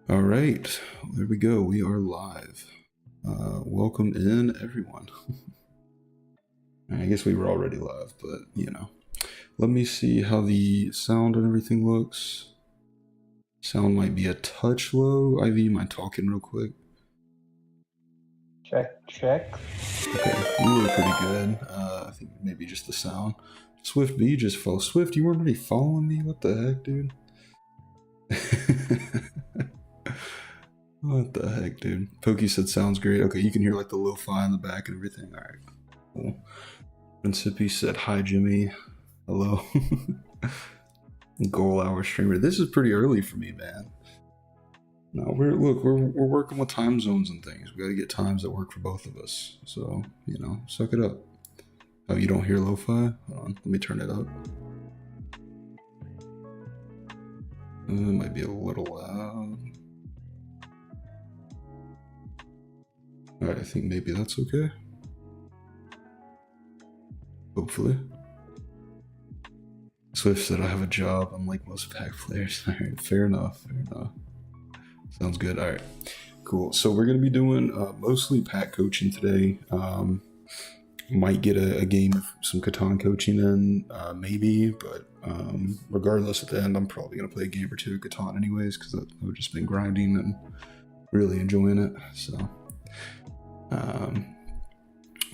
All right, there we go. We are live. Welcome in, everyone. I guess we were already live, but let me see how the sound and everything looks. Sound might be a touch low. Ivy, you mind talking real quick? Check. Okay, you were pretty good. I think maybe just the sound. Swift B just follow. Swift, you weren't already following me? What the heck, dude? What the heck, dude? Pokey said sounds great. Okay, you can hear like the lo-fi in the back and everything. All right, cool. Principi said hi, Jimmy. Hello. Goal hour streamer. This is pretty early for me, man. No, we're working with time zones and things. We gotta get times that work for both of us. So suck it up. Oh, you don't hear lo-fi? Hold on, let me turn it up. It might be a little loud. Alright, I think maybe that's okay. Hopefully. Swift said I have a job, unlike most pack players. Alright, fair enough. Sounds good. Alright, cool. So we're gonna be doing mostly pack coaching today. Might get a game of some Catan coaching in, maybe, but regardless, at the end, I'm probably going to play a game or two of Catan anyways, because I've just been grinding and really enjoying it, so.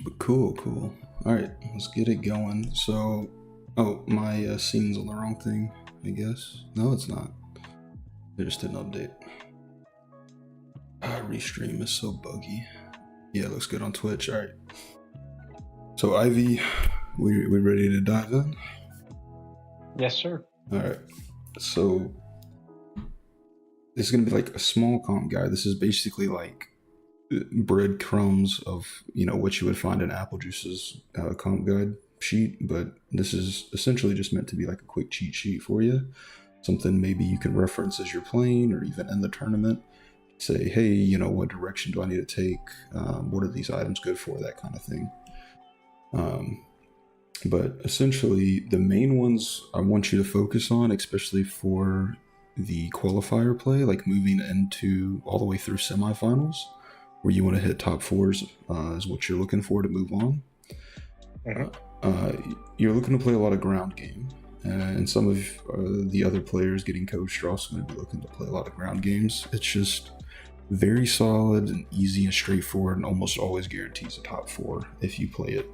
But cool. Alright, let's get it going. So, my scene's on the wrong thing, I guess. No, it's not. They just didn't update. Restream is so buggy. Yeah, it looks good on Twitch. Alright. So Ivy, we ready to dive in? Yes, sir. All right. So this is gonna be like a small comp guide. This is basically like breadcrumbs of what you would find in Apple Juice's comp guide sheet, but this is essentially just meant to be like a quick cheat sheet for you. Something maybe you can reference as you're playing or even in the tournament. Say, hey, what direction do I need to take? What are these items good for? That kind of thing. But essentially the main ones I want you to focus on, especially for the qualifier play, like moving into all the way through semifinals, where you want to hit top fours, is what you're looking for to move on. You're looking to play a lot of ground game, and some of the other players getting coached are also going to be looking to play a lot of ground games. It's just very solid and easy and straightforward, and almost always guarantees a top four if you play it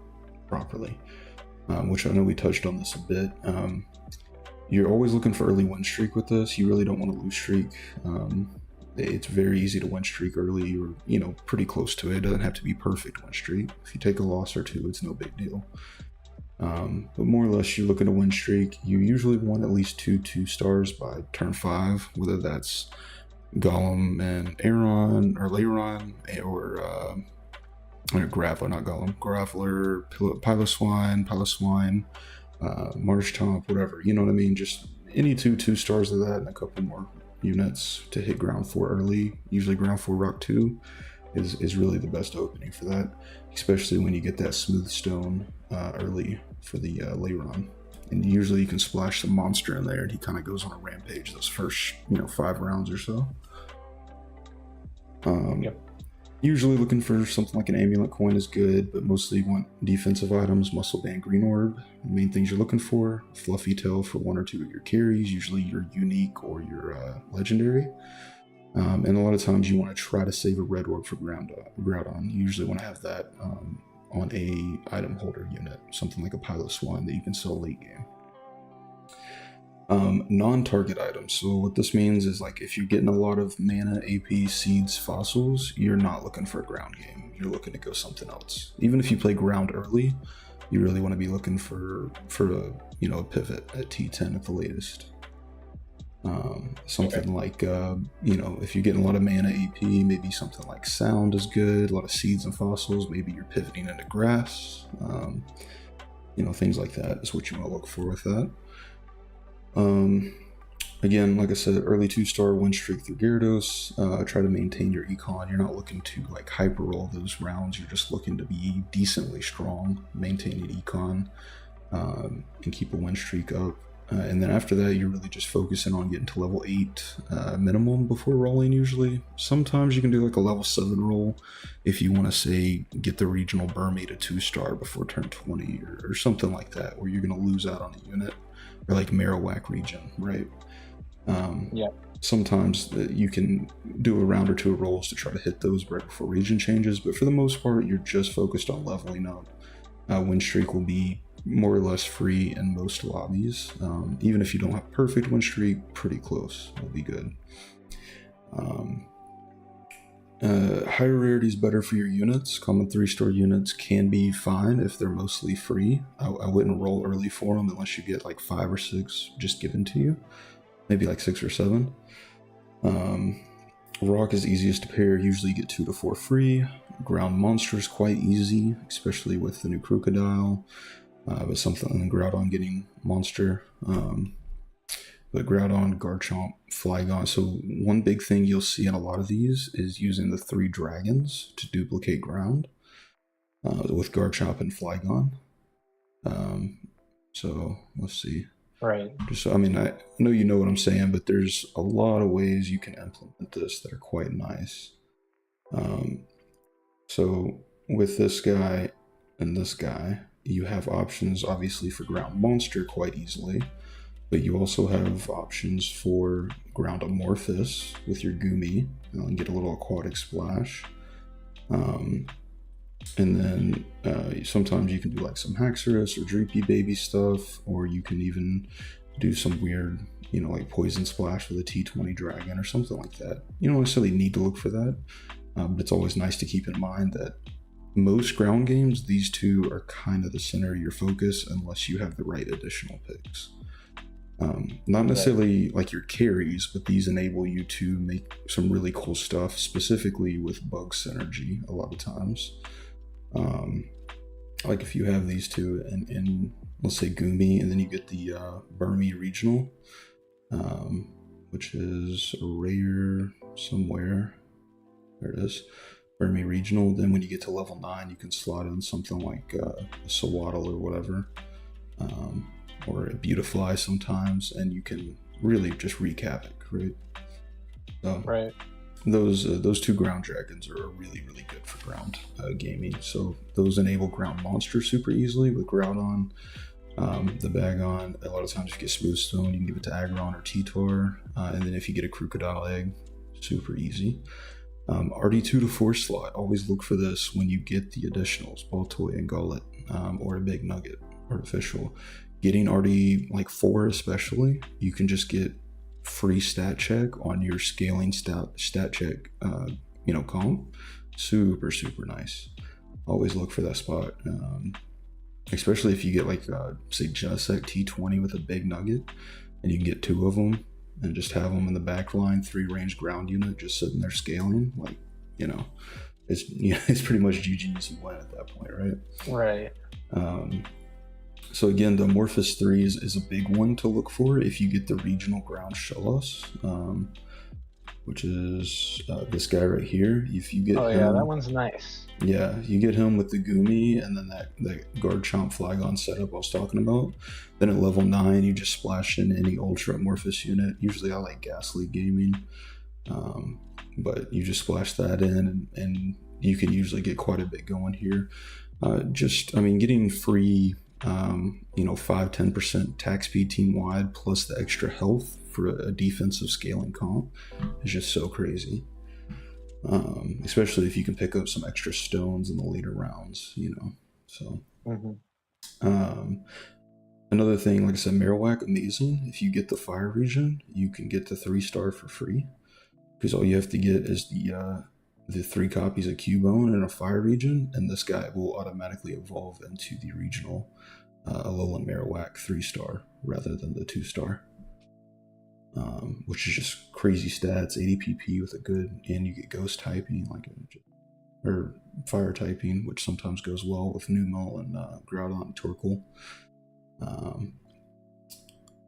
properly, which I know we touched on this a bit. You're always looking for early win streak with this. You really don't want to lose streak. It's very easy to win streak early, or pretty close to it. It doesn't have to be perfect win streak. If you take a loss or two, it's no big deal. But more or less, you're looking to win streak. You usually want at least 2 stars by turn 5, whether that's Gollum and Aaron, or Leiron, or Grappler, not Gollum, Grappler, Piloswine, Marsh Tomp, whatever, you know what I mean? Just any 2 stars of that and a couple more units to hit ground 4 early. Usually ground 4 rock 2 is really the best opening for that, especially when you get that smooth stone early for the Leiron. And usually you can splash some monster in there and he kind of goes on a rampage those first 5 rounds or so. Yep. Usually looking for something like an amulet coin is good, but mostly you want defensive items, muscle band, green orb. The main things you're looking for: fluffy tail for 1 or 2 of your carries, usually your unique or your legendary. And a lot of times you want to try to save a red orb for Groudon. You usually want to have that on a item holder unit, something like a Piloswine that you can sell late game. Non-target items. So what this means is, like, if you're getting a lot of mana, AP, seeds, fossils, you're not looking for a ground game. You're looking to go something else. Even if you play ground early, you really want to be looking for a pivot at T10 at the latest. Something like if you're getting a lot of mana, AP, maybe something like sound is good. A lot of seeds and fossils. Maybe you're pivoting into grass. Things like that is what you want to look for with that. Again, like I said, early 2-star win streak through Gyarados. Try to maintain your econ. You're not looking to like hyper roll those rounds. You're just looking to be decently strong, maintaining econ, and keep a win streak up. And then after that, you're really just focusing on getting to level 8 minimum before rolling usually. Sometimes you can do like a level 7 roll if you want to, say, get the regional Burmy to 2-star before turn 20 or something like that, where you're going to lose out on a unit, or like Marowak region, right? Yeah. Sometimes you can do a round or two of rolls to try to hit those right before region changes, but for the most part, you're just focused on leveling up. Win streak will be more or less free in most lobbies. Even if you don't have perfect win streak, pretty close will be good. Higher rarity is better for your units. Common 3-star units can be fine if they're mostly free. I wouldn't roll early for them unless you get like 5 or 6 just given to you. Maybe like 6 or 7. Rock is easiest to pair. Usually you get 2 to 4 free. Ground monster is quite easy, especially with the new crocodile. But something in Groudon getting monster. But Groudon, Garchomp, Flygon. So one big thing you'll see in a lot of these is using the 3 dragons to duplicate ground with Garchomp and Flygon. So let's see. Right. I know you know what I'm saying, but there's a lot of ways you can implement this that are quite nice. So with this guy and this guy, you have options obviously for ground monster quite easily, but you also have options for ground amorphous with your Gumi and get a little aquatic splash. And then sometimes you can do like some Haxorus or Dreepy Baby stuff, or you can even do some weird, like Poison Splash with a T20 Dragon or something like that. You don't necessarily need to look for that, but it's always nice to keep in mind that most ground games, these two are kind of the center of your focus unless you have the right additional picks. Not necessarily like your carries, but these enable you to make some really cool stuff, specifically with bug synergy a lot of times. Like if you have these two in let's say Gumi, and then you get the Burmy regional, which is a rare somewhere. There it is. Burmy regional. Then when you get to level 9, you can slot in something like a Sawaddle or whatever, or a Beautifly sometimes, and you can really just wreak havoc, right? Right. Those 2 ground dragons are really, really good for ground gaming. So those enable ground monster super easily with Groudon, the Bagon. A lot of times if you get Smooth Stone, you can give it to Aggron or T-Tar, and then if you get a Crocodile Egg, super easy. RD2 to 4 slot, always look for this when you get the additionals, Baltoy and Gullet, or a Big Nugget, artificial. Getting RD like 4 especially, you can just get free stat check on your scaling stat check comp. Super nice. Always look for that spot, especially if you get like say Genesect T20 with a Big Nugget, and you can get 2 of them and just have them in the back line, 3 range ground unit just sitting there scaling, like, it's pretty much GG's, you win at that point, right? Right. So again, the Amorphous 3 is a big one to look for if you get the regional ground Shellos, which is this guy right here. If you get him, yeah, that one's nice. Yeah, you get him with the Gumi and then that Garchomp Flygon setup I was talking about. Then at level 9, you just splash in any Ultra Amorphous unit. Usually I like Ghastly Gaming, but you just splash that in and you can usually get quite a bit going here. Getting free 5-10% attack speed team wide plus the extra health for a defensive scaling comp is just so crazy, especially if you can pick up some extra stones in the later rounds, so another thing, like I said, Marowak, amazing. If you get the fire region, you can get the 3-star for free, because all you have to get is the 3 copies of Cubone in a fire region, and this guy will automatically evolve into the regional Alolan Marowak 3-star rather than the 2-star, which is just crazy stats. 80 PP with a good, and you get ghost typing, or fire typing, which sometimes goes well with Numel and Groudon and Torkoal.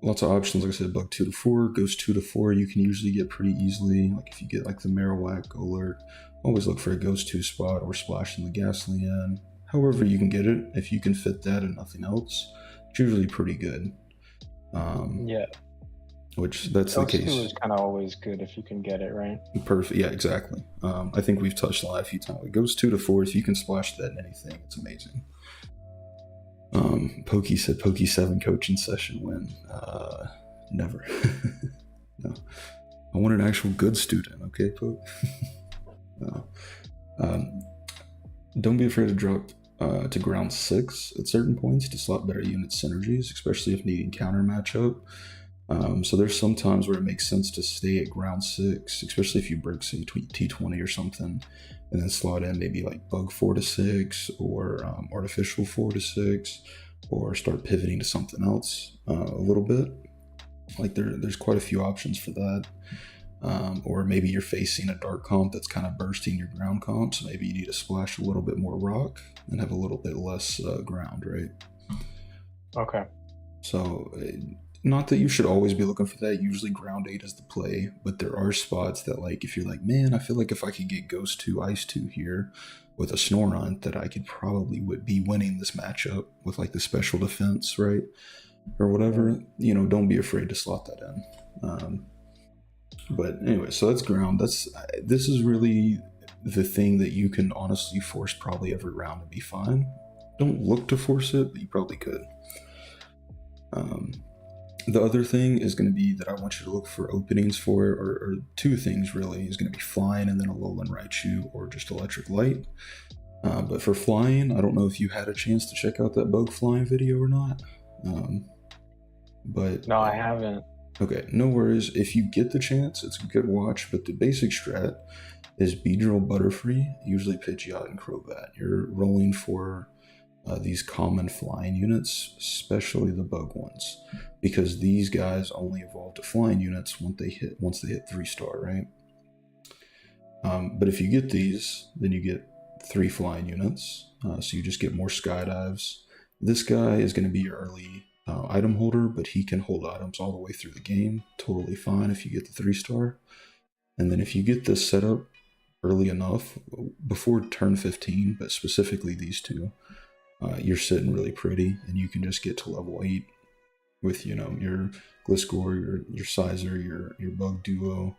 Lots of options, like I said, bug 2 to 4, ghost 2 to 4, you can usually get pretty easily. Like if you get like the Marowak alert, always look for a ghost 2 spot or splashing the Ghastly in. However you can get it, if you can fit that and nothing else, it's usually pretty good. Yeah. Which that's the Ghost 2 case. is kind of always good if you can get it right. Perfect. Yeah, exactly. I think we've touched on that a few times. It goes 2 to 4. If you can splash that in anything, it's amazing. Pokey said Pokey 7 coaching session win. Never. No. I want an actual good student, okay, Poke? No. Don't be afraid to drop to ground 6 at certain points to slot better unit synergies, especially if needing counter matchup. So there's some times where it makes sense to stay at ground 6, especially if you break, say, T20 or something, and then slot in maybe like bug 4 to 6 or artificial 4 to 6, or start pivoting to something else a little bit. Like there's quite a few options for that. Or maybe you're facing a dark comp that's kind of bursting your ground comp, so maybe you need to splash a little bit more rock and have a little bit less ground, right? Okay. So not that you should always be looking for that. Usually ground 8 is the play, but there are spots that, like, if you're like, man, I feel like if I could get Ghost 2, Ice 2 here with a Snorunt, that I could probably would be winning this matchup with like the special defense, right? Or whatever, don't be afraid to slot that in. But anyway, so that's ground. This is really the thing that you can honestly force probably every round to be fine. Don't look to force it, but you probably could. The other thing is going to be that I want you to look for openings for, or two things really, is going to be flying and then a Alolan Raichu or just electric light. But for flying, I don't know if you had a chance to check out that bug flying video or not. But no, I haven't. Okay, no worries. If you get the chance, it's a good watch, but the basic strat is Beedrill Butterfree, usually Pidgeot and Crobat. You're rolling for these common flying units, especially the bug ones, because these guys only evolve to flying units once they hit 3-star, right? But if you get these, then you get 3 flying units, so you just get more skydives. This guy is going to be your early item holder, but he can hold items all the way through the game. Totally fine if you get the 3-star. And then if you get this setup early enough, before turn 15, but specifically these two, you're sitting really pretty, and you can just get to level 8 with, your Gliscor, your Sizer, your Bug Duo.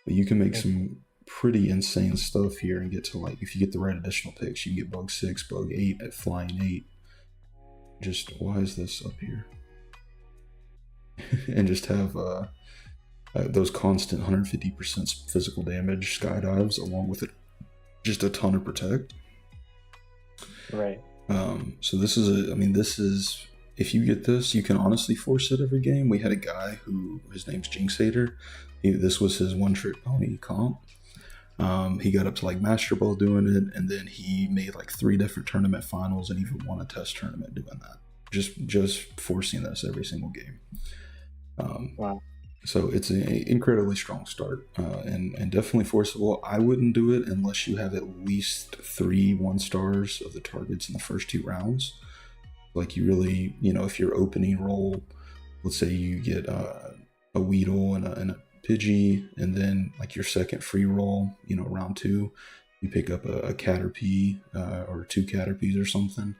But you can make some pretty insane stuff here and get to, like, if you get the right additional picks, you can get Bug 6, Bug 8 at Flying 8. Just, why is this up here? And just have those constant 150% physical damage skydives along with it, just a ton of protect. Right. So this is if you get this, you can honestly force it every game. We had a guy who, his name's Jinxator. This was his one-trick pony comp. He got up to like Master Ball doing it, and then he made like 3 different tournament finals and even won a test tournament doing that. Just forcing this every single game. Wow. So it's an incredibly strong start, and definitely forceable. I wouldn't do it unless you have at least 3 1-stars of the targets in the first 2 rounds. Like, you really, if your opening roll, let's say you get a Weedle and a Pidgey, and then like your second free roll, round 2, you pick up a Caterpie or 2 Caterpies or something.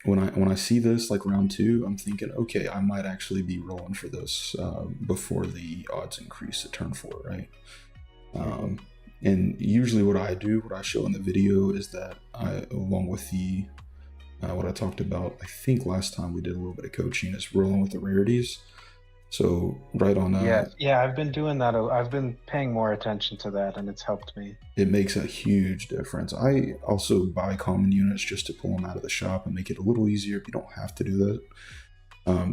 When I see this like round 2, I'm thinking, okay, I might actually be rolling for this before the odds increase at turn 4, right? And usually what I show in the video is that along with the what I talked about, I think last time we did a little bit of coaching, is rolling with the rarities. So right on yeah, I've been doing that. I've been paying more attention to that, and it's helped me. It makes a huge difference. I also buy common units just to pull them out of the shop and make it a little easier. You don't have to do that,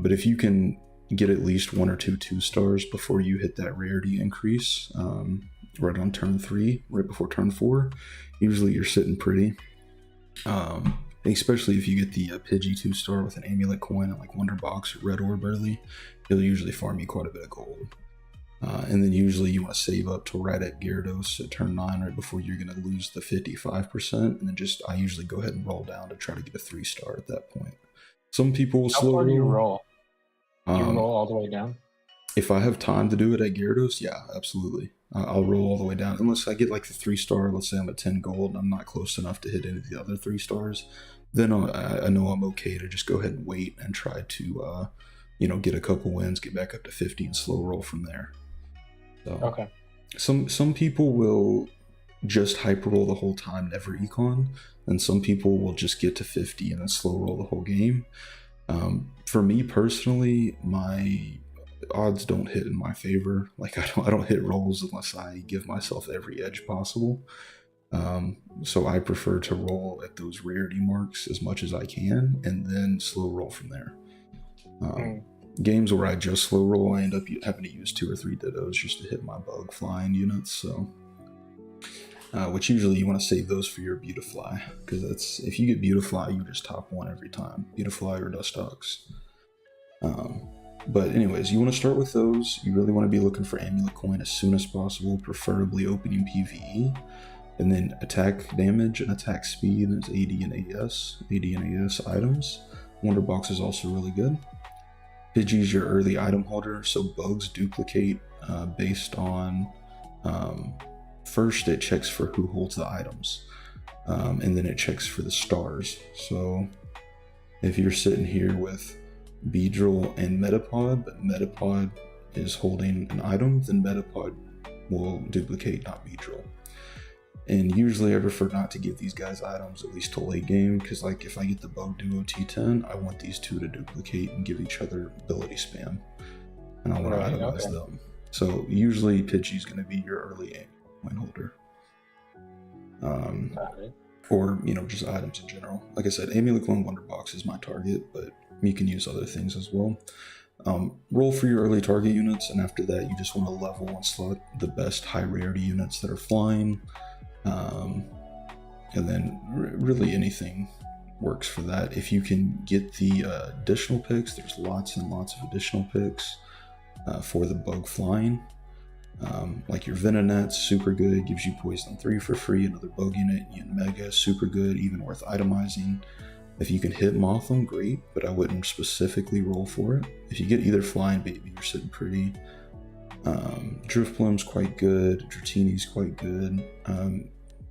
but if you can get at least 1 or 2 2-stars before you hit that rarity increase, right on turn 3, right before turn 4, usually you're sitting pretty. Especially if you get the Pidgey 2-star with an amulet coin and like Wonder Box or Red Orb early, it'll usually farm you quite a bit of gold. And then usually you want to save up till right at Gyarados at turn 9, right before you're going to lose the 55%. And then I usually go ahead and roll down to try to get a 3-star at that point. Some people will slow roll. How far do you roll? Do you roll all the way down? If I have time to do it at Gyarados, yeah, absolutely. I'll roll all the way down. Unless I get like the 3-star, let's say I'm at 10 gold and I'm not close enough to hit any of the other 3-stars, then I know I'm okay to just go ahead and wait and try to get a couple wins, get back up to 50, and slow roll from there. So Okay. some people will just hyper roll the whole time, never econ, and some people will just get to 50 and then slow roll the whole game. For me personally, my odds don't hit in my favor. Like I don't hit rolls unless I give myself every edge possible. So I prefer to roll at those rarity marks as much as I can, and then slow roll from there. Games where I just slow roll, I end up having to use 2 or 3 dittos just to hit my bug flying units. So, which usually you want to save those for your Beautifly, because that's if you get Beautifly, you just top 1 every time. Beautifly or Dust Dogs. But anyways, you want to start with those. You really want to be looking for Amulet Coin as soon as possible, preferably opening PvE. And then attack damage and attack speed is AD and AS. AD and AS items. Wonder Box is also really good. Pidgey's your early item holder, so bugs duplicate based on first it checks for who holds the items, and then it checks for the stars. So if you're sitting here with Beedrill and Metapod, but Metapod is holding an item, then Metapod will duplicate, not Beedrill. And usually I prefer not to give these guys items, at least to late game, because like if I get the Bug Duo T10, I want these two to duplicate and give each other ability spam. And I want to itemize them. So usually Pidgey's going to be your early coin holder. Or, just items in general. Like I said, Amulet Clone Wonder Box is my target, but you can use other things as well. Roll for your early target units, and after that you just want to level and slot the best high rarity units that are flying. And then really anything works for that. If you can get the additional picks, there's lots and lots of additional picks for the bug flying. Like your Venonet's super good, gives you Poison 3 for free, another bug unit. Yin Mega, super good, even worth itemizing. If you can hit Motham, great, but I wouldn't specifically roll for it. If you get either Flying Baby, you're sitting pretty. Driftbloom's quite good, Dratini's quite good.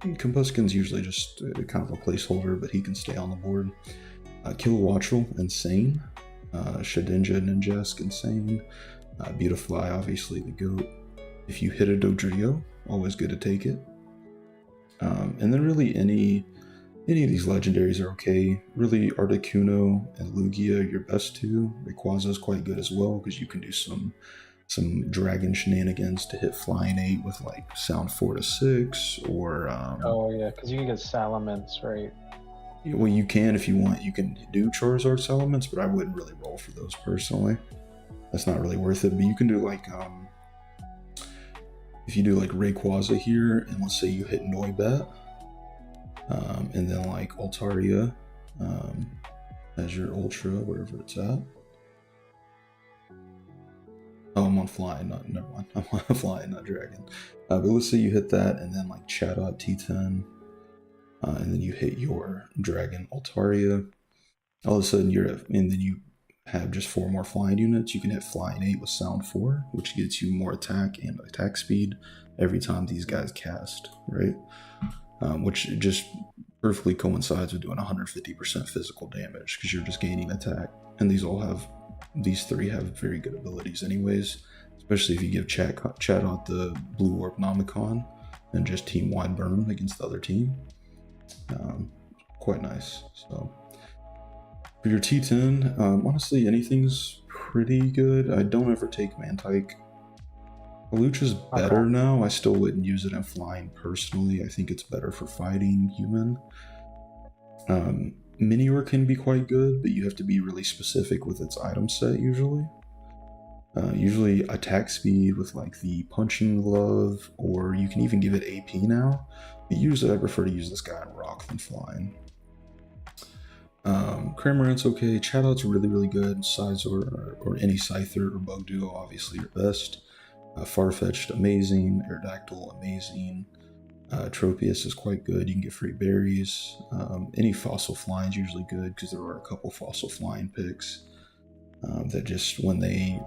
Combuskin's usually just kind of a placeholder, but he can stay on the board. Kilowattrel, insane. Shedinja, Ninjask, insane. Beautifly, obviously the GOAT. If you hit a Dodrio, always good to take it. And then really any of these legendaries are okay. Really, Articuno and Lugia, your best two. Rayquaza's quite good as well, because you can do some dragon shenanigans to hit Flying 8 with like Sound 4 to 6, or oh yeah, because you can get Salamence, right? Well, you can if you want. You can do Charizard Salamence, but I wouldn't really roll for those personally. That's not really worth it. But you can do like if you do like Rayquaza here, and let's say you hit Noibat, and then like Altaria as your Ultra, wherever it's at. Oh, I'm on Flying, never mind. I'm on Flying, not Dragon. But let's say you hit that, and then like Chatot T10, and then you hit your Dragon Altaria. All of a sudden and then you have just 4 more flying units. You can hit Flying 8 with Sound 4, which gets you more attack and attack speed every time these guys cast, right? Which just perfectly coincides with doing 150% physical damage, because you're just gaining attack. And these 3 have very good abilities anyways, especially if you give Chatot the Blue Orb Nomicon and just team-wide burn against the other team. Quite nice. So for your T10, honestly, anything's pretty good. I don't ever take Mantike. Alucha's better now. I still wouldn't use it in flying personally. I think it's better for fighting human. Minior can be quite good, but you have to be really specific with its item set usually. Usually attack speed with like the punching glove, or you can even give it AP now. But usually I prefer to use this guy in rock than flying. Cramorant's okay. Chatot's really, really good. Sizor or any Scyther or Bug Duo, obviously your best. Farfetch'd, amazing. Aerodactyl, amazing. Tropius is quite good. You can get free berries. Any fossil flying is usually good, because there are a couple fossil flying picks that just when they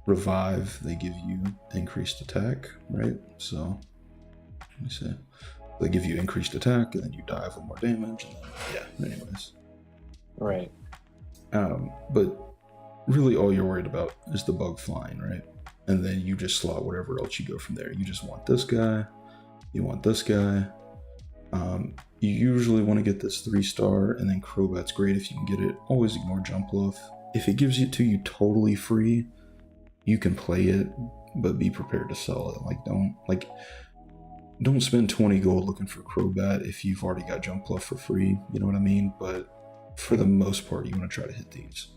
revive, they give you increased attack, right? So let me see. They give you increased attack, and then you die for more damage. And then, yeah. Anyways. Right. But really all you're worried about is the bug flying, right? And then you just slot whatever else you go from there. You just want this guy, you want this guy. You usually want to get this 3-star, and then Crobat's great if you can get it. Always ignore Jump Bluff. If it gives it to you totally free, you can play it, but be prepared to sell it. Don't spend 20 gold looking for Crobat if you've already got Jump Bluff for free. You know what I mean? But for the most part, you want to try to hit these.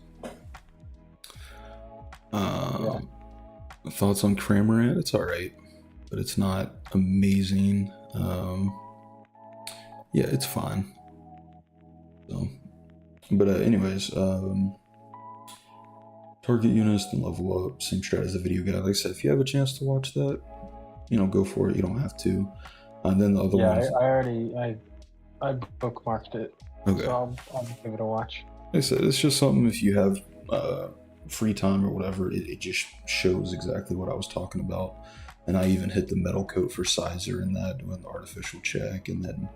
Thoughts on Cramorant? It's alright, but it's not amazing. Yeah, it's fine. So, but anyways, target units and level up, same strat as the video guide. Like I said, if you have a chance to watch that, go for it. You don't have to. And then the other one. Yeah, I bookmarked it. Okay. So I'll give it a watch. Like I said, it's just something if you have free time or whatever, it just shows exactly what I was talking about. And I even hit the metal coat for Sizer in that, doing the artificial check, and then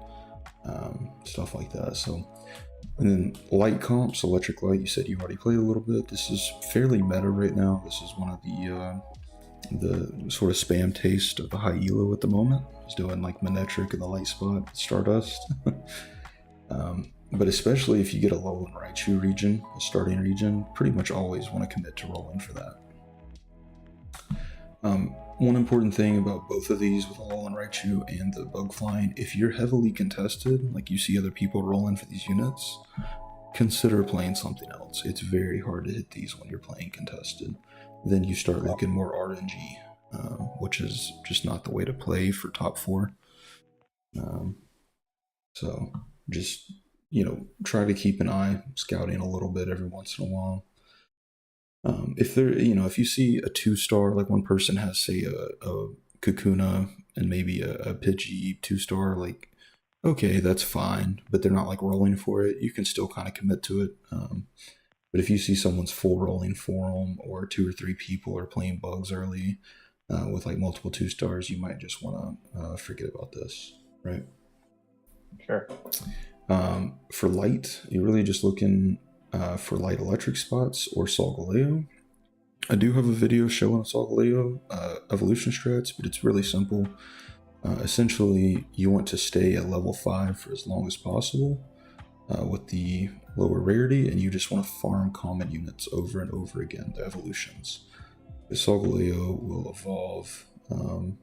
stuff like that. So, and then light comps, electric light, you said you already played a little bit. This is fairly meta right now. This is one of the sort of spam taste of the high elo at the moment. It's doing like Manetric and the light spot, Stardust. But especially if you get a Alolan Raichu region, a starting region, pretty much always want to commit to rolling for that. One important thing about both of these with Alolan Raichu and the bug flying, if you're heavily contested, like you see other people rolling for these units, consider playing something else. It's very hard to hit these when you're playing contested. Then you start looking more RNG, which is just not the way to play for top 4. So just, try to keep an eye scouting a little bit every once in a while. If you see a 2-star, like one person has, say, a Kakuna and maybe a Pidgey 2-star, like, okay, that's fine, but they're not like rolling for it. You can still kind of commit to it. But if you see someone's full rolling for them, or 2 or 3 people are playing bugs early with like multiple 2-stars, you might just want to forget about this, right? Sure. For light, you're really just looking for light electric spots or Solgaleo. I do have a video showing Solgaleo evolution strats, but it's really simple. Essentially, you want to stay at level 5 for as long as possible with the lower rarity, and you just want to farm common units over and over again, the evolutions. The Solgaleo will evolve 10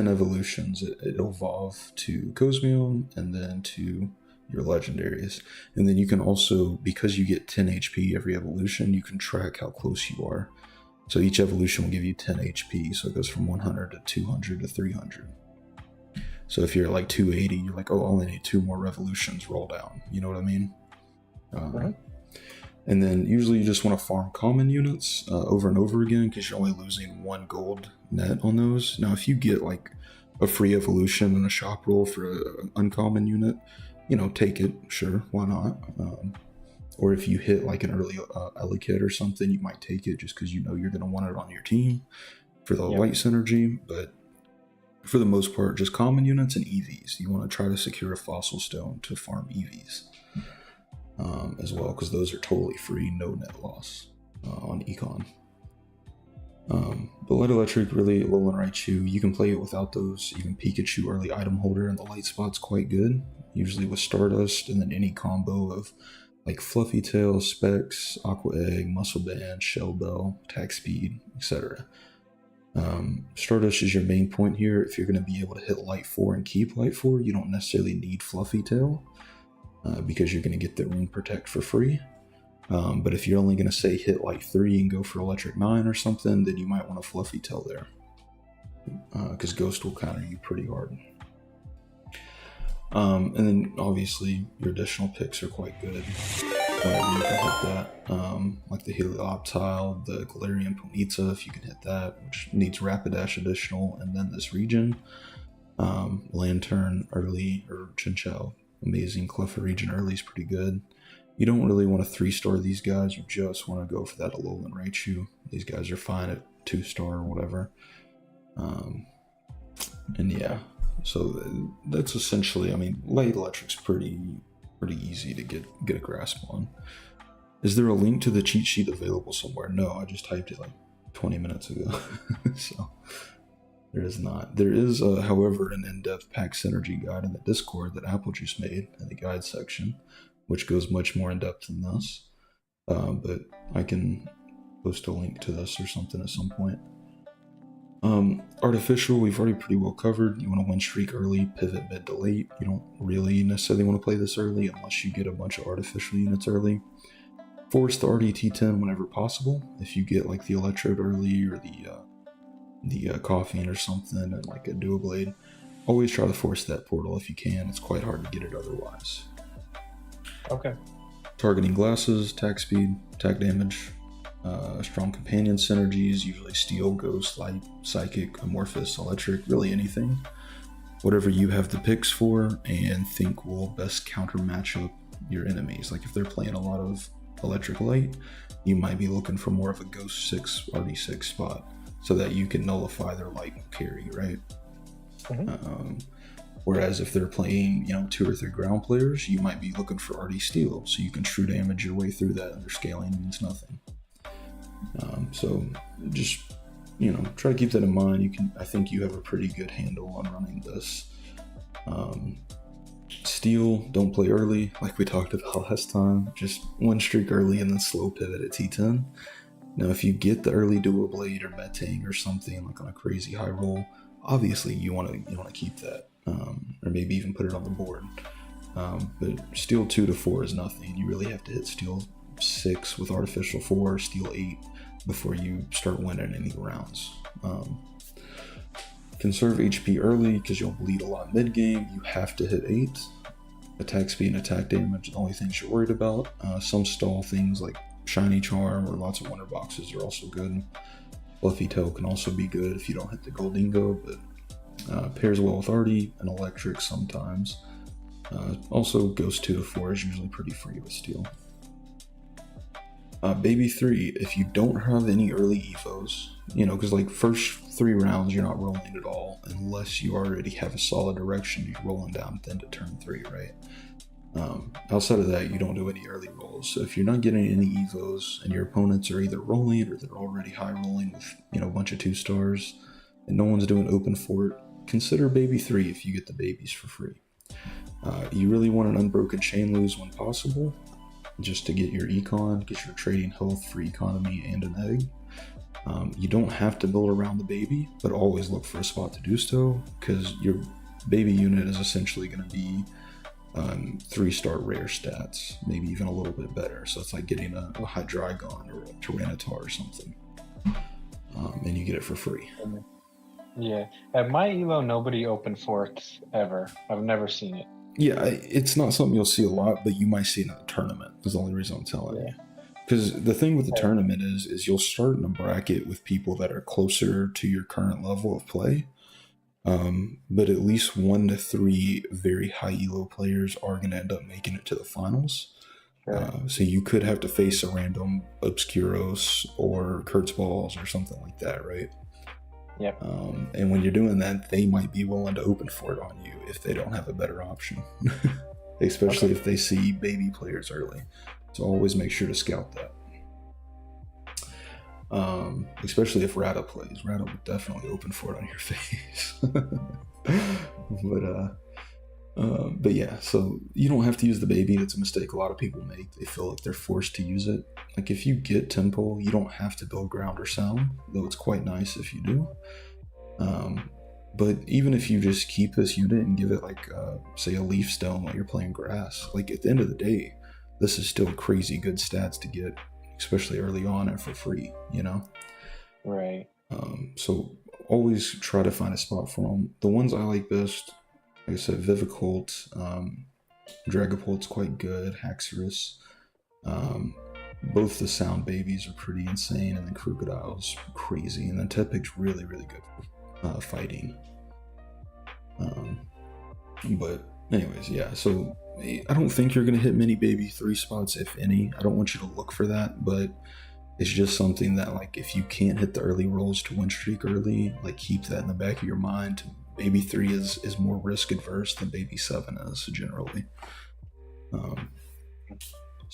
evolutions. It'll evolve to Cosmium and then to your legendaries. And then you can also, because you get 10 HP every evolution, you can track how close you are. So each evolution will give you 10 HP, so it goes from 100 to 200 to 300. So if you're like 280, you're like, oh, I only need 2 more revolutions, roll down. You know what I mean? Right. And then usually you just want to farm common units over and over again, because you're only losing 1 gold net on those. Now, if you get like a free evolution and a shop roll for an uncommon unit, take it, sure, why not? Or if you hit like an early Elekid or something, you might take it just because you're going to want it on your team for the light synergy. But for the most part, just common units and EVs. You want to try to secure a fossil stone to farm EVs as well, because those are totally free, no net loss on Econ. But Light Electric, really, Alolan Raichu, you can play it without those. Even Pikachu early item holder in the light spot's quite good, usually with Stardust, and then any combo of like Fluffy Tail, Specs, Aqua Egg, Muscle Band, Shell Bell, Attack Speed, etc. Stardust is your main point here. If you're going to be able to hit Light 4 and keep Light 4, you don't necessarily need Fluffy Tail because you're going to get the Rune Protect for free. But if you're only going to say hit Light 3 and go for Electric 9 or something, then you might want a Fluffy Tail there, because Ghost will counter you pretty hard. And then obviously your additional picks are quite good whenever you can hit that, like the Helioptile, the Galarian Ponyta, if you can hit that, which needs Rapidash additional, and then this region, Lantern early, or Chinchou, amazing. Cleffa region early is pretty good. You don't really want to 3-star these guys, you just want to go for that Alolan Raichu. These guys are fine at 2-star or whatever. And yeah, so that's essentially, Light Electric's pretty easy to get a grasp on. Is there a link to the cheat sheet available somewhere? No, I just typed it like 20 minutes ago. So there is not. There is, however, an in-depth pack synergy guide in the Discord that Apple Juice made in the guide section, which goes much more in depth than this. But I can post a link to this or something at some point. Artificial, we've already pretty well covered. You want to win streak early, pivot mid to late. You don't really necessarily want to play this early unless you get a bunch of artificial units early. Force the RDT10 whenever possible. If you get like the Electrode early or the Caffeine or something and like a Dual Blade, always try to force that portal if you can. It's quite hard to get it otherwise. Okay. Targeting glasses, attack speed, attack damage. Strong companion synergies, usually steel, ghost, light, psychic, amorphous, electric, really anything. Whatever you have the picks for and think will best counter match up your enemies. Like if they're playing a lot of electric light, you might be looking for more of a ghost 6 RD6 spot so that you can nullify their light carry, right? Whereas if they're playing, 2 or 3 ground players, you might be looking for RD steel so you can true damage your way through that and their scaling means nothing. So just, try to keep that in mind. I think you have a pretty good handle on running this. Steel, don't play early, like we talked about last time. Just one streak early and then slow pivot at T10. Now, if you get the early Dual Blade or Metang or something like on a crazy high roll, obviously you want to keep that, or maybe even put it on the board. But Steel 2 to 4 is nothing. You really have to hit Steel 6 with Artificial 4, Steel 8 before you start winning any rounds. Conserve HP early because you'll bleed a lot mid game. You have to hit 8. Attack speed and attack damage are the only things you're worried about. Some stall things like Shiny Charm or lots of Wonder Boxes are also good. Fluffy Tail can also be good if you don't hit the Goldingo, but pairs well with Artie and Electric sometimes. Also, Ghost 2 to 4 is usually pretty free with Steel. Baby 3, if you don't have any early evos, because like first 3 rounds you're not rolling at all unless you already have a solid direction you're rolling down then to turn 3, right? Outside of that, you don't do any early rolls. So if you're not getting any evos and your opponents are either rolling or they're already high rolling with a bunch of 2 stars and no one's doing open fort, consider Baby 3 if you get the babies for free. You really want an unbroken chain lose when possible, just to get your econ, get your trading health for economy and an egg. You don't have to build around the baby, but always look for a spot to do so, because your baby unit is essentially going to be 3-star rare stats, maybe even a little bit better. So it's like getting a Hydreigon or a Tyranitar or something, and you get it for free. Yeah, at my ELO, nobody opened forts ever. I've never seen it. Yeah, it's not something you'll see a lot, but you might see it in a tournament. Is the only reason I'm telling you. Because the thing with the tournament is you'll start in a bracket with people that are closer to your current level of play, but at least 1 to 3 very high elo players are going to end up making it to the finals. So you could have to face a random Obscuros or Kurtzballs or something like that, right? Yep. And when you're doing that, they might be willing to open for it on you if they don't have a better option, especially if they see baby players early. So always make sure to scout that. Especially if Rata plays. Rata would definitely open for it on your face. But yeah, so you don't have to use the baby. It's a mistake a lot of people make. They feel like they're forced to use it. Like if you get Tempo, you don't have to build ground or sound, though it's quite nice if you do. But even if you just keep this unit and give it like, say, a Leaf Stone while you're playing grass, like at the end of the day, this is still crazy good stats to get, especially early on and for free, Right. So always try to find a spot for them. The ones I like best, like I said, Vivicolt, Dragapult's quite good, Haxorus. Both the sound babies are pretty insane, and then Crocodile's crazy, and then Tepig's really, really good for fighting. But anyways, yeah, so I don't think you're going to hit many baby 3 spots, if any. I don't want you to look for that, but it's just something that, like, if you can't hit the early rolls to win streak early, like, keep that in the back of your mind. Baby 3 is more risk adverse than baby 7 is generally.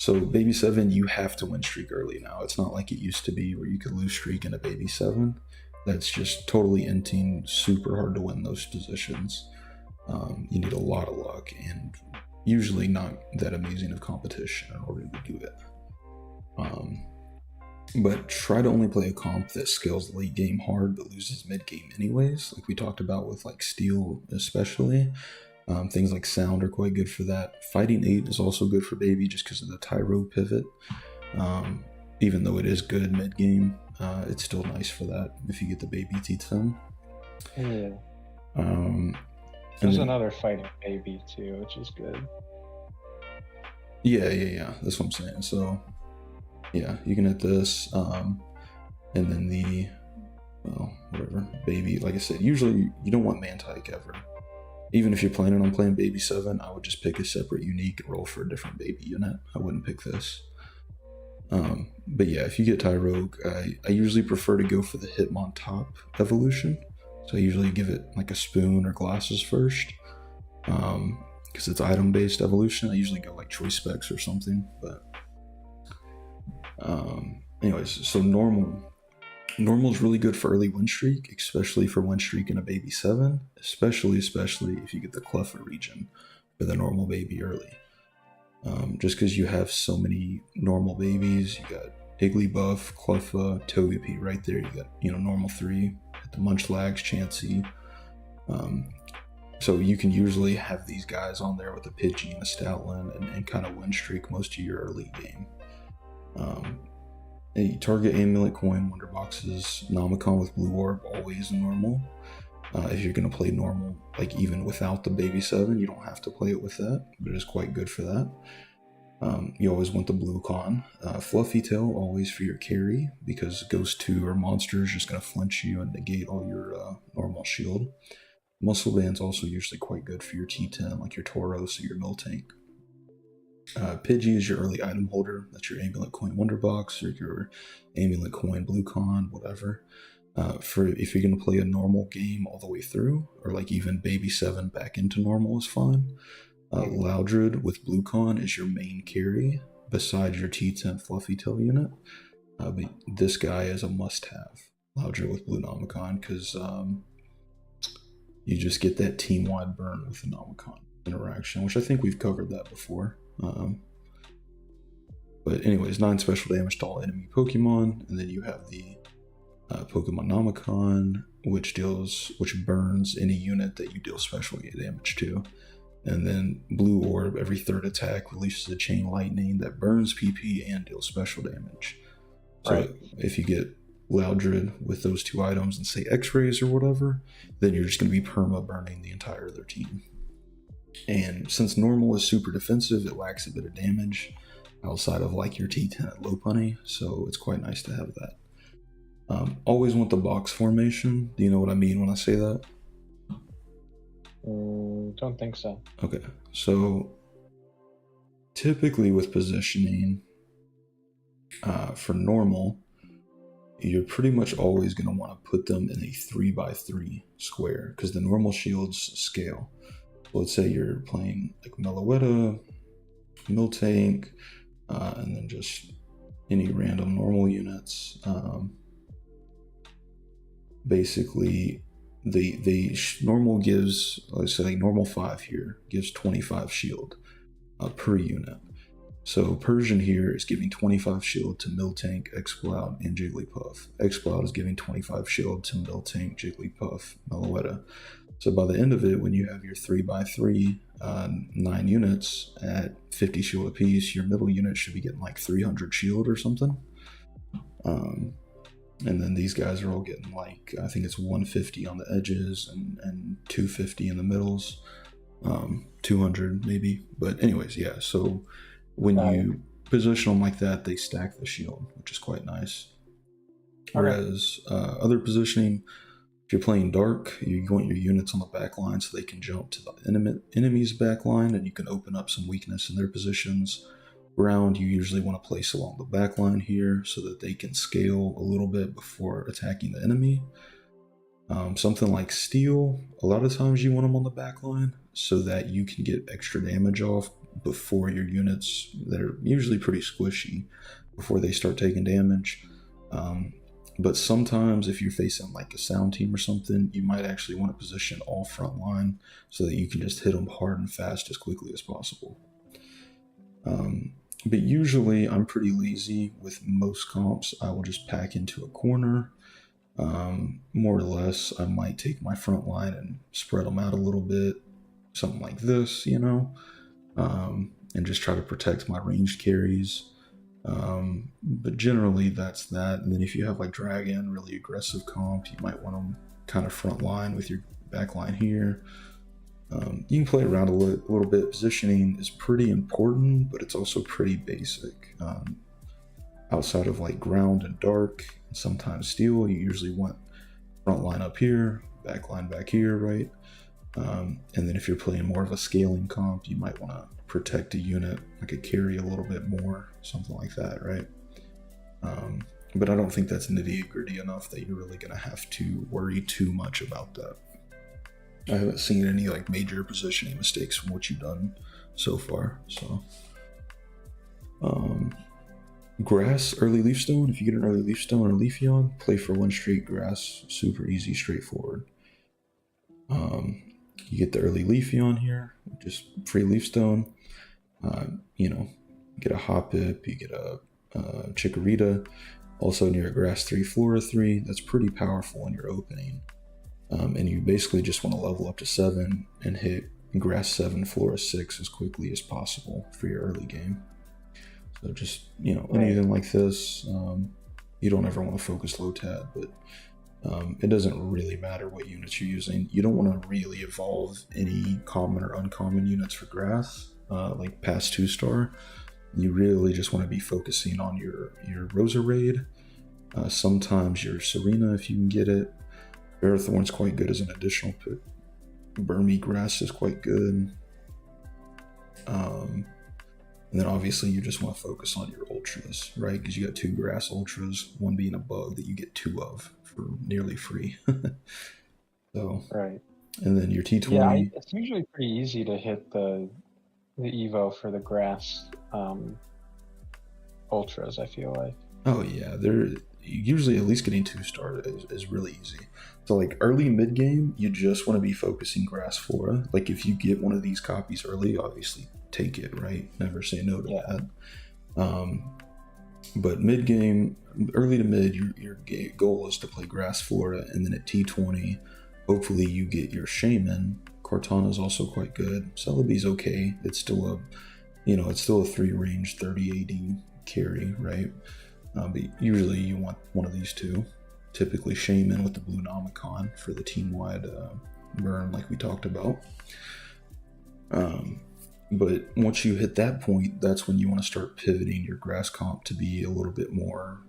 So baby 7, you have to win streak early now. It's not like it used to be where you could lose streak in a baby 7. That's just totally INTing, super hard to win those positions. You need a lot of luck and usually not that amazing of competition in order to do it. But try to only play a comp that scales late game hard but loses mid game anyways, like we talked about with like Steel especially. Things like Sound are quite good for that. Fighting 8 is also good for baby just because of the Tyro pivot. Even though it is good mid game, it's still nice for that if you get the baby T10. Yeah. And There's then, another fighting baby too, which is good. yeah. That's what I'm saying. So, yeah, you can hit this, and then the, well, whatever, baby. Like I said, usually you don't want Mantike ever. Even if you're planning on playing baby 7, I would just pick a separate unique and roll for a different baby unit. I wouldn't pick this. But yeah, if you get Tyrogue, I usually prefer to go for the Hitmon top evolution. So I usually give it like a spoon or glasses first. Because it's item based evolution. I usually go like choice specs or something. But anyways, so Normal is really good for early win streak, especially for win streak in a baby 7, especially if you get the Cleffa region for the normal baby early. Just because you have so many normal babies, you got Igglybuff, Cleffa, Togepi right there. You got normal 3, the Munchlax, Chansey. So you can usually have these guys on there with a Pidgey and a Stoutland and kind of win streak most of your early game. A target Amulet Coin, Wonder Boxes, Nomicon with Blue Orb, always normal. If you're going to play normal, like even without the baby 7, you don't have to play it with that, but it is quite good for that. You always want the Blue Con. Fluffy Tail, always for your carry, because Ghost 2 or Monster is just going to flinch you and negate all your normal shield. Muscle Band's also usually quite good for your T10, like your Tauros or your Miltank. Pidgey is your early item holder. That's your Amulet Coin Wonder Box or your Amulet Coin Blue Con, whatever. For if you're gonna play a normal game all the way through, or like even baby 7 back into normal is fine. Loudred with Blue Con is your main carry besides your T10 Fluffy Tail unit. But this guy is a must-have. Loudred with Blue Nomicon, because you just get that team-wide burn with the Nomicon interaction, which I think we've covered that before. But anyways, 9 special damage to all enemy Pokemon, and then you have the Pokemon Nomicon, which burns any unit that you deal special damage to. And then Blue Orb, every third attack releases a chain lightning that burns PP and deals special damage. So if you get Loudred with those 2 items and say X-rays or whatever, then you're just going to be perma burning the entire other team. And since normal is super defensive, it lacks a bit of damage outside of like your T10 at Lopunny, so it's quite nice to have that. Always want the box formation. Do you know what I mean when I say that? Don't think so. Okay, so typically with positioning for normal, you're pretty much always going to want to put them in a 3x3 square because the normal shields scale. Let's say you're playing like Meloetta, Miltank, and then just any random normal units. Basically, normal gives, let's say like normal 5 here, gives 25 shield per unit. So Persian here is giving 25 shield to Miltank, Exploud, and Jigglypuff. Exploud is giving 25 shield to Miltank, Jigglypuff, Meloetta. So by the end of it, when you have your 3x3, 9 units at 50 shield apiece, your middle unit should be getting like 300 shield or something. And then these guys are all getting like, I think it's 150 on the edges and 250 in the middles, 200 maybe. But anyways, yeah, so when you position them like that, they stack the shield, which is quite nice. Whereas other positioning, if you're playing dark, you want your units on the back line so they can jump to the enemy's back line and you can open up some weakness in their positions. Ground, you usually want to place along the back line here so that they can scale a little bit before attacking the enemy. Something like Steel, a lot of times you want them on the back line so that you can get extra damage off before your units that are usually pretty squishy before they start taking damage. But sometimes if you're facing like a sound team or something, you might actually want to position all front line so that you can just hit them hard and fast as quickly as possible. But usually I'm pretty lazy with most comps. I will just pack into a corner. More or less, I might take my front line and spread them out a little bit, something like this, and just try to protect my ranged carries. But generally, that's that. And then if you have like Dragon, really aggressive comp, you might want them kind of front line with your back line here. You can play around a little bit. Positioning is pretty important, but it's also pretty basic. Outside of like ground and dark, and sometimes steel, you usually want front line up here, back line back here, right? And then if you're playing more of a scaling comp, you might want to protect a unit, like a carry a little bit more, something like that, right? But I don't think that's nitty-gritty enough that you're really going to have to worry too much about that. I haven't seen any like major positioning mistakes from what you've done so far. So, grass, early leaf stone. If you get an early leaf stone or Leafeon, play for one straight grass. Super easy, straightforward. You get the early Leafeon here, just free leaf stone. Get a Hoppip, you get a Chikorita. Also near a grass 3, flora 3. That's pretty powerful in your opening. And you basically just want to level up to 7 and hit grass 7, flora 6 as quickly as possible for your early game. So just, anything like this, you don't ever want to focus Lotad, but it doesn't really matter what units you're using. You don't want to really evolve any common or uncommon units for grass, like past 2-star. You really just want to be focusing on your Roserade, sometimes your Serena if you can get it. Ferrothorn's quite good as an additional pick. Burmy Grass is quite good. And then obviously you just want to focus on your ultras, right? Because you got 2 grass ultras, one being a bug that you get 2 of for nearly free. So right. And then your T20. Yeah, it's usually pretty easy to hit the Evo for the grass ultras, I feel like. Oh yeah, they're usually at least getting 2-star is really easy. So like early mid game, you just want to be focusing grass flora. Like if you get one of these copies early, obviously take it, right? Never say no to that. But mid game, early to mid, your goal is to play grass flora, and then at T20, hopefully you get your Shaman. Cortana is also quite good. Celebi's okay. It's still a 3 range 30 AD carry, right? But usually you want one of these two. Typically Shaman with the blue Nomicon for the team-wide burn like we talked about. But once you hit that point, that's when you want to start pivoting your grass comp to be a little bit more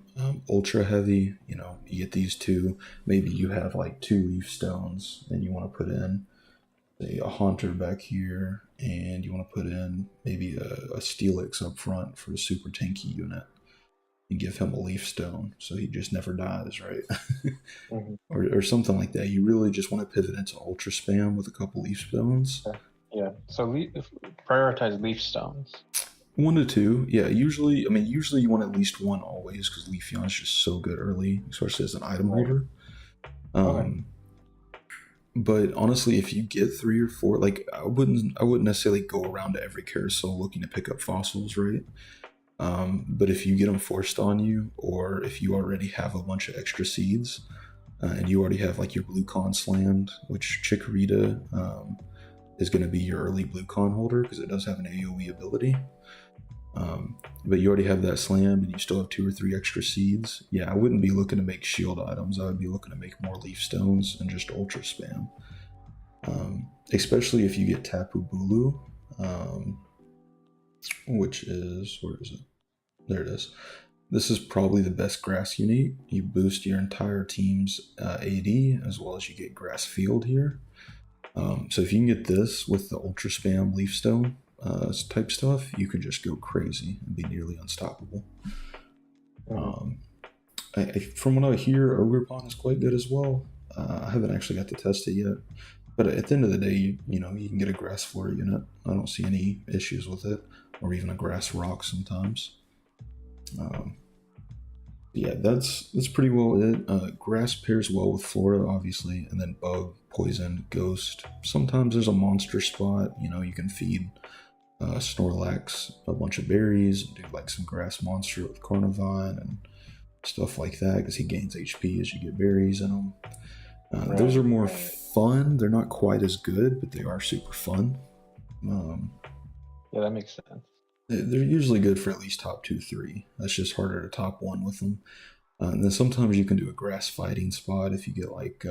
ultra heavy. You get these two. Maybe you have like 2 leaf stones and you want to put in say a Haunter back here, and you want to put in maybe a Steelix up front for a super tanky unit. You give him a leaf stone so he just never dies, right? Mm-hmm. or something like that. You really just want to pivot into ultra spam with a couple leaf stones. Yeah, so prioritize leaf stones. 1 to 2, yeah. Usually you want at least 1 always, because Leafeon is just so good early, especially as an item holder. Okay. But honestly, if you get 3 or 4, like I wouldn't necessarily go around to every carousel looking to pick up fossils, right? But if you get them forced on you, or if you already have a bunch of extra seeds, and you already have like your blue con slammed, which Chikorita is going to be your early blue con holder because it does have an AoE ability. But you already have that slam and you still have 2 or 3 extra seeds. Yeah, I wouldn't be looking to make shield items. I would be looking to make more leaf stones and just ultra spam. Especially if you get Tapu Bulu, which is, where is it? There it is. This is probably the best grass unit. You boost your entire team's AD, as well as you get grass field here. So if you can get this with the ultra spam leaf stone type stuff, you could just go crazy and be nearly unstoppable. From what I hear, Ogre Pond is quite good as well. I haven't actually got to test it yet. But at the end of the day, you can get a grass floor unit. I don't see any issues with it, or even a grass rock sometimes. Um, yeah, that's pretty well it. Grass pairs well with flora, obviously, and then bug, poison, ghost. Sometimes there's a monster spot. You can feed Snorlax a bunch of berries and do like some grass monster with Carnivine and stuff like that because he gains HP as you get berries in him. Those Right, are more right. fun. They're not quite as good, but they are super fun. Um, Yeah, that makes sense. they're usually good for at least top two, three. That's just harder to top one with them. And then sometimes you can do a grass fighting spot if you get like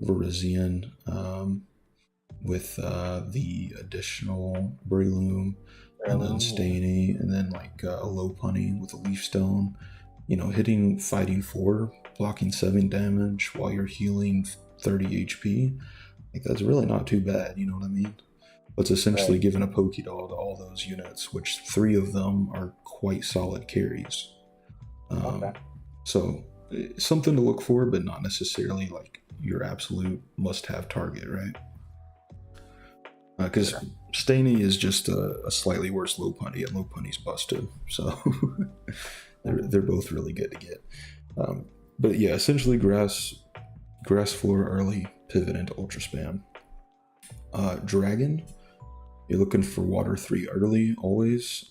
Virizion with the additional Breloom, and then Heirloom, yeah. Staney, and then like a Lopunny with a Leaf Stone. Hitting fighting 4, blocking 7 damage while you're healing 30 HP. Like that's really not too bad. You know what I mean? But it's essentially Right. giving a Pokédoll to all those units, which 3 of them are quite solid carries. Okay. Um, so something to look for, but not necessarily like your absolute must-have target, right? Because Sure. Staney is just a slightly worse Lopunny, and Lopunny's busted. So Mhm. they're both really good to get. But yeah, essentially grass floor early, pivot into ultra spam. Dragon, you're looking for water 3 early always.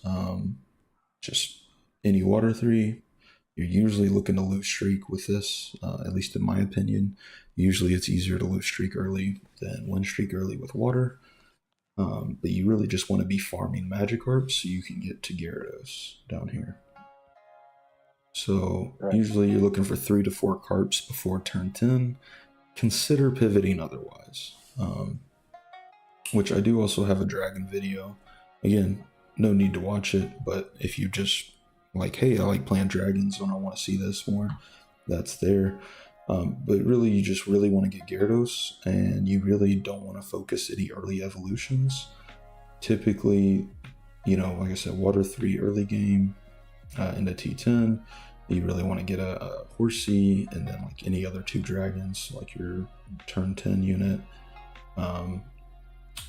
Just any water 3. You're usually looking to lose streak with this, at least in my opinion. Usually it's easier to lose streak early than win streak early with water. But you really just want to be farming Magikarp so you can get to Gyarados down here. So Right. usually you're looking for 3 to 4 carps before turn 10. Consider pivoting otherwise. Which I do also have a dragon video. Again, no need to watch it, but if you just like, hey, I like playing dragons and I want to see this more, that's there. But really, you just really want to get Gyarados, and you really don't want to focus any early evolutions. Typically, like I said, Water 3 early game into T10. You really want to get a Horsey, and then like any other 2 dragons, like your turn 10 unit.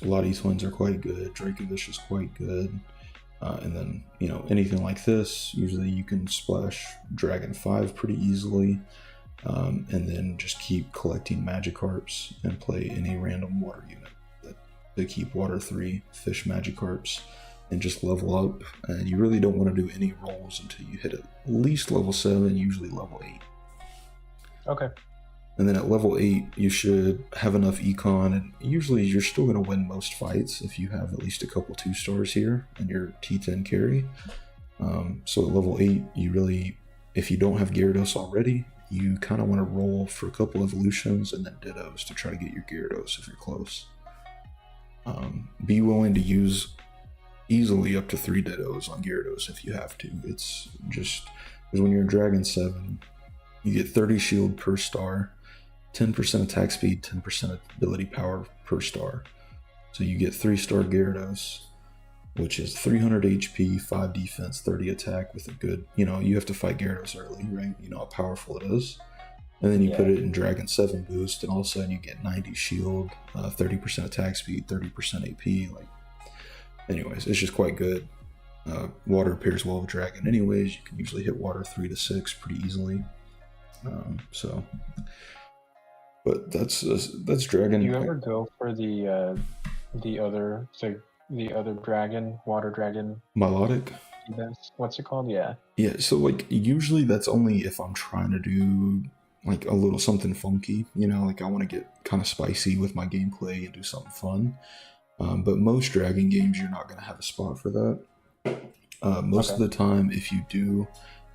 Lottie Twins are quite good. Dracovish is quite good. And then, anything like this, usually you can splash Dragon 5 pretty easily. And then just keep collecting Magikarps and play any random water unit to keep Water 3, fish Magikarps, and just level up. And you really don't want to do any rolls until you hit at least level 7, usually level 8. Okay. And then at level 8, you should have enough econ, and usually you're still going to win most fights if you have at least a couple 2 stars here and your T10 carry. So at level 8, you really, if you don't have Gyarados already, you kind of want to roll for a couple evolutions and then Dittos to try to get your Gyarados if you're close. Be willing to use easily up to 3 Dittos on Gyarados if you have to. It's just because when you're in Dragon 7, you get 30 shield per star, 10% attack speed, 10% ability power per star. So you get 3-star Gyarados, which is 300 HP, 5 defense, 30 attack with a good, you have to fight Gyarados early, right? You know how powerful it is. And then you put Yeah. it in Dragon 7 boost, and all of a sudden you get 90 shield, 30% attack speed, 30% AP. Anyways, it's just quite good. Water pairs well with Dragon anyways. You can usually hit water 3 to 6 pretty easily. But that's Dragon. Do you ever go for the other dragon, water dragon Melodic. events? What's it called? Yeah. Yeah, so usually that's only if I'm trying to do like a little something funky, like I want to get kind of spicy with my gameplay and do something fun. But most dragon games, you're not going to have a spot for that. Most of Okay. the time, if you do,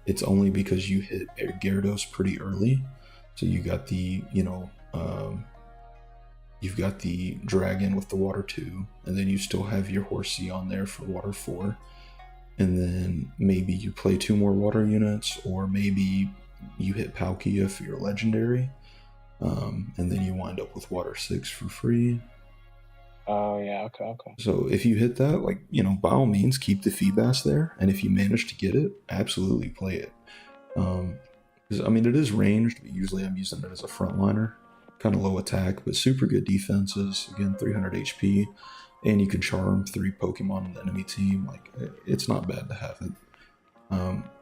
it's only because you hit Gyarados pretty early. So you got you've got the dragon with the water 2, and then you still have your Horsey on there for water 4. And then maybe you play 2 more water units, or maybe you hit Palkia for your legendary, and then you wind up with water 6 for free. Oh yeah. Okay. Okay. So if you hit that, by all means, keep the Feebas there, and if you manage to get it, absolutely play it. 'Cause, it is ranged, but usually I'm using it as a frontliner, kind of low attack, but super good defenses. Again, 300 HP, and you can charm 3 Pokemon on the enemy team. Like, it's not bad to have it.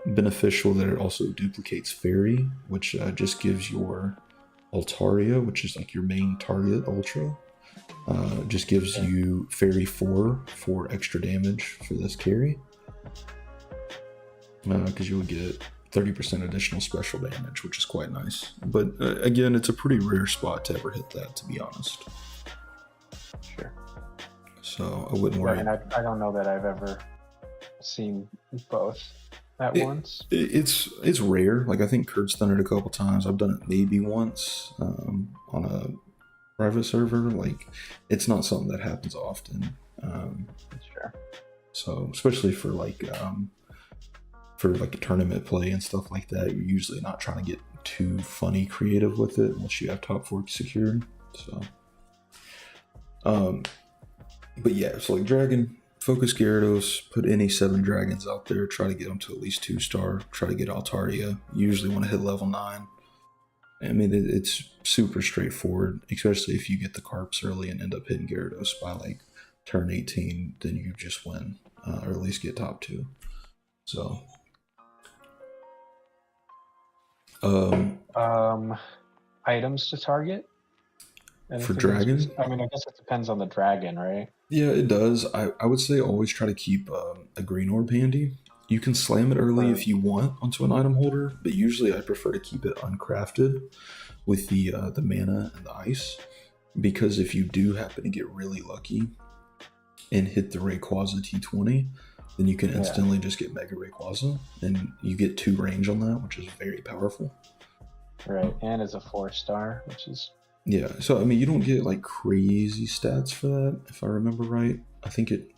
Beneficial that it also duplicates Fairy, which just gives your Altaria, which is like your main target Ultra, just gives you Fairy 4 for extra damage for this carry. Because you'll get 30% additional special damage, which is quite nice. But again, it's a pretty rare spot to ever hit that, to be honest. Sure. So I wouldn't worry. And I don't know that I've ever seen both at once. It's rare. Like, I think Kurt's done it a couple times. I've done it maybe once on a private server. Like, it's not something that happens often. Sure. So especially for like a tournament play and stuff like that, you're usually not trying to get too funny creative with it unless you have top 4 secured. So but yeah, so like Dragon, focus Gyarados, put any 7 dragons out there, try to get them to at least 2-star, try to get Altaria. You usually want to hit level 9. I mean, it's super straightforward, especially if you get the Carps early and end up hitting Gyarados by like turn 18, then you just win, or at least get top 2. So items to target? Anything for dragon? I mean, I guess it depends on the dragon, right? Yeah, it does. I would say always try to keep a green orb handy. You can slam it early if you want onto an item holder, but usually I prefer to keep it uncrafted with the mana and the ice, because if you do happen to get really lucky and hit the Rayquaza T20, then you can instantly just get Mega Rayquaza, and you get 2 range on that, which is very powerful. Right, and it's a 4-star, which is... Yeah, so I mean, you don't get like crazy stats for that, if I remember right. I think it...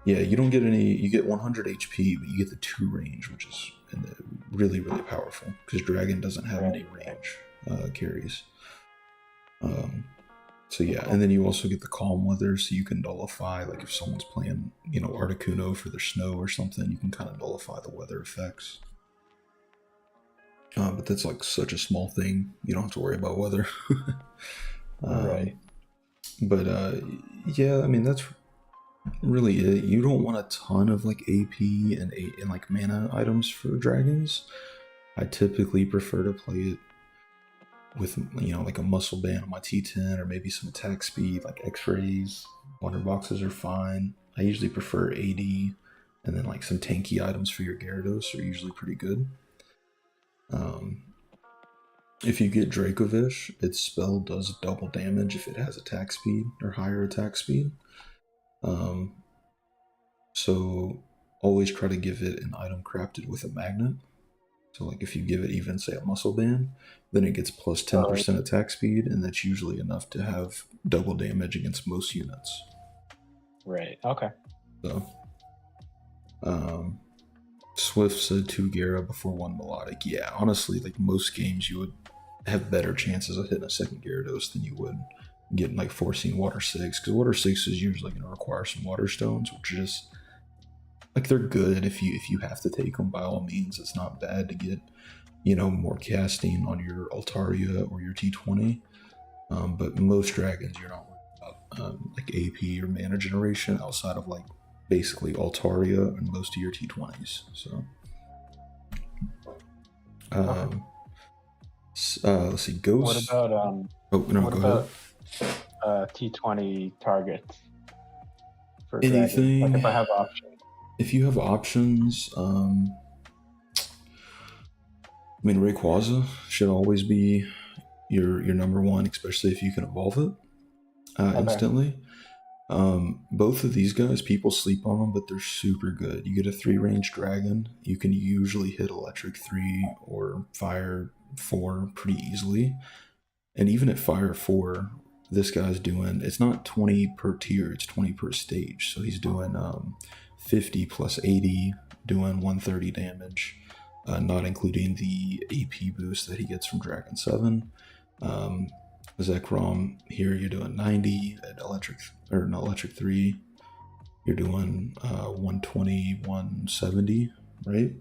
Yeah, you don't get any... You get 100 HP, but you get the 2 range, which is really, really powerful, because Dragon doesn't have any range carries. So yeah, and then you also get the Calm Weather, so you can nullify, like if someone's playing, Articuno for their snow or something, you can kind of nullify the weather effects. But that's like such a small thing, you don't have to worry about weather. Right. But yeah, I mean, that's really it. You don't want a ton of like AP and like mana items for dragons. I typically prefer to play it with, like a muscle band on my T10, or maybe some attack speed, like X-rays. Wonder boxes are fine. I usually prefer AD, and then like some tanky items for your Gyarados are usually pretty good. If you get Dracovish, its spell does double damage if it has attack speed or higher attack speed. So always try to give it an item crafted with a magnet. So like if you give it even say a muscle band, then it gets plus 10% attack speed, and that's usually enough to have double damage against most units. Right, okay. So Swift said 2 Gyara before 1 Melodic. Yeah, honestly, like most games you would have better chances of hitting a second Gyarados than you would getting like forcing Water 6, because Water 6 is usually going to require some Water Stones, which is just like, they're good if you have to take them, by all means. It's not bad to get, more casting on your Altaria or your T20, but most dragons you're not worried about like AP or mana generation outside of like basically Altaria and most of your T20s. So let's see, Ghost. What about go ahead. T20 targets for anything? Dragon? Like if I have options. If you have options, I mean, Rayquaza should always be your number one, especially if you can evolve it instantly. Both of these guys, people sleep on them, but they're super good. You get a 3-range dragon, you can usually hit electric 3 or fire 4 pretty easily. And even at fire 4, this guy's doing, it's not 20 per tier, it's 20 per stage. So he's doing 50 plus 80, doing 130 damage, not including the AP boost that he gets from Dragon 7. Zekrom, here you're doing 90 at electric 3. You're doing 120, 170, right?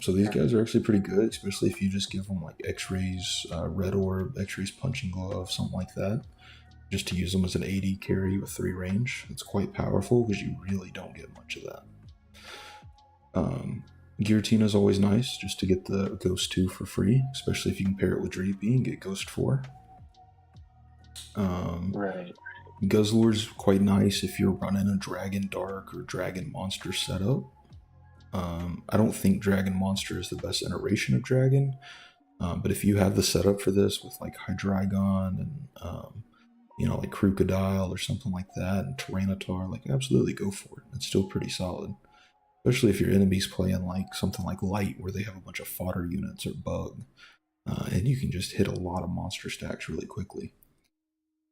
So these Sure. guys are actually pretty good, especially if you just give them like X-rays, red orb, X-rays punching glove, something like that, just to use them as an AD carry with 3 range. It's quite powerful because you really don't get much of that. Guillotine is always nice just to get the Ghost 2 for free, especially if you can pair it with Drapey and get Ghost 4. Right. Guzzler's quite nice if you're running a Dragon Dark or Dragon Monster setup. I don't think Dragon Monster is the best iteration of Dragon, but if you have the setup for this with like Hydreigon and like Crocodile or something like that, and Tyranitar, like absolutely go for it. It's still pretty solid, especially if your enemy's playing like something like Light, where they have a bunch of fodder units or Bug, and you can just hit a lot of monster stacks really quickly.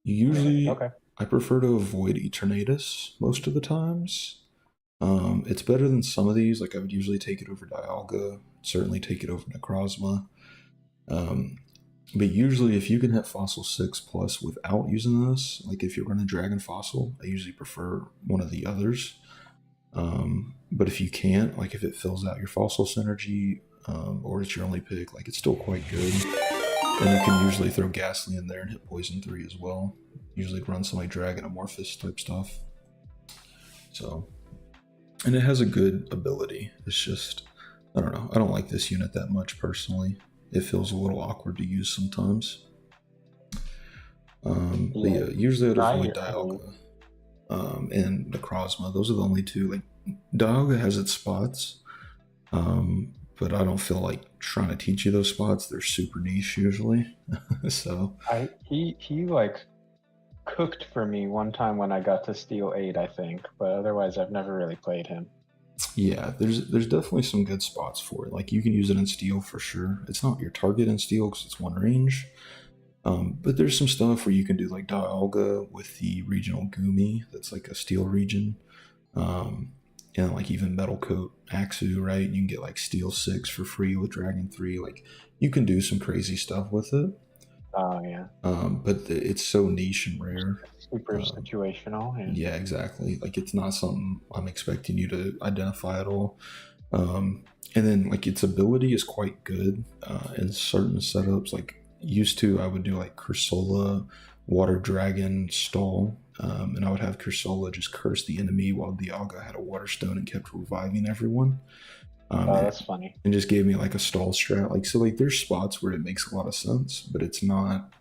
Right. Usually, Okay. I prefer to avoid Eternatus most of the times. It's better than some of these. Like I would usually take it over Dialga, certainly take it over Necrozma. Um, but usually, if you can hit Fossil 6 plus without using this, like if you're running Dragon Fossil, I usually prefer one of the others. But if you can't, like if it fills out your Fossil synergy, or it's your only pick, like it's still quite good. And you can usually throw Ghastly in there and hit Poison 3 as well. Usually run some like Dragon Amorphous type stuff. So, and it has a good ability. It's just, I don't know. I don't like this unit that much personally. It feels a little awkward to use sometimes. But Yeah. yeah, usually I'd No, I avoid hear. I hear you. Dialga and Necrozma. Those are the only two. Like Dialga has its spots, but I don't feel like trying to teach you those spots. They're super niche usually. So He like cooked for me one time when I got to Steel 8, I think, but otherwise I've never really played him. yeah, there's definitely some good spots for it. Like you can use it in steel for sure. It's not your target in steel because it's one range. But there's some stuff where you can do like Dialga with the regional Gumi. That's like a steel region. Um, and like even Metal Coat Axu, right? You can get like Steel 6 for free with Dragon 3. Like you can do some crazy stuff with it. Oh yeah. But it's so niche and rare. Super situational. Yeah. Yeah, exactly. Like it's not something I'm expecting you to identify at all. Um, and then like its ability is quite good in certain setups. Like used to, I would do like Cursola, Water Dragon, Stall, and I would have Cursola just curse the enemy while Dialga had a Water Stone and kept reviving everyone. Oh, And, that's funny. and just gave me like a stall strat. Like so, like there's spots where it makes a lot of sense, but it's not.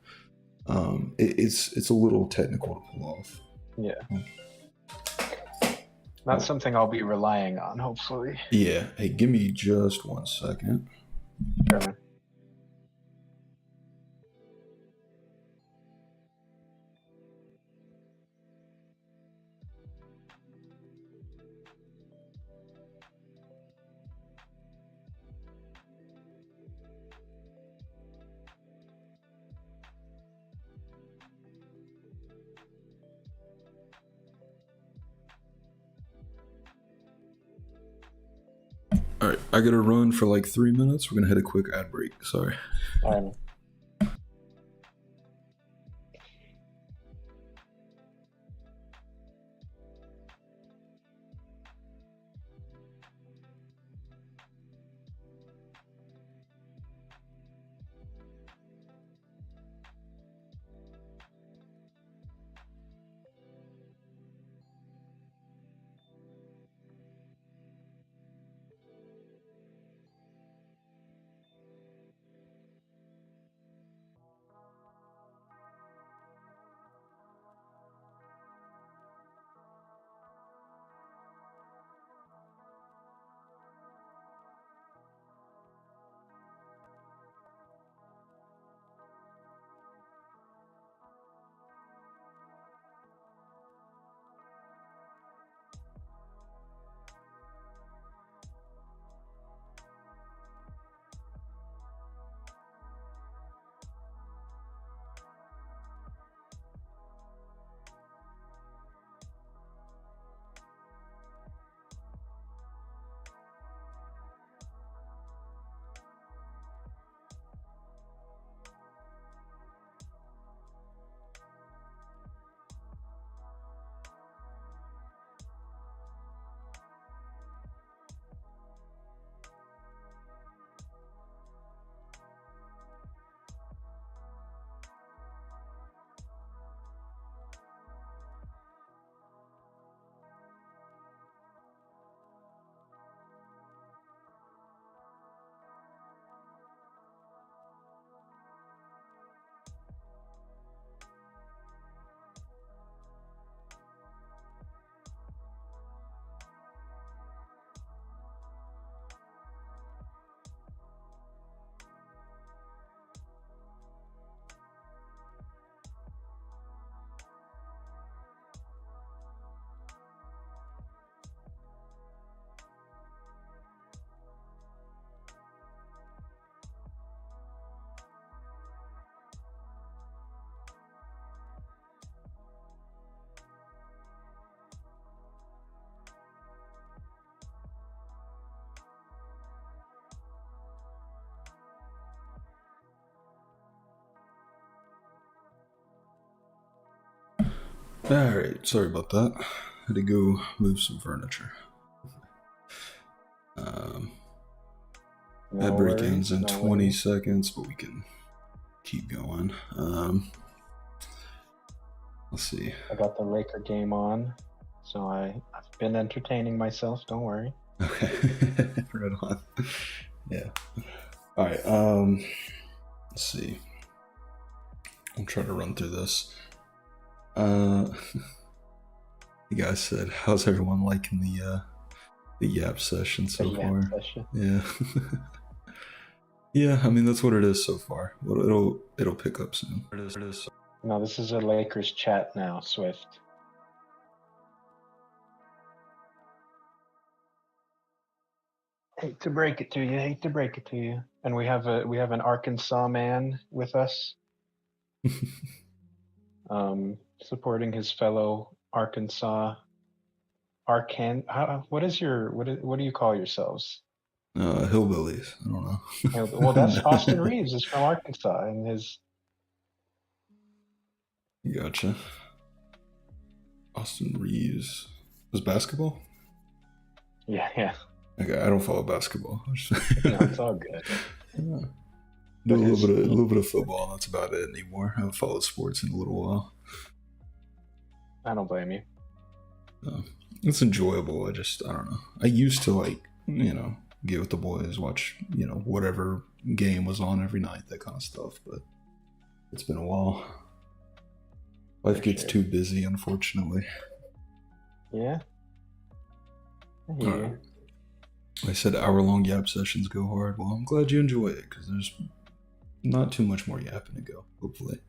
It's a little technical to pull off. Yeah. Not Oh, something I'll be relying on, hopefully. yeah. Hey, give me just 1 second. Sure, man. All right, I gotta run for like 3 minutes. We're gonna hit a quick ad break. Sorry. All right, man. Alright, sorry about that. Had to go move some furniture. Um, No that break ends worries, in no 20 worries. seconds, but we can keep going. Let's see. I got the Laker game on, so I've been entertaining myself. Don't worry. Okay. Right on. Yeah. Alright, let's see. I'll try to run through this. You guys said, how's everyone liking the Yap session so The Yap far? session. Yeah. Yeah, I mean that's what it is so far. It'll pick up soon. It is. No, this is a Lakers chat now, Swift. Hate to break it to you. Hate to break it to you. And we have an Arkansas man with us, supporting his fellow Arkansas. What do you call yourselves? Hillbillies. I don't Well, that's Austin know. Reeves is from Arkansas, and his Gotcha. Austin Reeves was basketball. yeah. Okay, I don't follow basketball. No, it's all good. Yeah. Do But his a little bit of football. That's about it anymore. I haven't followed sports in a little while. I don't blame you. It's enjoyable. I don't know. I used to get with the boys, watch whatever game was on every night, that kind of stuff. But it's been a while. Life For gets sure. too busy, unfortunately. Yeah. I hear All right. you. I said hour-long yap sessions go hard. Well, I'm glad you enjoy it because there's not too much more yapping to go. Hopefully.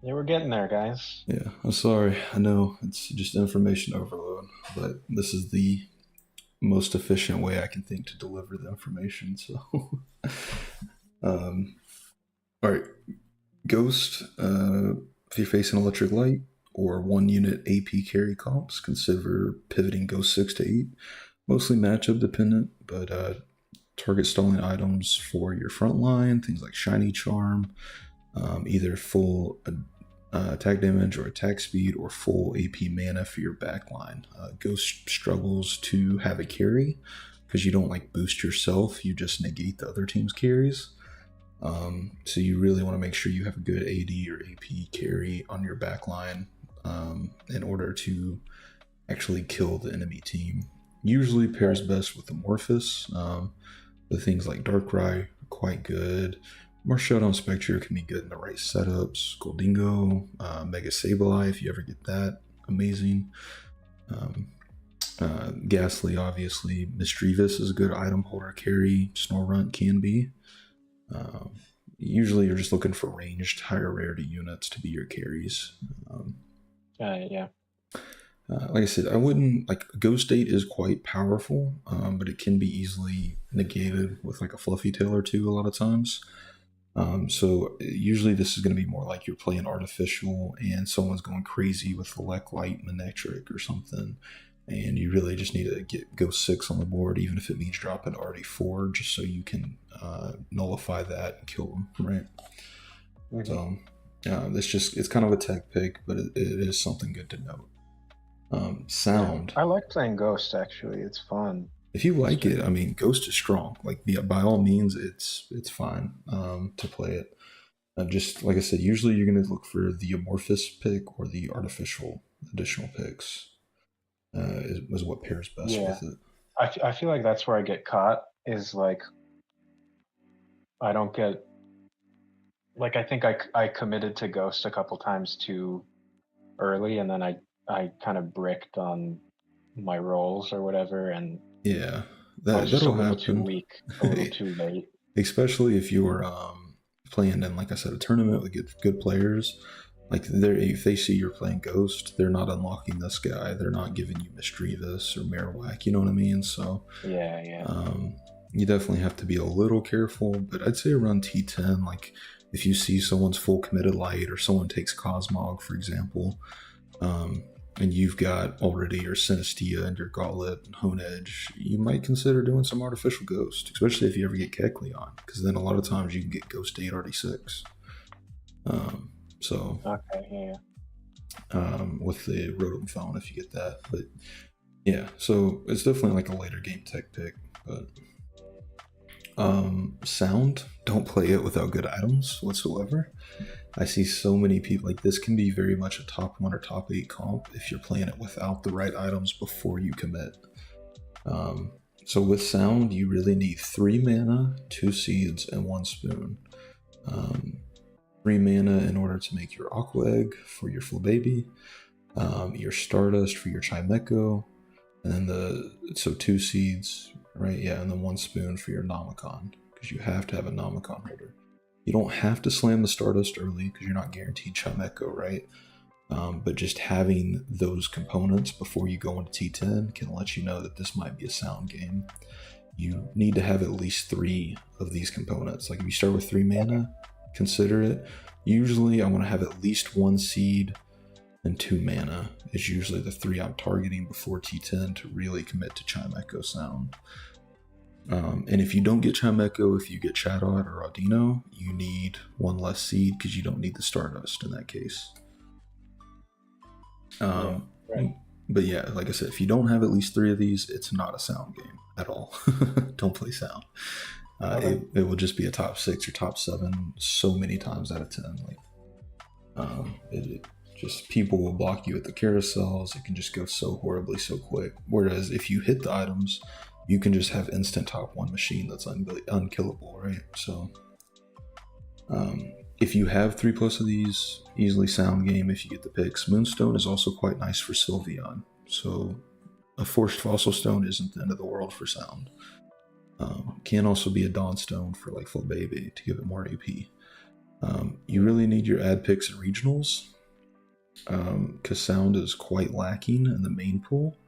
Yeah, we're getting there, guys. Yeah, I'm sorry. I know it's just information overload, but this is the most efficient way I can think to deliver the information. So, um, all right, Ghost. If you're facing electric light or 1 unit AP carry comps, consider pivoting Ghost 6 to 8. Mostly matchup dependent, but target stalling items for your front line, things like Shiny Charm, either full attack damage or attack speed, or full AP mana for your backline. Ghost struggles to have a carry because you don't boost yourself, you just negate the other team's carries. So you really want to make sure you have a good AD or AP carry on your backline in order to actually kill the enemy team. Usually pairs best with Amorphous. The things like Darkrai are quite good. Marshalldown Spectre can be good in the right setups. Goldingo, Mega Sableye, if you ever get that, amazing. Ghastly, obviously. Misdreavus is a good item holder carry. Snorunt can be. Usually you're just looking for ranged, higher rarity units to be your carries. Yeah. Like I said, I wouldn't Ghost 8 is quite powerful, but it can be easily negated with a fluffy tail or two a lot of times. So usually this is going to be more like you're playing artificial and someone's going crazy with Elect Light Manectric or something, and you really just need to get Ghost 6 on the board, even if it means dropping RD4, just so you can nullify that and kill them, right? Mm-hmm. So it's kind of a tech pick, but it is something good to note. Sound. Yeah. I like playing Ghost, actually. It's fun. If you like it, I mean, Ghost is strong. By all means, it's fine to play it. Just like I said, usually you're going to look for the amorphous pick or the artificial additional picks. Is what pairs best with it. I feel like that's where I get caught. Is I don't get I think I committed to Ghost a couple times too early, and then I kind of bricked on my rolls or whatever, and Yeah, I was just a that'll little too happen. weak, a little too late. Especially if you're playing in, like I said, a tournament with good players. If they see you're playing Ghost, they're not unlocking this guy. They're not giving you Misdreavus or Marowak. You know what I mean? So Yeah. you definitely have to be a little careful. But I'd say around T10, if you see someone's full committed light or someone takes Cosmog, for example, and you've got already your Synestia and your Gauntlet and Hone Edge, you might consider doing some artificial Ghost, especially if you ever get Kecleon, because then a lot of times you can get Ghost 8 RD6. So Okay. Yeah. with the Rotom phone if you get that. But yeah, so it's definitely like a later game tech pick. But sound, don't play it without good items whatsoever. I see so many people like this can be very much a top 1 or top 8 comp if you're playing it without the right items before you commit. So with sound, you really need 3 mana, 2 seeds, and 1 spoon. 3 mana in order to make your Aqua Egg for your Flabébé, your Stardust for your Chimecho, and then so 2 seeds, right? Yeah, and then 1 spoon for your Nomicon, because you have to have a Nomicon holder. You don't have to slam the Stardust early because you're not guaranteed Chimecho, right? But just having those components before you go into T10 can let you know that this might be a sound game. You need to have at least 3 of these components. Like if you start with 3 mana, consider it. Usually I want to have at least 1 seed and 2 mana is usually the 3 I'm targeting before T10 to really commit to Chimecho sound. And if you don't get Chimecho, if you get Chatot or Audino, you need 1 less seed because you don't need the Stardust in that case. Right. But yeah, like I said, if you don't have at least 3 of these, it's not a sound game at all. Don't play sound. Okay. It will just be a top 6 or top 7 so many times out of 10. It just people will block you at the carousels. It can just go so horribly so quick. Whereas if you hit the items, you can just have instant top 1 machine that's unkillable, right? So if you have 3+ of these, easily sound game if you get the picks. Moonstone is also quite nice for Sylveon. So a forced fossil stone isn't the end of the world for sound. Can also be a Dawnstone for like Flabébé to give it more AP. You really need your ad picks and regionals because sound is quite lacking in the main pool.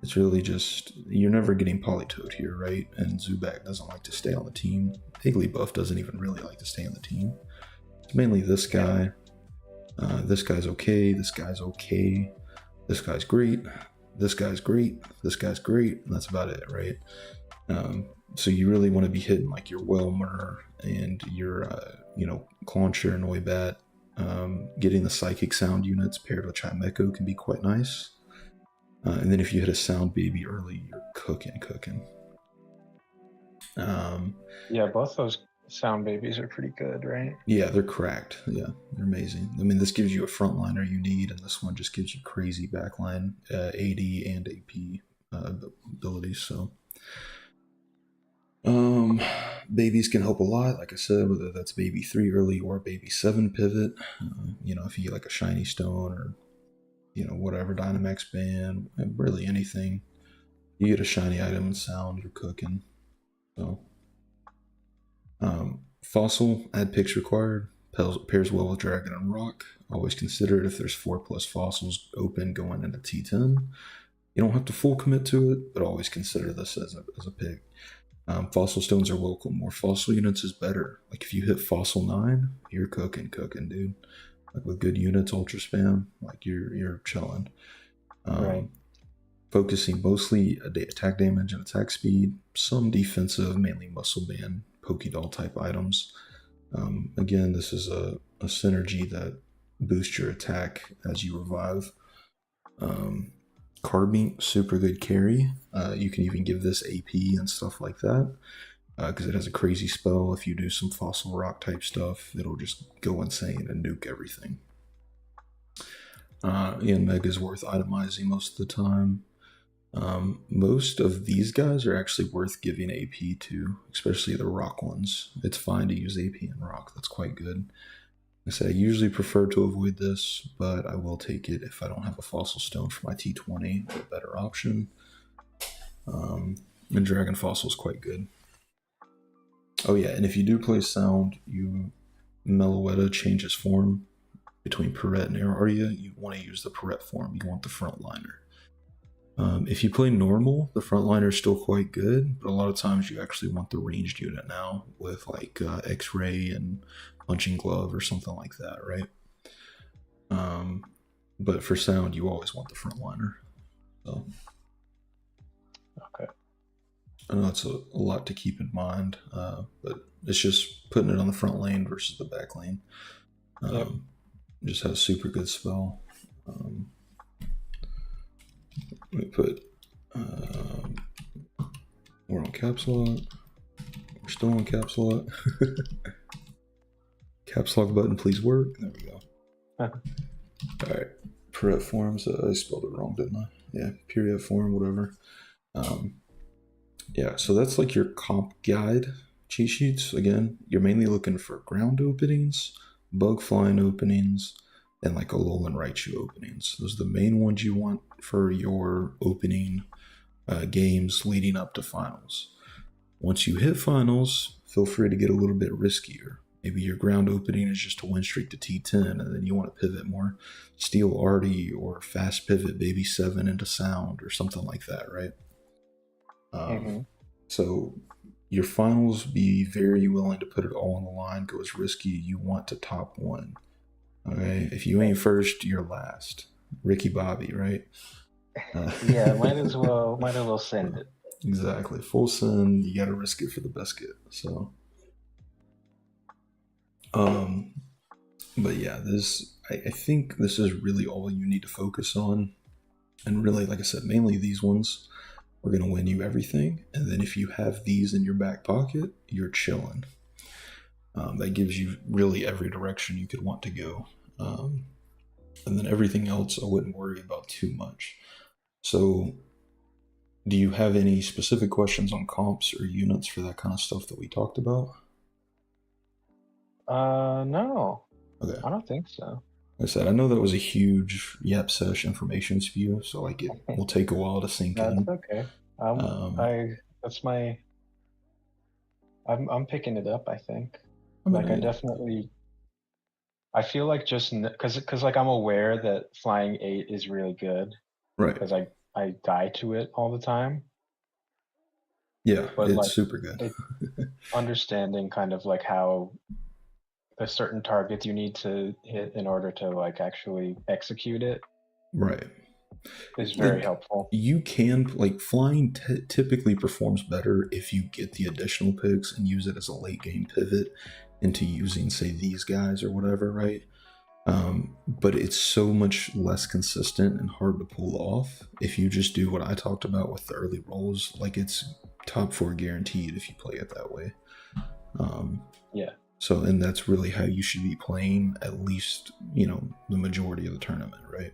It's really just, you're never getting Politoed here, right? And Zubat doesn't like to stay on the team. Igglybuff doesn't even really like to stay on the team. It's mainly this guy. This guy's okay. This guy's okay. This guy's great. This guy's great. This guy's great. And that's about it, right? So you really want to be hitting like your Whelmer and your, Clauncher and Noibat. Getting the Psychic Sound units paired with Chimecho can be quite nice. And then if you hit a Sound Baby early, you're cooking. Yeah, both those sound babies are pretty good, right? Yeah, they're cracked. Yeah, they're amazing. I mean, this gives you a frontliner you need, and this one just gives you crazy backline AD and AP abilities. So, babies can help a lot. Like I said, whether that's baby 3 early or baby 7 pivot. If you get like a shiny stone or whatever Dynamax band, really anything. You get a shiny item and sound, you're cooking. So, fossil ad picks required. Pairs well with Dragon and Rock. Always consider it if there's 4+ fossils open going into T10. You don't have to full commit to it, but always consider this as a pick. Fossil stones are welcome. More fossil units is better. Like if you hit fossil 9, you're cooking, dude. Like with good units, ultra spam, like you're chilling. Right. Focusing mostly attack damage and attack speed, some defensive, mainly muscle band, Pokédoll type items. Again, this is a synergy that boosts your attack as you revive. Carbink, super good carry. You can even give this AP and stuff like that because it has a crazy spell. If you do some fossil rock type stuff, it'll just go insane and nuke everything. And Mega is worth itemizing most of the time. Most of these guys are actually worth giving AP to, especially the rock ones. It's fine to use AP and rock. That's quite good. I said I usually prefer to avoid this, but I will take it if I don't have a fossil stone for my T20, a better option. And Dragon Fossil is quite good. Oh yeah, and if you do play sound, Meloetta changes form between Perret and Aria. You want to use the Perret form. You want the frontliner. If you play normal, the frontliner is still quite good, but a lot of times you actually want the ranged unit now with like X-Ray and Punching Glove or something like that, right? But for sound, you always want the frontliner. So, okay. I know it's a lot to keep in mind, but it's just putting it on the front lane versus the back lane. Just has a super good spell. put, we're on caps lock. We're still on caps lock. Caps lock button, please work. There we go. All right. Pret forms. I spelled it wrong, didn't I? Yeah. Period form, whatever. Yeah. So that's like your comp guide cheat sheets. Again, you're mainly looking for ground openings, bug flying openings, and like a lull and right shoe openings. Those are the main ones you want for your opening games leading up to finals. Once you hit finals, feel free to get a little bit riskier. Maybe your ground opening is just a win streak to T10, and then you want to pivot more steel arty or fast pivot baby 7 into sound or something like that, right? So your finals, be very willing to put it all on the line, go as risky. You want to top one. Okay, if you ain't first, you're last. Ricky Bobby, right? Yeah, might as well send it. Exactly. Full send, you gotta risk it for the biscuit. So but yeah, I think this is really all you need to focus on. And really, like I said, mainly these ones are gonna win you everything. And then if you have these in your back pocket, you're chilling. That gives you really every direction you could want to go. And then everything else I wouldn't worry about too much. So do you have any specific questions on comps or units for that kind of stuff that we talked about? No. Okay. I don't think so. Like I said, I know that was a huge yep sesh information spew, so like it will take a while to sink That's in. okay. That's my. I'm picking it up. I think. I mean, Like I definitely. I feel like just because like I'm aware that flying 8 is really good right. because I die to it all the time. Yeah, But it's like super good. understanding kind of like how the certain targets you need to hit in order to like actually execute it Right. is very helpful. You can, like, flying typically performs better if you get the additional picks and use it as a late game pivot into using, say, these guys or whatever, right? But it's so much less consistent and hard to pull off if you just do what I talked about with the early rolls. Like, it's top 4 guaranteed if you play it that way. Yeah. So, and that's really how you should be playing at least, the majority of the tournament, right?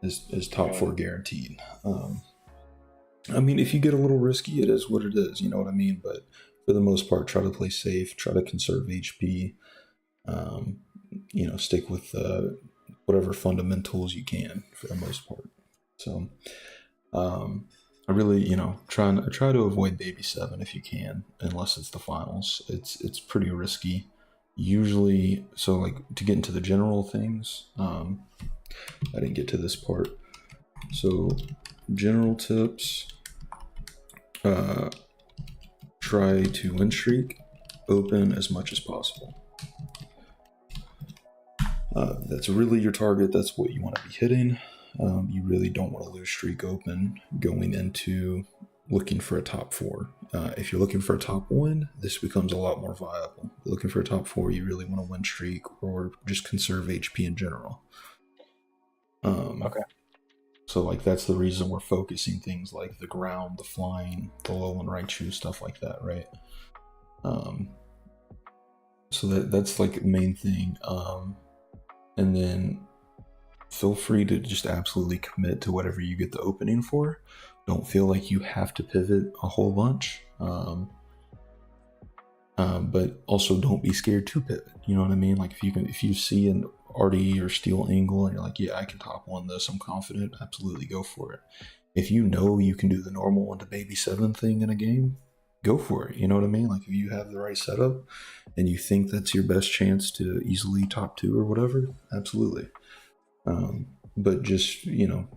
Is top 4 guaranteed. I mean, if you get a little risky, it is what it is, you know what I mean? But for the most part, try to play safe, try to conserve HP, stick with whatever fundamentals you can for the most part. So, I really, try to avoid baby 7 if you can, unless it's the finals. It's pretty risky. Usually, so like to get into the general things, I didn't get to this part. So, general tips: try to win streak, open as much as possible. That's really your target. That's what you want to be hitting. You really don't want to lose streak open going into looking for a top 4. If you're looking for a top 1, this becomes a lot more viable. If you're looking for a top 4, you really want to win streak or just conserve HP in general. Okay. So like that's the reason we're focusing things like the ground, the flying, the low and right shoe, stuff like that, right? So that's like the main thing. And then feel free to just absolutely commit to whatever you get the opening for. Don't feel like you have to pivot a whole bunch. But also don't be scared to pivot. You know what I mean? Like if you see an arty or steel angle and you're like, yeah, I can top 1 this, I'm confident, absolutely go for it. If you know you can do the normal into baby 7 thing in a game, go for it. You know what I mean? Like if you have the right setup and you think that's your best chance to easily top 2 or whatever, absolutely. But just,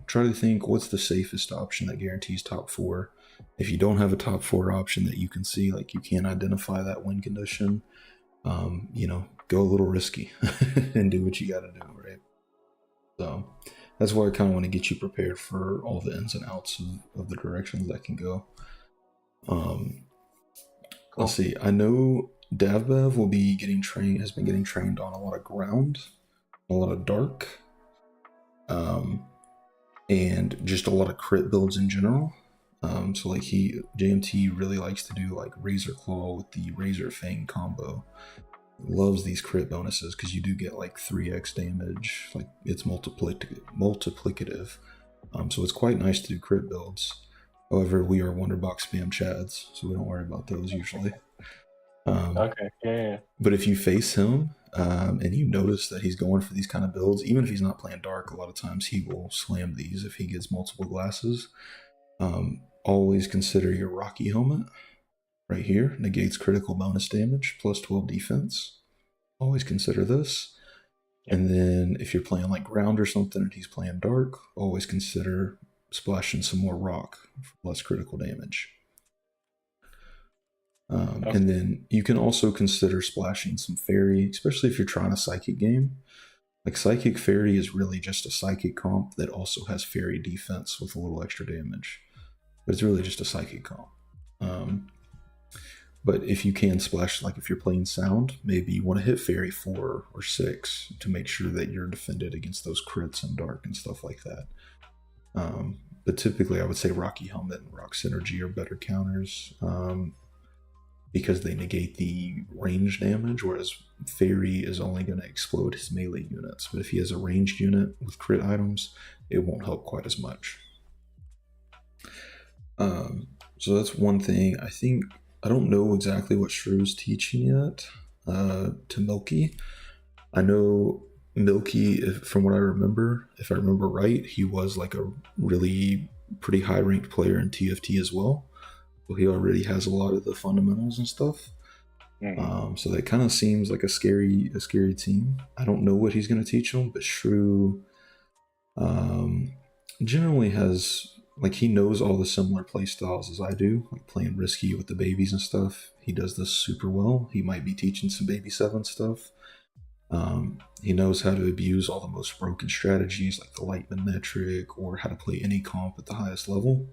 try to think what's the safest option that guarantees top 4. If you don't have a top 4 option that you can see, like you can't identify that win condition, go a little risky and do what you got to do, right? So that's why I kind of want to get you prepared for all the ins and outs of the directions that can go. Cool. Let's see. I know DavBev has been getting trained on a lot of ground, a lot of dark. and just a lot of crit builds in general. So like JMT really likes to do like Razor Claw with the Razor Fang combo. Loves these crit bonuses because you do get like 3x damage, like it's multiplicative. So it's quite nice to do crit builds. However, we are Wonderbox spam chads, so we don't worry about those usually. Okay. Yeah. But if you face him and you notice that he's going for these kind of builds, even if he's not playing dark, a lot of times he will slam these if he gets multiple glasses. Always consider your Rocky helmet right here. Negates critical bonus damage, plus 12 defense. Always consider this. Yep. And then if you're playing like ground or something and he's playing dark, always consider splashing some more rock for less critical damage. Okay. And then you can also consider splashing some fairy, especially if you're trying a psychic game. Like psychic fairy is really just a psychic comp that also has fairy defense with a little extra damage, but it's really just a psychic comp. But if you can splash, like if you're playing sound, maybe you want to hit fairy 4 or 6 to make sure that you're defended against those crits and dark and stuff like that. But typically I would say Rocky Helmet and Rock Synergy are better counters because they negate the range damage, whereas Fairy is only going to explode his melee units. But if he has a ranged unit with crit items, it won't help quite as much. So that's one thing. I don't know exactly what Shrew's teaching yet to Milky. I know Milky, from what I remember, if I remember right, he was like a really pretty high ranked player in TFT as well. So he already has a lot of the fundamentals and stuff. So that kind of seems like a scary team. I don't know what he's going to teach them, but Shrew generally has, like, he knows all the similar play styles as I do, like playing risky with the babies and stuff. He does this super well. He might be teaching some Baby 7 stuff. He knows how to abuse all the most broken strategies like the Lightman metric or how to play any comp at the highest level.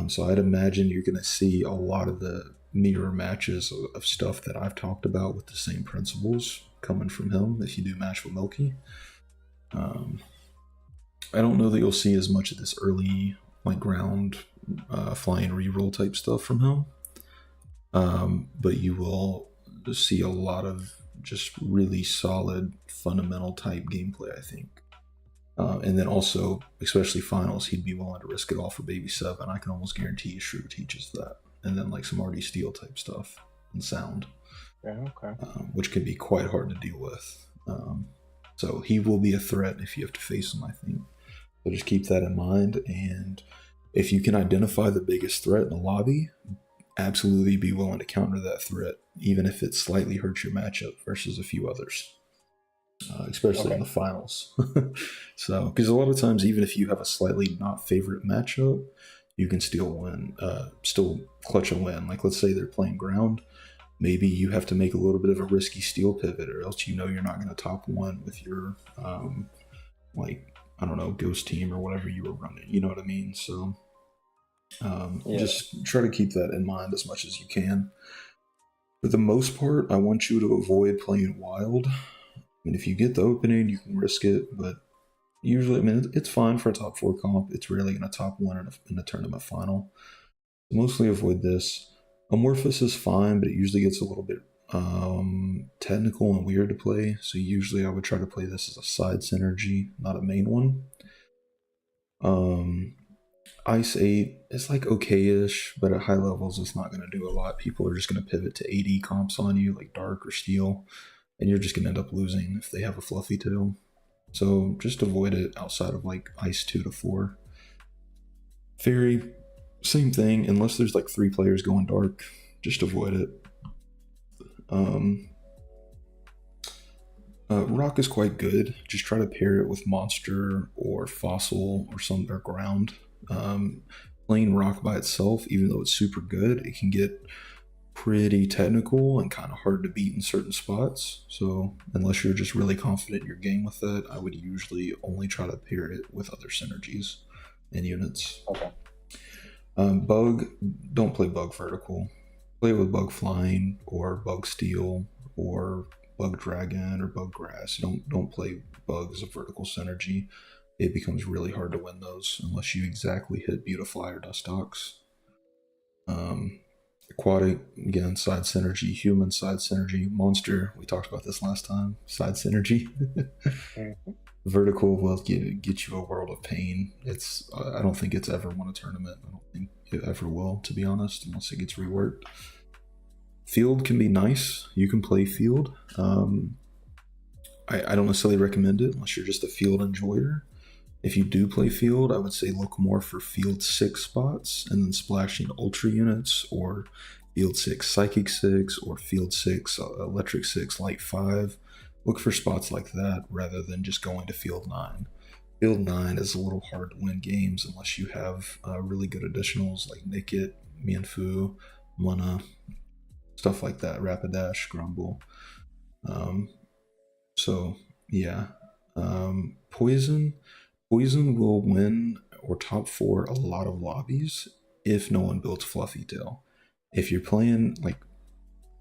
So I'd imagine you're going to see a lot of the mirror matches of stuff that I've talked about with the same principles coming from him if you do match with Milky. I don't know that you'll see as much of this early like ground flying reroll type stuff from him, but you will see a lot of just really solid fundamental type gameplay, I think. And then also, especially finals, he'd be willing to risk it all for Baby 7. I can almost guarantee you Shrew teaches that. And then like some RD Steel type stuff and sound, which can be quite hard to deal with. So he will be a threat if you have to face him, I think. So just keep that in mind. And if you can identify the biggest threat in the lobby, absolutely be willing to counter that threat, even if it slightly hurts your matchup versus a few others. Especially in the finals. So, because a lot of times, even if you have a slightly not favorite matchup, you can still win, still clutch a win. Like, let's say they're playing ground, maybe you have to make a little bit of a risky steel pivot, or else you know you're not going to top one with your, like, I don't know, ghost team or whatever you were running. You know what I mean? So, just try to keep that in mind as much as you can. For the most part, I want you to avoid playing wild. I mean, if you get the opening, you can risk it, but usually, I mean, it's fine for a top 4 comp. It's rarely going to top 1 in a tournament final. Mostly avoid this. Amorphous is fine, but it usually gets a little bit technical and weird to play. So usually I would try to play this as a side synergy, not a main one. Ice 8 is like okay-ish, but at high levels it's not going to do a lot. People are just going to pivot to AD comps on you, like Dark or Steel, and you're just going to end up losing if they have a fluffy tail. So just avoid it outside of like Ice 2 to 4. Fairy, same thing, unless there's like 3 players going Dark, just avoid it. Rock is quite good. Just try to pair it with Monster or Fossil or some or Ground. Playing Rock by itself, even though it's super good, it can get pretty technical and kind of hard to beat in certain spots. So unless you're just really confident in your game with that, I would usually only try to pair it with other synergies and units. Bug, don't play Bug vertical. Play with Bug Flying or Bug Steel or Bug Dragon or Bug Grass. Don't play Bug as a vertical synergy. it becomes really hard to win those unless you exactly hit Beautifly or Dustox. Um, Aquatic, again, side synergy. Human, side synergy. Monster, we talked about this last time, side synergy. Mhm. Vertical will get you a world of pain. I don't think it's ever won a tournament. I don't think it ever will, to be honest, unless it gets reworked. Field can be nice. You can play field. I don't necessarily recommend it unless you're just a field enjoyer. If you do play field, I would say look more for field 6 spots and then splashing ultra units, or field 6 psychic 6, or field 6 electric 6 light 5. Look for spots like that rather than just going to field 9. Field 9 is a little hard to win games unless you have really good additionals like Nickit, Mianfu, Mana, stuff like that, Rapidash, Grumble. Um, so, yeah. Poison. Poison will win or top 4 a lot of lobbies if no one builds Fluffy Tail. If you're playing like,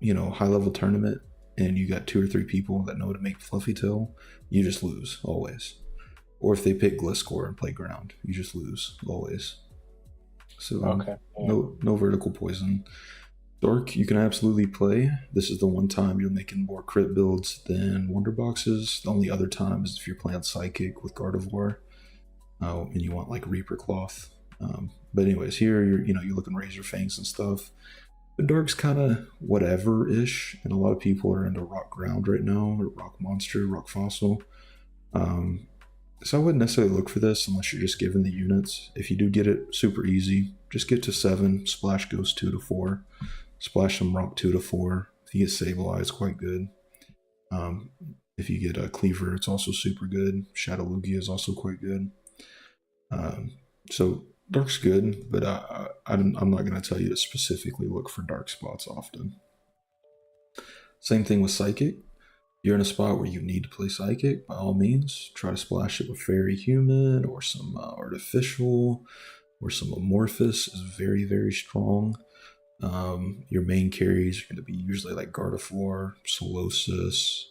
high level tournament and you got 2 or 3 people that know how to make Fluffy Tail, you just lose always. Or if they pick Gliscor and play ground, you just lose always. So Okay. Yeah. no vertical poison. Dark, you can absolutely play. This is the one time you're making more crit builds than Wonder Boxes. The only other time is if you're playing Psychic with Gardevoir, and you want like Reaper Cloth. But anyways, here you're looking Razor Fangs and stuff. But Dark's kind of whatever ish, and a lot of people are into Rock Ground right now, or Rock Monster, Rock Fossil. So I wouldn't necessarily look for this unless you're just given the units. If you do get it super easy, just get to 7, Splash goes 2 to 4. Splash some Rock 2 to 4. If you get Sableye, it's quite good. If you get a Cleaver, it's also super good. Shadow Lugia is also quite good. So Dark's good, but I'm not going to tell you to specifically look for dark spots often. Same thing with Psychic. You're in a spot where you need to play Psychic, by all means, try to splash it with Fairy Human or some Artificial or some Amorphous is very, very strong. Your main carries are going to be usually like Gardevoir, Solosis,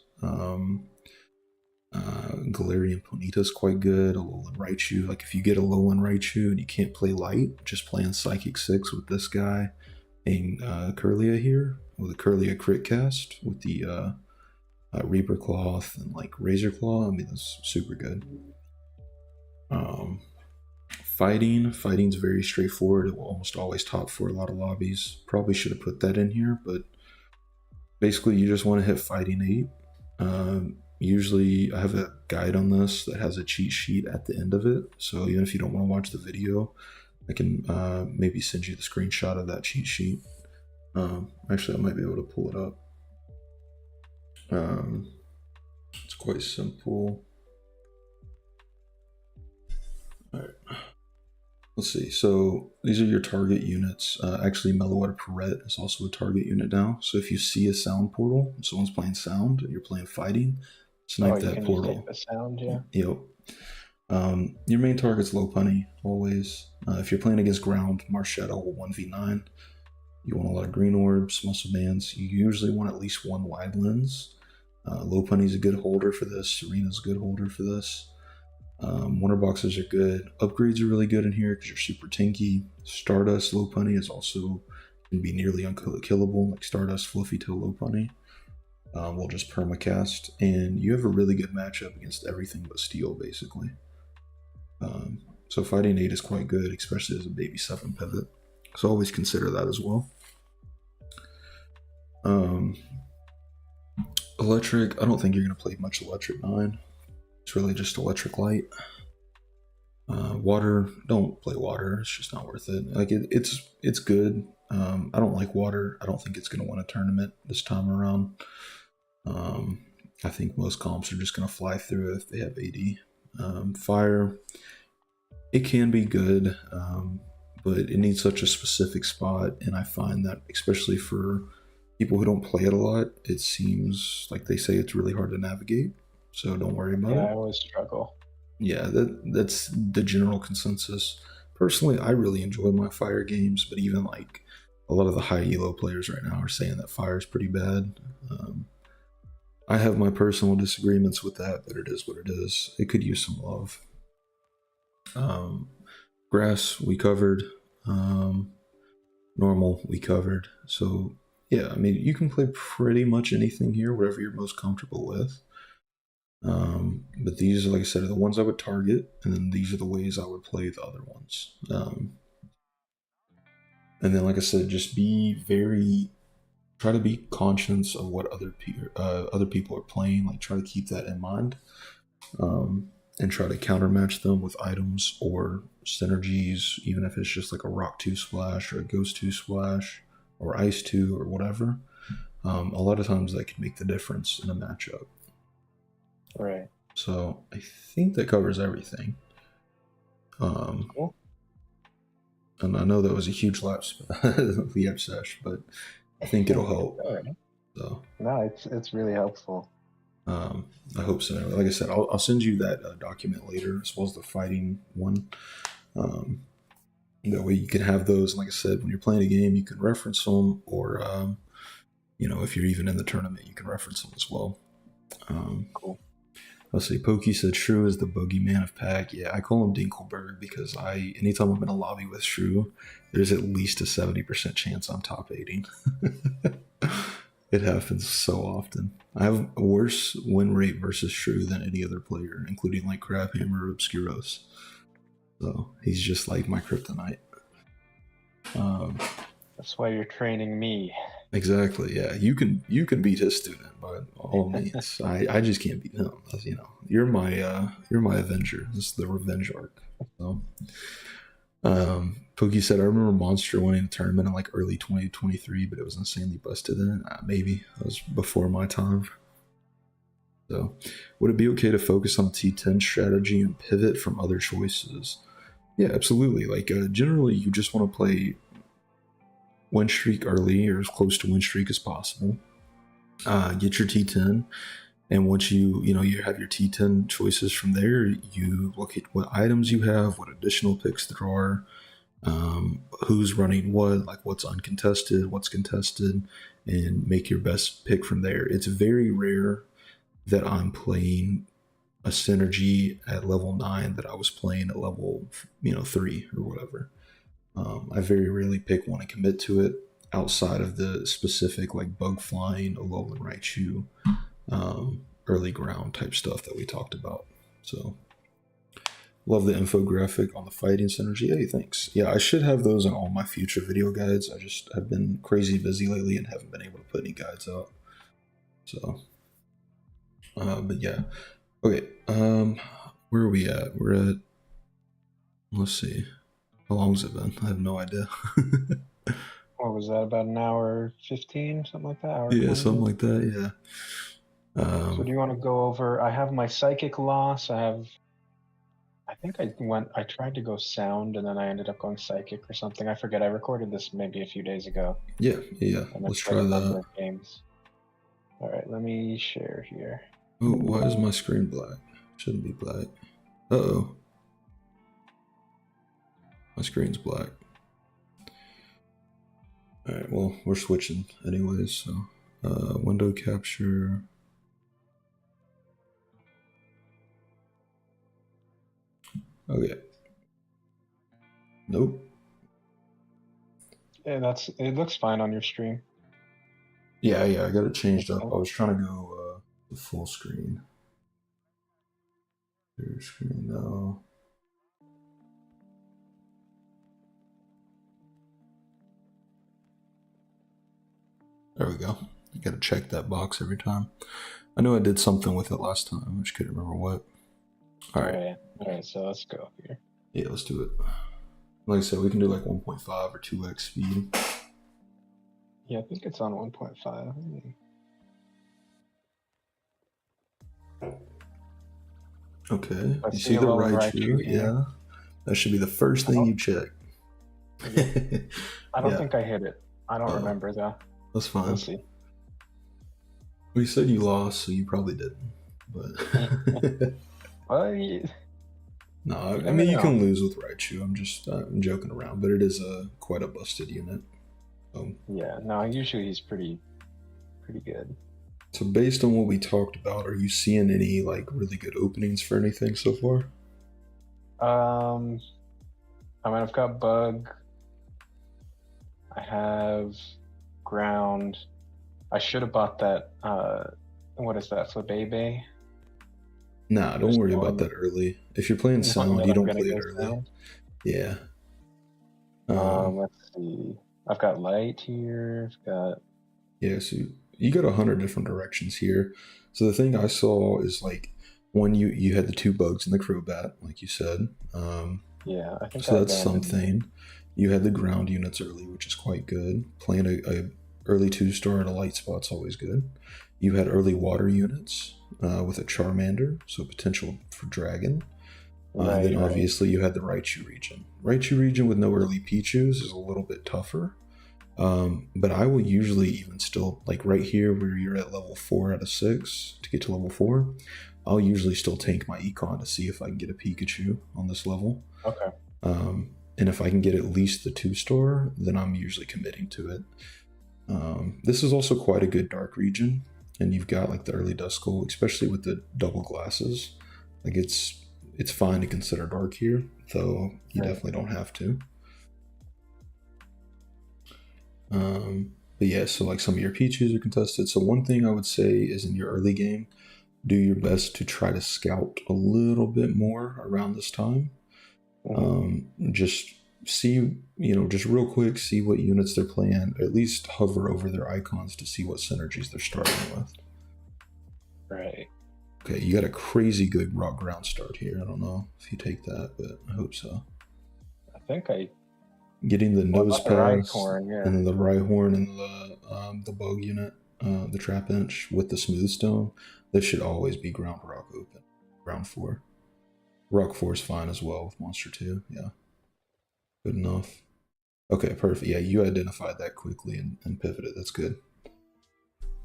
Galarian Ponyta is quite good. Alolan Raichu. Like if you get a Alolan Raichu and you can't play Light, just playing Psychic 6 with this guy and Curlia here with a Curlia crit cast with the Reaper Cloth and like Razor Claw. I mean, that's super good. Fighting's very straightforward. It will almost always top for a lot of lobbies. Probably should have put that in here, but basically you just want to hit Fighting 8. Usually I have a guide on this that has a cheat sheet at the end of it, so even if you don't want to watch the video, I can maybe send you the screenshot of that cheat sheet. Actually, I might be able to pull it up. It's quite simple. All right. Let's see. So these are your target units. Actually, Meloetta Perrette is also a target unit now. So if you see a sound portal, someone's playing sound, you're playing fighting, snipe that portal. The sound, yeah. Yep. Your main target's Lopunny, always. If you're playing against ground, Marshetta will 1v9. You want a lot of green orbs, muscle bands. You usually want at least one wide lens. Lopunny's a good holder for this. Serena's a good holder for this. Wonder Boxes are good. Upgrades are really good in here because you're super tanky. Stardust Lopunny is also can be nearly unkillable, like Stardust Fluffy Tail Lopunny. Will just permacast, and you have a really good matchup against everything but Steel, basically. So Fighting 8 is quite good, especially as a baby 7 pivot. So always consider that as well. Electric, I don't think you're going to play much Electric 9. It's really just Electric Light. Water, don't play Water. It's just not worth it. Like it's good. I don't like Water. I don't think it's going to win a tournament this time around. I think most comps are just going to fly through it if they have AD. Fire, it can be good, but it needs such a specific spot, and I find that especially for people who don't play it a lot, it seems like they say it's really hard to navigate. So don't worry about it. Yeah, I always struggle. Yeah, that's the general consensus. Personally, I really enjoy my fire games, but even like a lot of the high elo players right now are saying that fire is pretty bad. I have my personal disagreements with that, but it is what it is. It could use some love. Um, Grass we covered. Um, Normal we covered. So yeah, I mean you can play pretty much anything here, whatever you're most comfortable with. But these, like I said, are the ones I would target, and then these are the ways I would play the other ones. And then, like I said, just be very try to be conscious of what other people are playing. Like try to keep that in mind, um, and try to countermatch them with items or synergies, even if it's just like a Rock 2 splash or a Ghost 2 splash or Ice 2 or whatever. A lot of times that can make the difference in a matchup. Right. So I think that covers everything. Cool. And I know that was a huge lapse of the sesh, but I think it'll help. All right. So No, it's really helpful. I hope so. Like I said, I'll send you that document later, as well as the fighting one. Um, that way you can have those. And like I said, when you're playing a game, you can reference them, or if you're even in the tournament, you can reference them as well. Cool. Let's see. Pokey said Shrew is the bogeyman of Pack. Yeah, I call him Dinkelberg because anytime I'm in a lobby with Shrew, there's at least a 70% chance I'm top 8ing. It happens so often. I have a worse win rate versus Shrew than any other player, including like Crabhammer or Obscuros. So he's just like my kryptonite. That's why you're training me. Exactly. Yeah, you can beat his student by all means. I just can't beat him. As you're my Avenger. This is the revenge arc. So, Pookie said, I remember Monster winning a tournament in like early 2023, but it was insanely busted then. Maybe that was before my time. So, would it be okay to focus on T10 strategy and pivot from other choices? Yeah, absolutely. Like generally, you just want to play win streak early or as close to win streak as possible. Get your T10, and once you have your T10 choices from there, you look at what items you have, what additional picks there are, who's running what, like what's uncontested, what's contested, and make your best pick from there. It's very rare that I'm playing a synergy at level 9 that I was playing at level 3 or whatever. I very rarely pick one and commit to it outside of the specific like bug flying, Alolan Raichu, early ground type stuff that we talked about. So love the infographic on the fighting synergy. Hey, thanks. Yeah, I should have those in all my future video guides. I just have been crazy busy lately and haven't been able to put any guides out. So, but yeah. Okay. Where are we at? We're at. Let's see. How long has it been? I have no idea. What was that? About an hour 15, something like that. Hour Yeah, 20. something like that. Yeah. So do you want to go over? I have my psychic loss. I think I tried to go sound and then I ended up going psychic or something. I forget. I recorded this maybe a few days ago. Yeah. And I Let's played try a number that. of games. All right, let me share here. Oh, why is my screen black? Shouldn't be black. Uh-oh. My screen's black. Alright, well, we're switching anyways, so window capture. Okay. Nope. Yeah, it looks fine on your stream. Yeah, I got it changed up. I was trying to go the full screen. Clear screen now. There we go. You gotta check that box every time. I know I did something with it last time. I just couldn't remember what. Alright. All right, so let's go here. Yeah, let's do it. Like I said, we can do like 1.5 or 2x speed. Yeah, I think it's on 1.5. Okay. I You see see the Alolan Raichu? Raichu here. Yeah. That should be the first thing you check. I don't Yeah. think I hit it. I don't Uh-oh. remember though. That's fine. We'll see. Well, you said you lost, so you probably didn't. But Well, no, I never mean you know. can lose with Raichu. I'm joking around, but it is quite a busted unit. Yeah, no, usually he's pretty good. So based on what we talked about, are you seeing any like really good openings for anything so far? I mean, I've got bug. I have ground. I should have bought that. What is that? Flabebe? Nah, don't worry about that early. If you're playing Knowing sound, that you I'm don't gonna play it go early. sound. Yeah. Let's see. I've got light here. I've got. Yeah, so you got 100 different directions here. So the thing I saw is like one, you had the two bugs in the Crobat, like you said. Yeah, I think So I that's abandoned something. You had the ground units early, which is quite good. Playing a early 2-star and a light spot's always good. You had early water units with a Charmander, so potential for dragon. And then Right. obviously you had the Raichu region. Raichu region with no early Pichus is a little bit tougher. But I will usually even still, like right here where you're at level 4 out of 6 to get to level 4, I'll usually still tank my econ to see if I can get a Pikachu on this level. Okay. And if I can get at least the 2-star, then I'm usually committing to it. This is also quite a good dark region, and you've got like the early Duskull, especially with the double glasses. Like it's fine to consider dark here, though you definitely don't have to. But yeah, so like some of your Pichus are contested. So one thing I would say is in your early game, do your best to try to scout a little bit more around this time. Just see, just real quick, see what units they're playing. At least hover over their icons to see what synergies they're starting with. Right. Okay, you got a crazy good rock ground start here. I don't know if you take that, but I hope so. I think I getting the nose pass and then the Rhyhorn and the bug unit, the trap inch with the smooth stone. This should always be ground rock open. Ground 4. Rock 4 is fine as well with monster 2. Yeah, good enough. Okay, perfect. Yeah, you identified that quickly and pivoted. That's good.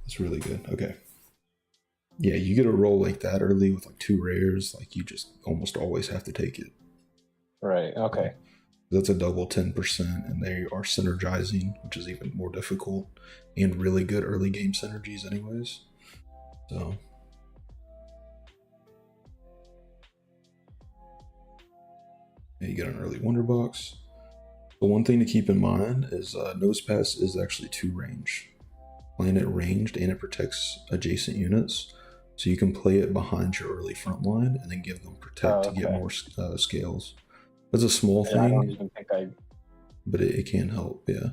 That's really good. Okay. Yeah, you get a roll like that early with like 2 rares, like you just almost always have to take it. Right. Okay. That's a double 10%, and they are synergizing, which is even more difficult, and really good early game synergies anyways. So yeah, you get an early wonder box. The one thing to keep in mind is nose pass is actually 2 range. Playing it ranged, and it protects adjacent units, so you can play it behind your early front line and then give them protect to get more scales. That's a small thing. I don't even think but it can help, yeah.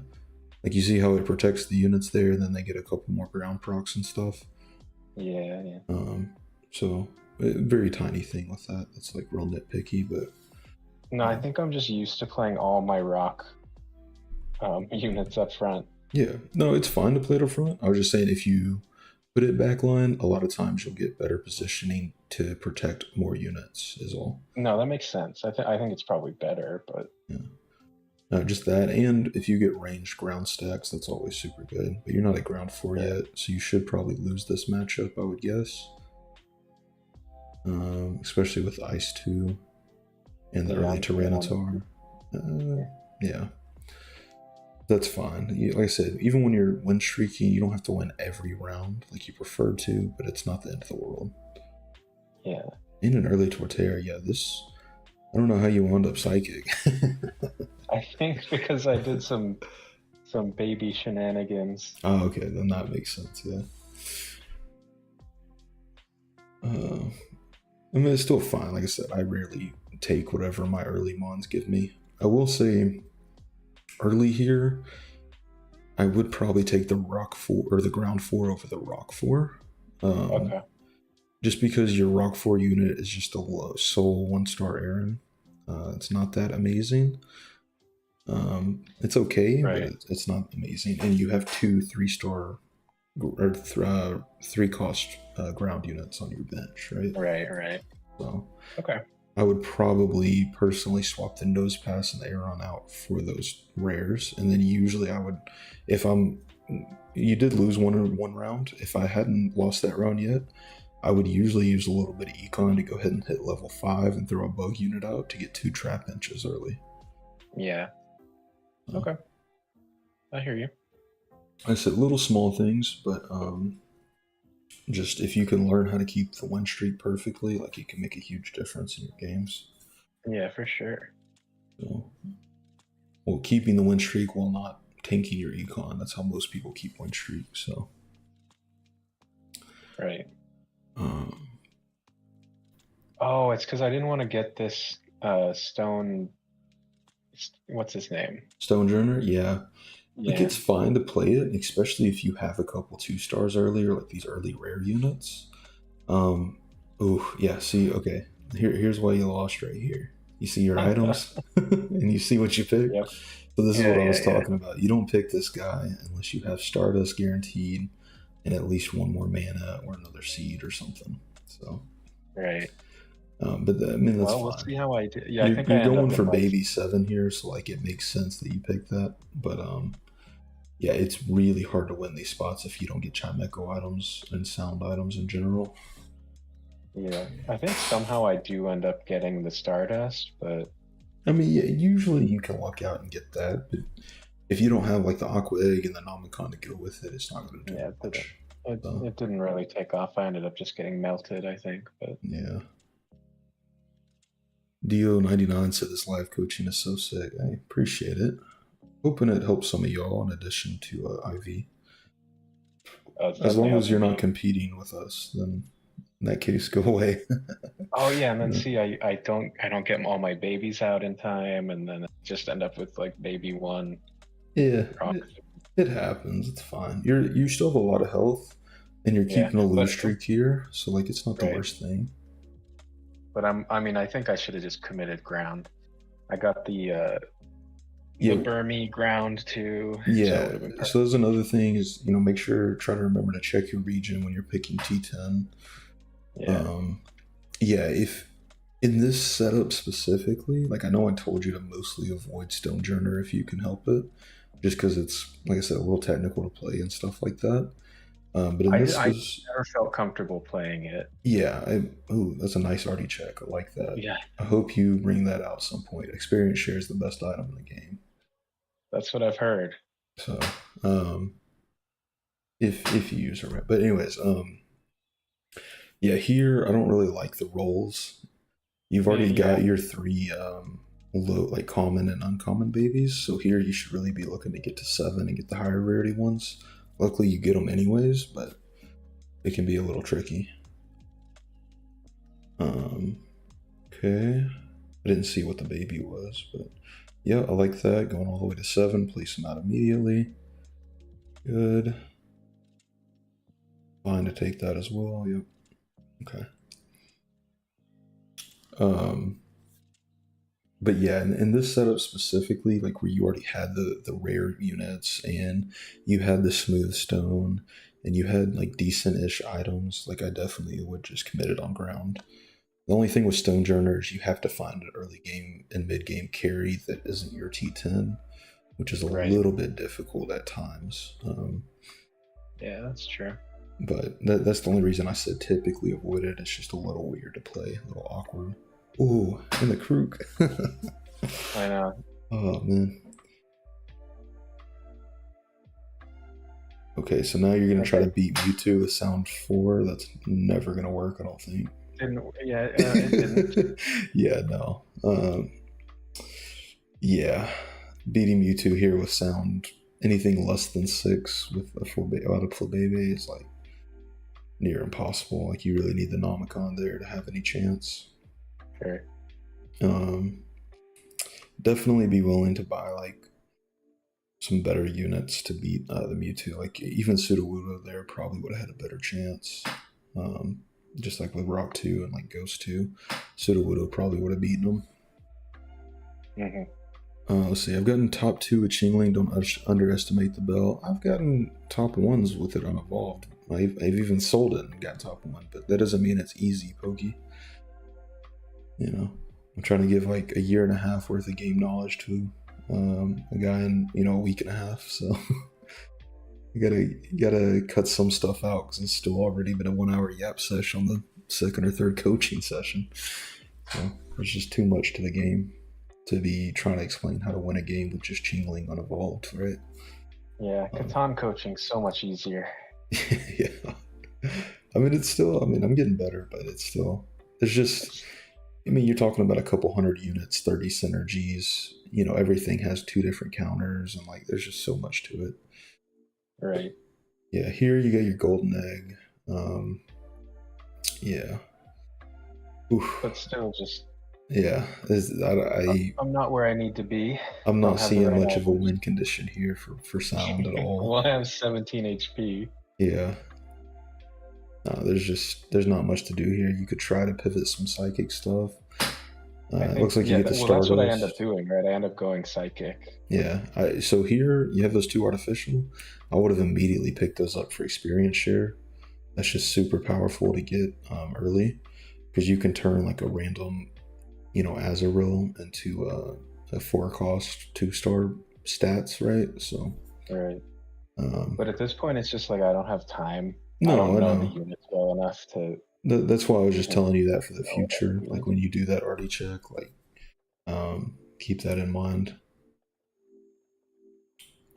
Like you see how it protects the units there, and then they get a couple more ground procs and stuff. Yeah. So very tiny thing with that. That's like real nitpicky, but no, I think I'm just used to playing all my rock units up front. Yeah, no, it's fine to play it up front. I was just saying if you put it backline, a lot of times you'll get better positioning to protect more units. Is all. No, that makes sense. I think it's probably better, but yeah. Just that, and if you get ranged ground stacks, that's always super good. But you're not at ground 4 yet, so you should probably lose this matchup, I would guess. Especially with Ice 2 and the early Tyranitar. Yeah. That's fine. Like I said, even when you're win streaking, you don't have to win every round like you prefer to, but it's not the end of the world. Yeah. In an early Torterra, yeah, this... I don't know how you wound up Psychic. I think because I did some baby shenanigans. Oh, okay, then that makes sense, yeah. I mean, it's still fine. Like I said, I rarely take whatever my early mons give me. I will say, early here, I would probably take the rock 4 or the ground 4 over the rock 4. Okay. Just because your rock 4 unit is just a low soul 1-star Aaron. It's not that amazing. It's okay, right. but it's not amazing. And you have 2 3-star or 3-cost ground units on your bench, right? Right. So okay. I would probably personally swap the nose pass and the Aeron out for those rares, and then usually I would, if you did lose one round. If I hadn't lost that round yet, I would usually use a little bit of econ to go ahead and hit level 5 and throw a bug unit out to get 2 trap inches early. Yeah. Okay. I hear you. I said little small things, but just if you can learn how to keep the win streak perfectly, like it can make a huge difference in your games. Yeah, for sure. So, well, keeping the win streak while not tanking your econ. That's how most people keep win streaks. So, Right. um, Oh, it's because I didn't want to get this stone. What's his name? Stonejourner, yeah. Like Yeah. it's fine to play it, especially if you have a couple 2 stars earlier, like these early rare units. Oh yeah. See, okay. Here's why you lost right here. You see your items, and you see what you picked. Yep. So this is Yeah, what I yeah, was yeah. talking about. You don't pick this guy unless you have Stardust guaranteed and at least one more mana or another seed or something. So, Right. I mean that's Well, we'll fine. see how I do. Yeah, I You're think I you're end going up in for like, baby 7 here, so like it makes sense that you pick that. But yeah, it's really hard to win these spots if you don't get Chimeco items and sound items in general. yeah, I think somehow I do end up getting the Stardust, but I mean, yeah, usually you can luck out and get that, but if you don't have like the Aqua Egg and the Nomicon to go with it, it's not going to do yeah, it didn't. much. It, So, it didn't really take off. I ended up just getting melted, I think. But yeah. Dio99 said this live coaching is so sick. I appreciate it. Hoping it helps some of y'all in addition to IV. it's As definitely long as you're helping not me. competing with us, then in that case, go away. Oh yeah, and then Yeah. see, I don't get all my babies out in time, and then I just end up with like baby one Yeah, proc. it happens. It's fine. You still have a lot of health, and you're Yeah, keeping a lose but streak here, so like it's not the right. worst thing. But I mean, I think I should have just committed ground. I got the Yeah, Burmy ground too, so it yeah. would have been So perfect. there's another thing is make sure try to remember to check your region when you're picking T10. Yeah. Um, yeah, if in this setup specifically, like I know I told you to mostly avoid Stonejourner if you can help it, just because it's like I said a little technical to play and stuff like that. But in this I was never felt comfortable playing it. yeah, ooh, that's a nice arty check. I like that. Yeah, I hope you bring that out some point. Experience share is the best item in the game. that's what I've heard. So, um, if you use it right. But anyways, yeah, here I don't really like the rolls. You've already Yeah, got your 3 low like common and uncommon babies, so here you should really be looking to get to 7 and get the higher rarity ones. Luckily, you get them anyways, but it can be a little tricky. Um, okay. I didn't see what the baby was, but yeah, I like that. Going all the way to 7, place them out immediately. Good. Fine to take that as well. Yep. Okay. Um, but yeah, in this setup specifically, like where you already had the rare units and you had the smooth stone and you had like decent-ish items, like I definitely would just commit it on ground. The only thing with Stonejourner is you have to find an early game and mid game carry that isn't your T10, which is a right. little bit difficult at times. Yeah, that's true. But that's the only reason I said typically avoid it. It's just a little weird to play, a little awkward. Ooh, in the Krook. I know. Oh, man. Okay, so now you're going to try to Okay. beat Mewtwo with Sound 4. That's never going to work, I don't think. It didn't. Yeah, no. Yeah, beating Mewtwo here with Sound anything less than 6 with a out of Flabebe is like near impossible. Like you really need the Nomicon there to have any chance. Sure. Definitely be willing to buy like some better units to beat the Mewtwo. Like even Sudowoodo there probably would have had a better chance. Just like with Rock 2 and like Ghost 2, Sudowoodo probably would have beaten him. Hmm. Let's see. I've gotten top 2 with Chingling. Don't underestimate the bell. I've gotten top 1s with it unevolved. I've even sold it and got top 1, but that doesn't mean it's easy, Pokey. You know, I'm trying to give like a year and a half worth of game knowledge to a guy in a week and a half. So you gotta cut some stuff out because it's still already been a 1 hour yap session on the second or third coaching session. So there's just too much to the game to be trying to explain how to win a game with just Chingling unevolved, right? Yeah, Catan coaching so much easier. Yeah. I mean, it's still. I mean, I'm getting better, but it's still. There's just I mean, you're talking about a couple hundred units, 30 synergies. You know, everything has 2 different counters, and like, there's just so much to it. Right. Yeah, here you get your golden egg. Yeah. Oof. But still, just Yeah, I'm not where I need to be. I'm Don't not have the seeing right much of a items. win condition here for sound at all. Well, I have 17 HP. Yeah, there's not much to do here. You could try to pivot some psychic stuff. I It think, looks like you yeah, get the well, that's what I end up Stardust. doing, right? I end up going psychic. Yeah, so here you have those 2 artificial. I would have immediately picked those up for experience share. That's just super powerful to get early because you can turn like a random, Azaril into a 4 cost 2-star stats, right? So, Right. um, But at this point, it's just like I don't have time. I no, don't I know the know. units well enough to That's why I was just telling you that for the know what I'm future. Like doing. when you do that arty check, like keep that in mind.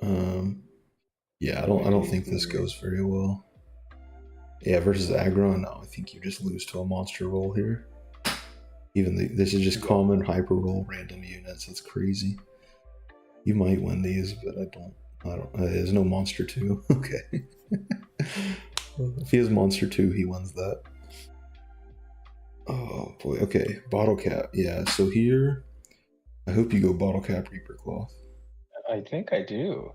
Um, yeah, Let I me don't do think this here. goes very well. Yeah, versus aggro, no, I think you just lose to a monster roll here. This is just Yeah. common hyper roll random units. That's crazy. You might win these, but I don't. There's no monster two. Okay. If he has monster two, he wins that. Oh boy. Okay, bottle cap. Yeah. So here, I hope you go bottle cap Reaper Cloth. I think I do.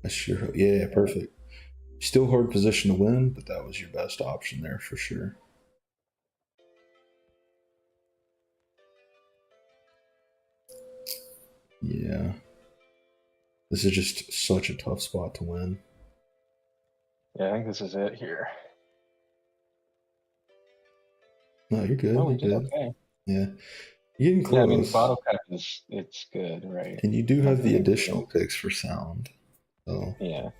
I sure hope. Yeah, perfect. Still hard position to win, but that was your best option there for sure. Yeah. This is just such a tough spot to win. Yeah, I think this is it here. No, you're good. Oh, we You're did good. okay. Yeah. You're getting Yeah, I mean, close. bottle cap it's good, right? And you do have the Nothing. additional picks for sound. So Yeah.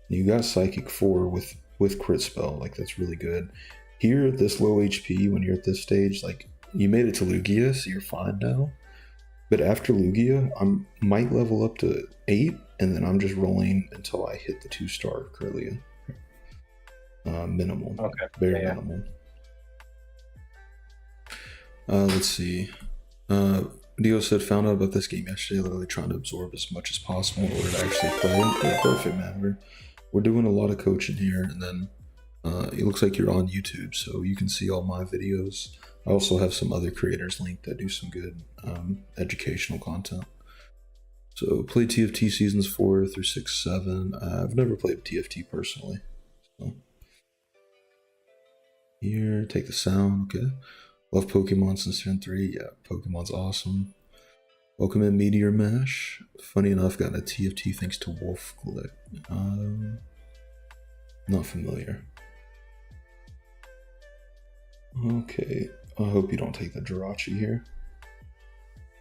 you got Psychic 4 with crit spell, like that's really good. Here at this low HP, when you're at this stage, like you made it to Lugia, so you're fine now. But after Lugia, I might level up to 8, and then I'm just rolling until I hit the 2-star Kirlia. Minimal. Okay. Very Yeah. minimal. Let's see. Dio said, found out about this game yesterday, literally trying to absorb as much as possible in order to actually play. Yeah, perfect, man. We're doing a lot of coaching here, and then it looks like you're on YouTube, so you can see all my videos. I also have some other creators linked that do some good educational content. So play TFT seasons 4 through 6, 7. I've never played TFT personally. So here, take the sound. Okay. Love Pokemon since Gen 3. Yeah, Pokemon's awesome. Welcome in Meteor Mash. Funny enough, got a TFT thanks to Wolf Click. Not familiar. Okay, I hope you don't take the Jirachi here.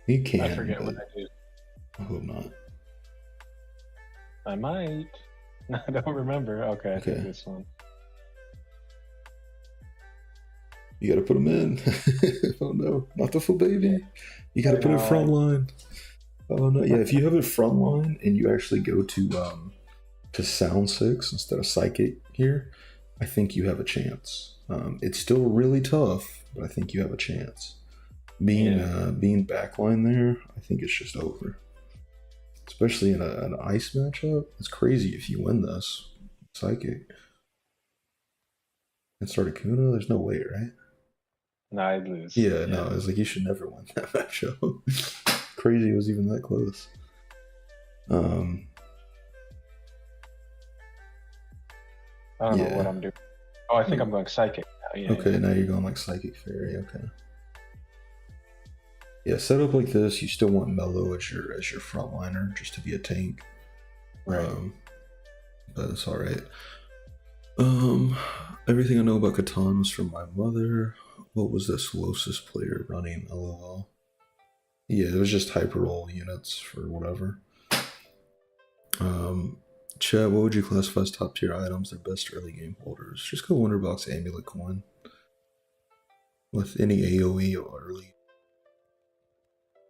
You can. I forget what I do. I hope not. I might. I don't remember. Okay, I think this one. You gotta put him in. Oh no, not the full baby. You gotta put it front line. Oh no, yeah. If you have it front line and you actually go to Sound 6 instead of Psychic here, I think you have a chance. It's still really tough, but I think you have a chance. Being backline there, I think it's just over. Especially in an ice matchup, it's crazy if you win this Psychic. And start Akuna, there's no way, right? No, I'd lose. Yeah, no, I was like, you should never win that matchup. Crazy it was even that close. I don't know what I'm doing. Oh, I think I'm going Psychic now. Yeah, okay, now you're going like Psychic Fairy. Okay. Yeah, set up like this. You still want Mellow as your frontliner, just to be a tank. Right. But it's all right. Everything I know about Catan was from my mother. What was this Losis player running? LOL. Yeah, it was just hyper roll units for whatever. Chat, what would you classify as top tier items? Their best early game holders. Just go Wonderbox Amulet Coin. With any AoE or early.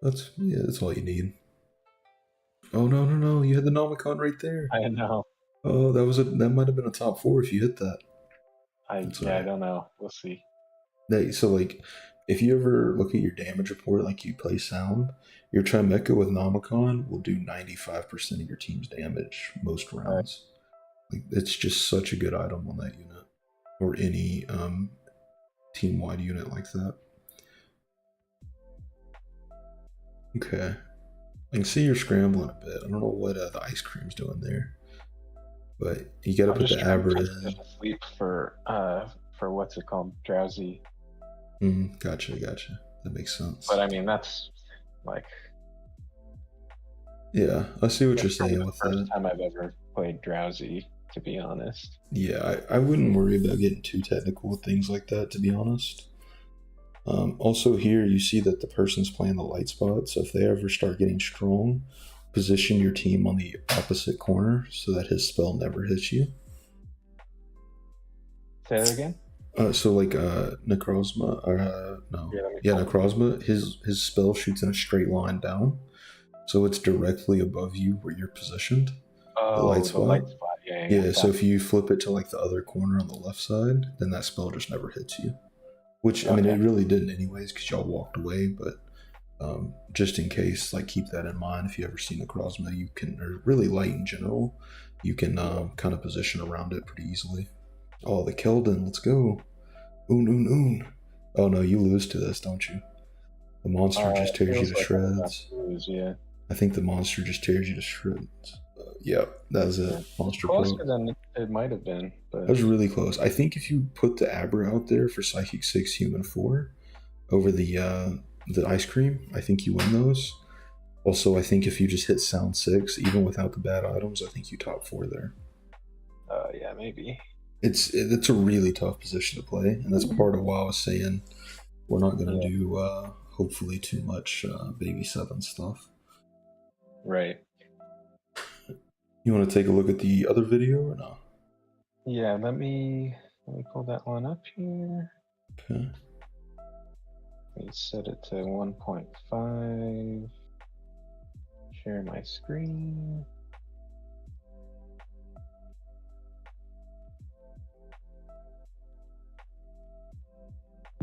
That's all you need. Oh no! You had the Nomicon right there. I know. Oh, that might have been a top 4 if you hit that. I don't know. We'll see. So like, if you ever look at your damage report, like you play Sound, your Trimeca with Nomicon will do 95% of your team's damage most rounds. Like, it's just such a good item on that unit, or any team-wide unit like that. Okay. I can see you're scrambling a bit. I don't know what the ice cream's doing there, but you got to put the Abra in. Sleep for what's it called, drowsy. Gotcha. That makes sense. But I mean, that's like. Yeah, I see what you're saying with that. First time I've ever played drowsy, to be honest. Yeah, I wouldn't worry about getting too technical with things like that, to be honest. Also here, you see that the person's playing the light spot, so if they ever start getting strong, position your team on the opposite corner so that his spell never hits you. Say that again? So like Necrozma, Necrozma, his spell shoots in a straight line down, so it's directly above you where you're positioned. Oh, the light spot. Yeah, so if you flip it to like the other corner on the left side, then that spell just never hits you. Which, I mean, it really didn't anyways because y'all walked away, but just in case, like, keep that in mind. If you ever see Necrozma, you can, or really light in general, you can kind of position around it pretty easily. Oh, the Keldon, let's go. Oon. Oh no, you lose to this, don't you? The monster just tears you to shreds. Yeah. I think the monster just tears you to shreds. Yeah, that was it. Monster closer than it might have been. But that was really close. I think if you put the Abra out there for Psychic 6, Human 4 over the ice cream, I think you win those. Also, I think if you just hit Sound 6, even without the bad items, I think you top 4 there. Yeah, maybe. It's a really tough position to play, and that's part of why I was saying we're not going to do hopefully too much Baby 7 stuff. Right. You want to take a look at the other video or no? Yeah, let me pull that one up here. Okay. Let me set it to 1.5. Share my screen.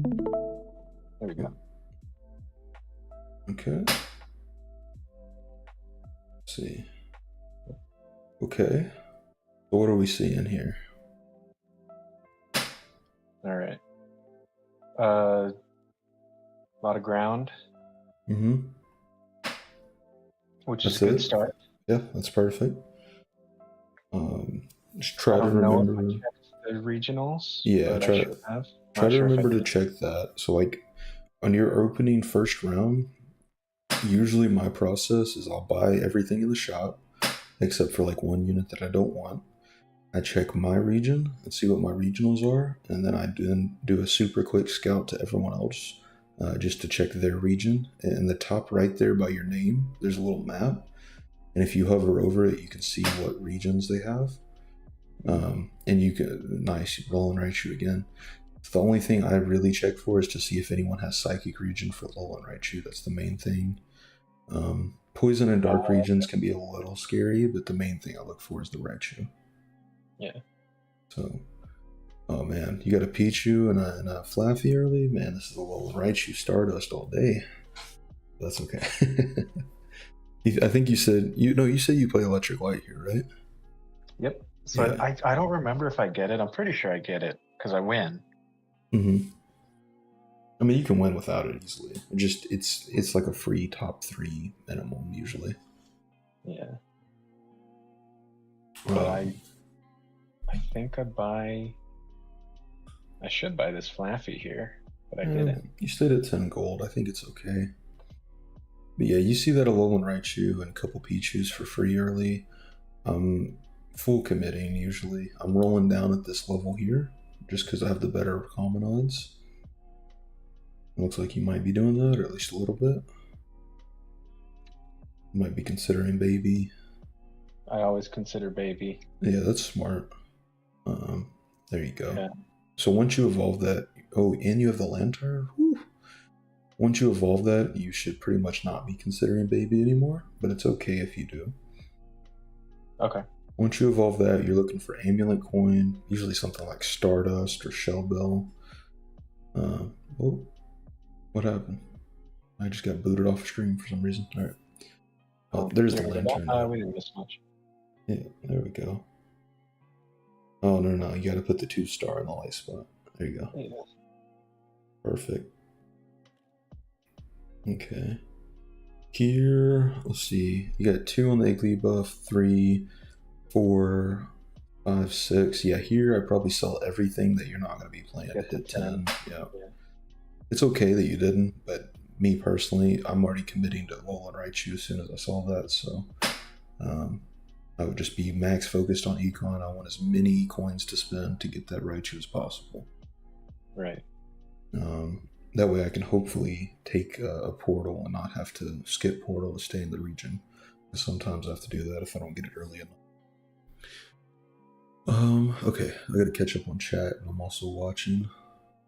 There we go. Okay. Let's see. Okay. So what are we seeing here? All right. A lot of ground. Which is a good start. Yeah, that's perfect. Just try to remember the regionals. Yeah, try to remember to check that. So like on your opening first round, usually my process is I'll buy everything in the shop except for like one unit that I don't want. I check my region and see what my regionals are, and then I do a super quick scout to everyone else just to check their region. And in the top right there by your name, there's a little map, and if you hover over it, you can see what regions they have. And you can, nice, Roll and Raichu again. The only thing I really check for is to see if anyone has Psychic region for Lol and Raichu. That's the main thing. Poison and Dark regions can be a little scary, but the main thing I look for is the Raichu. Yeah. So, oh man, you got a Pichu and a Flaffy early? Man, this is a Lol and Raichu Stardust all day. That's okay. I think you said you play Electric Light here, right? Yep. So yeah. I don't remember if I get it. I'm pretty sure I get it because I win. I mean, you can win without it easily. It's like a free top 3 minimum usually. Yeah. But I think I should buy this Flaffy here, but I didn't. You stayed at 10 gold. I think it's okay. But yeah, you see that Alolan Raichu and a couple Pichus for free early. I'm full committing usually. I'm rolling down at this level here just because I have the better common odds. Looks like you might be doing that, or at least a little bit. You might be considering Baby. I always consider Baby. Yeah, that's smart. There you go. Yeah. So once you evolve that, and you have the Lantern. Whew. Once you evolve that, you should pretty much not be considering Baby anymore, but it's okay if you do. Okay. Once you evolve that, you're looking for Amulet Coin, usually something like Stardust or Shell Bell. What happened? I just got booted off stream for some reason. All right. Oh, there's the lantern. We didn't miss much. Yeah, there we go. Oh, no. You got to put the 2-star in the light spot. There you go. Yeah. Perfect. Okay. Here, let's see. You got 2 on the Iggly buff, 3, 4, 5, 6. Yeah, here I probably sell everything that you're not going to be playing to hit 10. Yeah. It's okay that you didn't, but me personally, I'm already committing to Alolan Raichu as soon as I saw that, so I would just be max focused on Econ. I want as many coins to spend to get that Raichu as possible. Right. That way I can hopefully take a portal and not have to skip portal to stay in the region. Sometimes I have to do that if I don't get it early enough. Okay, I gotta catch up on chat, and I'm also watching.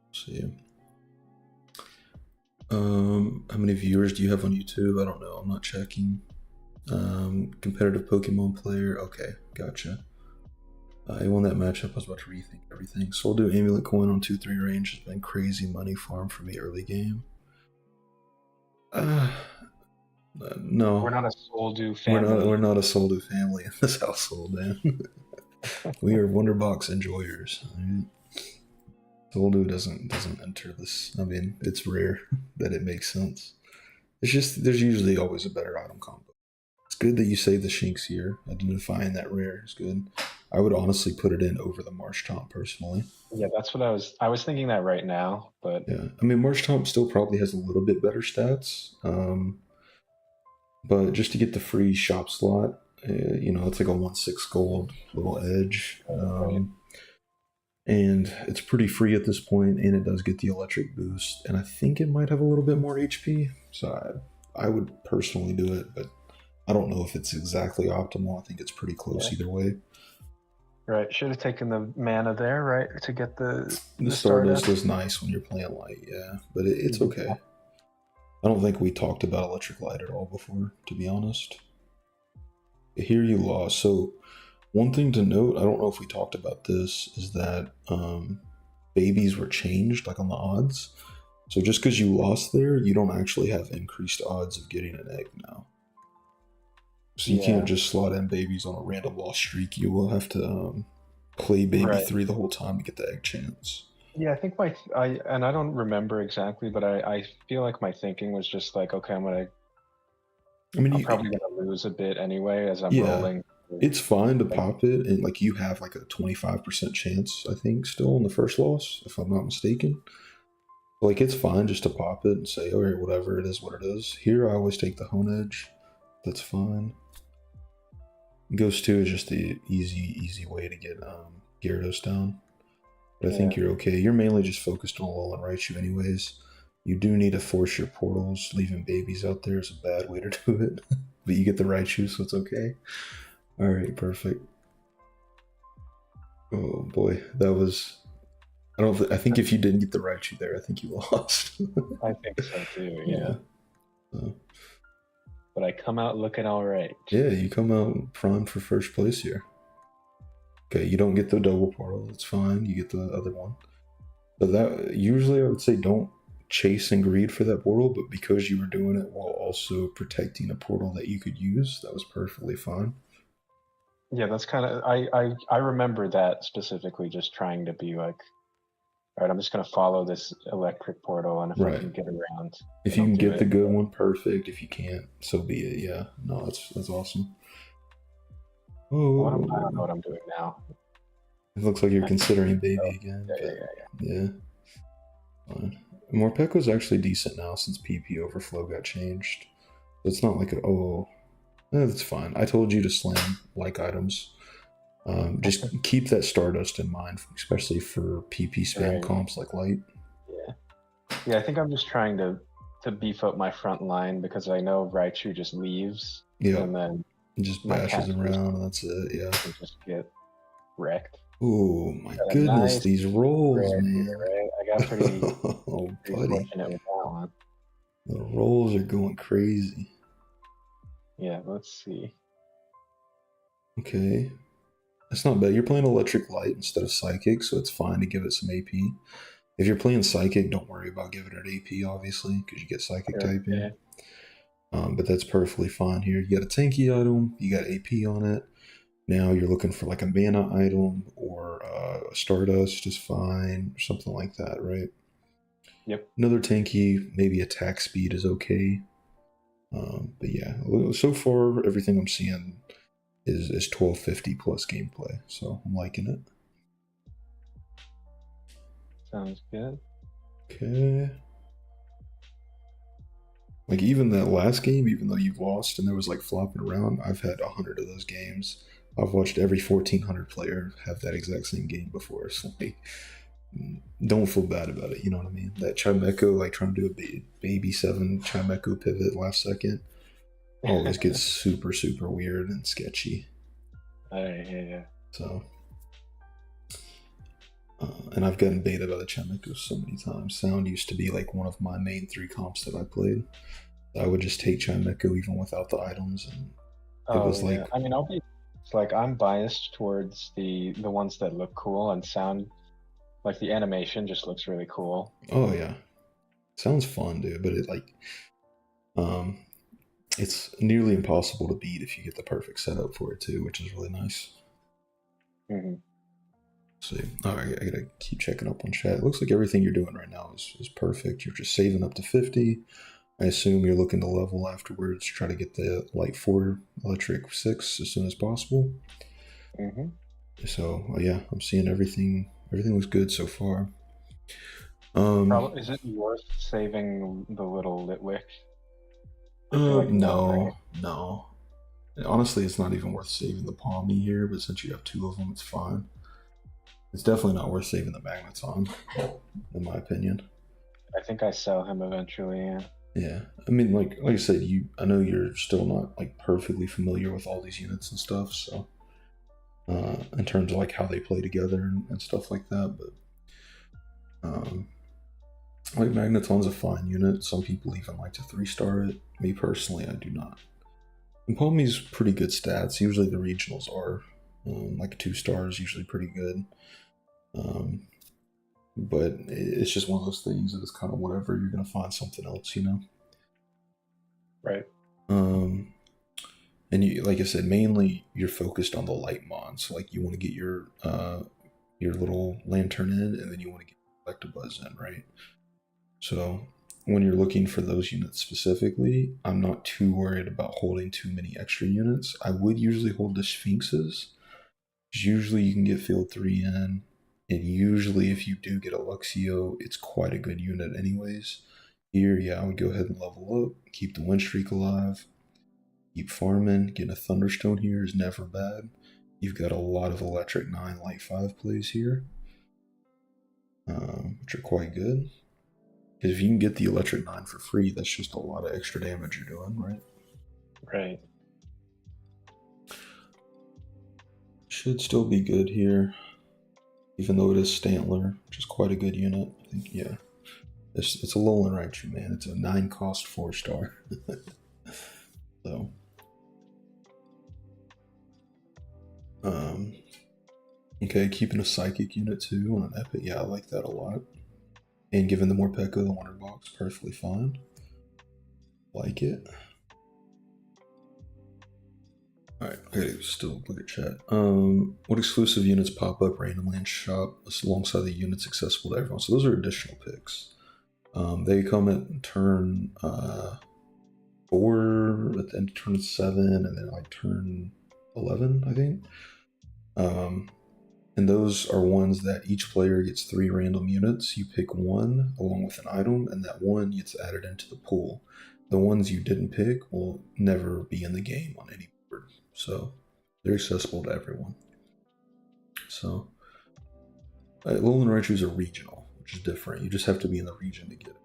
Let's see. How many viewers do you have on YouTube? I don't know. I'm not checking. Competitive Pokemon player. Okay, gotcha. I won that matchup. I was about to rethink everything. So I'll do Amulet Coin on 2-3 range. Has been crazy money farm for me early game. No. We're not a Soldu family. We're not a Soldu family in this household, man. We are Wonderbox enjoyers. Right? Soldu doesn't enter this. I mean, it's rare that it makes sense. It's just there's usually always a better item combo. It's good that you save the Shinx here. Identifying that rare is good. I would honestly put it in over the Marshtomp personally. Yeah, that's what I was thinking that right now, but yeah, I mean Marshtomp still probably has a little bit better stats, but just to get the free shop slot, it's like a 1/6 gold little edge, and it's pretty free at this point, and it does get the electric boost, and I think it might have a little bit more HP, so I would personally do it, but I don't know if it's exactly optimal. I think it's pretty close either way. Right, should have taken the mana there, right, to get the Stardust is nice when you're playing light, yeah, but it's okay. I don't think we talked about electric light at all before, to be honest. Here you lost. So one thing to note, I don't know if we talked about this, is that babies were changed, like on the odds. So just because you lost there, you don't actually have increased odds of getting an egg now. So you can't just slot in babies on a random loss streak. You will have to play baby 3 the whole time to get the egg chance. Yeah, I think I don't remember exactly, but I feel like my thinking was just like, okay, I'm probably gonna lose a bit anyway as I'm rolling. It's fine to pop it, and like you have like a 25% chance, I think, still on the first loss, if I'm not mistaken. Like it's fine just to pop it and say, all right, whatever, it is what it is. Here I always take the Hone Edge. That's fine. Ghost 2 is just the easy way to get Gyarados down. But I think you're okay. You're mainly just focused on Alolan Raichu anyways. You do need to force your portals. Leaving babies out there is a bad way to do it. But you get the Raichu, so it's okay. Alright, perfect. Oh boy, that was... I think if you didn't get the Raichu there, I think you lost. I think so too, yeah. But I come out looking alright. Yeah, you come out primed for first place here. Okay, you don't get the double portal, that's fine. You get the other one. But that usually I would say don't chase and greed for that portal, but because you were doing it while also protecting a portal that you could use, that was perfectly fine. Yeah, that's kind of I remember that specifically, just trying to be like, all right, I'm just gonna follow this electric portal, and if I can get around, if you can get the good one, perfect. If you can't, so be it. Yeah, no, that's awesome. Oh, I don't know what I'm doing now. It looks like you're considering baby again. Yeah. Fine. Morpeko's actually decent now since PP Overflow got changed. So it's not like that's fine. I told you to slam like items. Just keep that Stardust in mind, especially for PP spam comps like light. Yeah, I think I'm just trying to beef up my front line because I know Raichu just leaves. And then just bashes around and that's it, yeah. And just get wrecked. Oh my goodness, these rolls, man. Right? I got pretty, buddy. Fortunate with that one. The rolls are going crazy. Yeah, let's see. Okay. That's not bad. You're playing electric light instead of psychic, so it's fine to give it some AP. If you're playing Psychic, don't worry about giving it AP, obviously, because you get Psychic Sure, typing. yeah. But that's perfectly fine here. You got a tanky item, you got AP on it. Now you're looking for like a mana item or Stardust is fine, or something like that, right? Yep. Another tanky, maybe attack speed is okay. But yeah, so far everything I'm seeing is 1250 plus gameplay, so I'm liking it. Sounds good. Okay. Like even that last game, even though you've lost and there was like flopping around, I've had 100 of those games. I've watched every 1400 player have that exact same game before. So like, don't feel bad about it. You know what I mean? That Chimeco, like trying to do a baby 7 Chimeco pivot last second, always gets super, super weird and sketchy. Yeah. So, and I've gotten baited by the Chimeco so many times. Sound used to be like one of my main 3 comps that I played. I would just take Chimeco even without the items, and it was like, I mean, it's like I'm biased towards the ones that look cool and sound like the animation just looks really cool. oh yeah, sounds fun, dude. But it like, um, it's nearly impossible to beat if you get the perfect setup for it too, which is really nice. Mm-hmm. See, all right, I gotta keep checking up on chat. It looks like everything you're doing right now is perfect. You're just saving up to 50. I assume you're looking to level afterwards, try to get the light 4, electric 6 as soon as possible. Mm-hmm. So yeah, I'm seeing everything. Everything looks good so far. Is it worth saving the little Litwick? No, no. Honestly, it's not even worth saving the Palmy here, but since you have 2 of them, it's fine. It's definitely not worth saving the Magneton, in my opinion. I think I sell him eventually, yeah. Yeah, I mean, like I said, I know you're still not like perfectly familiar with all these units and stuff, so in terms of like how they play together and stuff like that, but like Magneton's a fine unit. Some people even like to 3-star it. Me personally, I do not. And Palmy's pretty good stats. Usually the regionals are like 2 stars, usually pretty good. But it's just one of those things that it's kind of whatever. You're gonna find something else, you know. Right. And you, like I said, mainly you're focused on the light mon. So like you want to get your little lantern in, and then you want to get Electabuzz in, right? So when you're looking for those units specifically, I'm not too worried about holding too many extra units. I would usually hold the Sphinxes. Usually you can get field 3 in, and usually if you do get a Luxio, it's quite a good unit anyways. Here, yeah, I would go ahead and level up, keep the win streak alive, keep farming. Getting a Thunderstone here is never bad. You've got a lot of Electric 9 Light 5 plays here, which are quite good. Because if you can get the Electric 9 for free, that's just a lot of extra damage you're doing, right? Right. Should still be good here, even though it is Stantler, which is quite a good unit. I think, yeah. It's a Alolan Raichu, man. It's a 9 cost 4-star. So. Okay, keeping a Psychic unit too on an Epic. Yeah, I like that a lot. And giving the Morpeko the Wonder Box, perfectly fine. Like it. Alright, I gotta still look at chat. What exclusive units pop up randomly in shop alongside the units accessible to everyone? So those are additional picks. They come at turn 4, at the end of turn 7, and then like turn 11, I think. And those are ones that each player gets 3 random units. You pick one along with an item, and that one gets added into the pool. The ones you didn't pick will never be in the game on any board. So they're accessible to everyone. So Alolan Raichus are regional, which is different. You just have to be in the region to get it.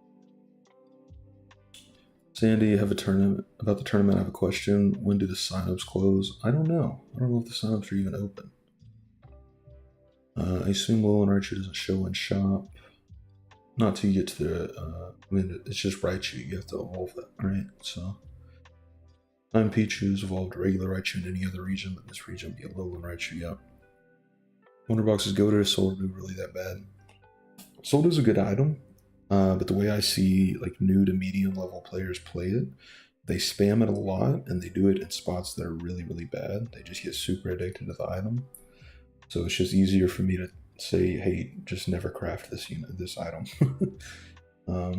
Sandy, I have a tournament about the tournament. I have a question. When do the signups close? I don't know. I don't know if the signups are even open. I assume Alolan Raichu doesn't show in shop. Not till you get to the. I mean, it's just Raichu. You have to evolve that, right? So, I'm Pichu's evolved regular Raichu in any other region, but this region would be a Alolan Raichu. Yep. Wonder Boxes go to, so are really that bad. Sold is a good item, but the way I see like new to medium level players play it, they spam it a lot and they do it in spots that are really really bad. They just get super addicted to the item, so it's just easier for me to say, hey, just never craft this this item.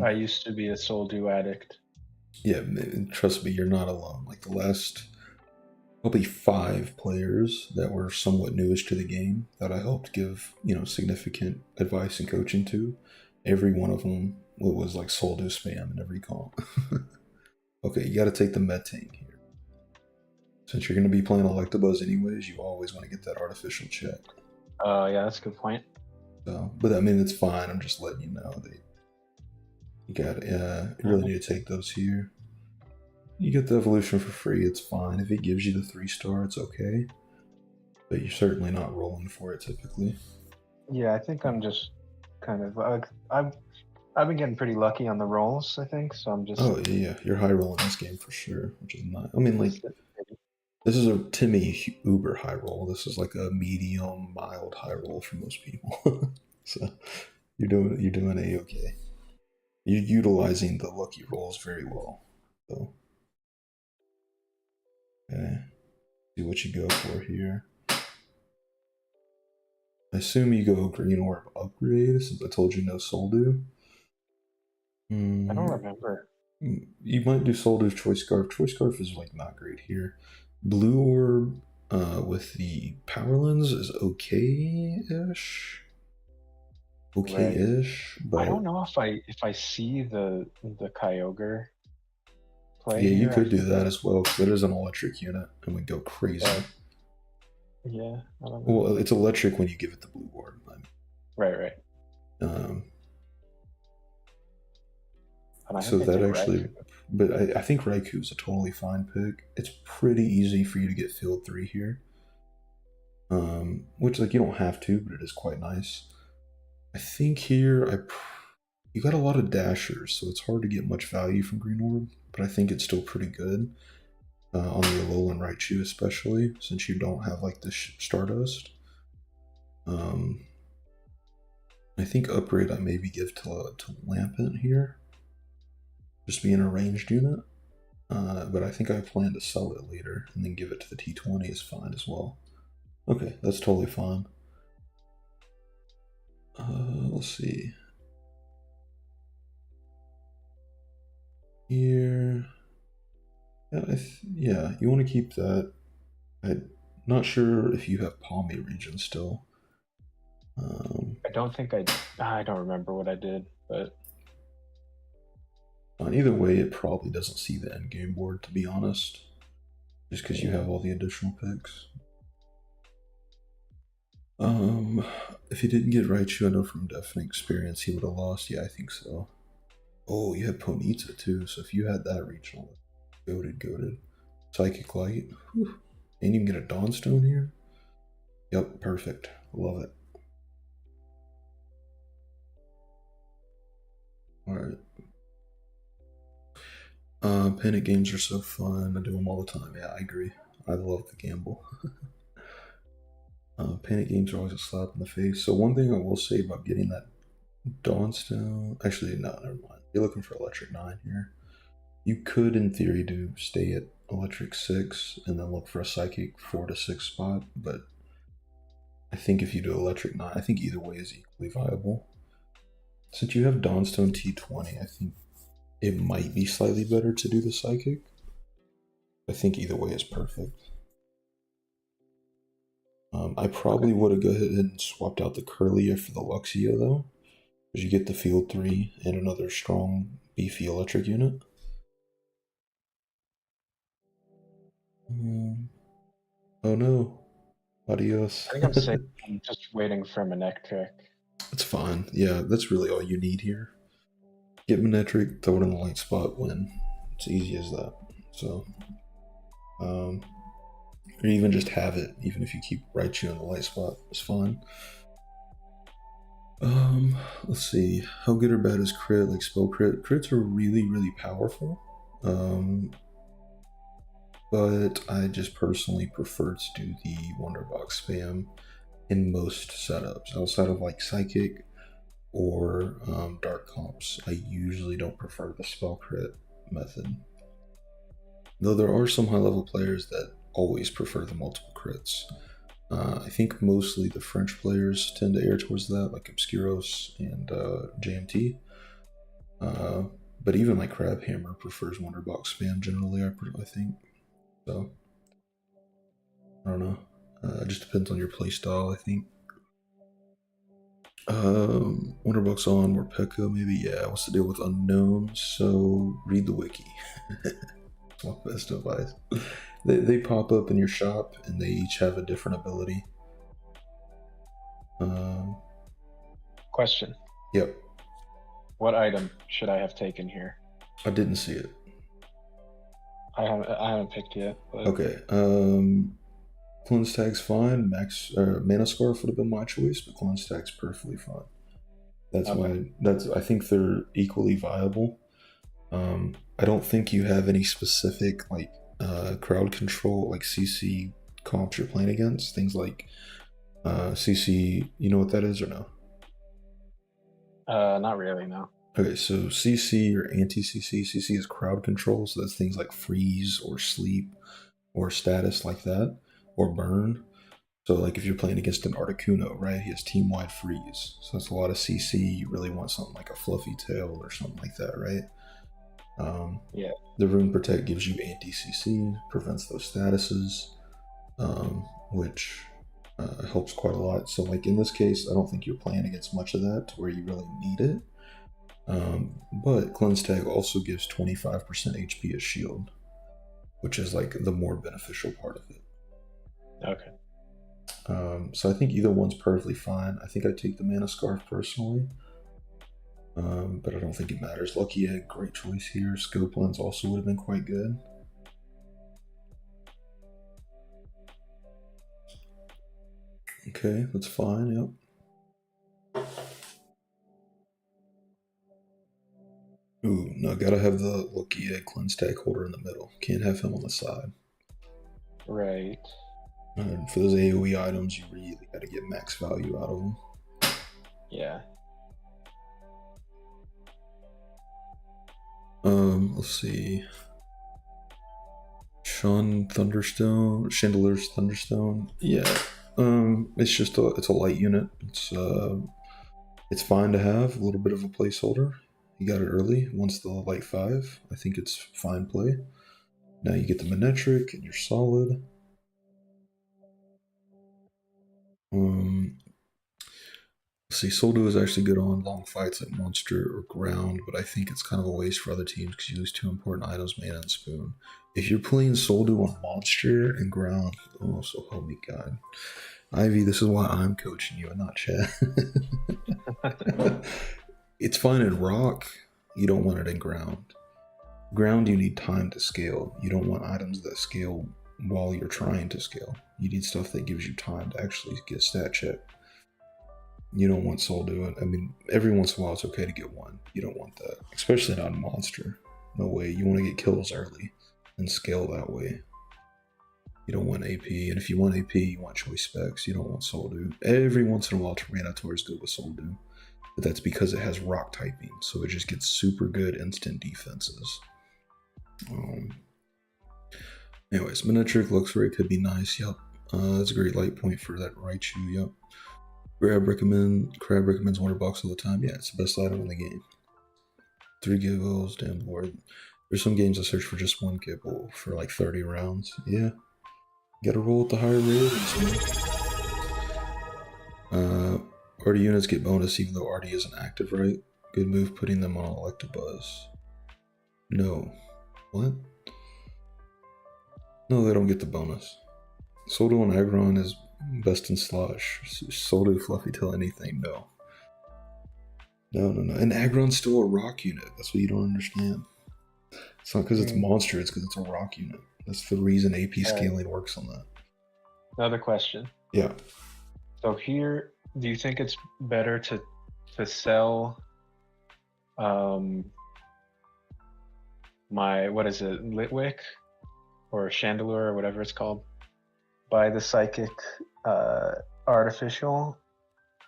I used to be a Soldu addict. Yeah, trust me, you're not alone. Like the last probably 5 players that were somewhat newish to the game that I helped give, significant advice and coaching to, every one of them was like Soldo spam in every comp. Okay, you got to take the med tank here. Since you're going to be playing Electabuzz anyways, you always want to get that artificial check. Yeah, that's a good point. So, but I mean, it's fine. I'm just letting you know that you got you really need to take those here. You get the evolution for free. It's fine. If it gives you the 3-star, it's okay. But you're certainly not rolling for it typically. Yeah, I think I'm just kind of I've been getting pretty lucky on the rolls, I think, so I'm just. Oh yeah, you're high rolling this game for sure, which is not. I mean, like this is a Timmy Uber high roll. This is like a medium, mild high roll for most people. So you're doing a okay. You're utilizing the lucky rolls very well. So okay, see what you go for here. I assume you go green orb upgrade since I told you no Soldu. I don't remember. You might do Soldier Choice Scarf. Choice Scarf is like not great here. Blue Orb with the Power Lens is okay-ish. Okay-ish, right. but I don't know if I see the Kyogre play. yeah, you here, could do that as well because it is an electric unit and would go crazy. Yeah, I don't know. Well, it's electric when you give it the Blue Orb. Right. So that actually, but I think Raikou is a totally fine pick. It's pretty easy for you to get field 3 here. Which like you don't have to, but it is quite nice. I think here you got a lot of dashers, so it's hard to get much value from Green Orb, but I think it's still pretty good on the Alolan Raichu, especially since you don't have like the Stardust. I think upgrade I maybe give to Lampent here, just being a ranged unit. But I think I plan to sell it later and then give it to the T20 is fine as well. Okay, that's totally fine. Let's see. Here. Yeah, you want to keep that. I'm not sure if you have Palmy region still. I don't think I don't remember what I did, but either way, it probably doesn't see the end game board, to be honest, just because you have all the additional picks. If he didn't get Raichu, I know from definite experience he would have lost. Yeah, I think so. Oh, you had Ponyta too, so if you had that regional, goaded. Psychic Light. Whew. Ain't even get a Dawnstone here? Yep, perfect. Love it. Alright. Panic games are so fun. I do them all the time. Yeah, I agree. I love the gamble. Panic games are always a slap in the face. So one thing I will say about getting that Dawnstone... Actually, no, never mind. You're looking for Electric 9 here. You could, in theory, stay at Electric 6 and then look for a Psychic 4 to 6 spot, but I think if you do Electric 9, I think either way is equally viable. Since you have Dawnstone T20, I think it might be slightly better to do the Psychic. I think either way is perfect. I probably would have go ahead and swapped out the Curlia for the Luxio though, because you get the Field 3 and another strong, beefy electric unit. Oh no. Adios. I think I'm safe. I'm just waiting for Manectric. It's fine. Yeah, that's really all you need here. Get Manectric, throw it in the light spot, win. It's easy as that. So, or even just have it, even if you keep Raichu in the light spot, it's fine. Let's see. How good or bad is crit? Like spell crit? Crits are really, really powerful. But I just personally prefer to do the Wonder Box spam in most setups, outside of like Psychic or dark comps. I usually don't prefer the spell crit method. Though there are some high level players that always prefer the multiple crits. I think mostly the French players tend to err towards that, like Obscuros and JMT. But even like Crabhammer prefers Wonderbox spam generally, I think. So, I don't know. It just depends on your playstyle, I think. Wonderbox on, more P.E.K.K.A, maybe. Yeah, what's the deal with unknowns? So, read the wiki. That's my best advice. They pop up in your shop, and they each have a different ability. Question. Yep. What item should I have taken here? I didn't see it. I haven't picked yet. But... Okay. Cleanse tag's fine. Max mana scarf would have been my choice, but cleanse tag's perfectly fine. I think they're equally viable. I don't think you have any specific like crowd control, like CC comps you're playing against. Things like CC, you know what that is or no? Not really, no. Okay, so CC or anti-CC. CC is crowd control, so that's things like freeze or sleep or status like that, or burn. So like if you're playing against an Articuno, right, he has team-wide freeze. So that's a lot of CC. You really want something like a fluffy tail or something like that, right? Yeah. The Rune Protect gives you anti-CC, prevents those statuses, which helps quite a lot. So like in this case, I don't think you're playing against much of that to where you really need it. But Cleanse Tag also gives 25% HP as shield, which is like the more beneficial part of it. Okay. So I think either one's perfectly fine. I think I'd take the Mana Scarf personally, but I don't think it matters. Lucky Egg, great choice here. Scope Lens also would have been quite good. Okay, that's fine, yep. Ooh, no, gotta have the Lucky Egg Cleanse Tag holder in the middle. Can't have him on the side. Right. And for those AoE items, you really gotta get max value out of them. Yeah. Let's see. Chandelier's Thunderstone. Yeah. It's just it's a light unit. It's fine to have a little bit of a placeholder. You got it early once the light 5. I think it's fine play. Now you get the Manetric and you're solid. Let's see, Soldo is actually good on long fights like Monster or Ground, but I think it's kind of a waste for other teams because you lose 2 important items, Mana and Spoon. If you're playing Soldo on Monster and Ground, oh, so help me God. Ivy, this is why I'm coaching you and not Chad. It's fine in Rock. You don't want it in Ground. Ground, you need time to scale. You don't want items that scale while you're trying to scale. You need stuff that gives you time to actually get stat check. You don't want Soldo. I mean, every once in a while it's okay to get one. You don't want that. Especially not a Monster. No way. You want to get kills early and scale that way. You don't want AP. And if you want AP, you want choice specs. You don't want Soldo. Every once in a while, Tyranitar is good with Soldo. But that's because it has rock typing. So it just gets super good instant defenses. Anyways, Manetric looks where it could be nice. Yep. That's a great light point for that Raichu. Yep. Crab recommends Wonderbox all the time. Yeah, it's the best item in the game. 3 Giggles, damn lord. There's some games I search for just 1 Giggle for like 30 rounds. Yeah. Gotta roll with the higher ratings, man. Artie units get bonus even though Artie isn't active, right? Good move putting them on Electabuzz. No. What? No, they don't get the bonus. Soldo and Aggron is best in Slush. Soldo, Fluffy Tail, anything, no. No. And Aggron's still a rock unit. That's what you don't understand. It's not because it's a monster, it's because it's a rock unit. That's the reason AP scaling works on that. Another question. Yeah. So here, do you think it's better to sell my, what is it, Litwick or Chandelure or whatever it's called, buy the psychic artificial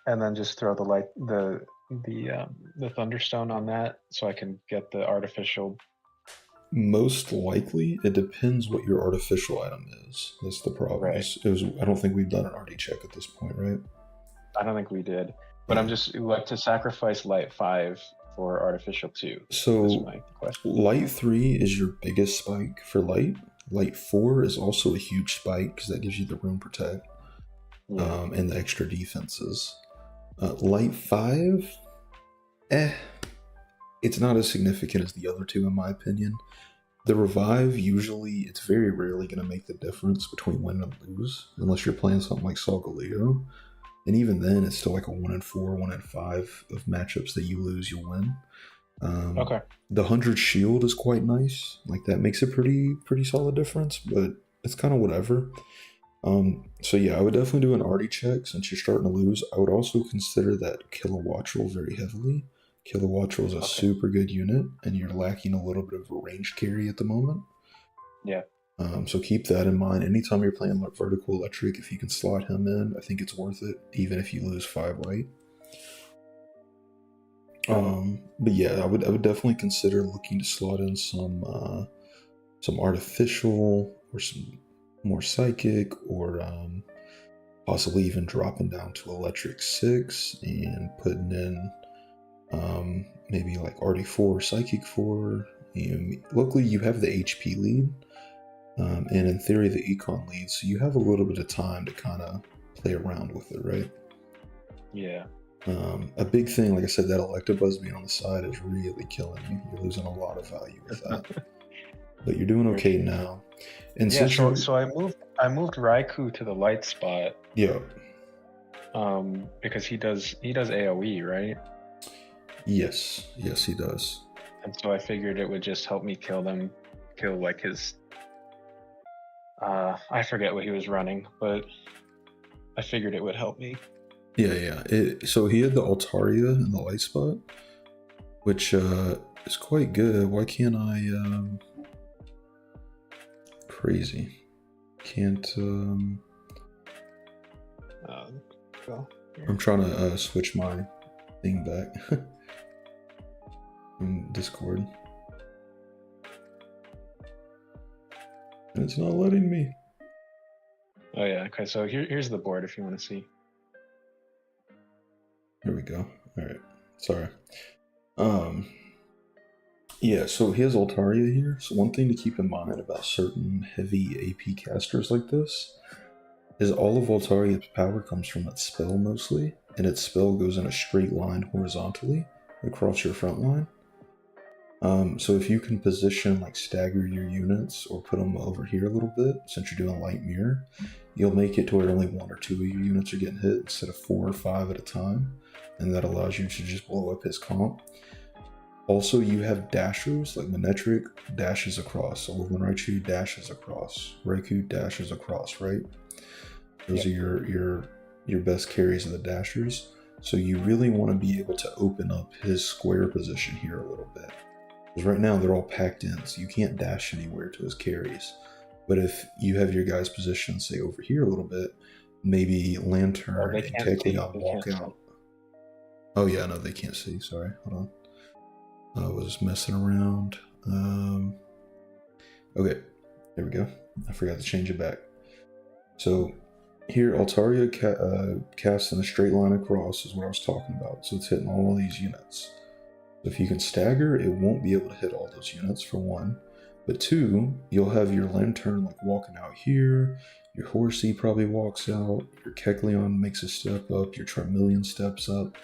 and then just throw the the Thunderstone on that so I can get the artificial? Most likely, it depends what your artificial item is. That's the problem. Right. I don't think we've done an RD check at this point, right? I don't think we did, but I'm Yeah. just like to sacrifice Light 5 for artificial 2 is So, my question. light 3 is your biggest spike for light. Light 4 is also a huge spike because that gives you the room protect Yeah. and the extra defenses. Light 5, it's not as significant as the other two, in my opinion. The revive, usually, it's very rarely going to make the difference between win and lose, unless you're playing something like Solgaleo. And even then, it's still like a 1 in 4, 1 in 5 of matchups that you lose, you win. Okay. The 100 shield is quite nice. Like, that makes a pretty solid difference, but it's kind of whatever. So yeah, I would definitely do an arty check since you're starting to lose. I would also consider that Kilowattrel very heavily. Kilowattrel is a super good unit, and you're lacking a little bit of a range carry at the moment. Yeah. So keep that in mind. Anytime you're playing vertical electric, if you can slot him in, I think it's worth it, even if you lose 5 light. But yeah, I would definitely consider looking to slot in some artificial or some more psychic, or possibly even dropping down to electric 6 and putting in maybe like RD4, Psychic 4. Luckily, you have the HP lead, and in theory, the Econ lead, so you have a little bit of time to kind of play around with it, right? Yeah. A big thing, like I said, that Electabuzz being on the side is really killing you. You're losing a lot of value with that. But you're doing okay now. And yeah, so I moved Raikou to the light spot. Yeah. Because he does AoE, right? Yes, he does. And so I figured it would just help me kill like his. I forget what he was running, but I figured it would help me. Yeah. So he had the Altaria in the light spot, which is quite good. Why can't I? Crazy. Can't. Go. I'm trying to switch my thing back from Discord, and it's not letting me. Oh yeah. Okay. So here's the board if you want to see. There we go. All right. Sorry. Yeah, so he has Altaria here. So one thing to keep in mind about certain heavy AP casters like this is all of Altaria's power comes from its spell mostly, and its spell goes in a straight line horizontally across your front line. So if you can position, like stagger your units or put them over here a little bit, since you're doing light mirror, you'll make it to where only 1 or 2 of your units are getting hit instead of 4 or 5 at a time, and that allows you to just blow up his comp. Also, you have dashers, like Manectric dashes across, Alolan Raichu dashes across, Raikou dashes across, right? Those are your best carries of the dashers. So you really want to be able to open up his square position here a little bit. Because right now they're all packed in, so you can't dash anywhere to his carries. But if you have your guys positioned, say, over here a little bit, maybe Lantern and Kecleon walk out. Oh yeah, no, they can't see, sorry, hold on. I was messing around. Okay, there we go. I forgot to change it back. So here, Altaria casts in a straight line across is what I was talking about. So it's hitting all of these units. So if you can stagger, it won't be able to hit all those units, for one. But 2, you'll have your Lantern like walking out here. Your Horsey probably walks out. Your Kecleon makes a step up. Your Charmeleon steps up.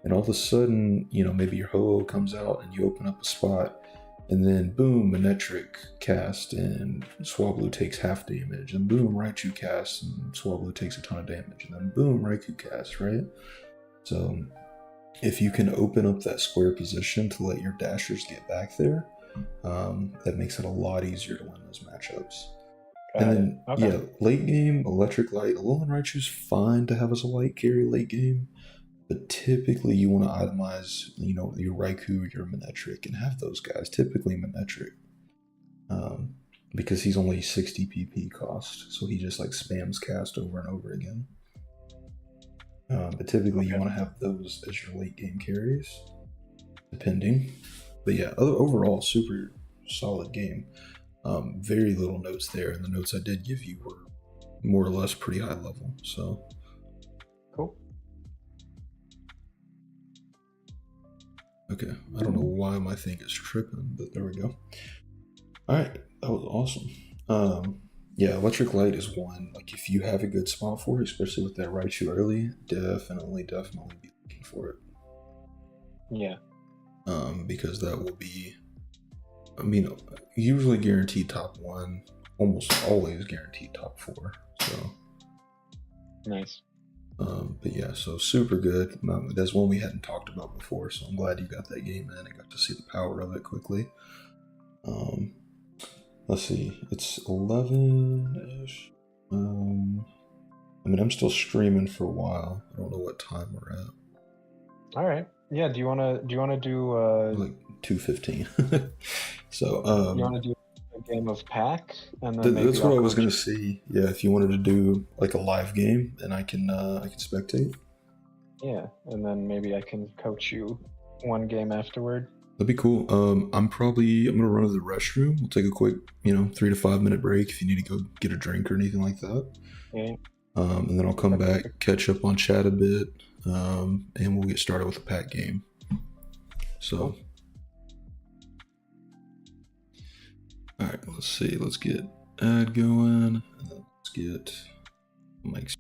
And all of a sudden, maybe your Ho-Oh comes out and you open up a spot, and then boom, Manectric cast and Swablu takes half damage, and boom, Raichu cast and Swablu takes a ton of damage, and then boom, Raikou cast, right? So if you can open up that square position to let your dashers get back there, that makes it a lot easier to win those matchups. And then, late game, Electric Light, Alolan Raichu's fine to have as a light carry late game. But typically you want to itemize, your Raikou, your Manectric, and have those guys. Typically Manectric. Because he's only 60 PP cost, so he just like spams cast over and over again. But typically you Okay. want to have those as your late game carries, depending. But yeah, overall, super solid game. Very little notes there, and the notes I did give you were more or less pretty high level. So Cool. okay, I don't know why my thing is tripping, but there we go. All right, that was awesome. Yeah, electric light is one. Like if you have a good spot for it, especially with that right too early, definitely be looking for it. Yeah. Because that will be, I mean, usually guaranteed top one, almost always guaranteed top four. So Nice. but yeah, so super good. That's one we hadn't talked about before, so I'm glad you got that game in and got to see the power of it quickly. Um, let's see, it's 11-ish. I mean, I'm still streaming for a while. I don't know what time we're at. All right. Yeah. Do you wanna do Like 2:15. So you wanna do a game of Pack, and then maybe that's I'll what I was coach gonna you? see. Yeah, if you wanted to do like a live game, and I can spectate. Yeah, and then maybe I can coach you one game afterward. That'd be cool. I'm gonna run to the restroom. We'll take a quick, 3 to 5 minute break if you need to go get a drink or anything like that. Yeah. And then I'll come back, Perfect. catch up on chat a bit, and we'll get started with the pack game. So, Cool. all right, let's see. Let's get ad going, and then let's get Mike's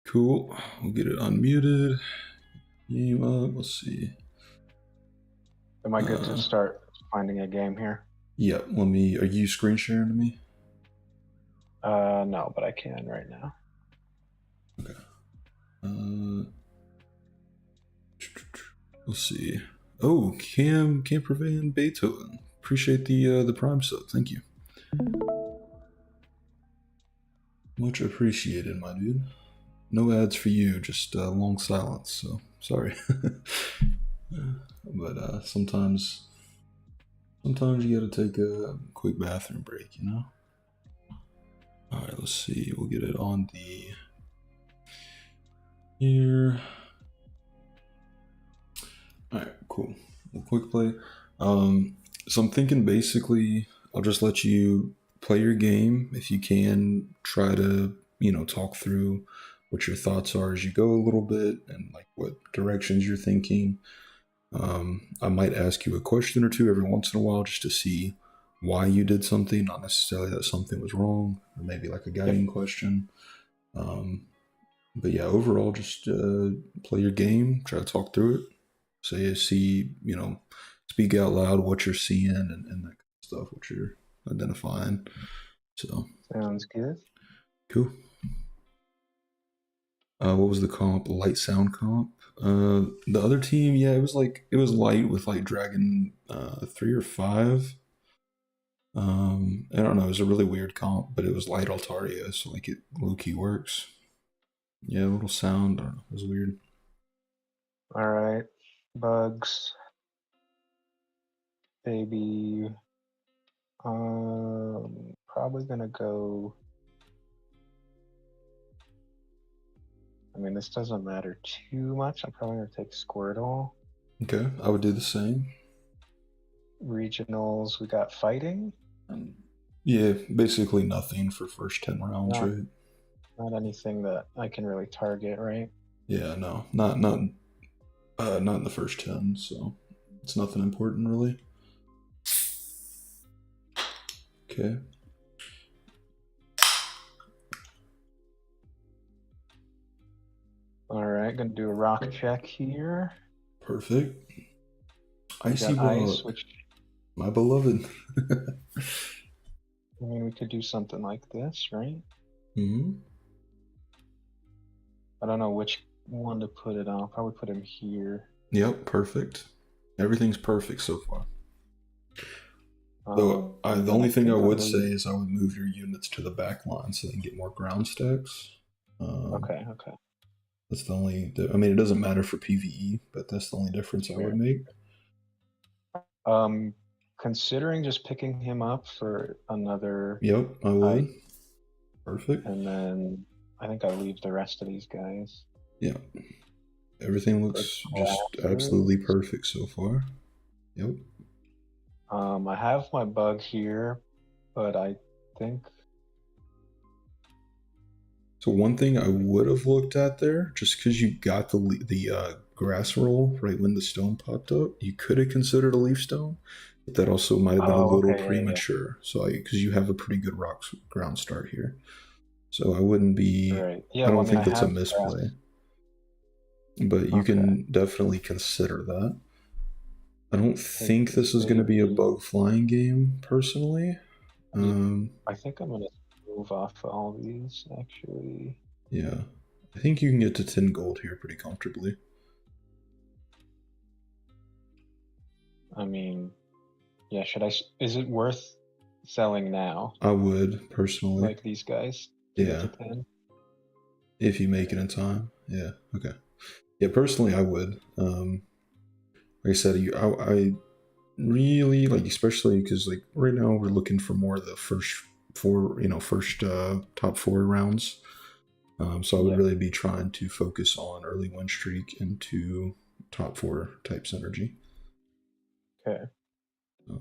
Cool. We'll get it unmuted. Game up. Let's see. Am I good to start finding a game here? Yeah. Let me. Are you screen sharing to me? No, but I can right now. Okay. Let's see. Oh, Cam Prevan Beethoven. Appreciate the Prime sub. Thank you. Much appreciated, my dude. No ads for you, just long silence. So sorry. But sometimes you gotta take a quick bathroom break, you know. All right, let's see. We'll get it on the here. All right, cool. We'll quick play. So I'm thinking basically I'll just let you play your game if you can. Try to talk through what your thoughts are as you go a little bit and like what directions you're thinking. I might ask you a question or two every once in a while just to see why you did something, not necessarily that something was wrong, or maybe like a guiding question. But yeah, overall, just play your game, try to talk through it, speak out loud what you're seeing and that kind of stuff, what you're identifying. So sounds good. Cool. What was the comp? Light sound comp. The other team, yeah, it was light with like Dragon 3 or 5. I don't know, it was a really weird comp, but it was light Altaria, so like it low key works. Yeah, a little sound, I don't know, it was weird. All right, bugs, baby. Probably gonna go. I mean, this doesn't matter too much. I'm probably gonna take Squirtle. Okay, I would do the same. Regionals, we got fighting. Yeah, basically nothing for first 10 rounds, right? Not anything that I can really target, right? Yeah, no, not in the first 10, so it's nothing important really. Okay. All right, gonna do a rock check here. Perfect. Icy ice, Bug. My beloved. I mean, we could do something like this, right? Mm-hmm. I don't know which one to put it on. I'll probably put him here. Yep, perfect. Everything's perfect so far. Though the only thing I would say is I would move your units to the back line so they can get more ground stacks. Okay. That's the only. I mean, it doesn't matter for PVE, but that's the only difference I would make. Considering just picking him up for another. Yep, I would. Perfect. And then I think I leave the rest of these guys. Yeah. Everything looks just absolutely perfect so far. Yep. I have my bug here, but I think. So one thing I would have looked at there, just because you got the grass roll right when the stone popped up, you could have considered a leaf stone, but that also might have been a little premature. Yeah. So because you have a pretty good ground start here, so I wouldn't be. Right. Yeah, I don't think that's a misplay, but you can definitely consider that. I don't think this is going to be a bug flying game, personally. I think I'm going to move off all these, actually. Yeah. I think you can get to 10 gold here pretty comfortably. I mean, yeah, is it worth selling now? I would, personally. Like these guys? Yeah. If you make it in time. Yeah, okay. Yeah, personally, I would. Like I said, I really, like, especially because, like, right now we're looking for more of the first top 4 rounds. So I would really be trying to focus on early win streak into top 4 type synergy. Okay. I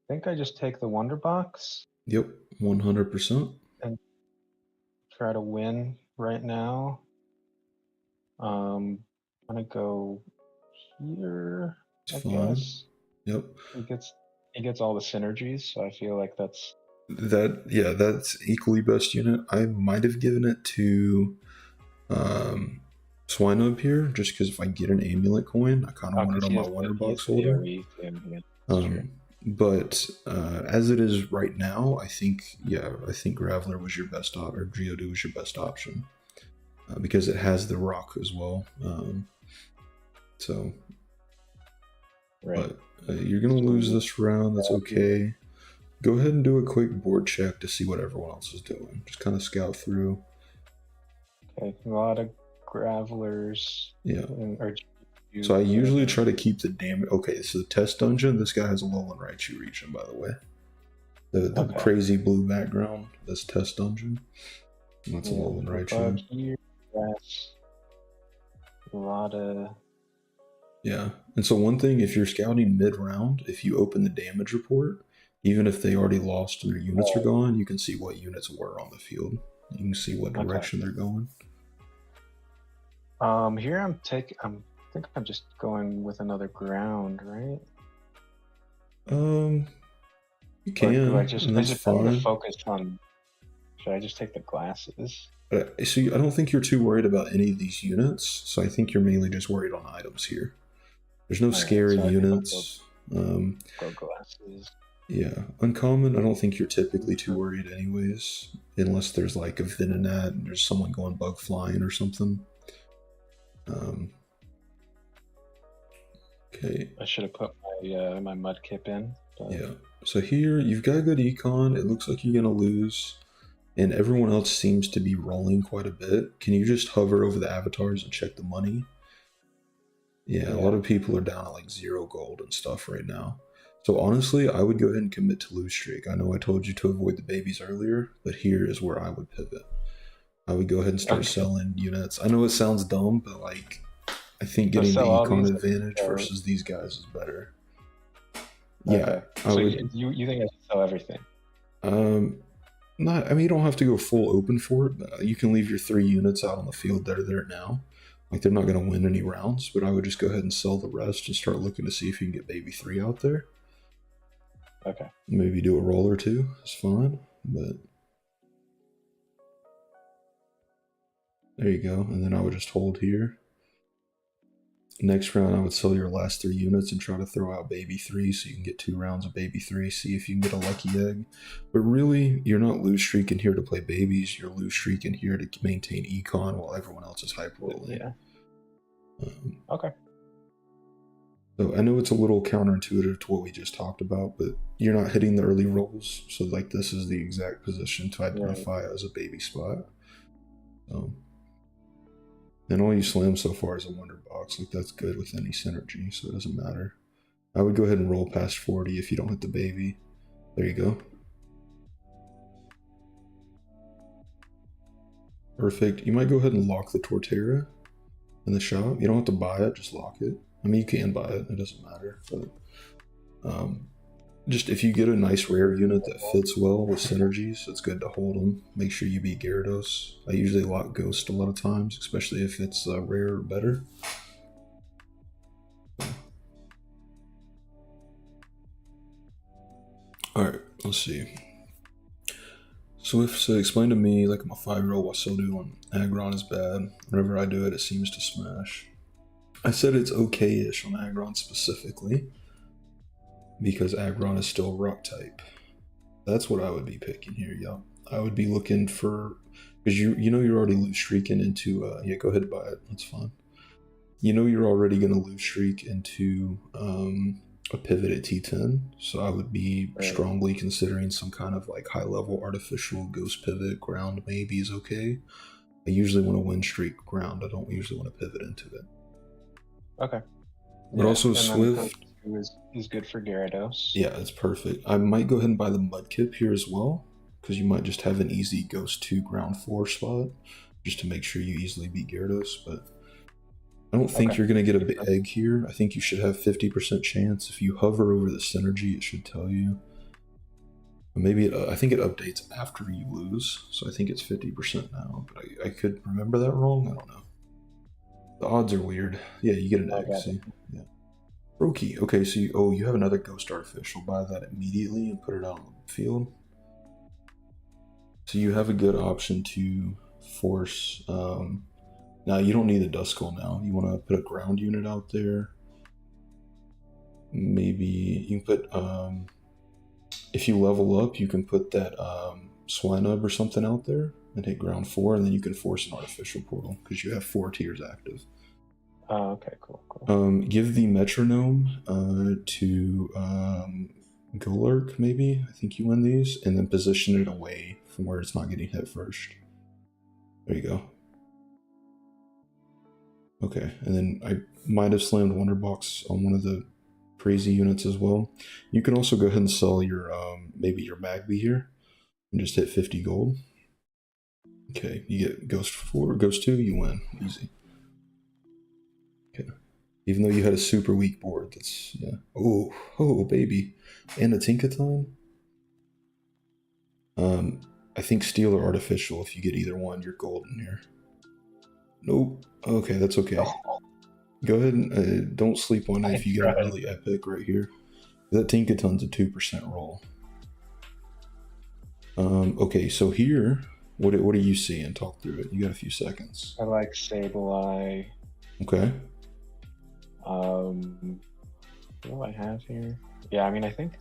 think I just take the Wonder Box. Yep, 100%. And try to win right now. I'm gonna go here. It's fine. Guess. Yep. He gets all the synergies, so I feel like that's That's equally best unit. I might have given it to Swine up here, just because if I get an amulet coin, I kind of want it Because on he my has wonder he has box holder. AoE thing. Yeah, that's true. But as it is right now, I think Graveler was your best or Geodude was your best option because it has the rock as well. So, Right. but you're gonna lose this round. That's okay. Go ahead and do a quick board check to see what everyone else is doing. Just kind of scout through. Okay, a lot of Gravelers. Yeah. So I usually try to keep the damage. Okay, so the test dungeon. This guy has a Alolan Raichu region, by the way. The crazy blue background. This test dungeon. And that's a Alolan Raichu. Here, that's a lot of. Yeah, and so one thing, if you're scouting mid-round, if you open the damage report, even if they already lost and their units are gone, you can see what units were on the field. You can see what direction they're going. Here I think I'm just going with another ground, right? You can. I just want to focus on. Should I just take the glasses? So I don't think you're too worried about any of these units. So I think you're mainly just worried on items here. There's no scary units. Go glasses. Yeah, uncommon. I don't think you're typically too worried, anyways, unless there's like a Venonat and there's someone going bug flying or something. Okay. I should have put my Mudkip in. But... Yeah. So here you've got good econ. It looks like you're gonna lose, and everyone else seems to be rolling quite a bit. Can you just hover over the avatars and check the money? Yeah, a lot of people are down at like 0 gold and stuff right now. So honestly, I would go ahead and commit to lose streak. I know I told you to avoid the babies earlier, but here is where I would pivot. I would go ahead and start selling units. I know it sounds dumb, but like I think getting the econ advantage versus these guys is better. Yeah. So you think I should sell everything? Not. I mean, you don't have to go full open for it. But you can leave your 3 units out on the field that are there now. Like, they're not going to win any rounds, but I would just go ahead and sell the rest and start looking to see if you can get baby 3 out there. Okay. Maybe do a roll or 2. It's fine, but there you go. And then I would just hold here. Next round, I would sell your last 3 units and try to throw out baby 3 so you can get 2 rounds of baby 3, see if you can get a lucky egg. But really, you're not lose streaking here to play babies, you're lose streaking here to maintain econ while everyone else is hyper rolling. Yeah. Okay. So I know it's a little counterintuitive to what we just talked about, but you're not hitting the early rolls, so like this is the exact position to identify as a baby spot. And all you slam so far is a wonder box. Like, that's good with any synergy, so it doesn't matter. I would go ahead and roll past 40 if you don't hit the baby. There you go. Perfect. You might go ahead and lock the Torterra in the shop. You don't have to buy it, just lock it. I mean, you can buy it, it doesn't matter. But just if you get a nice rare unit that fits well with synergies, it's good to hold them. Make sure you beat Gyarados. I usually lock Ghost a lot of times, especially if it's rare or better. Alright, let's see. Swift said, explain to me, like I'm a 5-year-old, why so doing Aggron is bad. Whenever I do it, it seems to smash. I said it's okay-ish on Aggron specifically, because Aggron is still rock type. That's what I would be picking here, yeah. I would be looking for, because you know you're already lose streaking into, yeah, go ahead and buy it, that's fine. You know you're already going to lose streak into a pivot at T10, so I would be strongly considering some kind of like high-level artificial ghost pivot. Ground maybe is okay. I usually want to win streak ground. I don't usually want to pivot into it. Okay. But also Swift is good for Gyarados. Yeah, it's perfect. I might go ahead and buy the Mudkip here as well, because you might just have an easy Ghost 2 ground 4 spot, just to make sure you easily beat Gyarados, but I don't think you're going to get a big egg here. I think you should have 50% chance. If you hover over the synergy, it should tell you. Maybe I think it updates after you lose, so I think it's 50% now, but I could remember that wrong. I don't know. The odds are weird. Yeah, you get an egg. See? Yeah. Roki. Okay, so you have another Ghost Artificial. Buy that immediately and put it out on the field. So you have a good option to force. Now you don't need a Duskull now. You want to put a ground unit out there. Maybe you can put. If you level up, you can put that Swinub or something out there and hit ground 4, and then you can force an artificial portal because you have 4 tiers active. Oh, okay, cool. Give the metronome to Golurk, maybe. I think you win these, and then position it away from where it's not getting hit first. There you go. Okay, and then I might have slammed Wonderbox on one of the crazy units as well. You can also go ahead and sell your maybe your Magby here and just hit 50 gold. Okay, you get Ghost 4, Ghost 2, you win. Easy. Okay. Even though you had a super weak board, that's, yeah. Oh, baby. And a Tinkaton? I think Steel or Artificial, if you get either one, you're golden here. Nope. Okay, that's okay. Go ahead and don't sleep on it if you get a really epic right here. That Tinkaton's a 2% roll. Okay, so here, what are you seeing? Talk through it. You got a few seconds. I like Sableye. Okay. What do I have here? Yeah, I mean, I think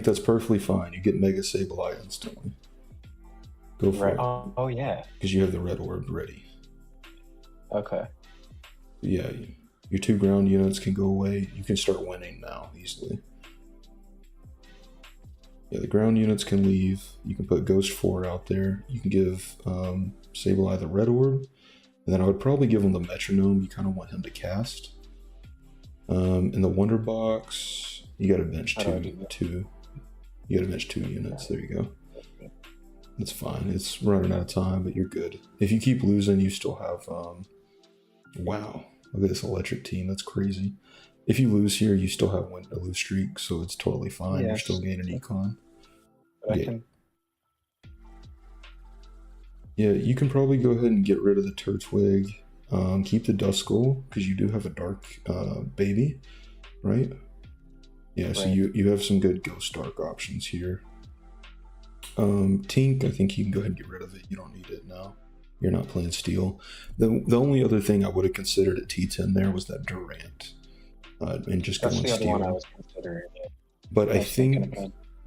that's perfectly fine. You get Mega Sableye instantly. Go for it. Oh yeah. Because you have the red orb ready. Okay. Yeah, your 2 ground units can go away. You can start winning now easily. Yeah, the ground units can leave. You can put Ghost 4 out there. You can give Sableye the red orb. And then I would probably give him the metronome. You kind of want him to cast. In the Wonder Box, you got to bench two. You got to bench 2 units. There you go. That's fine. It's running out of time, but you're good. If you keep losing, you still have. Wow, look at this electric team. That's crazy. If you lose here, you still have a lose streak, so it's totally fine. Yes. You're still gaining econ. Yeah, you can probably go ahead and get rid of the Turtwig. Keep the Duskull, because you do have a dark baby, right? Yeah, right. So you have some good Ghost Dark options here. Tink, I think you can go ahead and get rid of it. You don't need it now. You're not playing Steel. The only other thing I would have considered at T10 there was that Durant. And just going Steel. That's the other one I was considering. Yeah. But I think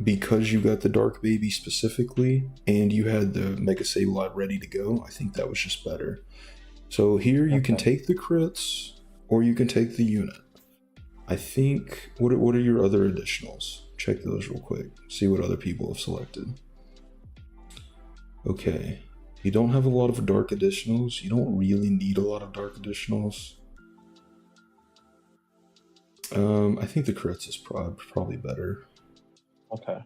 because you got the Dark Baby specifically, and you had the Mega Sableye ready to go, I think that was just better. So here you can take the crits, or you can take the unit. I think, what are your other additionals? Check those real quick. See what other people have selected. Okay. You don't have a lot of dark additionals. You don't really need a lot of dark additionals. I think the crits is probably better. Okay.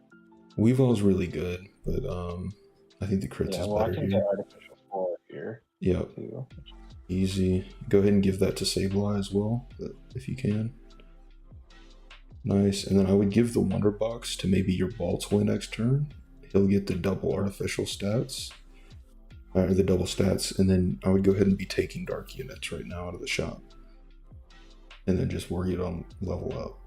Weevil's really good, but I think the crits is better. I can get Artificial 4 here. Yep. Too. Easy. Go ahead and give that to Sableye as well, if you can. Nice. And then I would give the Wonder Box to maybe your Baltoy next turn. He'll get the double artificial stats. Or the double stats, and then I would go ahead and be taking dark units right now out of the shop. And then just worry on level up.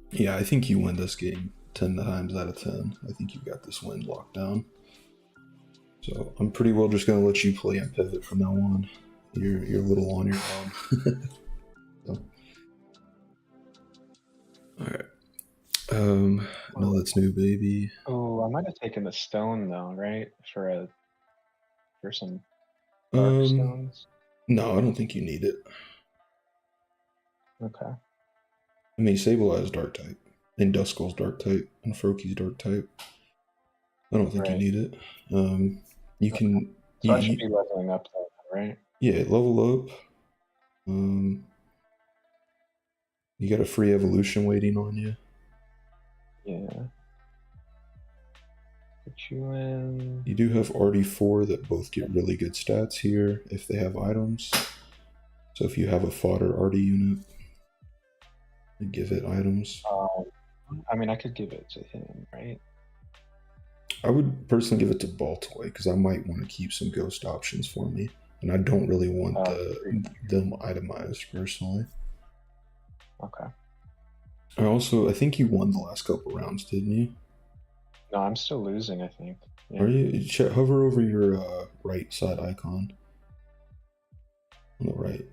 Yeah, I think you win this game 10 times out of 10. I think you got this win locked down. So I'm pretty well just going to let you play and pivot from now on. You're a little on your own. So. Alright. No, that's new, baby. Oh, I might have taken the stone though, right? For some dark stones. No, I don't think you need it. Okay. I mean, Sableye is dark type, and Duskull's dark type, and Froakie's dark type. I don't think you need it. You can. So I should be leveling up though, right? Yeah, level up. You got a free evolution waiting on you. Yeah. Put you in. You do have RD4 that both get really good stats here if they have items. So if you have a fodder RD unit, you give it items. I mean, I could give it to him, right? I would personally give it to Baltoy because I might want to keep some ghost options for me. And I don't really want them itemized personally. Okay. I think you won the last couple rounds, didn't you? No, I'm still losing, I think. Are Yeah. you? Hover over your right side icon on the right.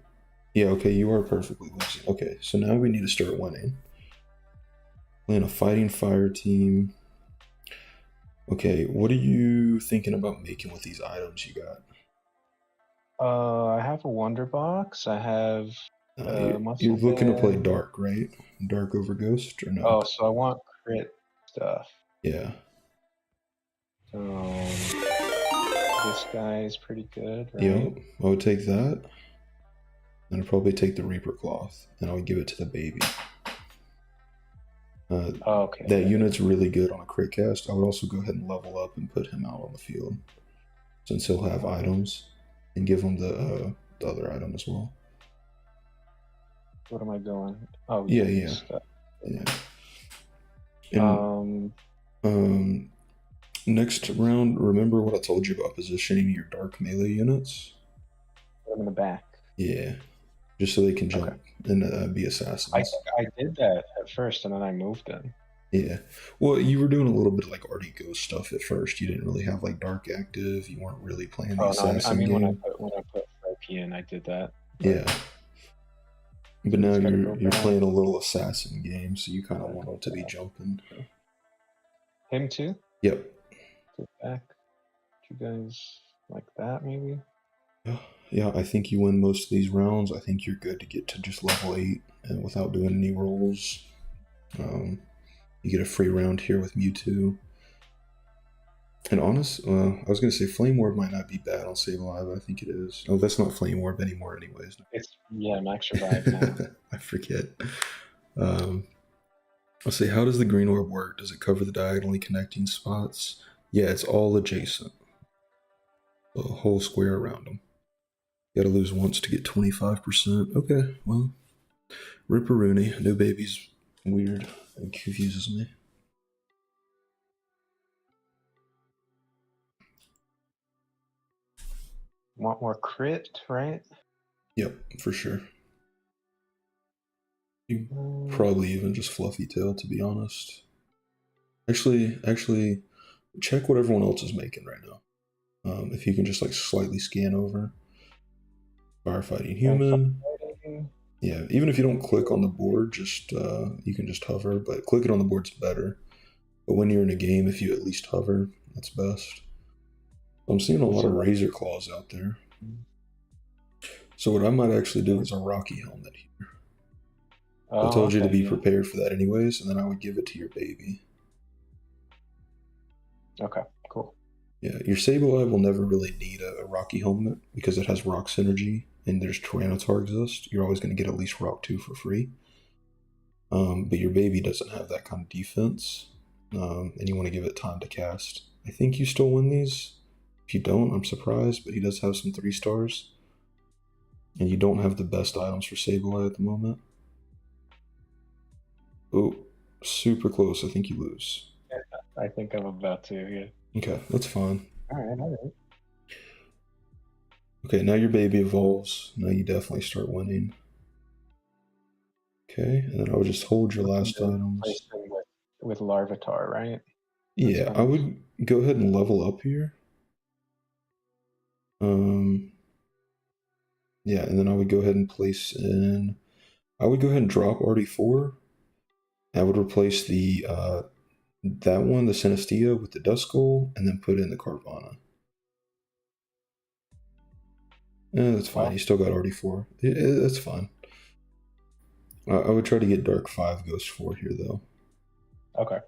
Yeah, okay, you are perfectly losing. Okay, so now we need to start winning. Playing a fighting fire team. Okay, what are you thinking about making with these items you got? I have a Wonder Box. I have You're Muscle looking to play Band. dark, right? Dark over ghost or no? Oh, so I want crit stuff. Yeah. So this guy is pretty good, right? Yep. I would take that. And I'd probably take the Reaper Cloth and I would give it to the baby. Okay. That unit's really good on a crit cast. I would also go ahead and level up and put him out on the field since he'll have items and give him the other item as well. What am I going? Oh, Yeah. stuff. Yeah. And next round, remember what I told you about positioning your dark melee units? Put them in the back. Yeah, just so they can jump and be assassins. I think I did that at first, and then I moved them. Yeah. Well, you were doing a little bit of like Artie Ghost stuff at first. You didn't really have like Dark active. You weren't really playing the assassin I mean game. when I put Frankie in, I did that. Yeah. But now you're back. playing a little assassin game, so you kind of want them to be jumping. Him too? Yep. Go back. You guys like that maybe? Yeah, I think you win most of these rounds. I think you're good to get to just level 8 and without doing any rolls. You get a free round here with Mewtwo. And honest, I was going to say Flame Orb might not be bad on Save Alive, but I think it is. Oh, that's not Flame Orb anymore anyways. It's, Max Revive now. I forget. Let's see, how does the green orb work? Does it cover the diagonally connecting spots? Yeah, it's all adjacent. The whole square around them. You gotta lose once to get 25%. Okay, well, Ripperoonie, new baby's weird. It confuses me. Want more crit, right? Yep, for sure. You probably even just Fluffy Tail, to be honest. Actually, check what everyone else is making right now. If you can just like slightly scan over. Firefighting human. Yeah, even if you don't click on the board, just you can just hover, but clicking on the board's better. But when you're in a game, if you at least hover, that's best. I'm seeing a lot of Razor Claws out there. So what I might actually do is a Rocky helmet here. I told you to be prepared for that anyways, and then I would give it to your baby. Okay, cool. Yeah, your Sableye will never really need a Rocky helmet because it has Rock Synergy, and there's Tyranitar exist. You're always going to get at least Rock 2 for free. But your baby doesn't have that kind of defense, and you want to give it time to cast. I think you still win these. If you don't, I'm surprised, but he does have some 3 stars. And you don't have the best items for Sableye at the moment. Oh, super close. I think you lose. I think I'm about to, yeah. Okay, that's fine. Alright. Okay, now your baby evolves. Now you definitely start winning. Okay, and then I would just hold your last items. With Larvitar, right? Yeah, I would go ahead and level up here. Yeah, and then I would go ahead and place in. I would go ahead and drop RD4. I would replace the that one, the Sinistea, with the Duskull, and then put in the Carvana. That's fine. You still got RD4. That's fine. I would try to get Dark 5 Ghost 4 here, though. Okay.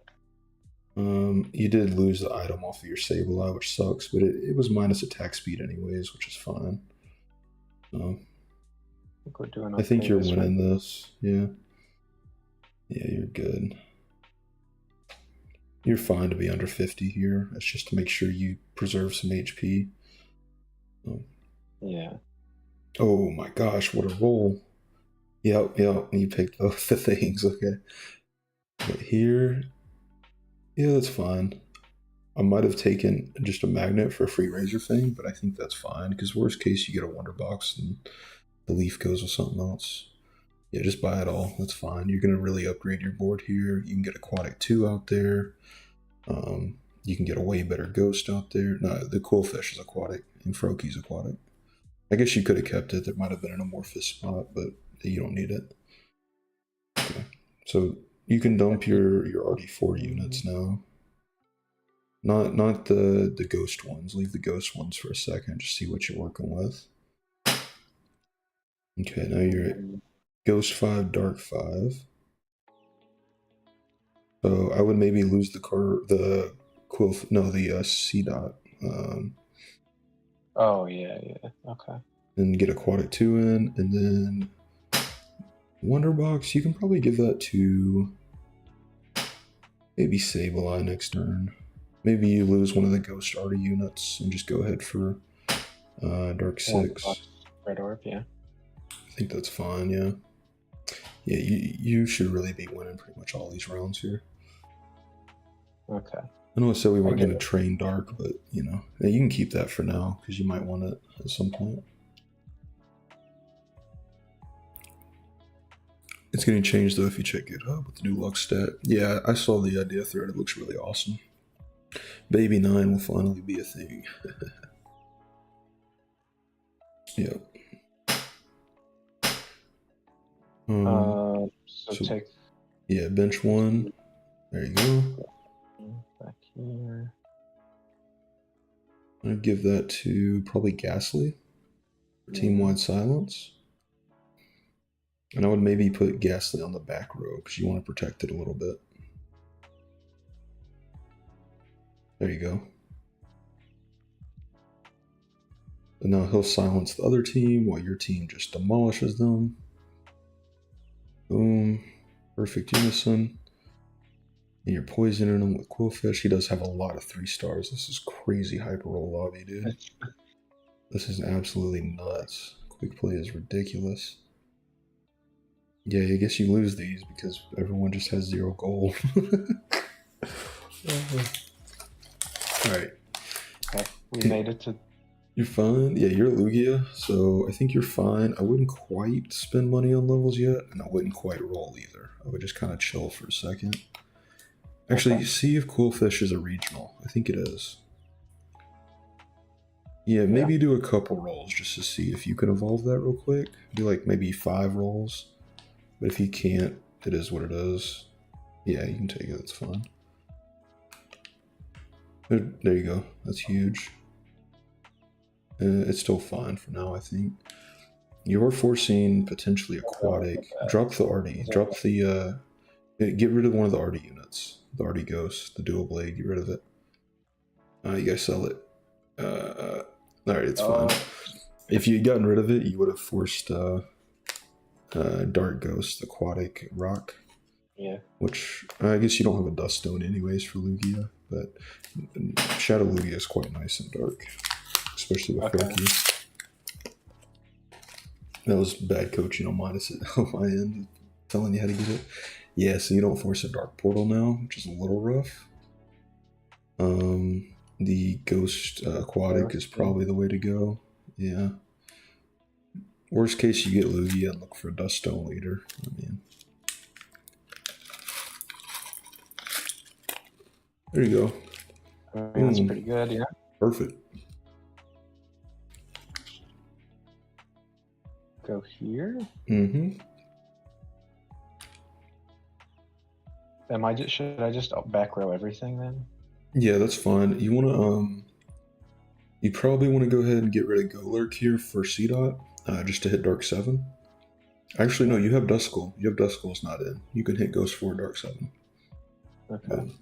You did lose the item off of your Sableye, which sucks, but it was minus attack speed anyways, which is fine. I think you're winning this. Yeah. Yeah, you're good. You're fine to be under 50 here. It's just to make sure you preserve some HP. Yeah. Oh my gosh, what a roll. Yep, you picked both the things, okay. But here, yeah, that's fine. I might have taken just a magnet for a free Razor Fang, but I think that's fine, because worst case, you get a Wonder Box and the leaf goes with something else. Yeah, just buy it all. That's fine. You're gonna really upgrade your board here. You can get Aquatic 2 out there. You can get a way better Ghost out there. No, the Quillfish is aquatic and Froaki's aquatic. I guess you could have kept it. There might have been an amorphous spot, but you don't need it. Okay. So you can dump your RD4 units now. Not the ghost ones. Leave the ghost ones for a second. Just see what you're working with. Okay, now you're at Ghost 5, Dark 5. So I would maybe lose the C dot. Oh yeah, okay. And get Aquatic 2 in, and then Wonderbox, you can probably give that to maybe Sableye next turn. Maybe you lose one of the Ghost Arty units and just go ahead for Dark 6. Red Orb, yeah. I think that's fine, yeah. Yeah, you should really be winning pretty much all these rounds here. Okay. I know I said we weren't going to train Dark, but, you know, you can keep that for now, because you might want it at some point. It's getting changed, though, if you check GitHub with the new luck stat. Yeah, I saw the idea thread. It looks really awesome. Baby 9 will finally be a thing. Yep. So take... Yeah, bench 1. There you go. Back here. I'm going to give that to probably Ghastly for team-wide silence. And I would maybe put Ghastly on the back row because you want to protect it a little bit. There you go. And now he'll silence the other team while your team just demolishes them. Boom. Perfect unison. And you're poisoning him with Quillfish. He does have a lot of 3 stars. This is crazy hyper roll lobby, dude. This is absolutely nuts. Quick play is ridiculous. Yeah, I guess you lose these because everyone just has 0 gold. Alright. Okay, we made it to... You're fine. Yeah, you're Lugia, so I think you're fine. I wouldn't quite spend money on levels yet, and I wouldn't quite roll either. I would just kind of chill for a second. Actually, see if Quillfish is a regional. I think it is. Yeah, maybe do a couple rolls just to see if you can evolve that real quick. Do like maybe 5 rolls. But if you can't, it is what it is. Yeah, you can take it. That's fine. There you go. That's huge. It's still fine for now, I think. You're forcing potentially aquatic. Drop the Arty. Drop the... get rid of one of the Arty units. The Arty Ghost, the dual blade. Get rid of it. You guys sell it. Alright, it's fine. If you had gotten rid of it, you would have forced Dark Ghost, Aquatic Rock. Yeah. Which, I guess you don't have a Dust Stone anyways for Lugia, but Shadow Lugia is quite nice in Dark. Especially with Froakie. That was bad coaching on my end, telling you how to get it. Yeah, so you don't force a Dark Portal now, which is a little rough. The Ghost Aquatic is probably the way to go. Yeah. Worst case, you get Lugia and look for a Dust Stone Leader. I mean, there you go. I mean, that's pretty good, yeah. Perfect. Go here. Mm-hmm. Should I just back row everything then? Yeah, that's fine. You wanna you probably want to go ahead and get rid of Golurk here for C dot, just to hit Dark 7. Actually, no, you have Duskull. You have Duskull's not in. You can hit Ghost 4 Dark 7. Okay.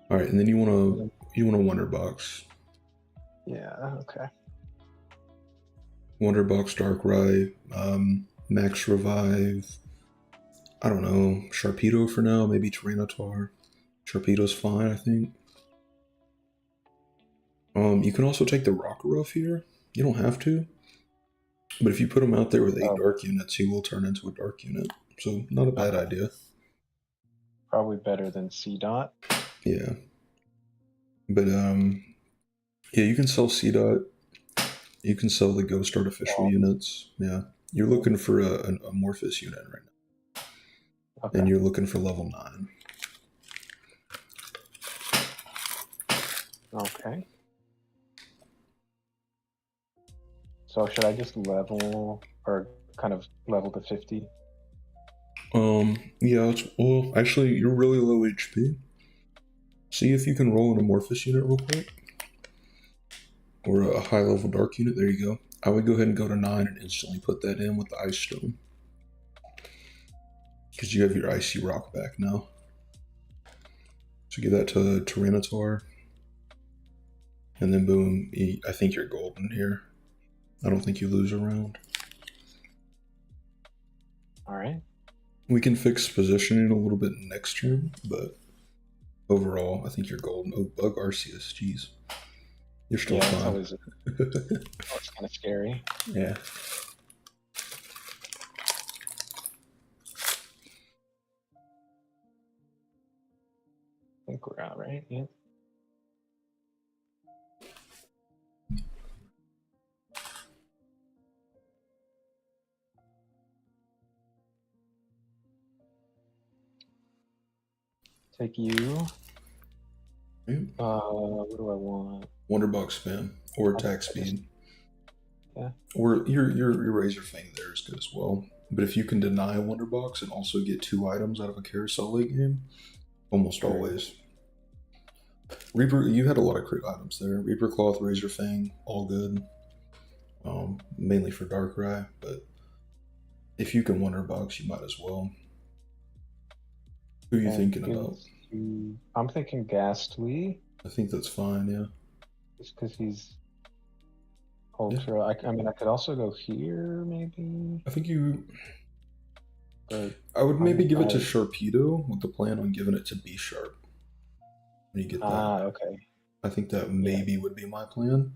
All right, and then you wanna Wonder Box. Yeah. Okay. Wonder Box, Dark Rai, Max Revive. I don't know, Sharpedo for now, maybe Tyranitar. Sharpedo's fine, I think. You can also take the Rockruff here. You don't have to. But if you put him out there with 8 dark units, he will turn into a dark unit. So, not a bad idea. Probably better than C dot. Yeah. But, yeah, you can sell C dot. You can sell the Ghost Artificial units. Yeah. You're looking for an amorphous unit right now. Okay. And you're looking for level 9. Okay. So should I just level or kind of level to 50? Yeah, well, actually, you're really low HP. See if you can roll an amorphous unit real quick. Or a high level dark unit. There you go. I would go ahead and go to 9 and instantly put that in with the ice stone. Because you have your icy rock back now. So give that to Tyranitar. And then boom, I think you're golden here. I don't think you lose a round. Alright. We can fix positioning a little bit next turn, but overall, I think you're golden. Oh, Bug Arceus, jeez. You're still fine. It's kind of scary. Yeah. I think we're out, right? Yeah. Take you. What do I want? Wonder Box spam or attack speed. Yeah. Or your Razor Fang there is good as well. But if you can deny Wonder Box and also get 2 items out of a carousel late game, almost always. Reaper, you had a lot of crit items there. Reaper Cloth, Razor Fang, all good. Mainly for Darkrai, but if you can Wonder Box, you might as well. Who are you thinking about? I'm thinking Ghastly. I think that's fine, yeah. Just because he's ultra. Yeah. I mean, I could also go here, maybe. I think you. But I would maybe give it to Sharpedo with the plan on giving it to B Sharp. When you get that. Okay. I think that maybe would be my plan.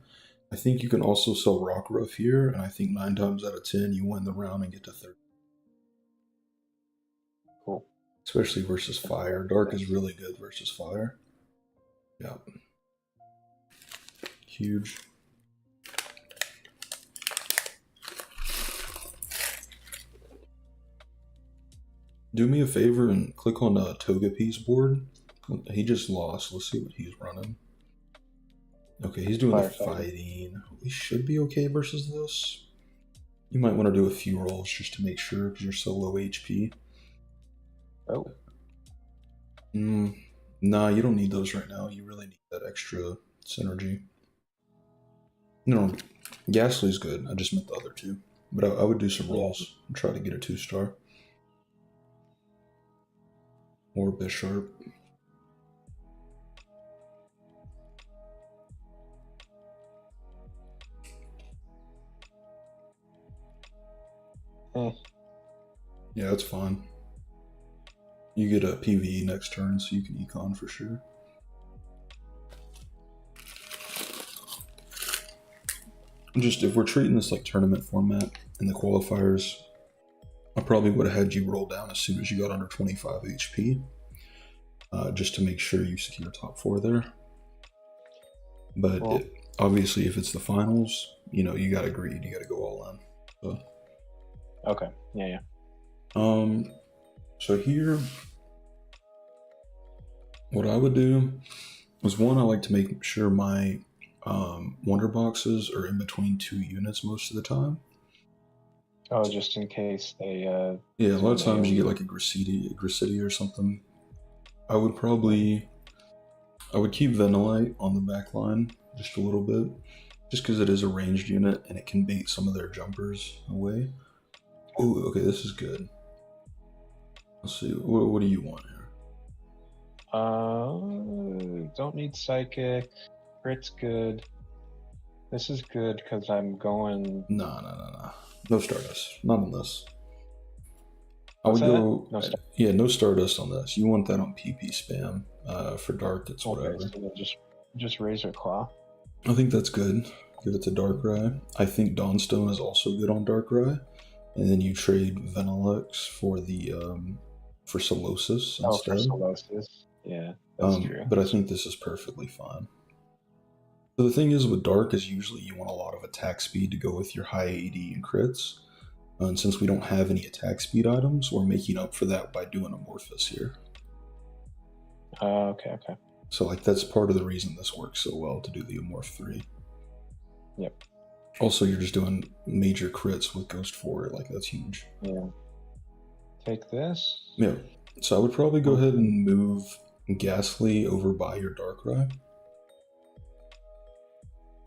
I think you can also sell Rockruff here, and I think 9 times out of 10 you win the round and get to 30. Cool. Especially versus Fire. Dark is really good versus Fire. Yeah. Huge. Do me a favor and click on Togepi's board. He just lost. Let's see what he's running. Okay, he's doing the fighting. We should be okay versus this. You might want to do a few rolls just to make sure because you're so low HP. Oh. Nah, you don't need those right now. You really need that extra synergy. No, Ghastly's good. I just meant the other 2. But I would do some rolls and try to get a 2-star. Or Bisharp. Yeah, that's fine. You get a PvE next turn, so you can econ for sure. Just if we're treating this like tournament format in the qualifiers, I probably would have had you roll down as soon as you got under 25 HP, just to make sure you secure top 4 there. But obviously, if it's the finals, you got to greed, you got to go all in. So. Okay. Yeah. So here, what I would do is I like to make sure my Wonder Boxes are in between 2 units most of the time. Oh, just in case they. Yeah, a lot of times you get like a Gracity or something. I would keep Venilite on the back line just a little bit, just because it is a ranged unit and it can bait some of their jumpers away. Oh, okay, this is good. Let's see, what do you want here? Don't need Psychic. Crit's good. This is good because I'm going. No. No Stardust. Not on this. I would go. No Stardust on this. You want that on PP spam. For Dark, it's whatever. So just Razor Claw. I think that's good. Give it to Darkrai. I think Dawnstone is also good on Darkrai. And then you trade Venilux for the for Solosis instead. For Solosis. Yeah, that's true. But I think this is perfectly fine. So the thing is with Dark is usually you want a lot of attack speed to go with your high AD and crits. And since we don't have any attack speed items, we're making up for that by doing Amorphous here. Okay. So like that's part of the reason this works so well, to do the Amorph 3. Yep. Also, you're just doing major crits with Ghost 4, like that's huge. Yeah. Take this. Yeah. So I would probably go ahead and move Ghastly over by your Darkrai.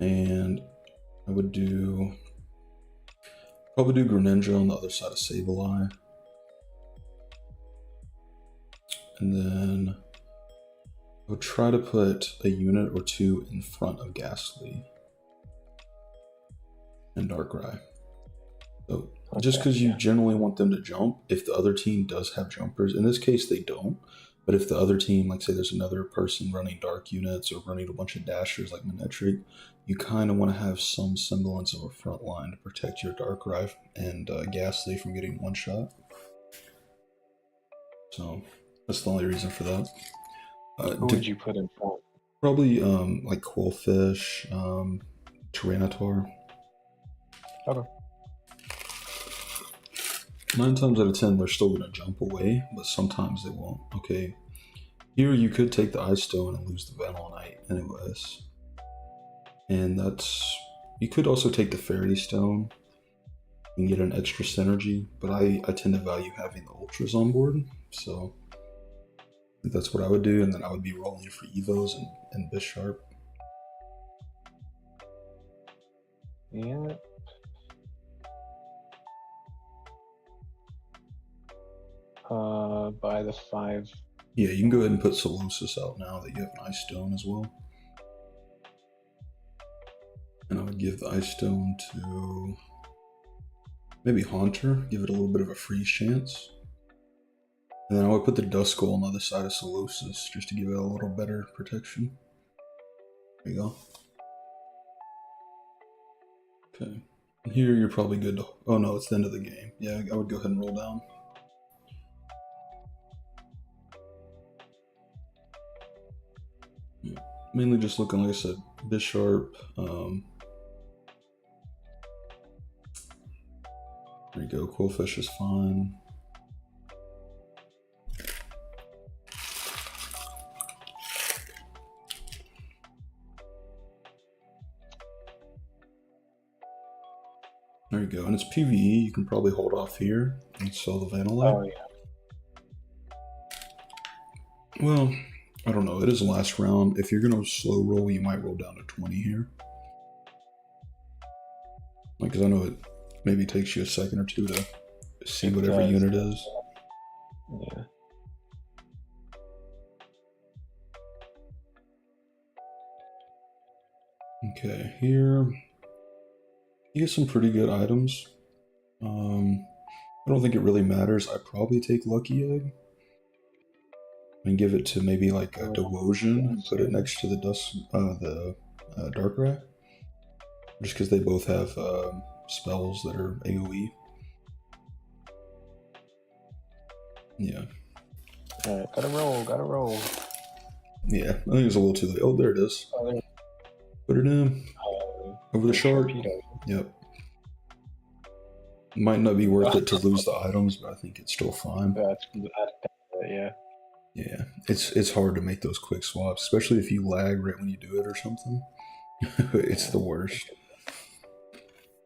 And I would probably do Greninja on the other side of Sableye. And then I would try to put a unit or two in front of Ghastly and Darkrai. So just because you generally want them to jump, if the other team does have jumpers, in this case they don't, but if the other team, like say there's another person running dark units or running a bunch of dashers like Manectric, you kind of want to have some semblance of a front line to protect your Darkrai and Ghastly from getting one shot. So that's the only reason for that. Who would you put in front? Probably like Quillfish, Tyranitar. Okay. 9 times out of 10, they're still going to jump away, but sometimes they won't. Okay, here you could take the Ice Stone and lose the Vanillite anyways. And you could also take the Fairy Stone and get an extra synergy, but I tend to value having the Ultras on board, so that's what I would do, and then I would be rolling for Evos and Bisharp. Yeah. By the 5. Yeah, you can go ahead and put Solosis out now that you have an Ice Stone as well. And I would give the Ice Stone to maybe Haunter, give it a little bit of a freeze chance. And then I would put the Duskull on the other side of Solosis just to give it a little better protection. There you go. Okay. And here you're probably good to... Oh no, it's the end of the game. Yeah, I would go ahead and roll down. Yeah. Mainly just looking, like I said, Bisharp. There you go, Quillfish is fine. There you go, and it's PvE, you can probably hold off here and sell the Vanillite. Oh, yeah. Well, I don't know, it is the last round. If you're going to slow roll, you might roll down to 20 here. Like, because I know it maybe takes you a second or two to see what every unit is. Yeah. Okay, here you get some pretty good items. I don't think it really matters. I probably take Lucky Egg and give it to maybe like a Dewosion and put it next to the Darkrai, just because they both have spells that are AoE. Yeah. Alright, gotta roll. Yeah, I think it's a little too late. Oh, there it is. Put it in. Over the shark. Yep. Might not be worth it to lose the items, but I think it's still fine. Yeah. Yeah, it's hard to make those quick swaps, especially if you lag right when you do it or something. It's the worst.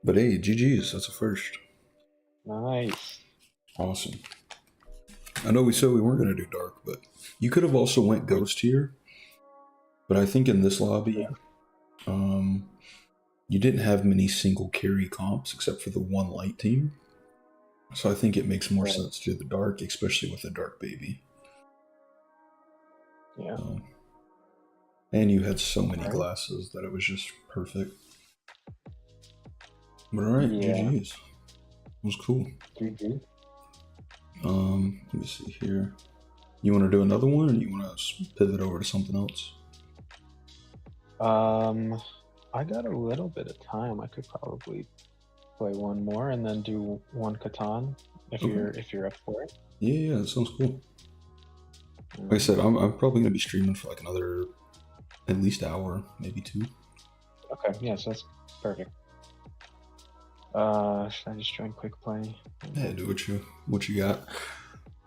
But hey, GG's, that's a first. Nice. Awesome. I know we said we weren't going to do dark, but you could have also went ghost here. But I think in this lobby, you didn't have many single carry comps except for the one light team. So I think it makes more sense to do the dark, especially with the dark baby. Yeah. And you had so many glasses that it was just perfect. But alright, GG's. It was cool. GG. Let me see here. You want to do another one, or do you want to pivot over to something else? I got a little bit of time. I could probably play one more and then do one Catan if you're up for it. Yeah, that sounds cool. Like I said, I'm probably gonna be streaming for like another at least hour, maybe 2. Okay, yeah, so that's perfect. Should I just join quick play? Yeah, do what you got.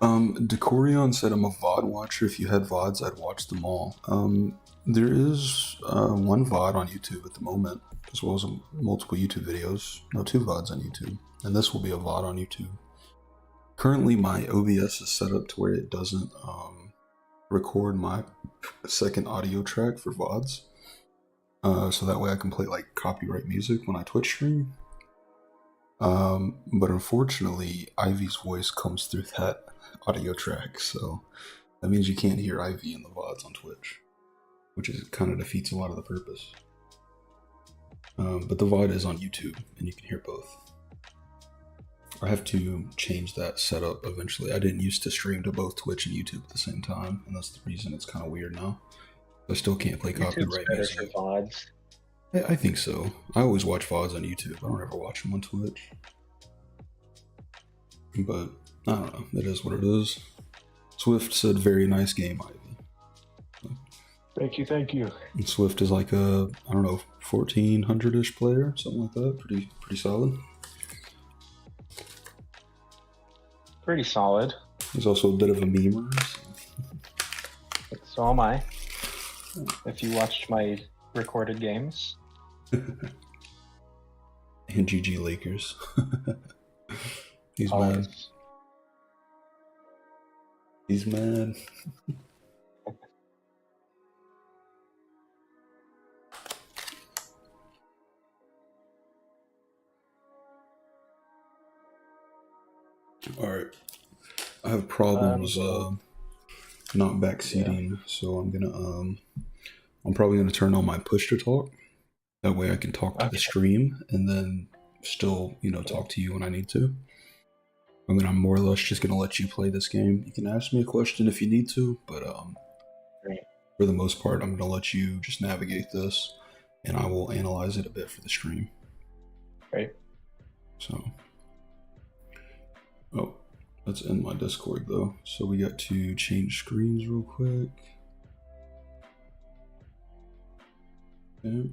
Decorion said I'm a VOD watcher. If you had VODs, I'd watch them all. There is one VOD on YouTube at the moment, as well as multiple YouTube videos. No, 2 VODs on YouTube, and this will be a VOD on YouTube. Currently, my OBS is set up to where it doesn't record my second audio track for VODs. So that way I can play like copyright music when I Twitch stream. But unfortunately, Ivy's voice comes through that audio track, so that means you can't hear Ivy in the VODs on Twitch, which is kind of defeats a lot of the purpose. But the VOD is on YouTube, and you can hear both. I have to change that setup eventually. I didn't used to stream to both Twitch and YouTube at the same time, and that's the reason it's kind of weird now. I still can't play copyright music. For VODs. I think so. I always watch VODs on YouTube. I don't ever watch them on Twitch. But I don't know. It is what it is. Swift said, "Very nice game, Ivy." Thank you. And Swift is like a, I don't know, 1400-ish player, something like that. Pretty solid. Pretty solid. He's also a bit of a memer. So am I. If you watched my recorded games. And GG Lakers. He's Always. mad. He's mad. Alright. I have problems not backseating, so I'm probably gonna turn on my push to talk. That way I can talk to the stream and then still, talk to you when I need to. And then I'm more or less just gonna let you play this game. You can ask me a question if you need to, but for the most part, I'm gonna let you just navigate this, and I will analyze it a bit for the stream. Right. So, let's end my Discord though. So we got to change screens real quick. Okay.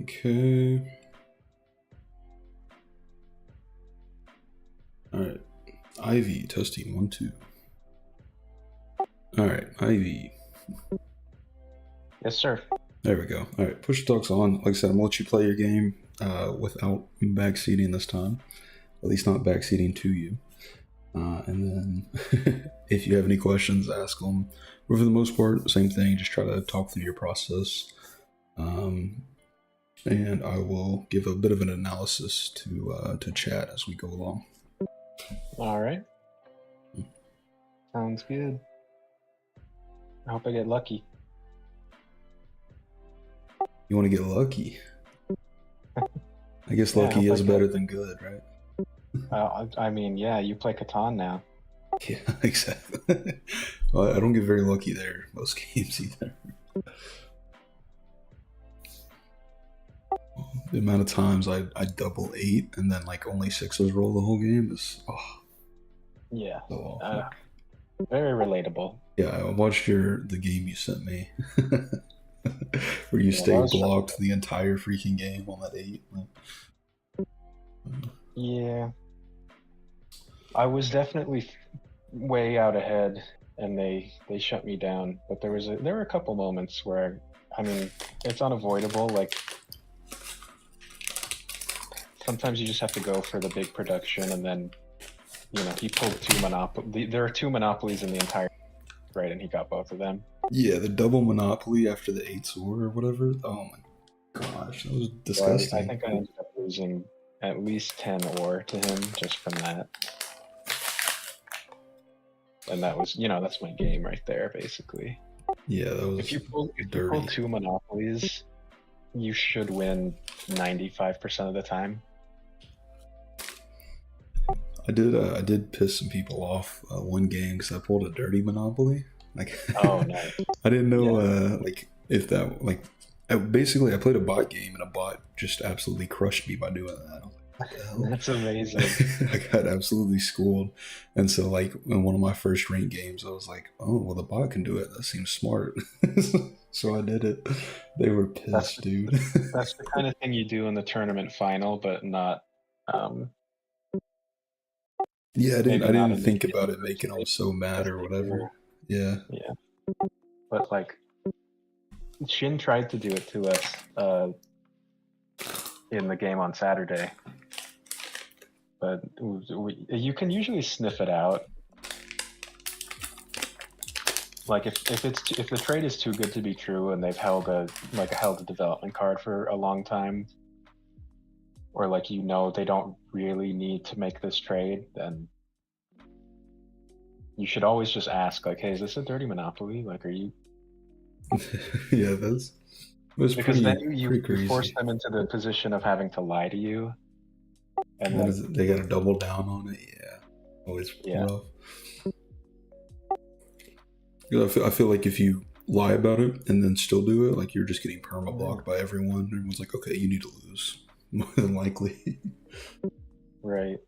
Okay. Alright. Ivy, testing 1, 2. Alright, Ivy. Yes, sir. There we go. Alright, push talk's on. Like I said, I'm gonna let you play your game without backseating this time. At least not backseating to you. And then if you have any questions, ask them. But for the most part, same thing. Just try to talk through your process. And I will give a bit of an analysis to chat as we go along. All right. Sounds good. I hope I get lucky. You want to get lucky? I guess lucky is better than good, right? I mean, yeah, you play Catan now. Yeah, exactly. Well, I don't get very lucky there most games either. The amount of times I double 8 and then like only 6s roll the whole game is yeah, so very relatable. Yeah, I watched the game you sent me where you stayed blocked the entire freaking game on that 8. Yeah, I was definitely way out ahead, and they shut me down. But there were a couple moments where, I mean, it's unavoidable. Like, sometimes you just have to go for the big production, and then, he pulled 2 monopoly. There are 2 monopolies in the entire, right? And he got both of them. Yeah, the double monopoly after the 8 sword or whatever. Oh my gosh, that was disgusting. So I think I ended up losing at least 10 ore to him just from that. And that was, that's my game right there, basically. Yeah, that was If you pull 2 monopolies, you should win 95% of the time. I did piss some people off one game because I pulled a dirty monopoly. Like, oh, nice. I didn't know. Like, if that like, basically I played a bot game and a bot just absolutely crushed me by doing that. I was like, what the hell? That's amazing. I got absolutely schooled, and so like in one of my first ranked games, I was like, oh well, the bot can do it. That seems smart. So I did it. They were pissed, dude. That's the kind of thing you do in the tournament final, but not. Yeah, I didn't think about it making them stage, so mad or whatever. Yeah. Yeah, but like Shin tried to do it to us in the game on Saturday, but you can usually sniff it out. Like if the trade is too good to be true and they've held a development card for a long time, or like they don't really need to make this trade, then you should always just ask, like, hey, is this a dirty monopoly? Like, are you? Yeah, that's was because pretty, then you crazy. force them into the position of having to lie to you, and then they got to double down on it. Yeah, always rough. I feel like if you lie about it and then still do it, like you're just getting perma blocked by everyone. Everyone's like, okay, you need to lose, more than likely. Right.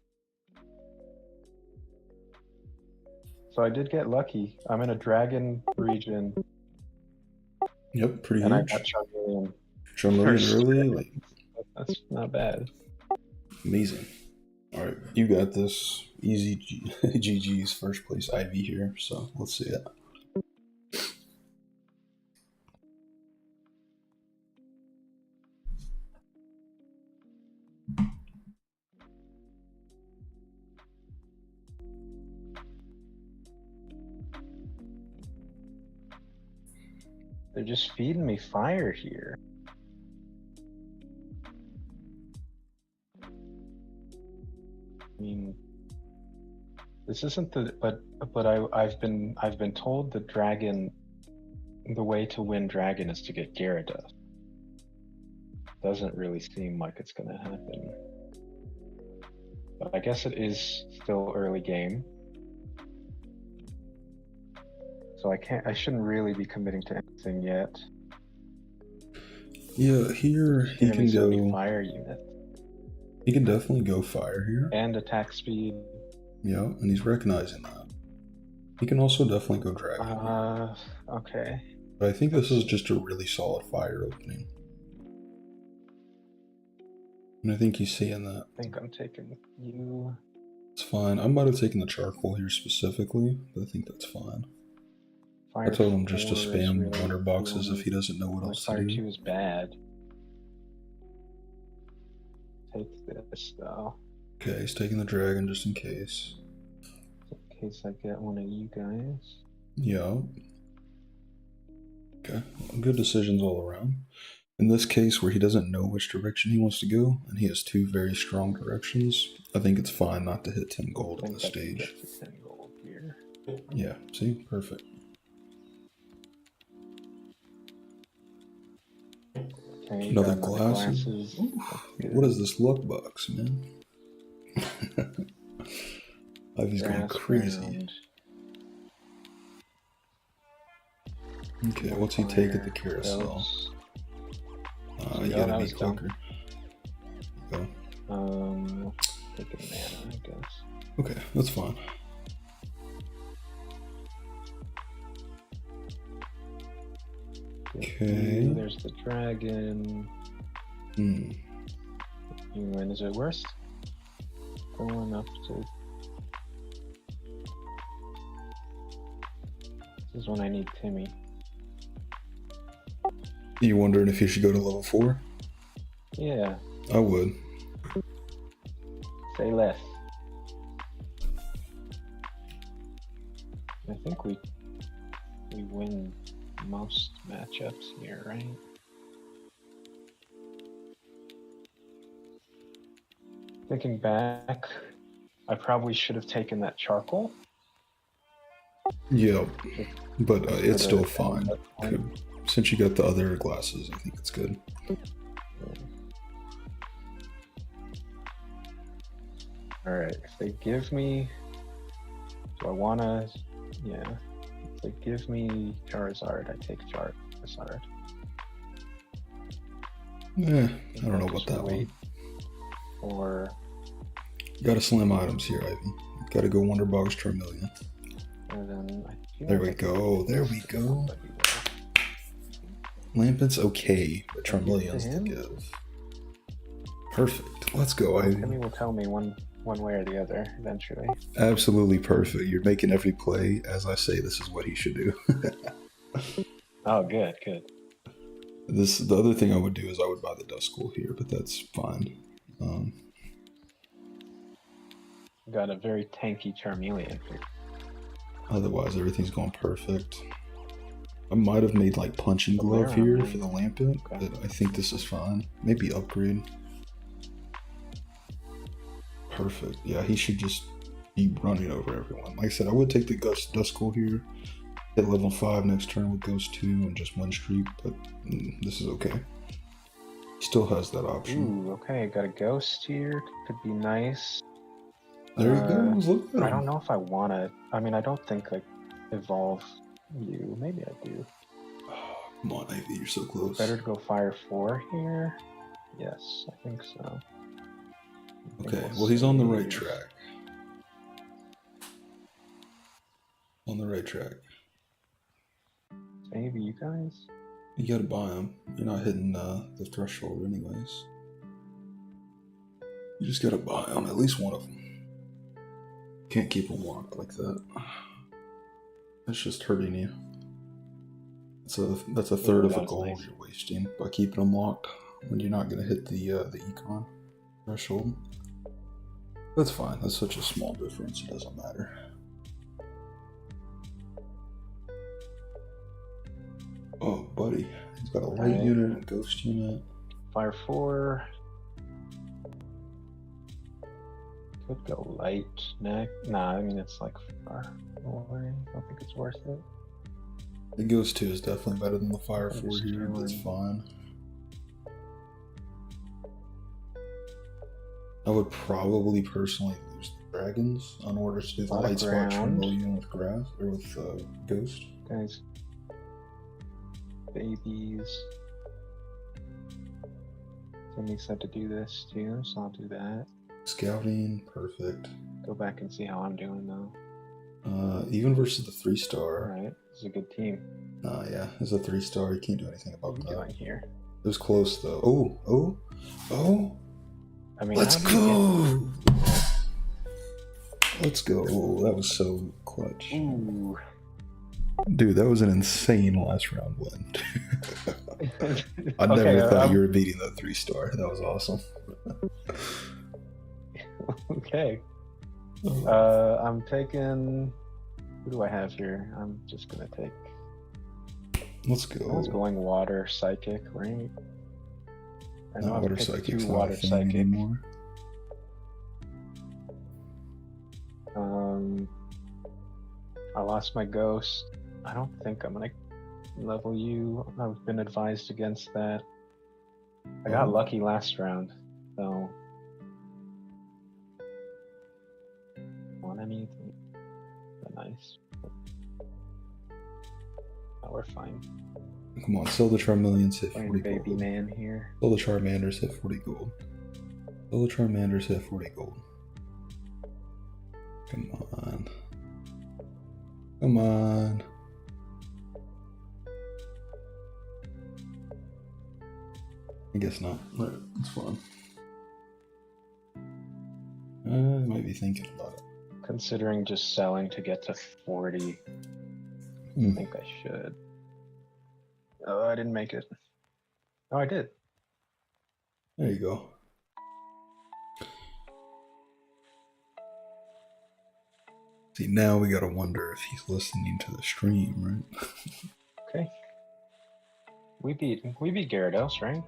So I did get lucky. I'm in a dragon region. Yep, pretty and huge. I got Charmeleon. Charmeleon early, like that's not bad. Amazing. All right, you got this. Easy GG's first place IV here, so let's see it. They're just feeding me fire here. I mean, this isn't the but I've been told the way to win dragon is to get Gyarados. Doesn't really seem like it's gonna happen. But I guess it is still early game. So I shouldn't really be committing to anything yet. Yeah, here he can go fire unit. He can definitely go fire here. And attack speed. Yeah, and he's recognizing that. He can also definitely go dragon. Okay. But I think this is just a really solid fire opening. And I think he's seeing that. I think I'm taking you. It's fine. I might have taken the charcoal here specifically, but I think that's fine. Fire I told him just to spam really water boxes if he doesn't know what else to do. Fire 2 is bad. Take this though. Okay, he's taking the dragon just in case. In case I get one of you guys. Yeah. Okay, well, good decisions all around. In this case, where he doesn't know which direction he wants to go, and he has two very strong directions, I think it's fine not to hit 10 gold at this stage. Get to 10 gold here. Yeah, see? Perfect. Okay, another glasses. What is this luck box, man? Ivy's going crazy. Okay, what's he take at the carousel? You gotta be quicker. Go. Take a mana, I guess. Okay, that's fine. Okay. There's the dragon. When is it worse? Going up to. This is when I need Timmy. You wondering if you should go to level 4? Yeah. I would. Say less. I think we win most matchups here, right? Thinking back, I probably should have taken that charcoal. Yeah, but it's still fine. Since you got the other glasses, I think it's good. Alright, if they give me... Do I wanna... Yeah. If they give me Charizard, I take Charizard. Yeah, I don't know about that wait one. Or Gotta slam items here, Ivy. Gotta go Wonder Box Charmeleon. And then there we go. There we go. Lampent's okay, but Charmeleon's the give. Perfect. Let's go, Ivy. Timmy will tell me one way or the other eventually. Absolutely perfect. You're making every play as I say this is what he should do. Oh, good. The other thing I would do is I would buy the Duskull here, but that's fine. Got a very tanky Charmeleon here. Otherwise, everything's going perfect. I might have made like Punching Glove here for the Lampent, but I think this is fine. Maybe upgrade. Perfect. Yeah, he should just be running over everyone. Like I said, I would take the Duskull here. Hit level 5 next turn with Ghost 2 and just one streak, but this is okay. Still has that option. Ooh, okay, got a Ghost here. Could be nice. There he goes. Look at him. I don't know if I want to. I mean, I don't think like evolve you. Maybe I do. Oh, come on, Ivy, you're so close. Better to go Fire 4 here. Yes, I think so. Okay, well, he's on the right track. On the right track. Maybe you guys? You gotta buy him. You're not hitting the threshold anyways. You just gotta buy him, at least one of them. Can't keep them locked like that. That's just hurting you. That's a third of a gold you're wasting by keeping them locked when you're not gonna hit the econ threshold. That's fine. That's such a small difference. It doesn't matter. Oh, buddy. He's got a light unit and a ghost unit. Fire 4. Could go light neck. Nah, I mean, it's like far away. I don't think it's worth it. The Ghost 2 is definitely better than the Fire 4 here. That's fine. I would probably personally lose the dragons in order to do the light spot Charmeleon with grass or with Ghost. Guys, babies. Timmy said to do this too, so I'll do that. Scouting, perfect. Go back and see how I'm doing though. Even versus the 3-star. Alright, it's a good team. Yeah, it's a 3-star. You can't do anything about that. Doing here. It was close though. Oh! I mean, let's go! Let's go. Oh, that was so clutch. Ooh. Dude, that was an insane last round win. I never thought you were beating that 3-star. That was awesome. Okay. I'm taking. Who do I have here? I'm just gonna take. Let's go. I was going water psychic, right? I know water psychic's not a thing anymore. I lost my ghost. I don't think I'm gonna level you. I've been advised against that. I got lucky last round, so. Want anything? Nice. Oh, we're fine. Come on, sell the Charmeleons, hit 40 baby gold. Man here. Sell the Charmanders, hit 40 gold. Sell the Charmanders, hit 40 gold. Come on. Come on. I guess not. Alright, it's fine. I might be thinking about it. Considering just selling to get to 40, I think I should. Oh, I didn't make it. Oh, I did. There you go. See, now we gotta wonder if he's listening to the stream, right? Okay. We beat Gyarados, right?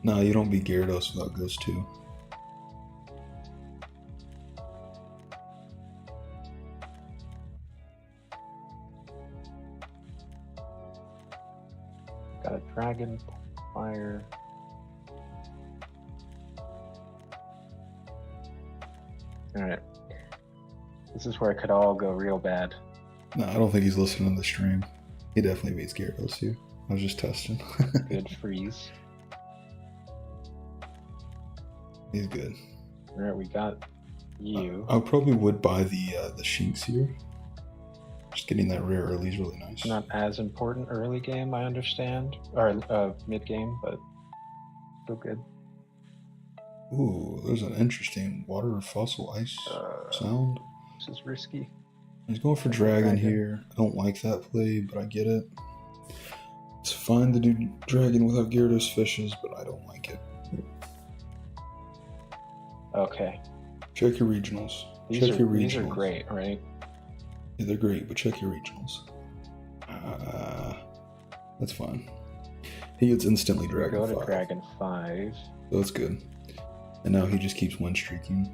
No, you don't beat Gyarados without Ghost 2. Got a Dragon Fire. Alright. This is where it could all go real bad. No, I don't think he's listening to the stream. He definitely beats Gyarados here. I was just testing. Good freeze. He's good. All right, we got you. I probably would buy the Shinx here. Just getting that rare early is really nice. Not as important early game, I understand, or mid game, but still good. Ooh, there's an interesting water fossil ice sound. This is risky. He's going for dragon here. I don't like that play, but I get it. It's fine to do dragon without Gyarados fishes, but I don't like it. Okay. Check your regionals. These are great, right? Yeah, they're great, but check your regionals. That's fine. He gets instantly Dragon 5. Go to Dragon 5. So that's good. And now he just keeps win streaking.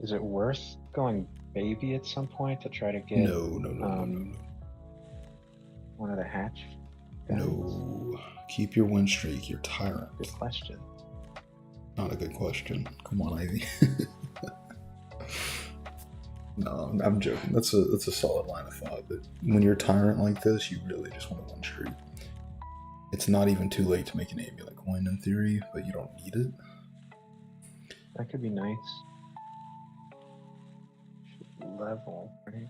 Is it worth going baby at some point to try to get No. one of the hatch guys? No. Keep your win streak, you're tyrant. Good question. Not a good question. Come on, Ivy. No, I'm joking. That's a solid line of thought. But when you're tyrant like this, you really just want to win streak. It's not even too late to make an amulet coin in theory, but you don't need it. That could be nice. Level, right?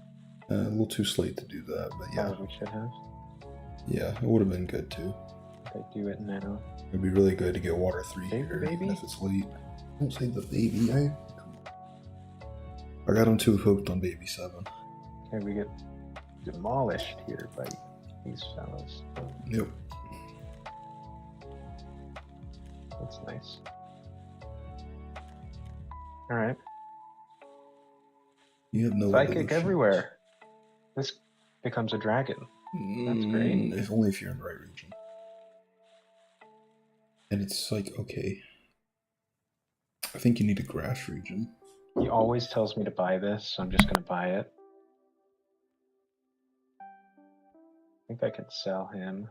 A little too late to do that, but yeah. Oh, we should have. Yeah, it would have been good too. I do it now. It'd be really good to get water 3 Save here, the baby? even if it's late. Don't save the baby, I got him too hooked on baby 7. Okay, we get demolished here by these fellas. Yep. That's nice. Alright. You have no Psychic evolution. everywhere. This becomes a dragon. That's great. If only if you're in the right region. And it's like, okay. I think you need a grass region. He always tells me to buy this, so I'm just gonna buy it. I think I could sell him.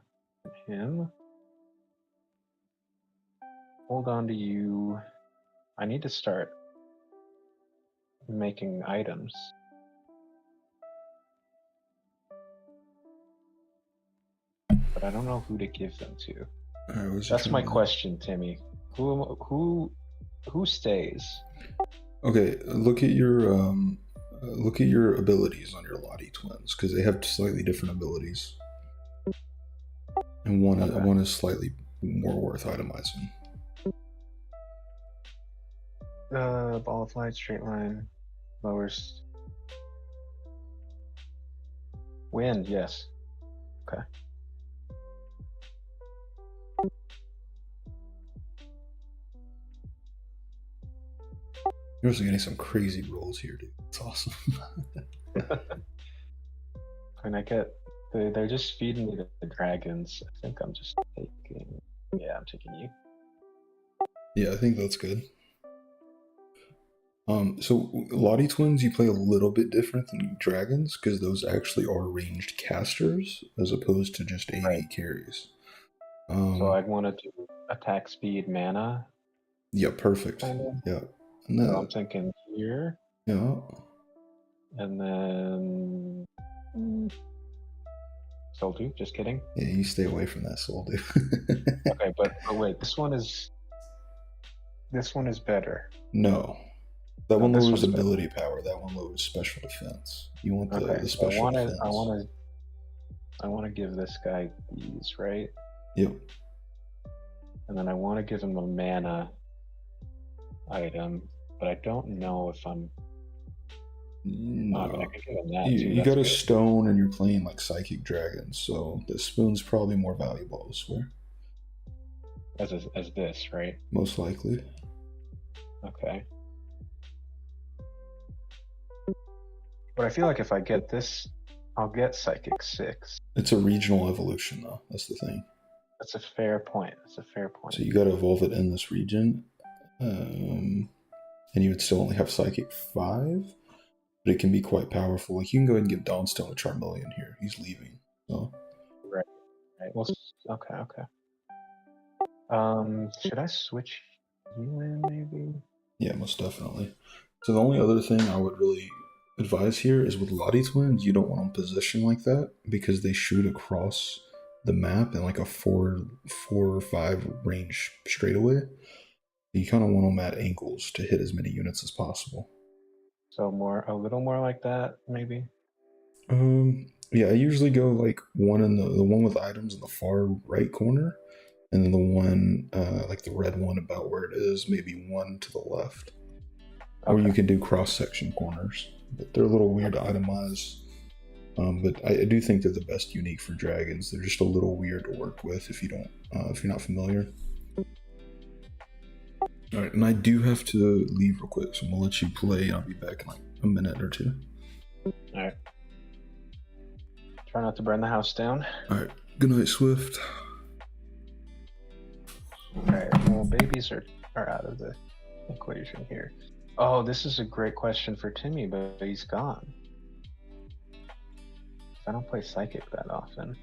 Hold on to you. I need to start making items. But I don't know who to give them to. That's my question, Timmy. Who stays? Okay, look at your abilities on your Lottie twins, because they have slightly different abilities, and one is slightly more worth itemizing. Ball of light, straight line, lowers wind. Yes. Okay. You're also getting some crazy rolls here, dude. It's awesome. And I get they're just feeding me the dragons. I think I'm just taking. Yeah, I'm taking you. Yeah, I think that's good. So Lottie twins, you play a little bit different than dragons because those actually are ranged casters as opposed to just AV carries. So I'd want to do attack speed mana. Yeah, perfect. Kinda. Yeah. So I'm thinking here. Yeah. And then Soul Dude, just kidding. Yeah, you stay away from that Soul Dude. Okay, but wait, this one is better. No. That one lowers ability power. That one lowers special defense. You want the special defense. I want to give this guy these, right? Yep. And then I want to give him a mana item, but I don't know if I'm. No. I can give him that you got a stone and you're playing like Psychic Dragons, so the spoon's probably more valuable elsewhere. As this, right? Most likely. Okay. But I feel like if I get this, I'll get Psychic 6. It's a regional evolution, though. That's the thing. That's a fair point. So you got to evolve it in this region. And you would still only have Psychic 5. But it can be quite powerful. Like, you can go ahead and give Dawnstone a Charmeleon here. He's leaving. So. Right. Well, okay. Should I switch you in, maybe? Yeah, most definitely. So the only other thing I would really advise here is with Lottie Twins, you don't want them positioned like that because they shoot across the map in like a 4 or 5 range straightaway. You kind of want them at angles to hit as many units as possible. So a little more like that, maybe. Yeah, I usually go like one in the one with items in the far right corner, and then the one like the red one about where it is, maybe one to the left. Or you can do cross section corners, but they're a little weird to itemize. But I do think they're the best unique for dragons. They're just a little weird to work with if you're not familiar. All right, and I do have to leave real quick, so I'm gonna let you play. I'll be back in like a minute or two. All right. Try not to burn the house down. All right. Good night, Swift. All right. Well, babies are out of the equation here. Oh, this is a great question for Timmy, but he's gone. I don't play Psychic that often.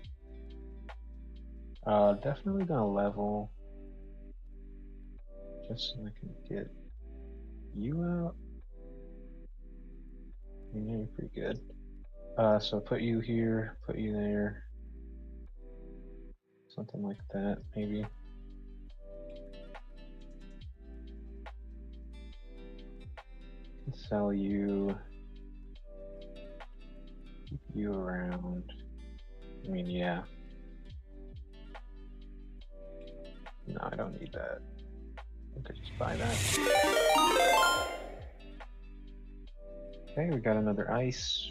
Definitely gonna level just so I can get you out. You're pretty good. So put you here, put you there. Something like that, maybe. Sell you. Keep you around. I mean, yeah. No, I don't need that. I could just buy that. Okay, we got another ice.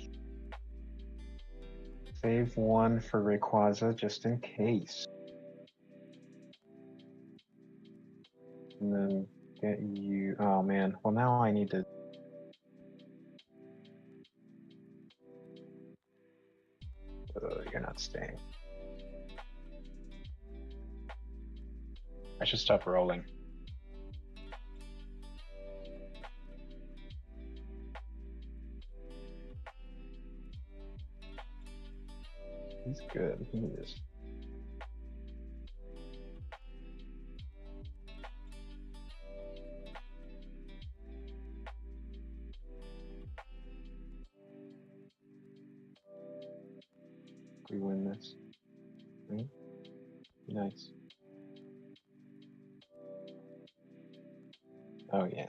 Save one for Rayquaza just in case. And then get you. Oh man. Well, now I need to. You're not staying. I should stop rolling. He's good. He is. We win this. Right? Nice. Oh yeah.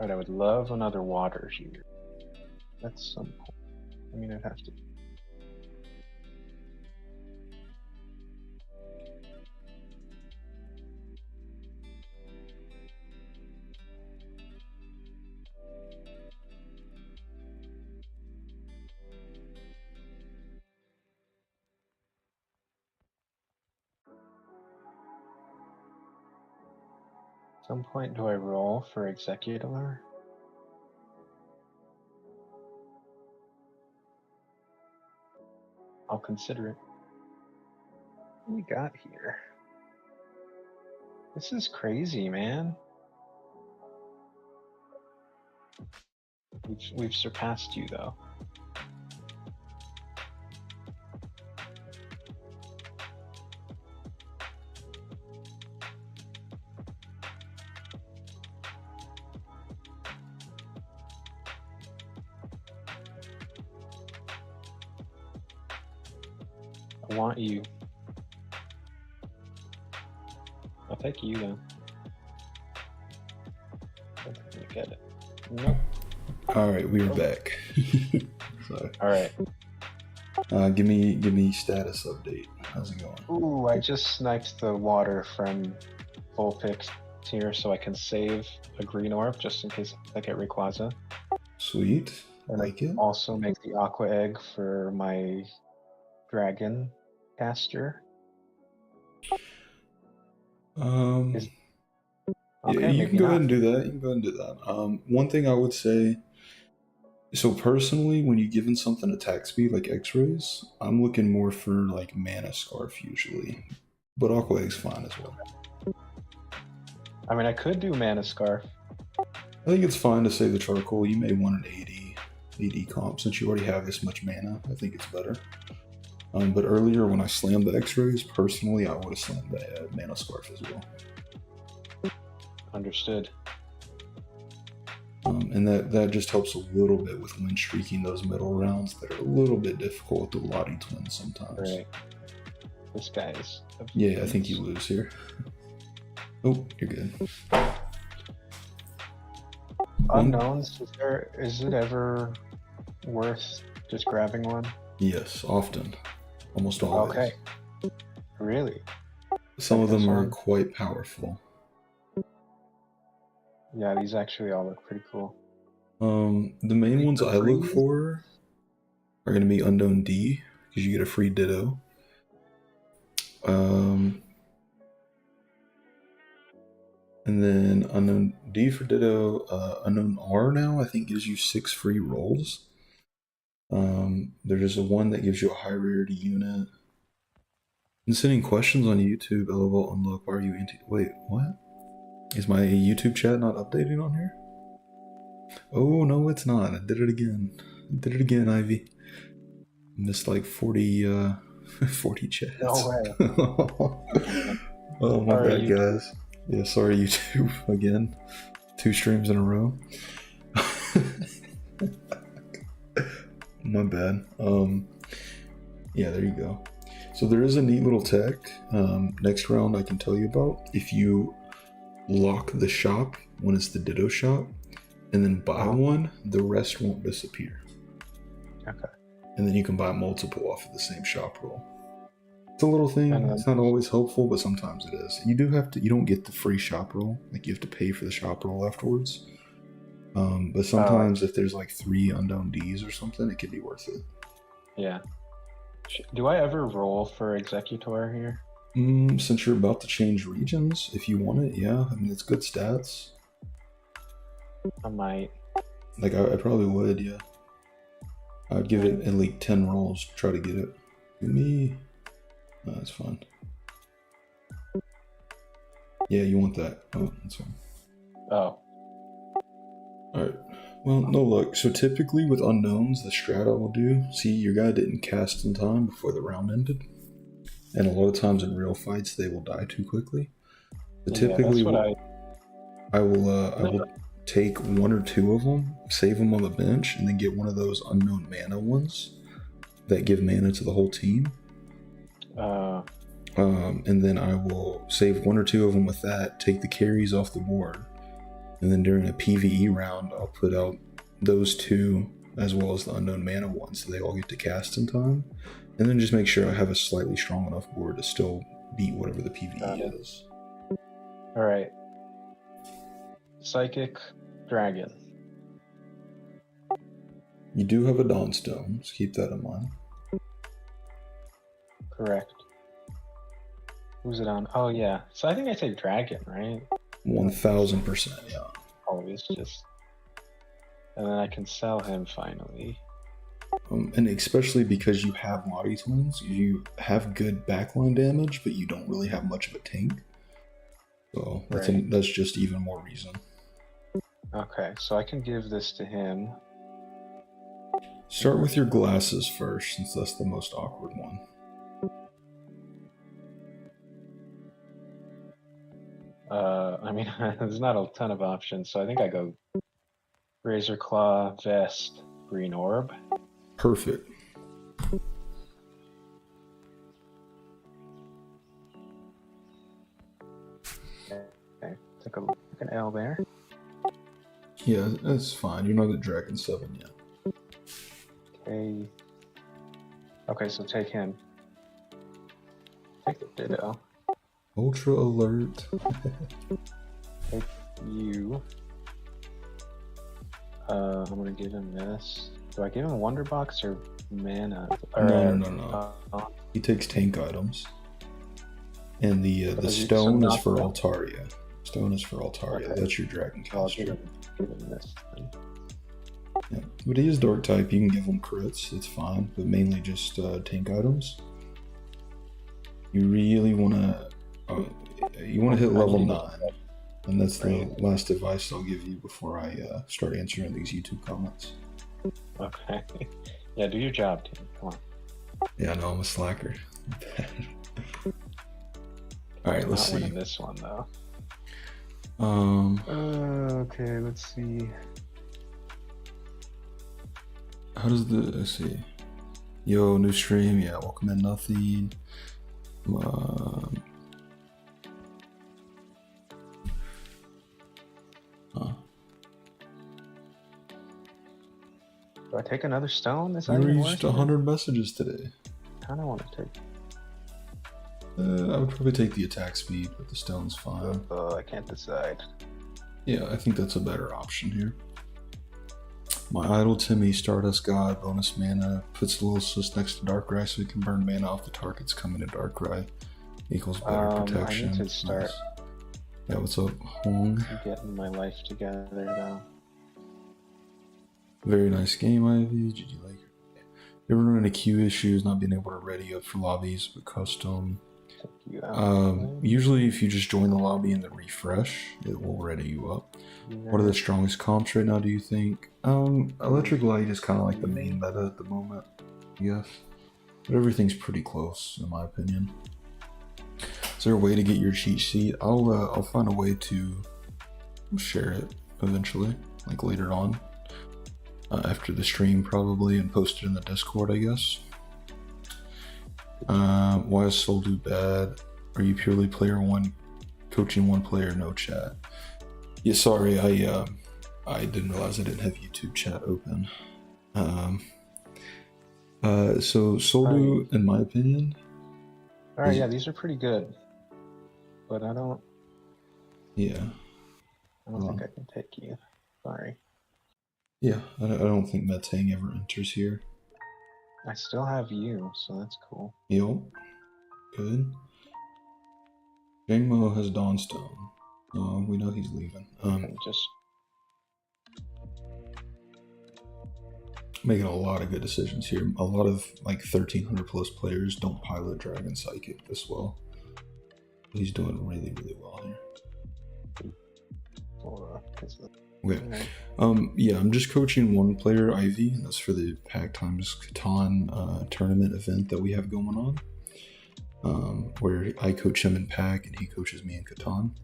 Alright, I would love another water here. At some point. I mean, I'd have to. At some point, do I roll for Executor? I'll consider it. What we got here? This is crazy, man. We've surpassed you though. I want you. I'll take you then. I don't think I'm gonna get it. Nope. All right, we are back. Sorry. All right. Give me status update. How's it going? Ooh, I just sniped the water from Vulpix here, so I can save a green orb just in case I get Rayquaza. Sweet. I like it. Also make the aqua egg for my dragon caster. Okay, yeah, you can go ahead and do that. One thing I would say, so personally, when you're given something attack speed like X-rays, I'm looking more for like mana scarf usually, but aqua egg's fine as well. I mean, I could do mana scarf. I think it's fine to save the charcoal. You may want an 80 comp since you already have this much mana. I think it's better. But earlier when I slammed the X-rays, personally, I would have slammed the Mana Scarf as well. Understood. And that just helps a little bit with win streaking those middle rounds that are a little bit difficult with the Lottie twins sometimes. Right. This guy is. Yeah, I think you lose here. Oh, you're good. Unknowns, is it ever worth just grabbing one? Yes, often. Almost always. Okay. Really? Some of them are quite powerful. Yeah, these actually all look pretty cool. The main ones I look for are going to be Unknown D, because you get a free Ditto. And then Unknown D for Ditto. Unknown R now, I think, gives you 6 free rolls. There's a one that gives you a high rarity unit. I'm sending questions on YouTube. LOL, unlock. Why are you into? Wait, what? Is my YouTube chat not updating on here? Oh no, it's not. I did it again. Ivy. Missed like 40 chats. No way. Oh, my bad, guys. Yeah, sorry, YouTube, again. 2 streams in a row. My bad. Yeah, there you go. So there is a neat little tech next round I can tell you about. If you lock the shop when it's the Ditto shop and then buy one, the rest won't disappear. Okay. And then you can buy multiple off of the same shop roll. It's a little thing. It's not always helpful, but sometimes it is. You don't get the free shop roll. Like, you have to pay for the shop roll afterwards. But sometimes if there's like 3 unknown Ds or something, it could be worth it. Yeah. Do I ever roll for Executor here? Since you're about to change regions, if you want it, yeah. I mean, it's good stats. I might. Like, I probably would, yeah. I'd give it at least 10 rolls to try to get it. Give me... No, that's fine. Yeah, you want that. Oh, that's fine. Oh. Alright. Well, no luck. So typically with unknowns, the strat I will do... See, your guy didn't cast in time before the round ended. And a lot of times in real fights, they will die too quickly. But typically, I will take 1 or 2 of them, save them on the bench, and then get one of those unknown mana ones that give mana to the whole team. And then I will save 1 or 2 of them with that, take the carries off the board, and then during a PvE round, I'll put out those 2 as well as the unknown mana ones, so they all get to cast in time. And then just make sure I have a slightly strong enough board to still beat whatever the PvE is. Alright. Psychic Dragon. You do have a Dawnstone, so keep that in mind. Correct. Who's it on? Oh, yeah. So I think I say Dragon, right? 1000%, yeah. Always just... And then I can sell him finally. And especially because you have Lottie Twins, you have good backline damage, but you don't really have much of a tank. So that's just even more reason. Okay, so I can give this to him. Start with your glasses first, since that's the most awkward one. I mean, there's not a ton of options, so I think I go Razor Claw, Vest, Green Orb. Perfect. Okay, took an L there. Yeah, that's fine. You're not at Dragon 7 yet. Okay. Okay, so take him. Take the Ditto. Ultra alert. Take you. I'm gonna give him this. Do I give him Wonder Box or mana? Or, no. He takes tank items. And the stone is for Altaria. Stone is for Altaria. Okay. That's your Dragon Caster. Give him this then. Yeah. But he is Dark type. You can give him crits. It's fine. But mainly just tank items. You really want to... you want to hit level 9. And that's the last advice I'll give you before I start answering these YouTube comments. Okay. Yeah, do your job, team. Come on. Yeah, no, I'm a slacker. All right, let's see. Not winning this one though. Okay, let's see. How does let's see. Yo, new stream. Yeah, welcome in. Nothing. Do I take another stone? We reached 100 messages today. I kind of want to take. I would probably take the attack speed, but the stone's fine. I can't decide. Yeah, I think that's a better option here. My idol Timmy, Stardust God, bonus mana, puts the little sis next to Darkrai so we can burn mana off the targets coming to Darkrai. Equals better protection. I need to start. Nice. Yeah, what's up, Hong? I'm getting my life together though. Very nice game, Ivy. Did you like it? You ever run into queue issues, not being able to ready up for lobbies with custom? Usually if you just join the lobby and then refresh, it will ready you up. Yeah. What are the strongest comps right now, do you think? Electric Light is kind of like the main meta at the moment, I guess. But everything's pretty close, in my opinion. Is there a way to get your cheat sheet? I'll find a way to share it eventually, like later on. After the stream probably, and post it in the Discord, I guess. Why is Soldu bad? Are you purely player one, coaching one player, no chat? Yeah, sorry, I didn't realize I didn't have YouTube chat open. So Soldu, in my opinion. Alright, yeah, these are pretty good. But I don't. Yeah. I don't think I can take you. Sorry. Yeah, I don't think Metang ever enters here. I still have you, so that's cool. Yo, good. Jangmo has Dawnstone. We know he's leaving. Just making a lot of good decisions here. A lot of like 1,300 plus players don't pilot Dragon Psychic this well. He's doing really, really well here. Okay. Yeah, I'm just coaching one player, Ivy, and that's for the Pack times Catan tournament event that we have going on. Where I coach him in Pack and he coaches me in Catan.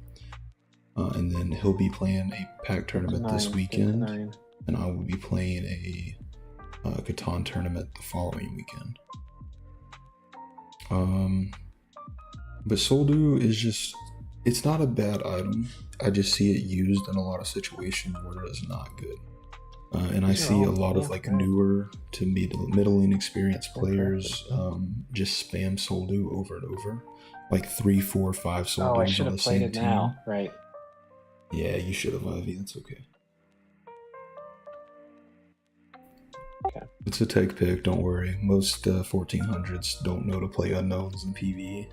And then he'll be playing a Pack tournament this weekend, and I will be playing a Catan tournament the following weekend. But Soldu is just, it's not a bad item. I just see it used in a lot of situations where it is not good. And I see a lot of like newer to middling experienced players just spam Soldu over and over. Like 3, 4, 5 Soldus I should on have the played same it team. now, right? Yeah, you should have, Ivy. That's okay. Okay. It's a tech pick, don't worry. Most 1400s don't know to play unknowns in PvE.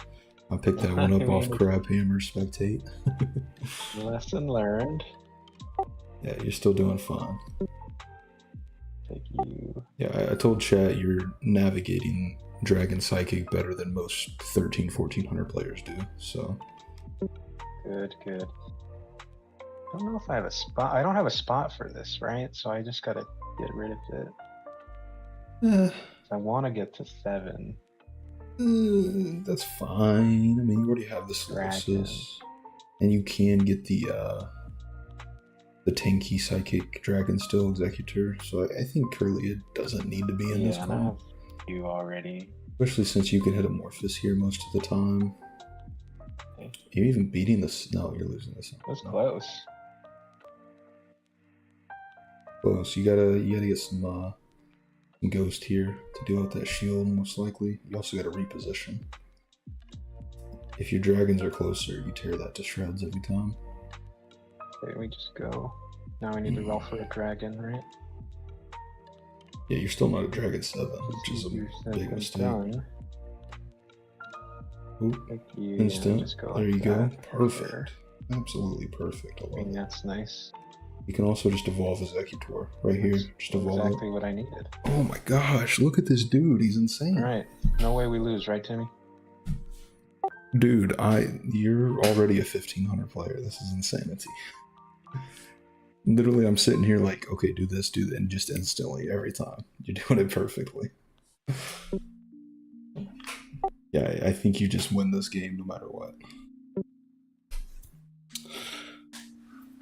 I picked that one up off Crabhammer Spectate. Lesson learned. Yeah, you're still doing fine. Thank you. Yeah, I told chat you're navigating Dragon Psychic better than most 1400 players do, so. Good. I don't know if I have a spot. I don't have a spot for this, right? So I just gotta get rid of it. I want to get to 7. That's fine. I mean, you already have the Solosis, and you can get the tanky Psychic Dragon still Executor, so I think Curly it doesn't need to be in this one. I have you already. Especially since you can hit Amorphous here most of the time. Okay. You're even beating this. No, you're losing this. That's close. Close. You gotta get some Ghost here to deal with that shield, most likely. You also gotta reposition. If your dragons are closer, you tear that to shreds every time. Okay, we just go. Now we need to roll for a dragon, right? Yeah, you're still not a Dragon 7, which is a big mistake. Oop, instant. There you go. Perfect. Absolutely perfect. I mean, that's nice. You can also just evolve Executor right here. Just evolve exactly what I needed. Oh my gosh, look at this dude. He's insane. Alright. No way we lose, right, Timmy? Dude, you're already a 1500 player. This is insanity. Literally, I'm sitting here like, okay, do this, do that, and just instantly every time. You're doing it perfectly. Yeah, I think you just win this game no matter what.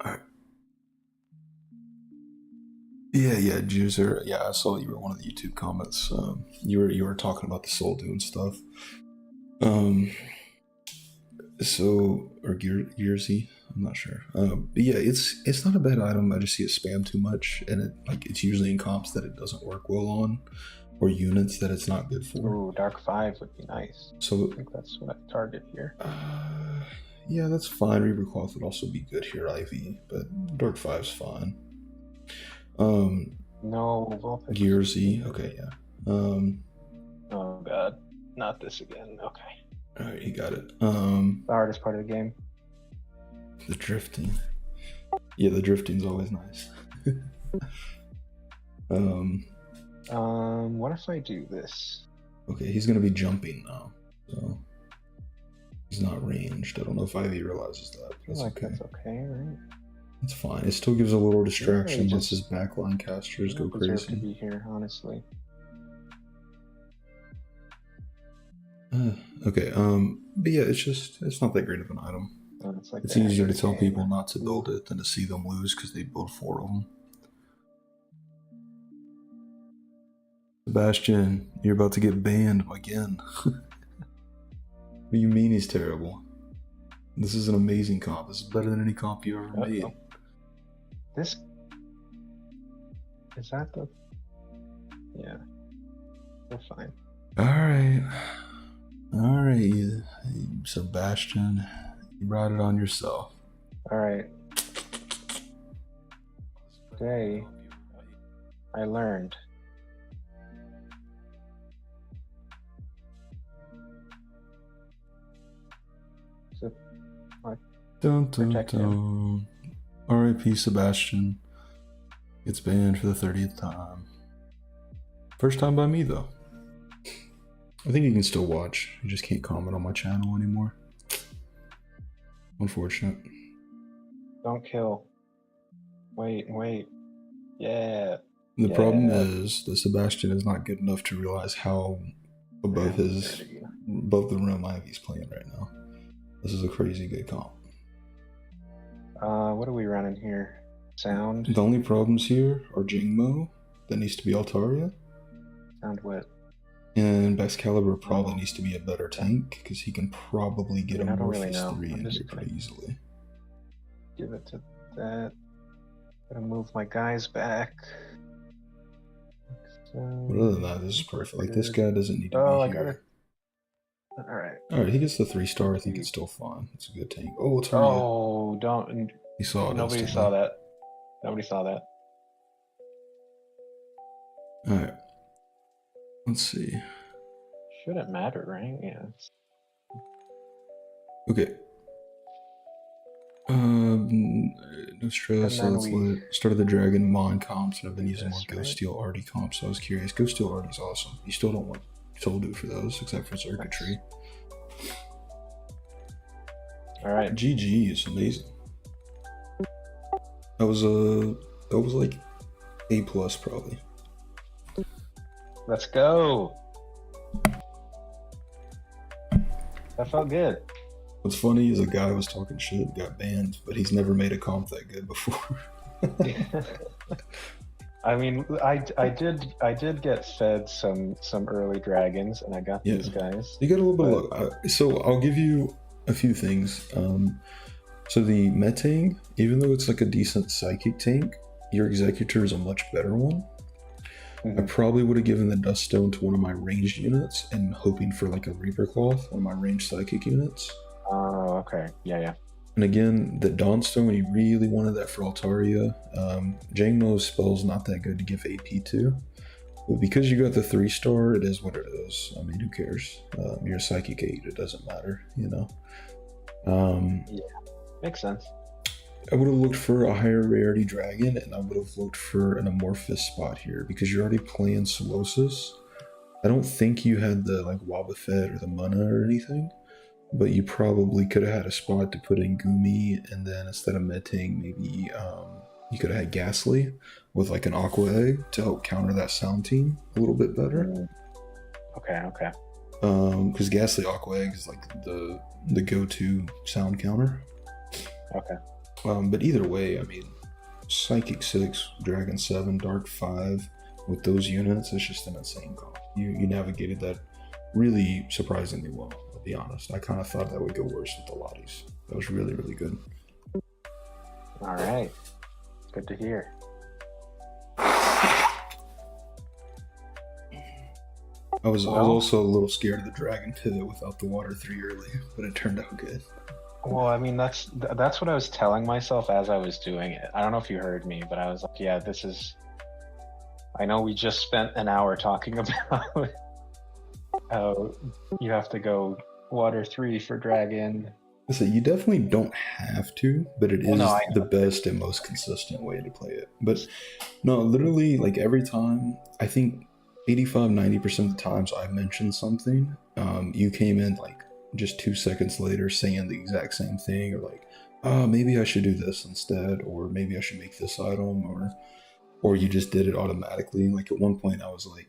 All right. Yeah, Juicer. Yeah, I saw you were one of the YouTube comments. You were talking about the soul doing stuff. Or Gearsy, I'm not sure. But yeah, it's not a bad item. I just see it spam too much, and it's usually in comps that it doesn't work well on, or units that it's not good for. Ooh, Dark 5 would be nice. So I think that's what I target here. Yeah, that's fine. Reaper Cloth would also be good here, Ivy, but Dark 5's fine. No, Gearsy, okay, yeah. Oh god, not this again. Okay. Alright, you got it. The hardest part of the game. The drifting. Yeah, the drifting's always nice. What if I do this? Okay, he's gonna be jumping now, so he's not ranged. I don't know if Ivy realizes that. That's okay. That's okay, right? It's fine. It still gives a little distraction once his backline casters go crazy. To be here, honestly. Okay, but yeah, it's not that great of an item. It's easier to tell people not to build it than to see them lose because they build 4 of them. Sebastian, you're about to get banned again. What do you mean he's terrible? This is an amazing comp. This is better than any comp you ever made. This is that the yeah. We're fine. Alright, Sebastian. You brought it on yourself. Alright. Today I learned Dun. R.I.P. Sebastian. Gets banned for the 30th time. First time by me, though. I think you can still watch. You just can't comment on my channel anymore. Unfortunate. Don't kill. Wait. Yeah. The problem is that Sebastian is not good enough to realize how above the rim Ivy's playing right now. This is a crazy good comp. What are we running here? Sound? The only problems here are Jingmo, that needs to be Altaria. Sound what? And Excalibur probably needs to be a better tank, because he can probably get a Morpheus 3 in here pretty easily. Give it to that. Gonna move my guys back. But other than that, this is perfect. Like, this guy doesn't need to be here. Alright, he gets the 3-star. I think it's still fine. It's a good tank. Oh, it's hard. Oh, don't. He saw it. Nobody saw that. Nobody saw that. Alright. Let's see. Shouldn't matter, right? Yeah. Okay. No stress. So let's started the Dragon Mon comps, and I've been using more Ghost Steel Artie comps, so I was curious. Ghost Steel Artie's awesome. You still don't want Toldu for those, except for circuitry. Alright. GG is amazing. That was like A+ probably. Let's go. That felt good. What's funny is a guy was talking shit, got banned, but he's never made a comp that good before. I mean, I did get fed some early dragons, and I got these guys. You got a little bit of luck. So I'll give you a few things. So the Metang, even though it's like a decent psychic tank, your Executor is a much better one. I probably would have given the Dust Stone to one of my ranged units and hoping for like a Reaper Cloth, one of my ranged psychic units. Oh, okay. Yeah. And again, the Dawnstone, you really wanted that for Altaria. Jangmo's spell's not that good to give AP to. But because you got the 3-star, it is what it is. I mean, who cares? You're a Psychic 8, it doesn't matter, you know? Yeah, makes sense. I would have looked for a higher rarity dragon, and I would have looked for an amorphous spot here, because you're already playing Solosis. I don't think you had the like Wobbuffet or the Mana or anything, but you probably could have had a spot to put in Gumi, and then instead of Metang, maybe you could have had Ghastly with like an Aqua Egg to help counter that Sound Team a little bit better. Okay. Because Ghastly Aqua Egg is like the go-to sound counter. Okay. But either way, I mean, Psychic 6, Dragon 7, Dark 5, with those units, it's just an insane comp. You navigated that really surprisingly well, I'll be honest. I kind of thought that would go worse with the Lotties. That was really, really good. All right. Good to hear. I was also a little scared of the Dragon pivot without the Water 3 early, but it turned out good. Well, I mean, that's what I was telling myself as I was doing it. I don't know if you heard me, but I was like, yeah, this is... I know we just spent an hour talking about how you have to go Water 3 for Dragon. So you definitely don't have to, but it is the best and most consistent way to play it. But no, literally, like every time, I think 85-90% of the times I mentioned something, you came in like just 2 seconds later saying the exact same thing, or like, oh, maybe I should do this instead, or maybe I should make this item, or you just did it automatically. Like at one point I was like,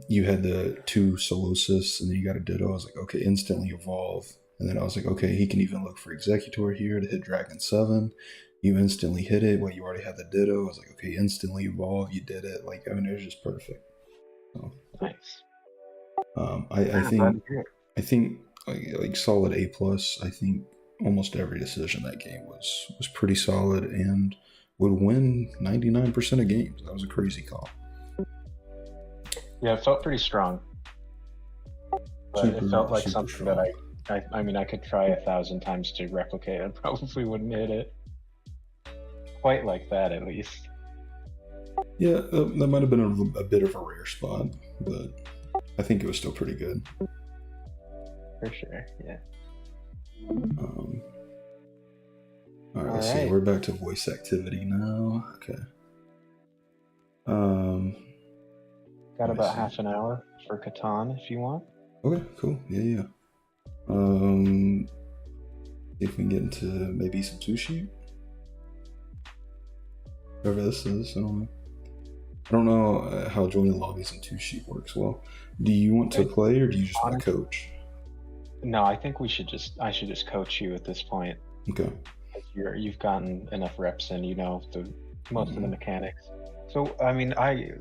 you had the 2 Solosis and then you got a Ditto. I was like, okay, instantly evolve. And then I was like, okay, he can even look for Executor here to hit Dragon 7. You instantly hit it. Well, you already had the Ditto. I was like, okay, instantly evolve. You did it. Like, I mean, it was just perfect. So, nice. I think like solid A+. I think almost every decision that game was pretty solid and would win 99% of games. That was a crazy call. Yeah, it felt pretty strong. But it felt like something strong. That I mean, I could try 1,000 times to replicate and probably wouldn't hit it quite like that, at least. Yeah, that might have been a bit of a rare spot, but I think it was still pretty good. For sure, yeah. All right, let's see. We're back to voice activity now. Okay. Got about half an hour for Catan if you want. Okay, cool. Yeah. See if we can get into maybe some sushi. Whatever this is, I don't know how joining lobbies in 2 sheet works well. Do you want to play or do you just want to coach? No, I think I should just coach you at this point. Okay. You've gotten enough reps in, you know, most of the mechanics. So I mean, I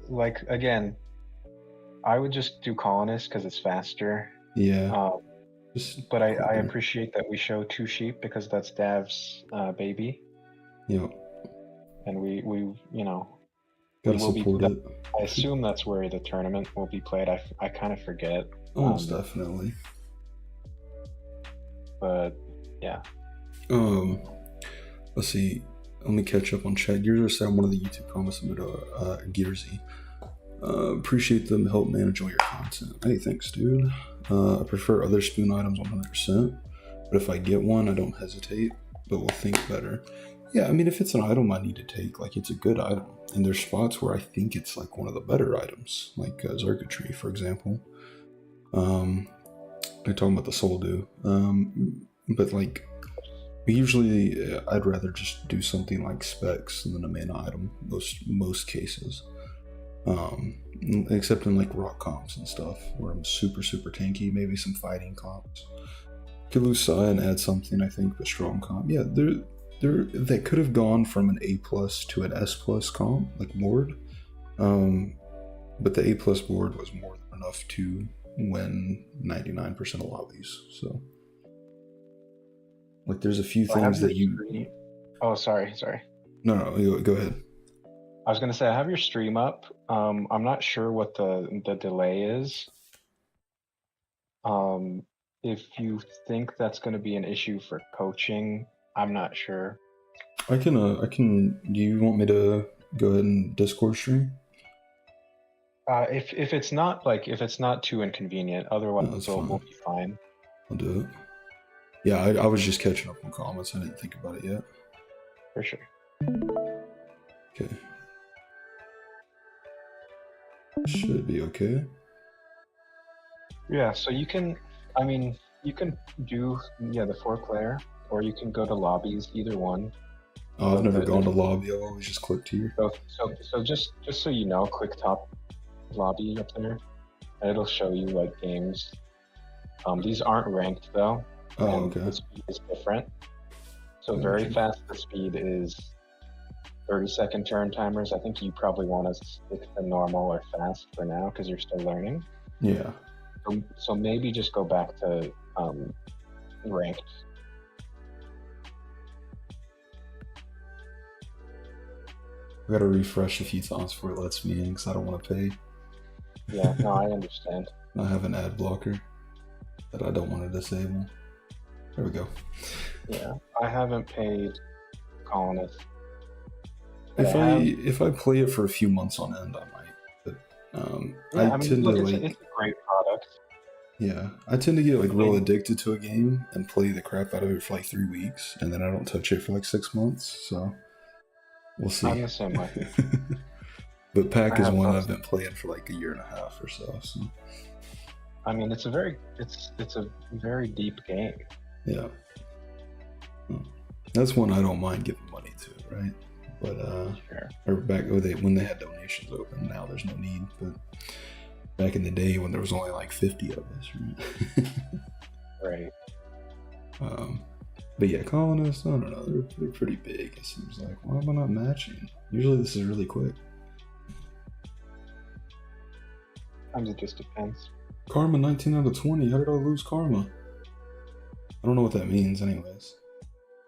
would just do Colonist because it's faster. Yeah. But I appreciate that we show 2 sheep because that's Dav's baby. Yeah. And we you know, gotta support it. I assume that's where the tournament will be played. I kind of forget. Almost definitely. But yeah. Let's see. Let me catch up on chat. Gears said one of the YouTube comments about Gearsy. Appreciate them help manage all your content. Hey, thanks, dude. I prefer other spoon items 100%, but if I get one, I don't hesitate, but will think better. Yeah, I mean, if it's an item I need to take, like, it's a good item. And there's spots where I think it's, like, one of the better items, like Zarkatry, for example. I'm talking about the Soul Dew. But, like, usually I'd rather just do something like Specs than a main item, most cases. Except in, like, rock comps and stuff, where I'm super, super tanky, maybe some fighting comps. Could lose Sai and add something, I think, but strong comp. Yeah, they could have gone from an A+ to an S+ comp, like board, but the A+ board was more than enough to win 99% of lobbies. So, like, there's a few things that you. Oh, sorry. No, go ahead. I was gonna say I have your stream up. I'm not sure what the delay is. If you think that's going to be an issue for coaching, I'm not sure. I can. Do you want me to go ahead and Discord stream? If it's not too inconvenient, otherwise we'll be fine. I'll do it. Yeah, I was just catching up on comments. I didn't think about it yet. For sure. Okay. Should be okay. Yeah, so you can do the 4-player, or you can go to lobbies, either one. Oh, I've never gone to lobby. I've always just clicked here. So just so you know, click top lobby up there. and it'll show you like games. These aren't ranked though, Oh, and okay. the speed is different. So very Gotcha. fast, the speed is 30-second turn timers. I think you probably want to stick to normal or fast for now because you're still learning. Yeah. So maybe just go back to ranked. I gotta refresh a few times before it lets me in because I don't want to pay. Yeah, no, I understand. I have an ad blocker that I don't want to disable. There we go. Yeah, I haven't paid Colonist. If I play it for a few months on end, I might. But yeah, I tend to look, like. it's a great product. Yeah, I tend to get like real addicted to a game and play the crap out of it for like 3 weeks, and then I don't touch it for like 6 months. So we'll see. I'm the same way. But Pack is one I've been playing for like a year and a half or so. So I mean, it's a very deep game. Yeah, that's one I don't mind giving money to, right? But sure. Or back when they had donations open. Now there's no need, but back in the day when there was only like 50 of us, right? Right. But yeah, Colonists, I don't know, they're pretty big. It seems like. Why am I not matching? Usually this is really quick. Sometimes it just depends. Karma 19 out of 20. How did I lose Karma? I don't know what that means, anyways.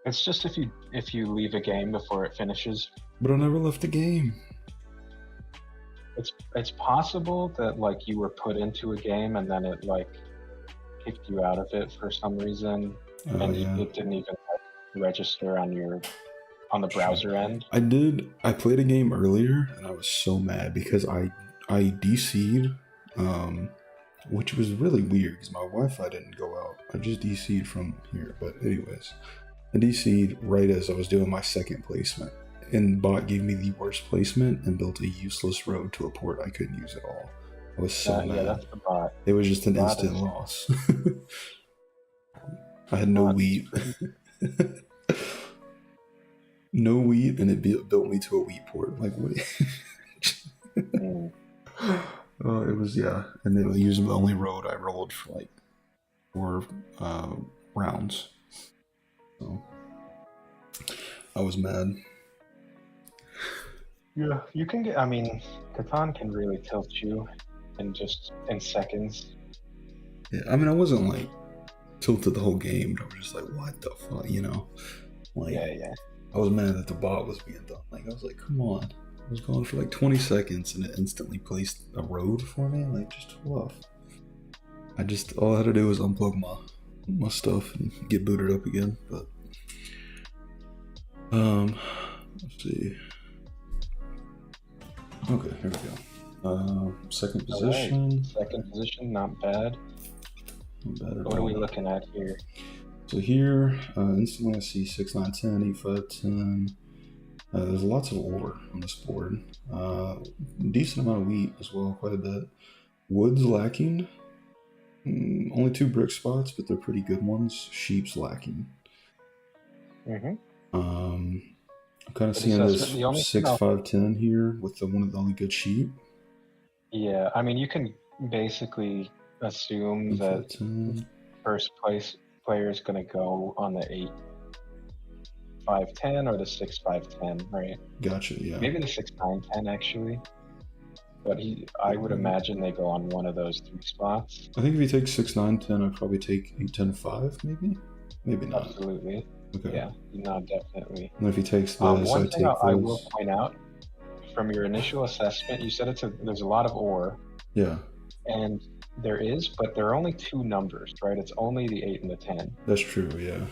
It's just if you leave a game before it finishes. But I never left the game. It's possible that like you were put into a game and then it like kicked you out of it for some reason, and it didn't even like, register on the browser end. I played a game earlier and I was so mad because I DC'd, which was really weird because my Wi-Fi didn't go out. I just DC'd from here, but anyways, I DC'd right as I was doing my second placement. And bot gave me the worst placement and built a useless road to a port I couldn't use at all. I was so mad. Yeah, that's the bot. It was just an instant loss. I had no wheat. No wheat, and it built me to a wheat port. Like, what? It was, yeah. And they were using the only road I rolled for like 4 rounds. So I was mad. Yeah, you can get. I mean, Catan can really tilt you in seconds. Yeah, I mean, I wasn't like tilted the whole game, but I was just like, what the fuck, you know? Like, yeah. I was mad that the bot was being done. Like, I was like, come on. I was going for like 20 seconds and it instantly placed a road for me. Like, just hold off. All I had to do was unplug my stuff and get booted up again. But, let's see. Okay, here we go. Second position. Right. Second position, not bad. Not bad at all. What are we looking at here? So here, instantly I see 6, 9, 10, 8, 5, 10. There's lots of ore on this board. Decent amount of wheat as well, quite a bit. Wood's lacking. Only 2 brick spots, but they're pretty good ones. Sheep's lacking. I'm kind of seeing this 6, 5, 10 here with one of the only good sheep. Yeah, I mean, you can basically assume that first place player is going to go on the 8, 5, 10 or the 6, 5, 10, right? Gotcha, yeah. Maybe the 6, 9, 10 actually. But I would imagine they go on one of those 3 spots. I think if you take 6, 9, 10, I'd probably take 8, 10, 5, maybe? Maybe not. Absolutely. Okay. Yeah, no, definitely. And if he takes this, one thing I will point out, from your initial assessment, you said there's a lot of ore. Yeah. And there is, but there are only 2 numbers, right? It's only the 8 and the 10. That's true, yeah.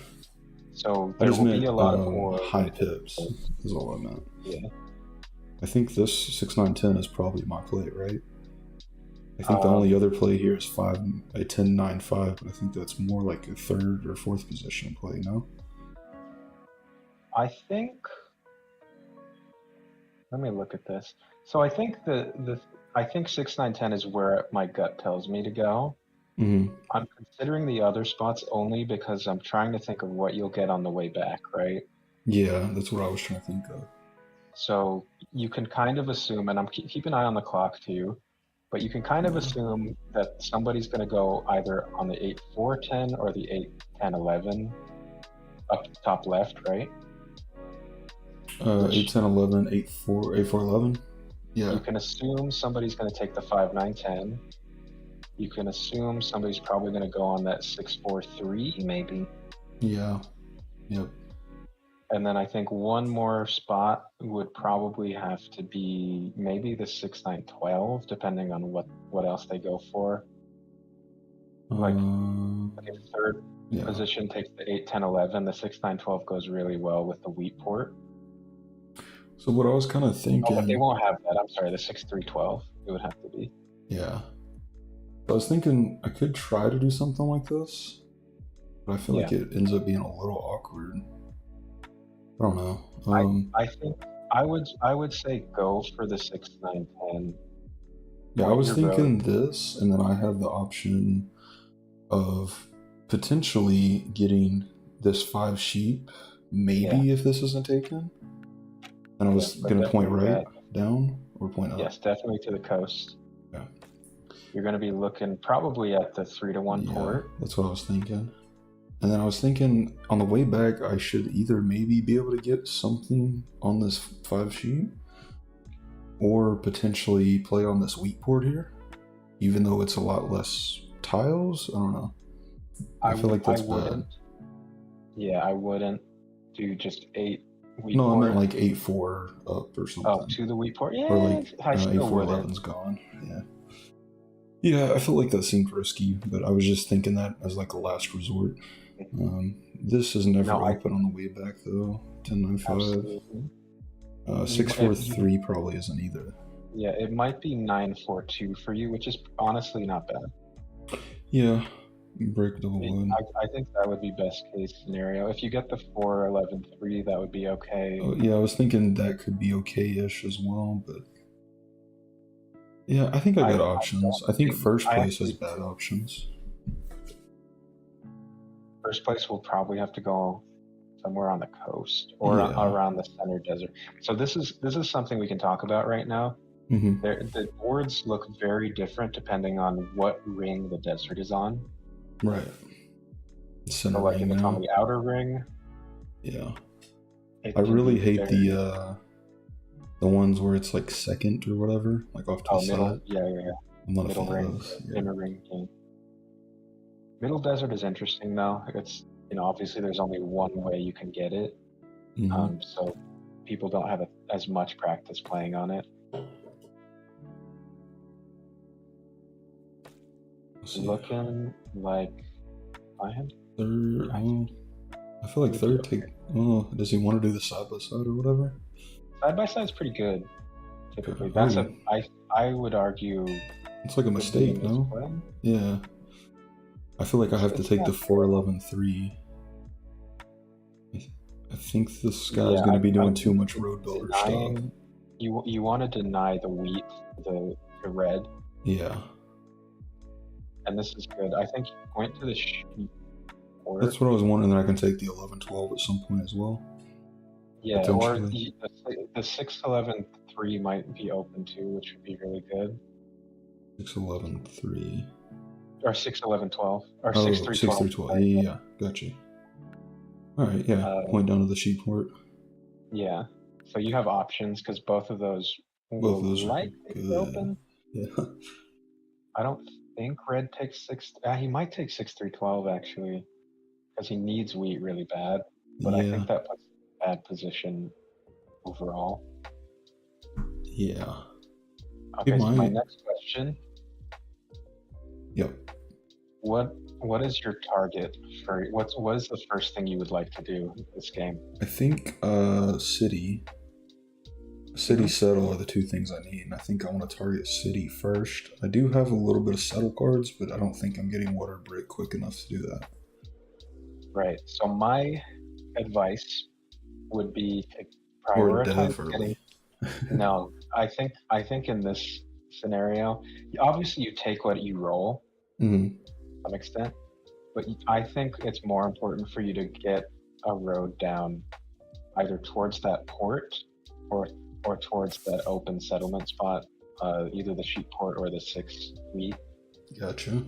So there will be a lot of ore. High pips is all I meant. Yeah. I think this 6, 9, 10 is probably my play, right? I think the only other play here is 10, 9, 5, but I think that's more like a 3rd or 4th position play, no? I think. Let me look at this. So I think I think 6, 9, 10 is where my gut tells me to go. Mm-hmm. I'm considering the other spots only because I'm trying to think of what you'll get on the way back, right? Yeah, that's what I was trying to think of. So you can kind of assume, and keep an eye on the clock too. But you can kind of assume that somebody's going to go either on the 8-4-10 or the 8-10-11 up top left, right? 8-10-11, 8-4, 8-4-11. Yeah. You can assume somebody's going to take the 5-9-10. You can assume somebody's probably going to go on that 6-4-3, maybe. Yeah. Yep. And then I think one more spot would probably have to be maybe the 6-9-12, depending on what else they go for. Like if third position takes the 8-10-11, the 6-9-12 goes really well with the wheat port. So what I was kind of thinking... Oh, but they won't have that. I'm sorry, the 6-3-12 it would have to be. Yeah. I was thinking I could try to do something like this, but I feel like it ends up being a little awkward. I don't know. I think I would say go for the 6-9-10. Yeah, I was thinking this, and then I have the option of potentially getting this 5 sheep, maybe if this isn't taken. And I was going to point right down or point up? Yes, definitely to the coast. Yeah. You're going to be looking probably at the 3-1 port. That's what I was thinking. And then I was thinking on the way back, I should either maybe be able to get something on this 5 sheep or potentially play on this wheat port here, even though it's a lot less tiles. I don't know. I feel like that's bad. Yeah, I wouldn't do just 8 wheat port. No, I meant like 8-4 up or something. Oh, to the wheat port? Yeah. Or like 8-4-11's gone. Yeah. Yeah, I felt like that seemed risky, but I was just thinking that as like a last resort. This is never open on the way back though. 10-9-5. 6-4-3 probably isn't either. Yeah, it might be 9-4-2 for you, which is honestly not bad. Yeah, break double wood. I think that would be best case scenario. If you get the 4-11-3, that would be okay. Yeah, I was thinking that could be okay-ish as well, but yeah, I think I got options. I think first place has bad options. First place will probably have to go somewhere on the coast or around the center desert. So this is something we can talk about right now. Mm-hmm. The boards look very different depending on what ring the desert is on. Right. So like if it's on the outer ring. Yeah. I really hate the ones where it's like second or whatever, like off to the side. Yeah. I'm not middle a fan ring, of those. inner ring. Yeah. Middle desert is interesting though. It's obviously there's only one way you can get it, so people don't have as much practice playing on it. Looking like I had third. I feel like third take. Oh, does he want to do the side by side or whatever? Side by side's pretty good. Typically, I would argue. It's like a mistake, no? Yeah. I feel like I have to take the 4-11-3. I think this guy's going to be doing too much road builder stuff. You want to deny the wheat, the red. Yeah. And this is good. I think you point to the sheep. That's what I was wondering, that I can take the 11-12 at some point as well. Yeah, or the 6-11-3 might be open too, which would be really good. 6-11-3. Or 6-11-12. Or 6-3-12. 6-3-12. Yeah, gotcha. Alright, yeah. Point down to the sheep port. Yeah. So you have options because both of those will likely be open. Yeah. I don't think red takes 6. He might take 6-3-12 actually, because he needs wheat really bad. But I think that puts him in a bad position overall. Yeah. Okay, so my next question. Yep. What is your target for what is the first thing you would like to do in this game? I think city settle are the two things I need, and I think I want to target city first. I do have a little bit of settle cards, but I don't think I'm getting water brick quick enough to do that. Right. So my advice would be to prioritize getting. No, I think in this scenario, obviously you take what you roll to some extent, but I think it's more important for you to get a road down either towards that port or towards that open settlement spot either the sheep port or the 6 wheat. Gotcha.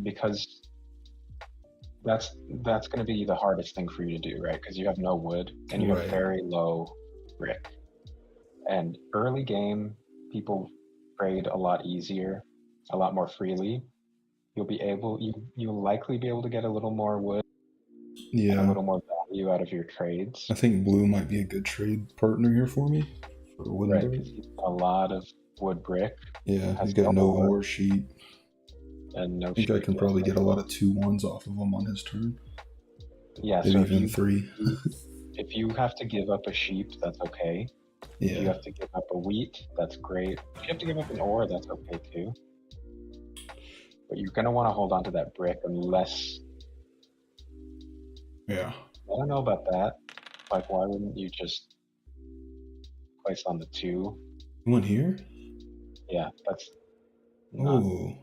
Because that's going to be the hardest thing for you to do, right? Because you have no wood and you have very low brick. And early game, people trade a lot easier, a lot more freely. You'll likely be able to get a little more wood and a little more value out of your trades. I think blue might be a good trade partner here for me. For wood, right, because he's got a lot of wood brick. Yeah, he's got no ore sheet. And no I think I can probably get a lot of 2-1s off of him on his turn. Yeah, maybe so even 3. If you have to give up a sheep, that's okay. Yeah. If you have to give up a wheat, that's great. If you have to give up an ore, that's okay too. But you're going to want to hold on to that brick unless... Yeah. I don't know about that. Like, why wouldn't you just place on the 2? You went here? Yeah, that's... Oh,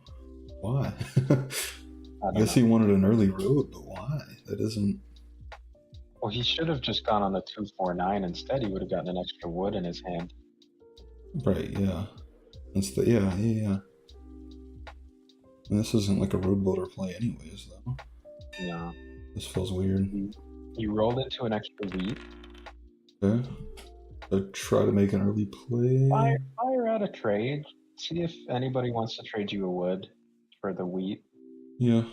why? I guess he wanted an early road, but why? That isn't... Well, he should have just gone on the 249 instead. He would have gotten an extra wood in his hand. Right, yeah. That's the... Yeah. And this isn't like a road builder play anyways, though. No. This feels weird. You rolled into an extra wheat. Okay. So try to make an early play. Fire out a trade. See if anybody wants to trade you a wood for the wheat. Yeah.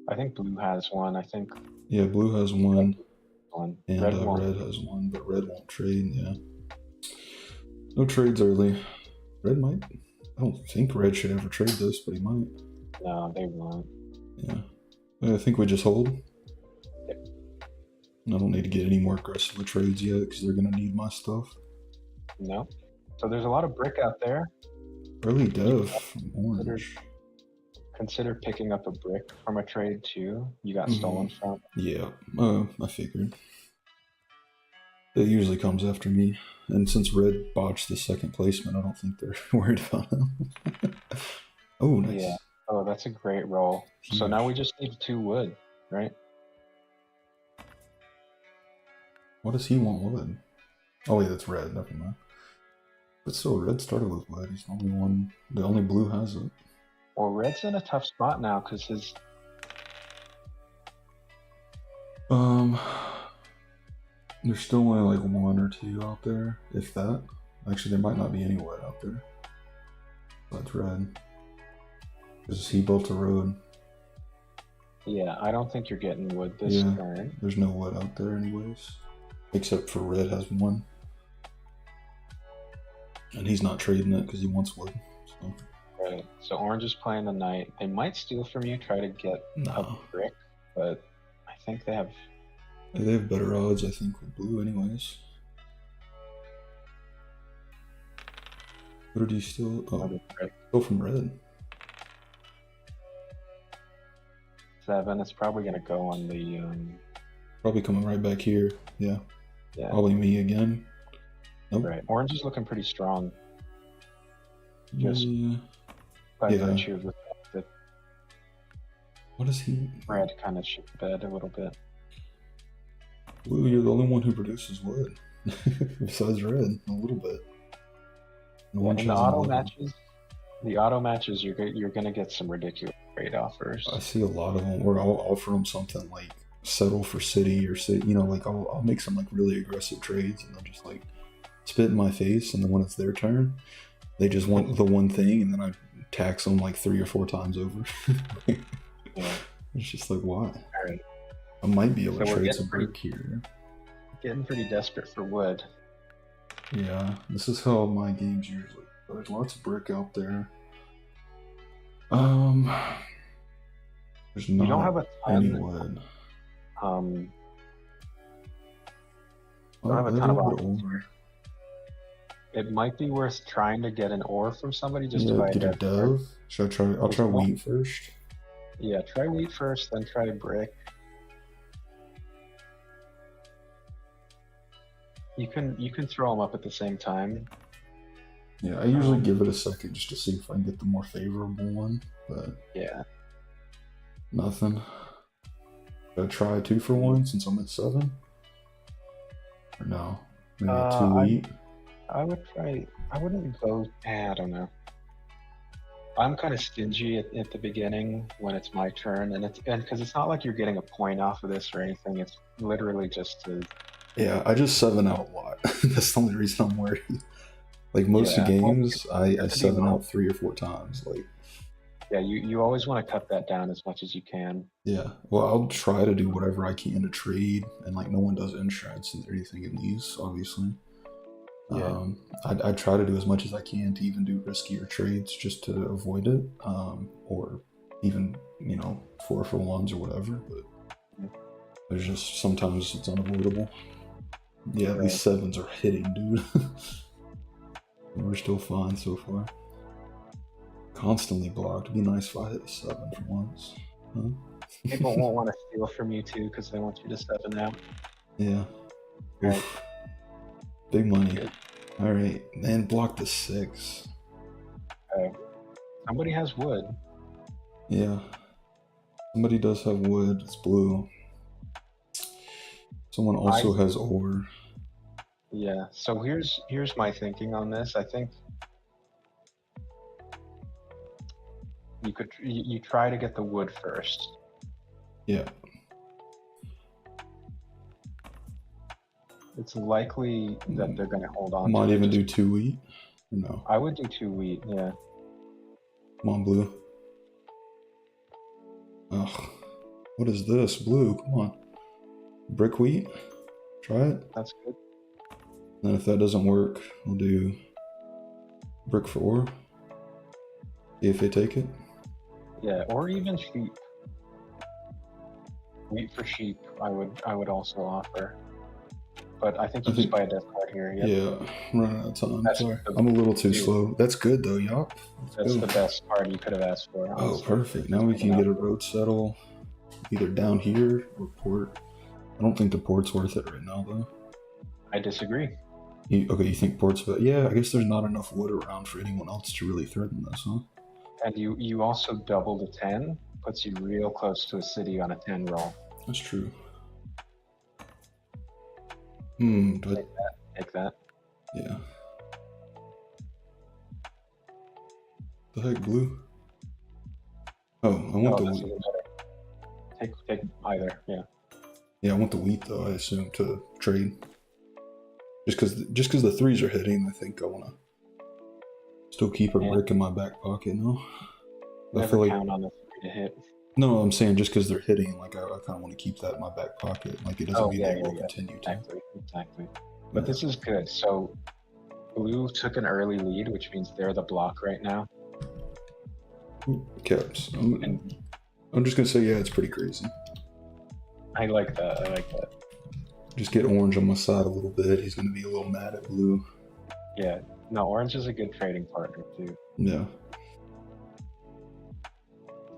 I think blue has one. I think. Yeah, blue has one. And red has one, but red won't trade. Yeah. No trades early. Red might. I don't think red should ever trade this, but he might. No, they won't. Yeah. I think we just hold. Yep. I don't need to get any more aggressive with trades yet because they're going to need my stuff. No. So there's a lot of brick out there. Early dev from orange. Consider picking up a brick from a trade too. You got stolen from. Yeah, I figured. It usually comes after me. And since red botched the second placement, I don't think they're worried about him. Oh, nice. Yeah. Oh, that's a great roll. Huge. So now we just need 2 wood, right? What does he want wood? Oh wait, that's red, never mind. But still, red started with wood. He's the only one, the only blue has it. Well, red's in a tough spot now because his... There's still only like 1 or 2 out there, if that. Actually, there might not be any wood out there. That's red. Because he built a road. Yeah, I don't think you're getting wood this turn. There's no wood out there anyways. Except for red has 1. And he's not trading it because he wants wood. So. Right. So orange is playing the knight. They might steal from you, try to get a brick, but I think they have... They have better odds, I think, with blue anyways. What did he steal? Oh, go from red. 7, it's probably going to go on the... Probably coming right back here, yeah. Probably me again. Nope. Right, orange is looking pretty strong. Just by virtue of the fact that... What is he... Red kind of shit the bed a little bit. Blue, you're the only one who produces wood. Besides red, a little bit. In the auto matches, you're gonna get some ridiculous trade offers. I see a lot of them where I'll offer them something like settle for city or city. You know, like I'll make some like really aggressive trades, and they'll just like spit in my face. And then when it's their turn, they just want the one thing, and then I tax them like 3 or 4 times over. It's just like, why? Right. I might be able to trade some brick here. Getting pretty desperate for wood. Yeah, this is how my games usually. There's lots of brick out there. There's not you don't have a ton, any wood. Don't have a ton of ore. It might be worth trying to get an ore from somebody just to buy get a dove. Should I try? I'll try wheat first. Yeah, try wheat first, then try brick. You can throw them up at the same time. Yeah, I usually give it a second just to see if I can get the more favorable one, but yeah, nothing. Should I try 2 for 1 since I'm at 7? Or no? Maybe 2 wheat. I would try I wouldn't go. I don't know. I'm kind of stingy at the beginning when it's my turn, and because it's not like you're getting a point off of this or anything. It's literally just to. Yeah, I just 7 out a lot. That's the only reason I'm worried. Like most Yeah, well, games, I to be 7 low. out 3 or 4 times. Like, Yeah, you always want to cut that down as much as you can. yeah. Well, I'll try to do whatever I can to trade, and like no one does insurance or anything in these, obviously. Yeah, I try to do as much as I can to even do riskier trades just to avoid it, or even 4-for-1s or whatever. But there's just sometimes it's unavoidable. Yeah, right. these 7s are hitting, dude. We're still fine so far. Constantly blocked. It'd be nice if I hit a 7 for once. Huh? People won't want to steal from you too because they want you to 7 out. Yeah. Right. Big money. Good. All right, man. Block the 6. Okay. Somebody has wood. Yeah. Somebody does have wood. It's blue. Someone also has ore. Yeah. So here's my thinking on this. I think you try to get the wood first. Yeah. It's likely that they're going to hold on. Might even do 2 wheat. Or no. I would do 2 wheat. Yeah. Come on, blue. Ugh. What is this? Blue, come on. Brick wheat? Try it. That's good. Then if that doesn't work, we'll do brick for ore. See if they take it. Yeah, or even sheep. Wheat for sheep, I would also offer. But I think you just buy a death card here. Yep. Yeah, I'm running out of time. Sorry. I'm a little too slow. That's good though, yup. That's the best card you could have asked for. Oh, perfect. Now we can get a road settle either down here or port. I don't think the port's worth it right now though. I disagree. Okay, you think port's but yeah, I guess there's not enough wood around for anyone else to really threaten this, huh? And you also double the 10, puts you real close to a city on a 10 roll. That's true. Take that. Yeah. The heck, blue? Oh, I want the wheat. Take either, yeah. Yeah, I want the wheat though, I assume, to trade. Just because the 3s are hitting, I think I want to still keep a brick in my back pocket, no? Never I feel count on the 3 to hit. No, I'm saying just because they're hitting, like I kind of want to keep that in my back pocket. Like it doesn't mean they will continue to. Exactly. But this is good. So blue took an early lead, which means they're the block right now. Caps. I'm just gonna say, yeah, it's pretty crazy. I like that. Just get orange on my side a little bit. He's gonna be a little mad at blue. Yeah. No, orange is a good trading partner too. Yeah.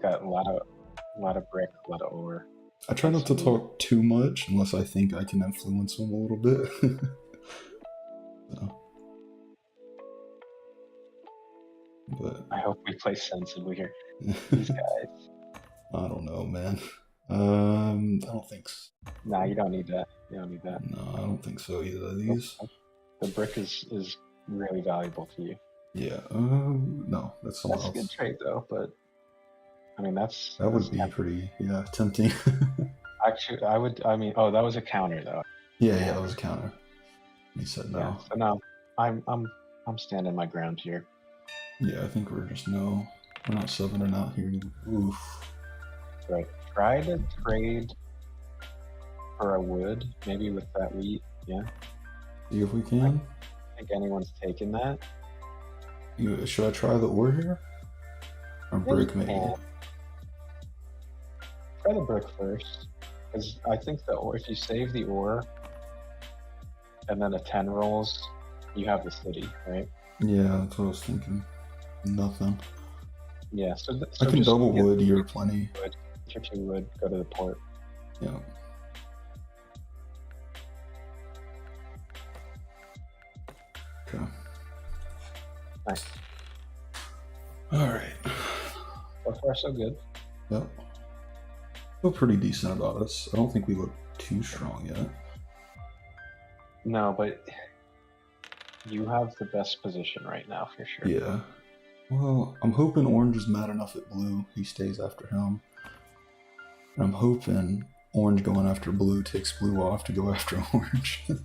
Got a lot of brick, a lot of ore. I try not to talk too much unless I think I can influence him a little bit. So. But I hope we play sensibly here. These guys. I don't know, man. I don't think so. Nah, you don't need that. You don't need that. No, I don't think so either of these. The brick is really valuable to you. Yeah. No, that's someone else. That's a good trade though, but I mean that would be pretty tempting. Actually, oh, that was a counter though. Yeah, that was a counter. He said no. Yeah, so no, I'm standing my ground here. Yeah, I think we're just no. We're not 7 out here. Oof. Right. Try to trade for a wood, maybe with that wheat. Yeah. See if we can. I think anyone's taken that. Should I try the ore here? Or brick maybe? Try the brick first, because I think the ore. If you save the ore, and then a 10 rolls, you have the city, right? Yeah, that's what I was thinking. Nothing. Yeah, so I can double wood here, plenty. Wood. Get your 2 wood, go to the port. Yeah. Okay. Nice. Alright. So far, so good. Yep. Feel pretty decent about us. I don't think we look too strong yet. No, but You have the best position right now for sure. Yeah. Well, I'm hoping orange is mad enough at blue. He stays after him. And I'm hoping orange going after blue takes blue off to go after orange. And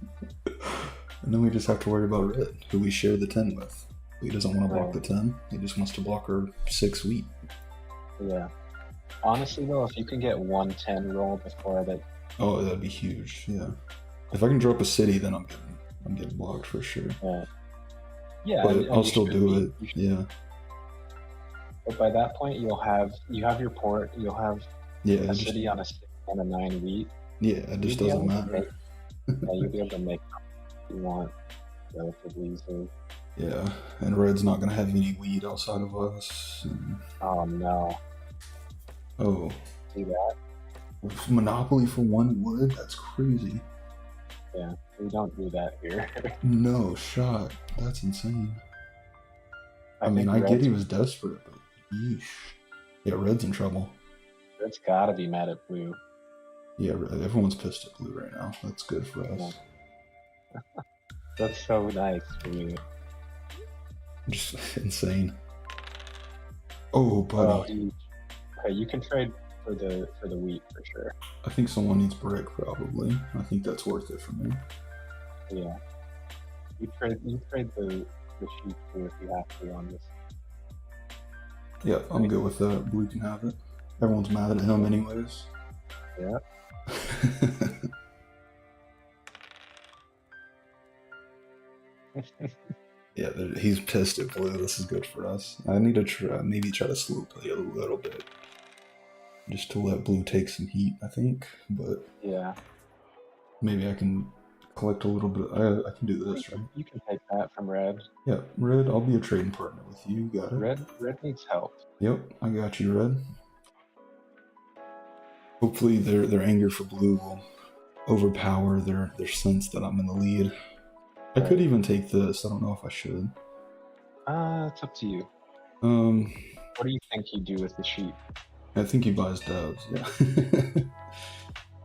then we just have to worry about red, who we share the 10 with. He doesn't want to block the 10. He just wants to block our 6 wheat. Yeah. Honestly, though, if you can get 110 roll before that. Oh, that'd be huge. Yeah. If I can drop a city, then I'm getting blocked for sure. Yeah. But I'll still do it. Yeah. But by that point, you have your port. You'll have a city on a 6 and a 9 wheat. Yeah, it just doesn't matter. You'll be able to make what you want relatively easily. Yeah, and red's not gonna have any weed outside of us. And... Oh no. Oh. See that? Monopoly for 1 wood? That's crazy. Yeah, we don't do that here. No shot. That's insane. I mean, I get he was desperate, but yeesh. Yeah, red's in trouble. Red's gotta be mad at blue. Yeah, everyone's pissed at blue right now. That's good for us. Yeah. That's so nice for you. Just insane. Oh, buddy. Okay, you can trade for the wheat for sure. I think someone needs brick probably. I think that's worth it for me. Yeah. You trade the sheep too if you have to on this. Yeah, I'm good with that. Blue can have it. Everyone's mad at him anyways. Yeah. Yeah, he's pissed at blue. This is good for us. I need to maybe try to slow play a little bit, just to let blue take some heat. I think, but yeah, maybe I can collect a little bit. I can do this, right? You can take that from red. Yeah, red. I'll be a trading partner with you. Got it. Red needs help. Yep, I got you, red. Hopefully, their anger for blue will overpower their sense that I'm in the lead. I could even take this. I don't know if I should. It's up to you. What do you think he'd do with the sheep? I think he buys doves, yeah.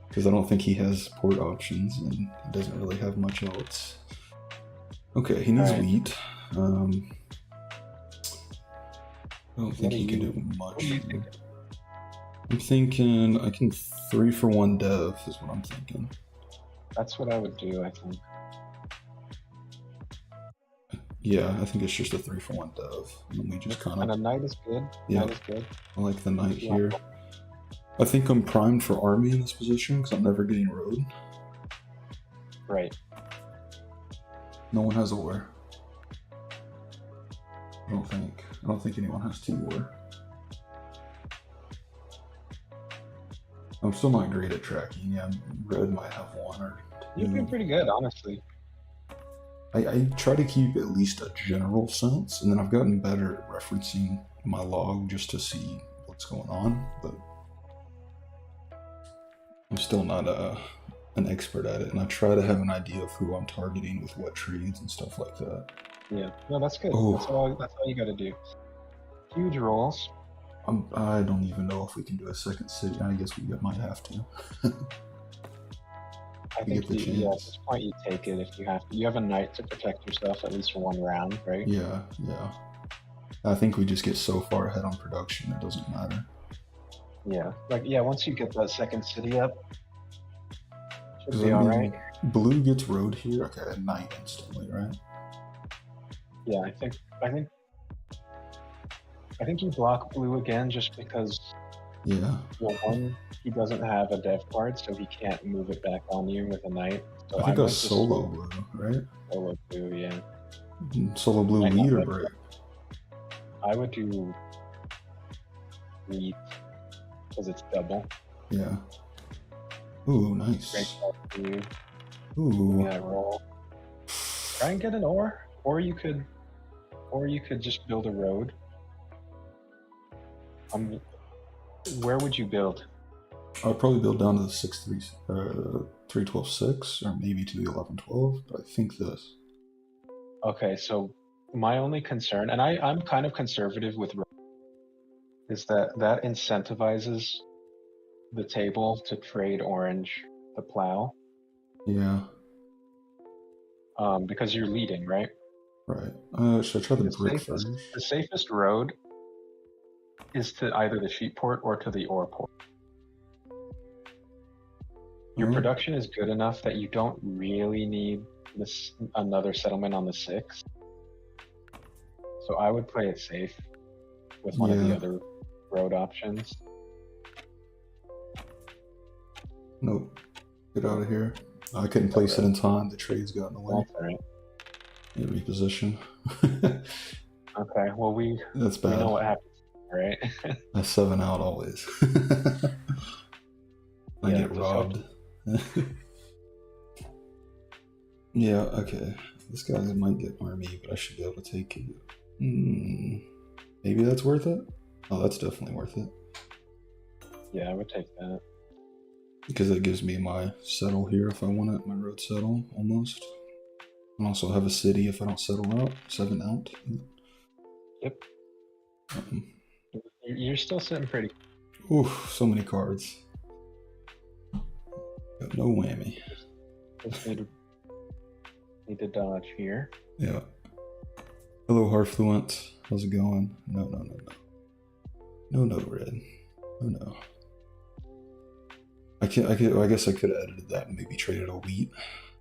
Because I don't think he has port options, and he doesn't really have much else. Okay, he needs wheat. I don't think he can do much. What are you thinking? I'm thinking I can 3 for 1 dev is what I'm thinking. That's what I would do, I think. Yeah, I think it's just a 3 for 1 dev. And we just kind of. And a knight is good. Yeah, knight is good. I like the knight here. I think I'm primed for army in this position because I'm never getting road. Right. No one has a war. I don't think anyone has 2 war. I'm still not great at tracking. Yeah, red might have 1 or 2. You've been pretty good, honestly. I try to keep at least a general sense, and then I've gotten better at referencing my log just to see what's going on, but I'm still not an expert at it, and I try to have an idea of who I'm targeting with what trades and stuff like that. Yeah, no, that's good. Oh. That's all you gotta do. Huge rolls. I don't even know if we can do a second city. I guess we might have to. I think at this point you take it if you have to. You have a knight to protect yourself at least for 1 round, right? Yeah. I think we just get so far ahead on production, it doesn't matter. Yeah, once you get that second city up, should be alright. Blue gets road here, okay, at knight instantly, right? Yeah, I think you block blue again just because. Yeah. Well, 1, he doesn't have a dev card, so he can't move it back on you with a knight. So I think a solo blue, right? Solo blue, yeah. Solo blue wheat or brick? I would do wheat because it's double. Yeah. Ooh, nice. Great. Ooh. Yeah, roll. Try and get an ore, or you could just build a road. Where would you build? I'd probably build down to the 3-12-6, or maybe to the 11-12, but I think this. Okay, so my only concern, and I'm kind of conservative with road, is that incentivizes the table to trade orange the plow. Yeah. Because you're leading, right? Right. Should I try the brick first? The safest road is to either the sheep port or to the ore port. Your production is good enough that you don't really need another settlement on the 6. So I would play it safe with one of the other road options. Nope. Get out of here. I couldn't place it in time. The trade's got in the way. That's all right. Yeah, reposition. Okay, well That's bad. We know what happens, right? I 7 out always. I get robbed. Yeah, okay. This guy might get army, but I should be able to take it. Maybe that's worth it? Oh, that's definitely worth it. Yeah, I would take that. Because it gives me my settle here if I want it, my road settle, almost. And also have a city if I don't settle out, 7 out. Yep. You're still sitting pretty. Oof, so many cards. Got no whammy. Just need to dodge here. Yeah. Hello, Harfluent. How's it going? No. No, red. No. I guess I could have edited that and maybe traded a wheat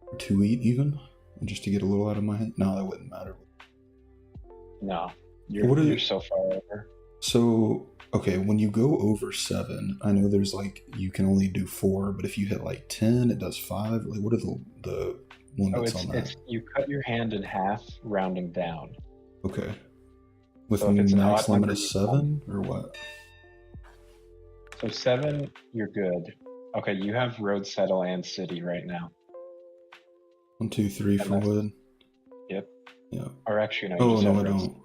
or 2 wheat even, and just to get a little out of my hand. No, that wouldn't matter. No, you're so far over. So okay, when you go over 7, I know there's like you can only do 4, but if you hit like 10, it does 5. Like, what are the limits on that? You cut your hand in half, rounding down. Okay. With so max limit of 7 or what? So 7, you're good. Okay, you have road, settle, and city right now. 1, 2, 3 for wood. Yep. Yeah. Or actually, no. Oh no, I don't.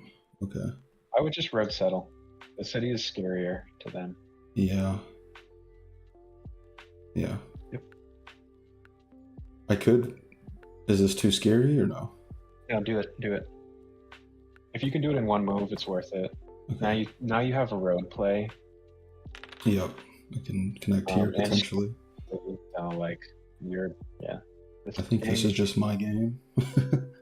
Okay. I would just road settle. The city is scarier to them. Yeah. Yep. I could. Is this too scary or no? No, do it. If you can do it in one move, it's worth it. Okay. Now you have a road play. Yep. I can connect here potentially. I think this is just my game.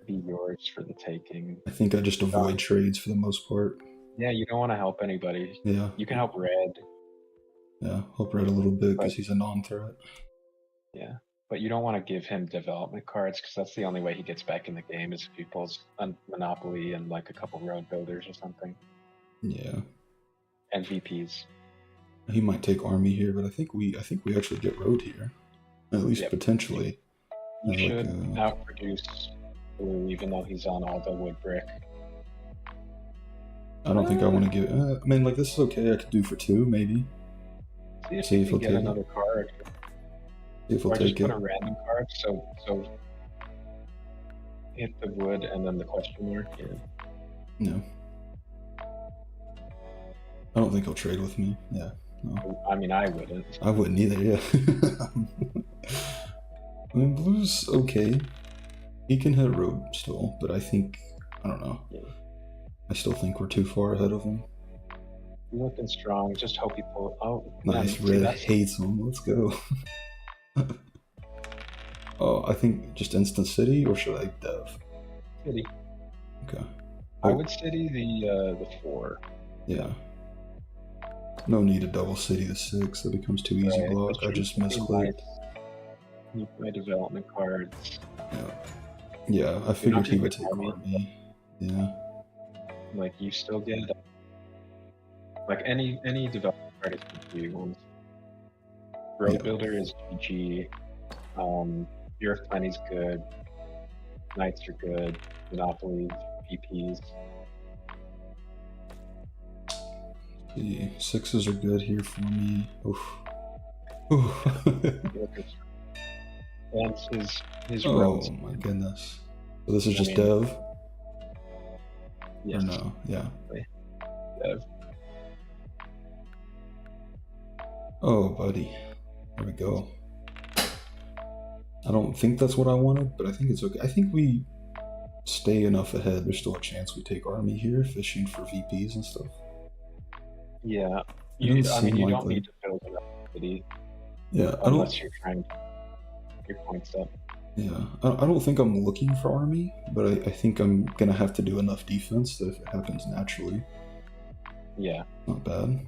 Be yours for the taking. I think I just avoid trades for the most part. Yeah, you don't want to help anybody. Yeah. You can help red. Yeah, help red a little bit because he's a non-threat. Yeah, but you don't want to give him development cards because that's the only way he gets back in the game is if he pulls a Monopoly and like a couple road builders or something. Yeah. And VPs. He might take army here, but I think we actually get road here, at least potentially. You should outproduce blue, even though he's on all the wood brick. I don't think I want to give. I mean, like this is okay. I could do for 2 maybe. See if he'll get another card. See if he'll take it. Put a random card. So hit the wood and then the question mark. Yeah. No. I don't think he'll trade with me. Yeah. No. I mean, I wouldn't. I wouldn't either, yeah. I mean, blue's okay. He can hit road still, but I don't know. Yeah. I still think we're too far ahead of him. You're looking strong. Just hope he pull. Oh, nice. Red hates him. Let's go. Oh, I think just instant city, or should I dev? City. Okay. I would city the 4. Yeah. No need to double city the 6. That becomes too easy block. I just misclicked. Need my development cards. Yeah, I figured he would take army. Yeah. Like you still get like any development card is GG. Road builder is GG. Earth Planning is good. Knights are good. Monopolies, VPs. The 6s are good here for me. Oof. And his roads. My goodness. So this is just dev? Yes. Or no? Yeah. Dev. Oh, buddy. There we go. I don't think that's what I wanted, but I think it's okay. I think we stay enough ahead. There's still a chance we take army here, fishing for VPs and stuff. Yeah. You don't need to build enough city. Yeah, unless you're trying to get your points up. Yeah, I don't think I'm looking for army, but I think I'm gonna have to do enough defense that if it happens naturally, Yeah. not bad.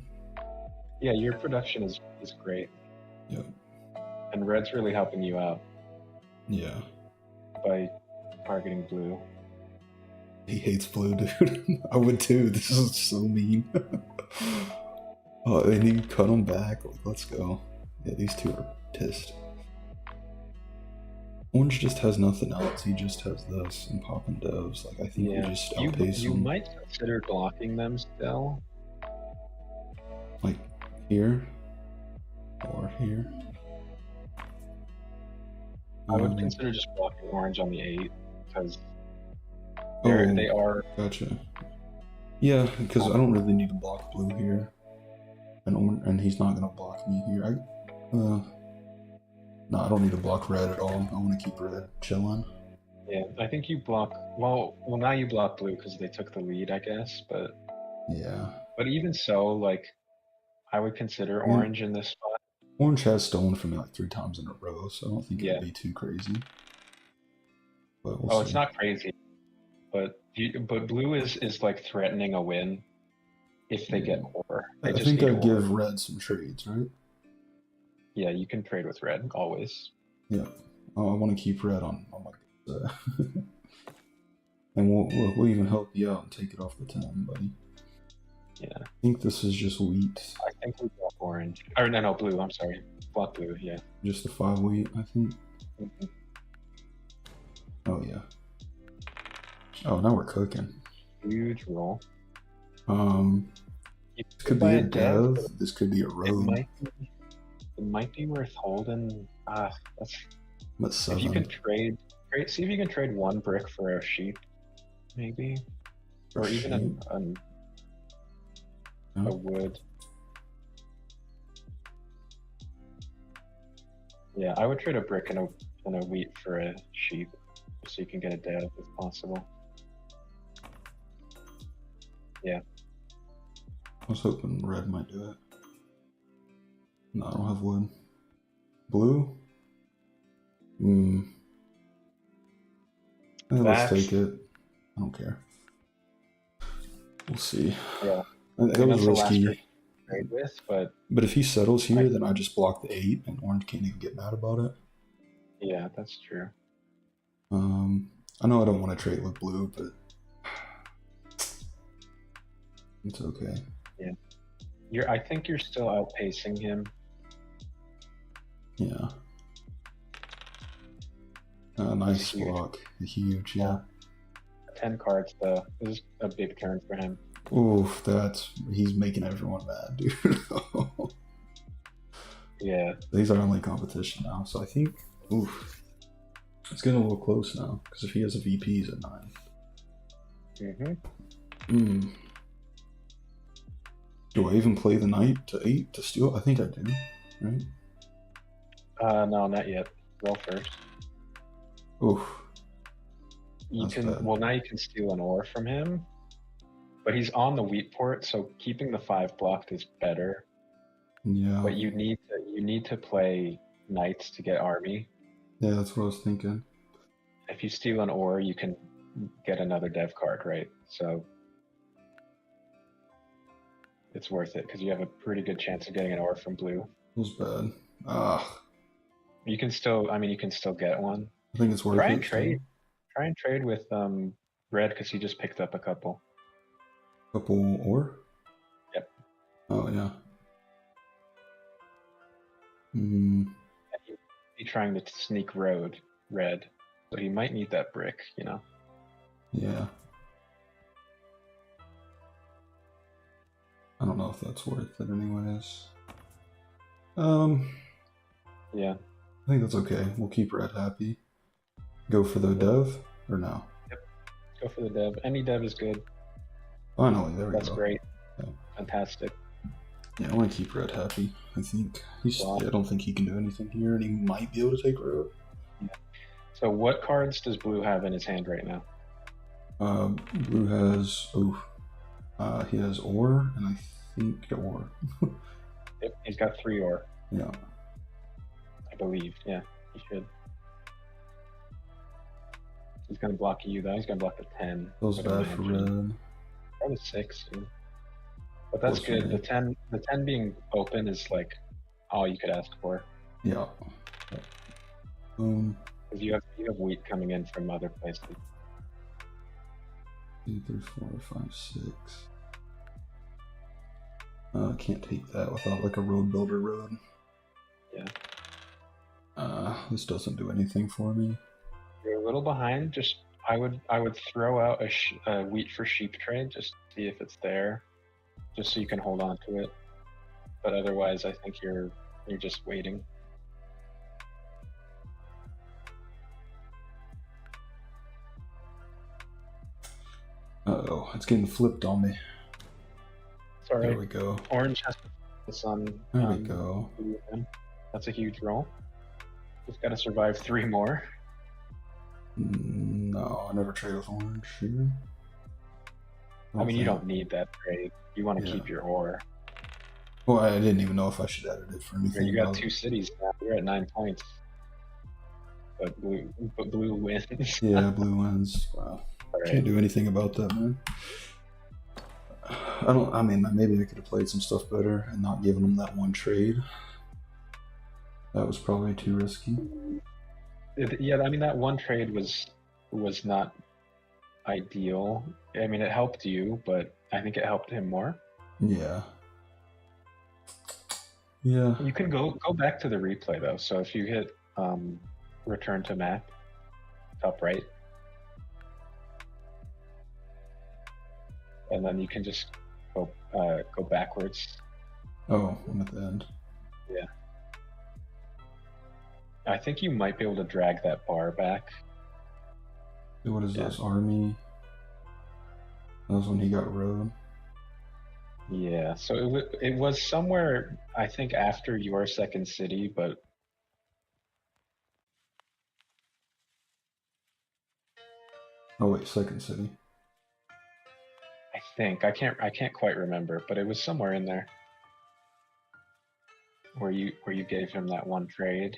Yeah, your production is great. Yeah. And red's really helping you out Yeah. by targeting blue. He hates blue, dude. I would too. This is so mean. Oh, and he cut him back. Like, let's go. Yeah, these two are pissed. Orange just has nothing else. He just has this and popping devs. Like, I think we just outpace you him. might consider blocking them still. Like, here. Or here. I would consider just blocking orange on the 8, because oh, they are... Gotcha. Yeah, because I don't really need to block blue here. And he's not going to block me here. No, I don't need to block red at all. I want to keep red chilling. Yeah, I think you block... Well, now you block blue because they took the lead, I guess, but... Yeah. But even so, like, I would consider orange in this spot. Orange has stolen from me like 3 times in a row, so I don't think it'd be too crazy. But we'll see. It's not crazy. But blue is like threatening a win if they get ore. I think I'd give red some trades, right? Yeah, you can trade with red always. Yeah. Oh, I want to keep red on my and we'll even help you out and take it off the 10, buddy. Yeah. I think this is just wheat. I think we block orange. Or no, blue, I'm sorry. Block blue, yeah. Just the 5 wheat, I think. Mm-hmm. Oh, yeah. Oh, now we're cooking. Huge roll. This could be a dev. This could be a road. It might be worth holding. That's 7. If you can see if you can trade 1 brick for a sheep, maybe, or even a wood. Yeah, I would trade a brick and a wheat for a sheep, so you can get a dev if possible. Yeah. I was hoping red might do it. No, I don't have wood. Blue? Let's take it. I don't care. We'll see. Yeah. That was risky. With, but if he settles here, then I just block the 8 and orange can't even get mad about it. Yeah, that's true. I know I don't want to trade with blue, but it's okay. Yeah. I think you're still outpacing him. Yeah. Nice block. Huge, yeah. 10 cards though. This is a big turn for him. Oof, he's making everyone mad, dude. Yeah. These are only competition now, so I think, it's getting a little close now, because if he has a VP, he's at 9. Do I even play the knight to 8 to steal? I think I do, right? No, not yet. Roll first. Oof. Well, now you can steal an ore from him, but he's on the wheat port, so keeping the 5 blocked is better. Yeah. But you need to play knights to get army. Yeah, that's what I was thinking. If you steal an ore, you can get another dev card, right? So it's worth it because you have a pretty good chance of getting an ore from blue. Feels bad. You can still get one. I think it's worth it. Try and trade with red because he just picked up a couple. Couple ore? Yep. Oh yeah. He's trying to sneak red, so he might need that brick, you know. Yeah. I don't know if that's worth it anyways. Yeah. I think that's okay. We'll keep red happy. Go for the dev or no? Yep. Go for the dev. Any dev is good. Finally, there we go. That's great. Yeah. Fantastic. Yeah, I want to keep red happy. I think I don't think he can do anything here, and he might be able to take red. Yeah. So what cards does blue have in his hand right now? Blue has he has ore, and I think ore. Yep, he's got 3 ore. Yeah. I believe. Yeah, he should. He's gonna block you though. He's gonna block the 10. That was bad for red. Probably 6. Yeah. But that's good. The 10 being open is like all you could ask for. Yeah. Because you have wheat coming in from other places. 2, 3, 4, 5, 6. I can't take that without like a road builder road. Yeah. This doesn't do anything for me. You're a little behind. Just I would throw out a wheat for sheep trade just to see if it's there, just so you can hold on to it. But otherwise, I think you're just waiting. Uh-oh, it's getting flipped on me. Sorry. There we go. Orange has to focus on. There we go. That's a huge roll. Just got to survive 3 more. No, I never trade with orange here. I mean, you don't need that trade. You want to keep your ore. Well, I didn't even know if I should edit it for anything. You got 2 cities now. You're at 9 points. But blue wins. Yeah, blue wins. Wow. Right. Can't do anything about that, man. I mean, maybe I could have played some stuff better and not given them that one trade. That was probably too risky. Yeah, I mean, that one trade was not ideal. I mean, it helped you, but I think it helped him more. Yeah. Yeah. You can go back to the replay though. So if you hit return to map, top right, and then you can just go backwards. Oh, I'm at the end. Yeah. I think you might be able to drag that bar back. What is this? Army? That was when he got road. Yeah, so it was somewhere, I think, after your second city, but oh wait, second city. I think I can't quite remember, but it was somewhere in there where you gave him that one trade.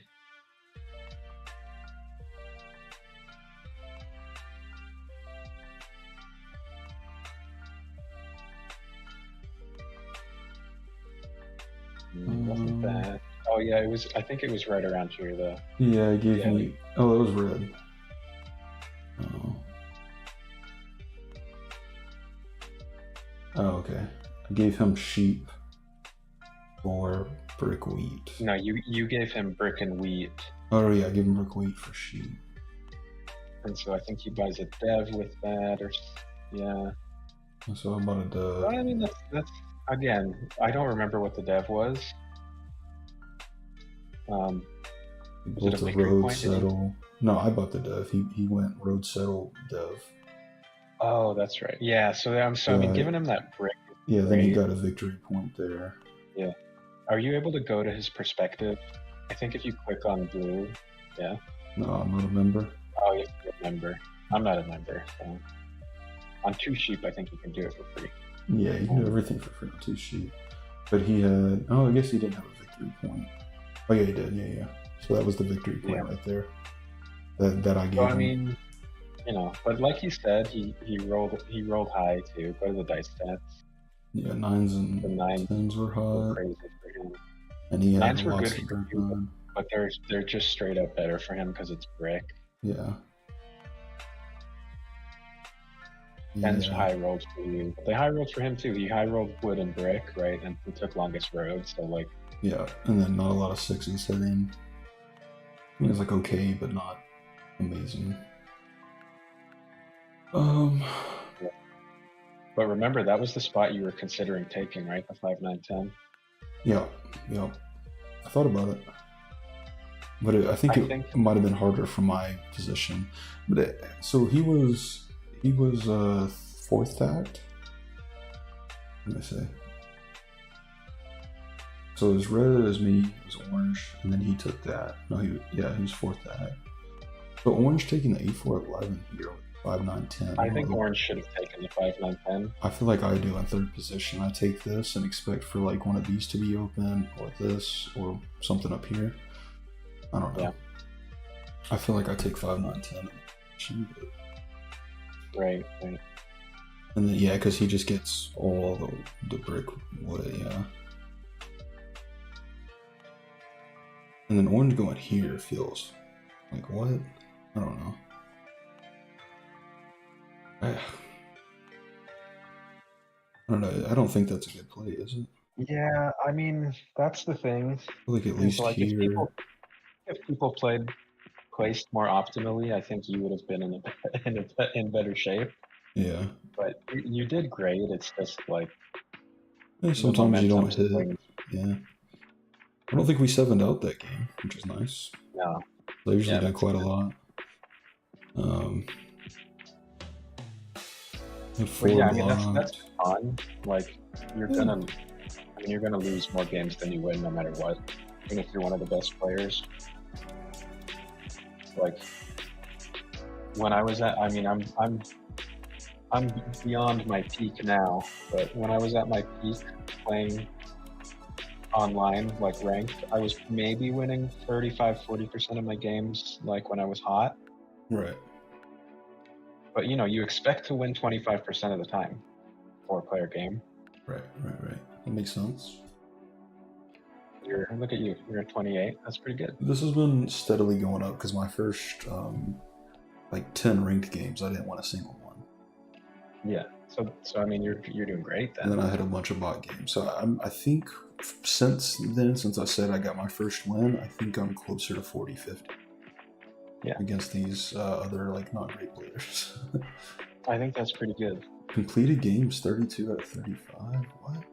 Wasn't that? Oh yeah, it was. I think it was right around here though. Yeah, I gave me. Oh, it was red. Oh. Oh, okay. I gave him sheep for brick wheat. No, you gave him brick and wheat. Oh yeah, I gave him brick wheat for sheep. And so I think he buys a dev with that, or yeah. So I bought a dev. Well, I mean, that's again. I don't remember what the dev was. Was it a road settle? No, I bought the dev. He went road settle dev. Oh, that's right. Yeah. So I mean, giving him that brick. Yeah, then he got a victory point there. Yeah. Are you able to go to his perspective? I think if you click on blue, yeah. No, I'm not a member. Oh, you're a member. I'm not a member. So on 2 sheep, I think you can do it for free. Yeah, you can do everything for free on 2 sheep. But he had. Oh, I guess he didn't have a victory point. Oh yeah, he did. Yeah. So that was the victory point right there. That I gave him. I mean, but like he said, he rolled high too. Go to the dice stats. Yeah, 9s and 10s were hot. Crazy for him. And he had 9s were good for you, but they're just straight up better for him because it's brick. Yeah. 10s high rolls for you. But they high rolled for him too. He high rolled wood and brick, right? And he took longest road, so like. Yeah, and then not a lot of 6s hitting. It was like okay, but not amazing. But remember, that was the spot you were considering taking, right? The 5, 9, 10. Yeah. I thought about it, but I think it might have been harder for my position. But so he was 4th tact. Let me see. So it was red as me, it was orange, and then he took that. No, he was 4th tact. So orange taking the A4 11 here. 5, 9, 10. I think orange should have taken the 5, 9, 10. I feel like I do in 3rd position. I take this and expect for like one of these to be open, or this, or something up here. I don't know. Yeah. I feel like I take 5, 9, 10. Right. And then yeah, because he just gets all the brick way. Yeah. And then orange going here feels like what? I don't know. I don't know. I don't think that's a good play, is it? Yeah, I mean that's the thing. I feel like at least like here. if people placed more optimally, I think you would have been in better shape. Yeah. But you did great. It's just like the Sometimes you momentum don't hit. swings. Yeah. I don't think we 7'd out that game, which is nice. No. I usually do that's quite good. a lot. But yeah, I mean that's fun. Like you're gonna lose more games than you win, no matter what. Even if you're one of the best players. Like when I was at, I mean, I'm beyond my peak now. But when I was at my peak playing online, like ranked, I was maybe winning 35-40% of my games, like when I was hot. Right. But you expect to win 25% of the time for a player game. Right. That makes sense. Look at you. You're at 28. That's pretty good. This has been steadily going up because my first like 10 ranked games, I didn't win a single one. Yeah. So I mean, you're doing great then. And then I had a bunch of bot games. So I think since I said I got my first win, I think I'm closer to 40-50. Yeah. Against these other like not great players. I think that's pretty good. Completed games 32 out of 35. What?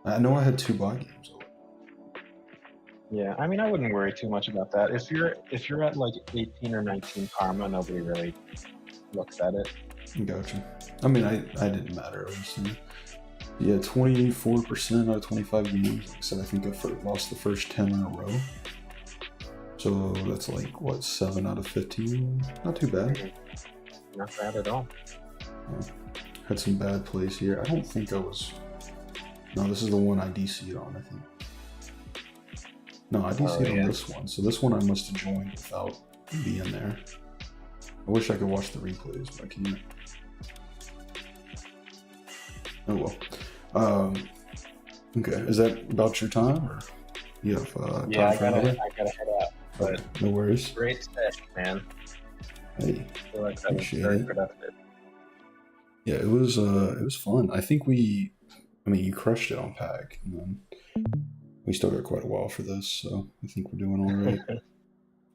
I know I had 2 bot games. Yeah, I mean, I wouldn't worry too much about that. If you're at like 18 or 19 karma, nobody really looks at it. Gotcha. I mean, I didn't matter. Obviously. Yeah, 24% out of 25 games. Like I said, I think I lost the first 10 in a row. So that's like what, 7 out of 15? Not too bad. Not bad at all. Had some bad plays here. I don't think I was. No, this is the one I DC'd on, I think. No, I DC'd on this one. So this one I must have joined without being there. I wish I could watch the replays, but I can't. Oh well. Okay, is that about your time, or you have time yeah, for another? I gotta head out. But no worries. Great session, man. Hey, I feel like that was very productive. Yeah, it was fun. I think you crushed it on PAC, and then we still got quite a while for this, so I think we're doing all right.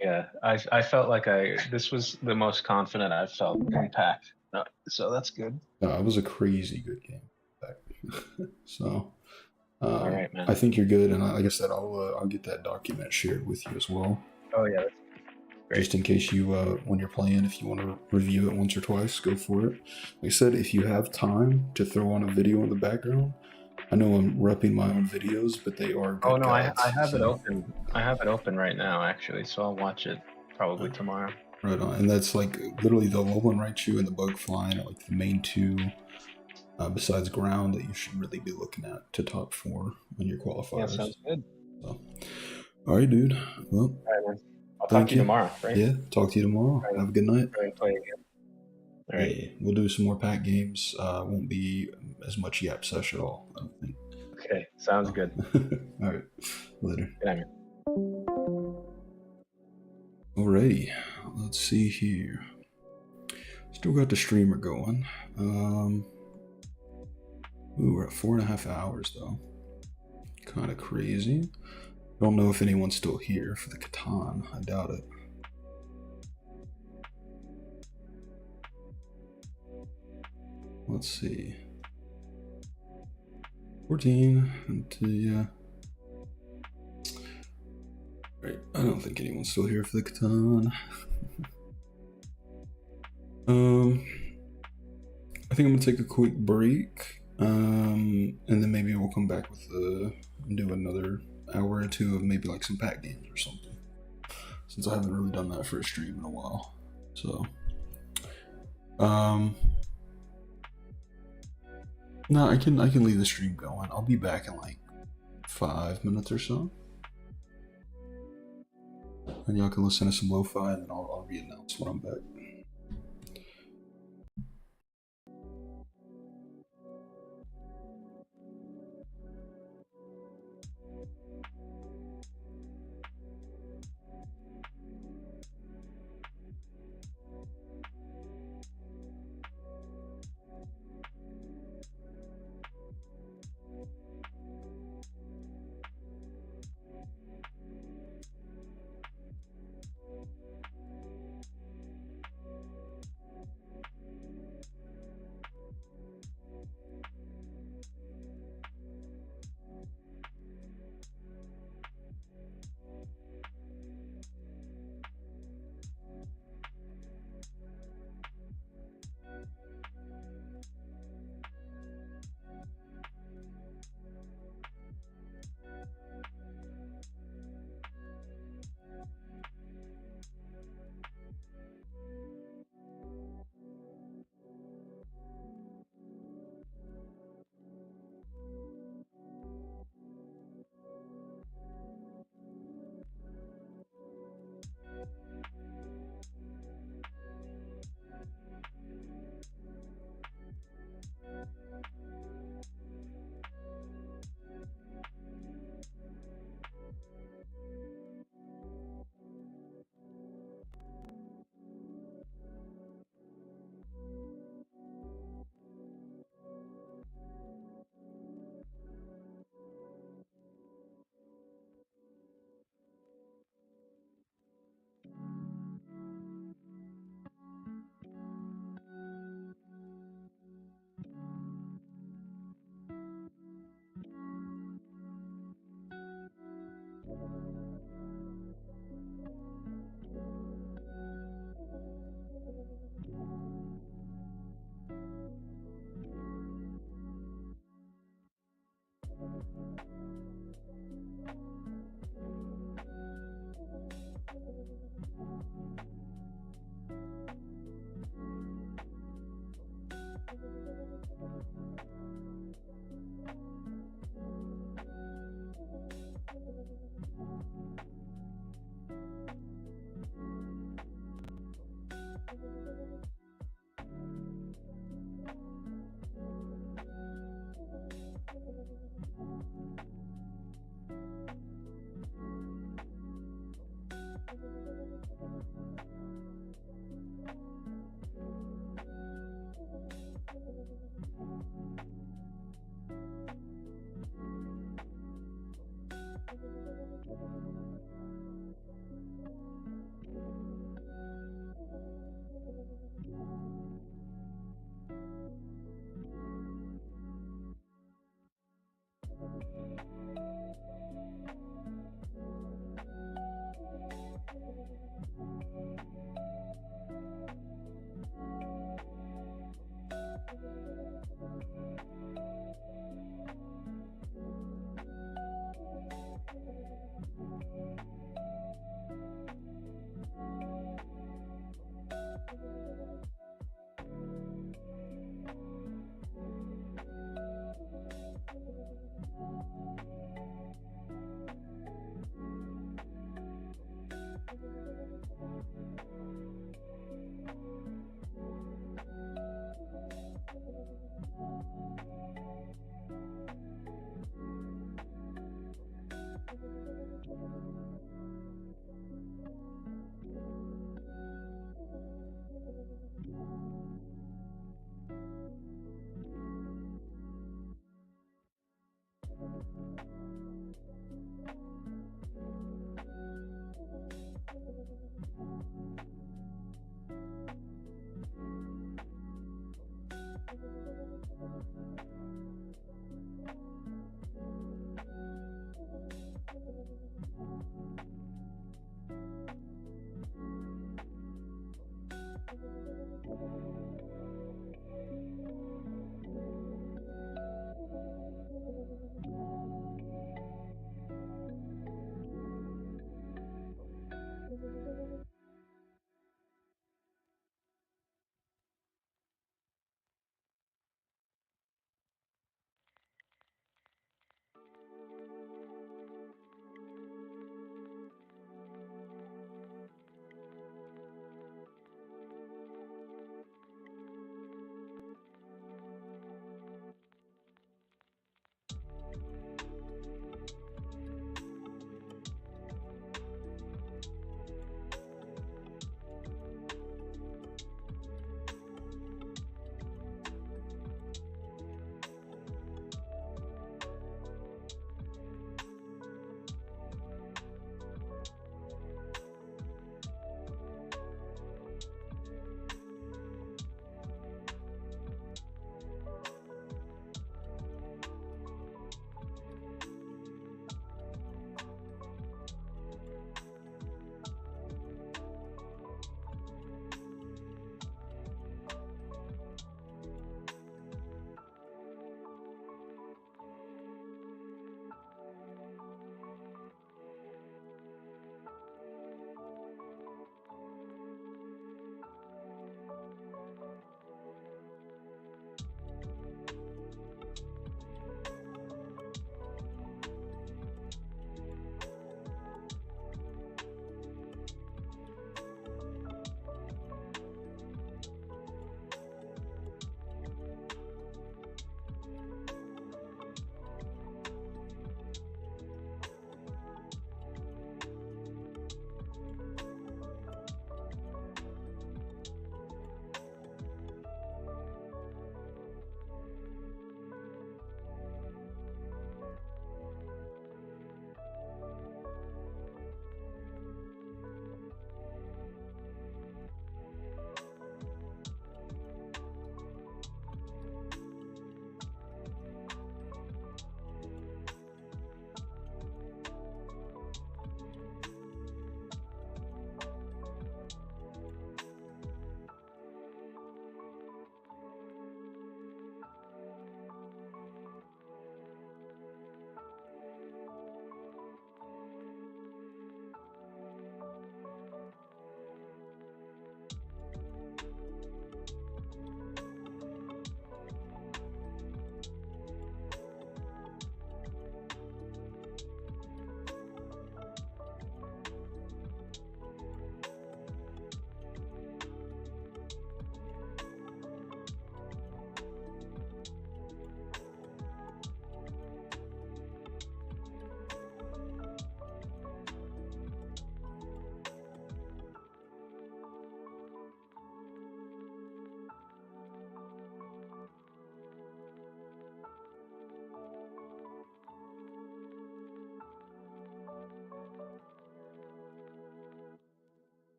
Yeah, I felt like this was the most confident I've felt in PAC, so that's good. It was a crazy good game. So, all right, man. I think you're good, and like I said, I'll get that document shared with you as well. Oh yeah, that's great. Just in case you, when you're playing, if you want to review it once or twice, go for it. Like I said, if you have time to throw on a video in the background, I know I'm repping my own videos, but they are good. Oh no, guides, I have it open. I have it open right now, actually, so I'll watch it probably tomorrow. Right on, and that's like literally the low one right you and the bug flying are like the main two. Besides ground that you should really be looking at to top 4 when you're qualifiers. Yeah, sounds good. So, all right, dude. Well, all right, man. I'll talk to you tomorrow, right? Yeah, talk to you tomorrow. Right. Have a good night. Play again. All right. Yeah, we'll do some more PAC games. Won't be as much Yap Sesh at all, I don't think. Okay, sounds good. All right, later. Good night, man. Alrighty, let's see here. Still got the streamer going. Ooh, we're at 4.5 hours though. Kind of crazy. Don't know if anyone's still here for the Catan. I doubt it. Let's see. 14 and yeah. Right, I don't think anyone's still here for the Catan. I think I'm gonna take a quick break. And then maybe we'll come back with do another hour or 2 of maybe like some PAC games or something, since I haven't really done that for a stream in a while. So no, I can leave the stream going. I'll be back in like 5 minutes or so, and y'all can listen to some lo-fi, and then I'll re-announce when I'm back.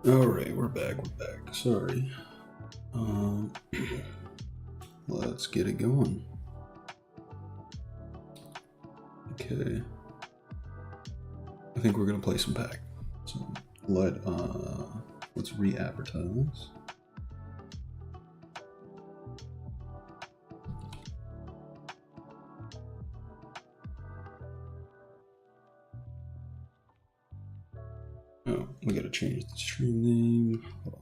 Alright, we're back. Sorry. Let's get it going. Okay. I think we're gonna play some pack. So let's re-advertise. Oh, we gotta change the stream name. Hold on.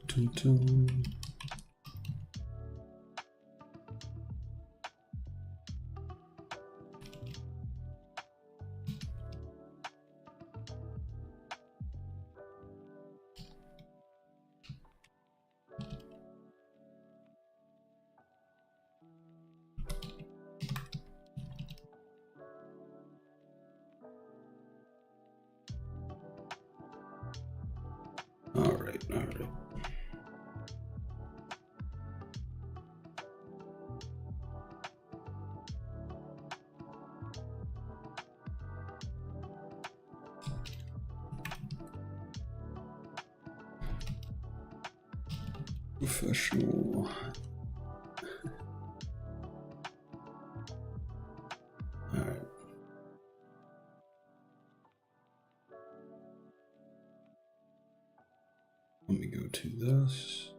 Dun, dun. All right. Professional. All right. Let me go to this.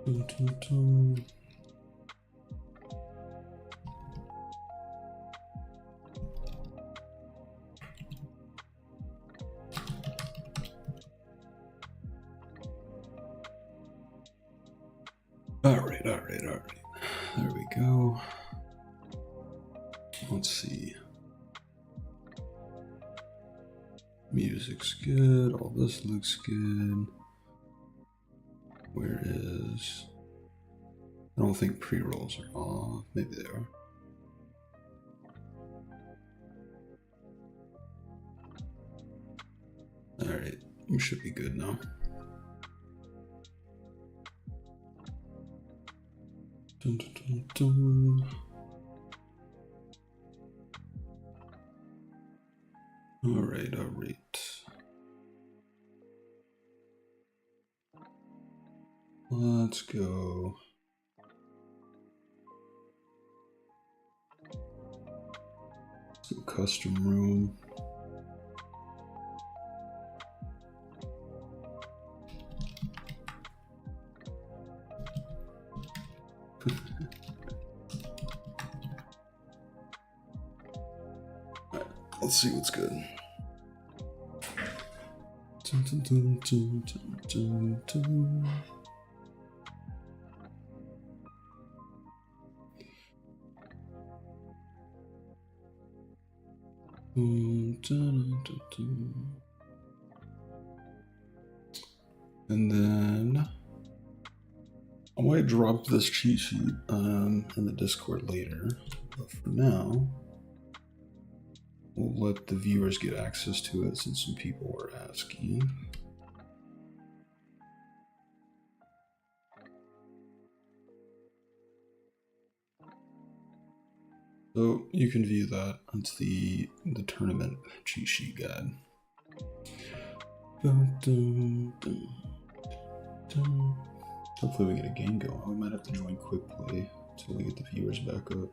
Dun, dun, dun. All right. There we go. Let's see. Music's good. All this looks good. Where is... I don't think pre-rolls are off. Maybe they are. Alright, we should be good now. Dun, dun, dun, dun. Alright. Let's go. Some custom room. Alright, let's see what's good. Dun, dun, dun, dun, dun, dun. And then I might drop this cheat sheet in the Discord later, but for now, we'll let the viewers get access to it since some people were asking. So you can view that. It's the tournament cheat sheet guide. Dun, dun, dun, dun. Hopefully we get a game going. We might have to join quick play until we get the viewers back up.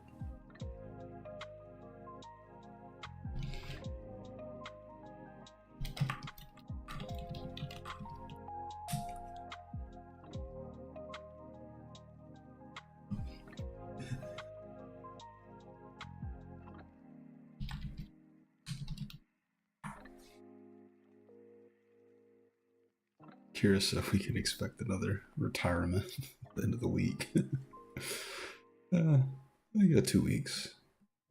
Curious if we can expect another retirement at the end of the week. I got 2 weeks.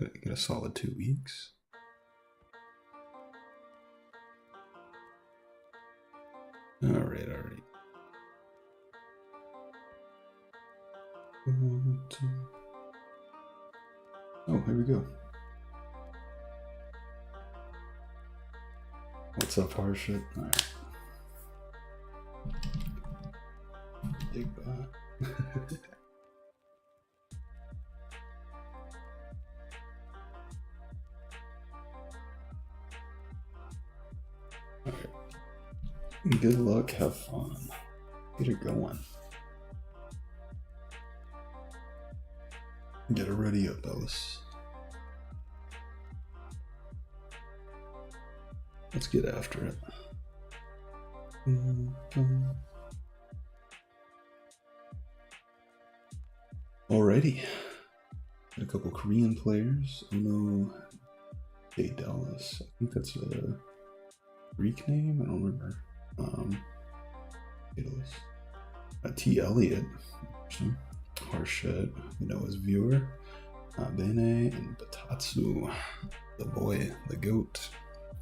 I got a solid 2 weeks. Alright. Oh, here we go. What's up, Harshit? Alright. Big bot. Alright. Good luck, have fun. Get it going. Get it ready up, Ellis. Let's get after it. Alrighty. Got a couple Korean players. I know Jay Dallas. I think that's a Greek name. I don't remember. Dallas. T. Elliott. Harshit. We know his viewer. Bene and Batatsu. The boy, the goat.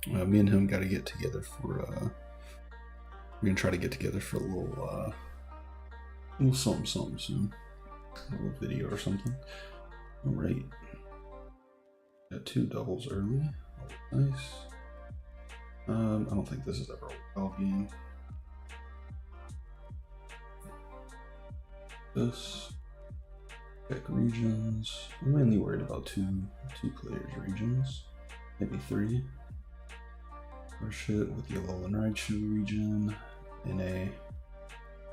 Me and him got to get together for. We're gonna try to get together for a little something soon. A little video or something. Alright. Got 2 doubles early. Nice. I don't think this is ever a wild game. This. Check regions. I'm mainly worried about two players regions. Maybe 3. Or shit with yellow and Raichu region. NA.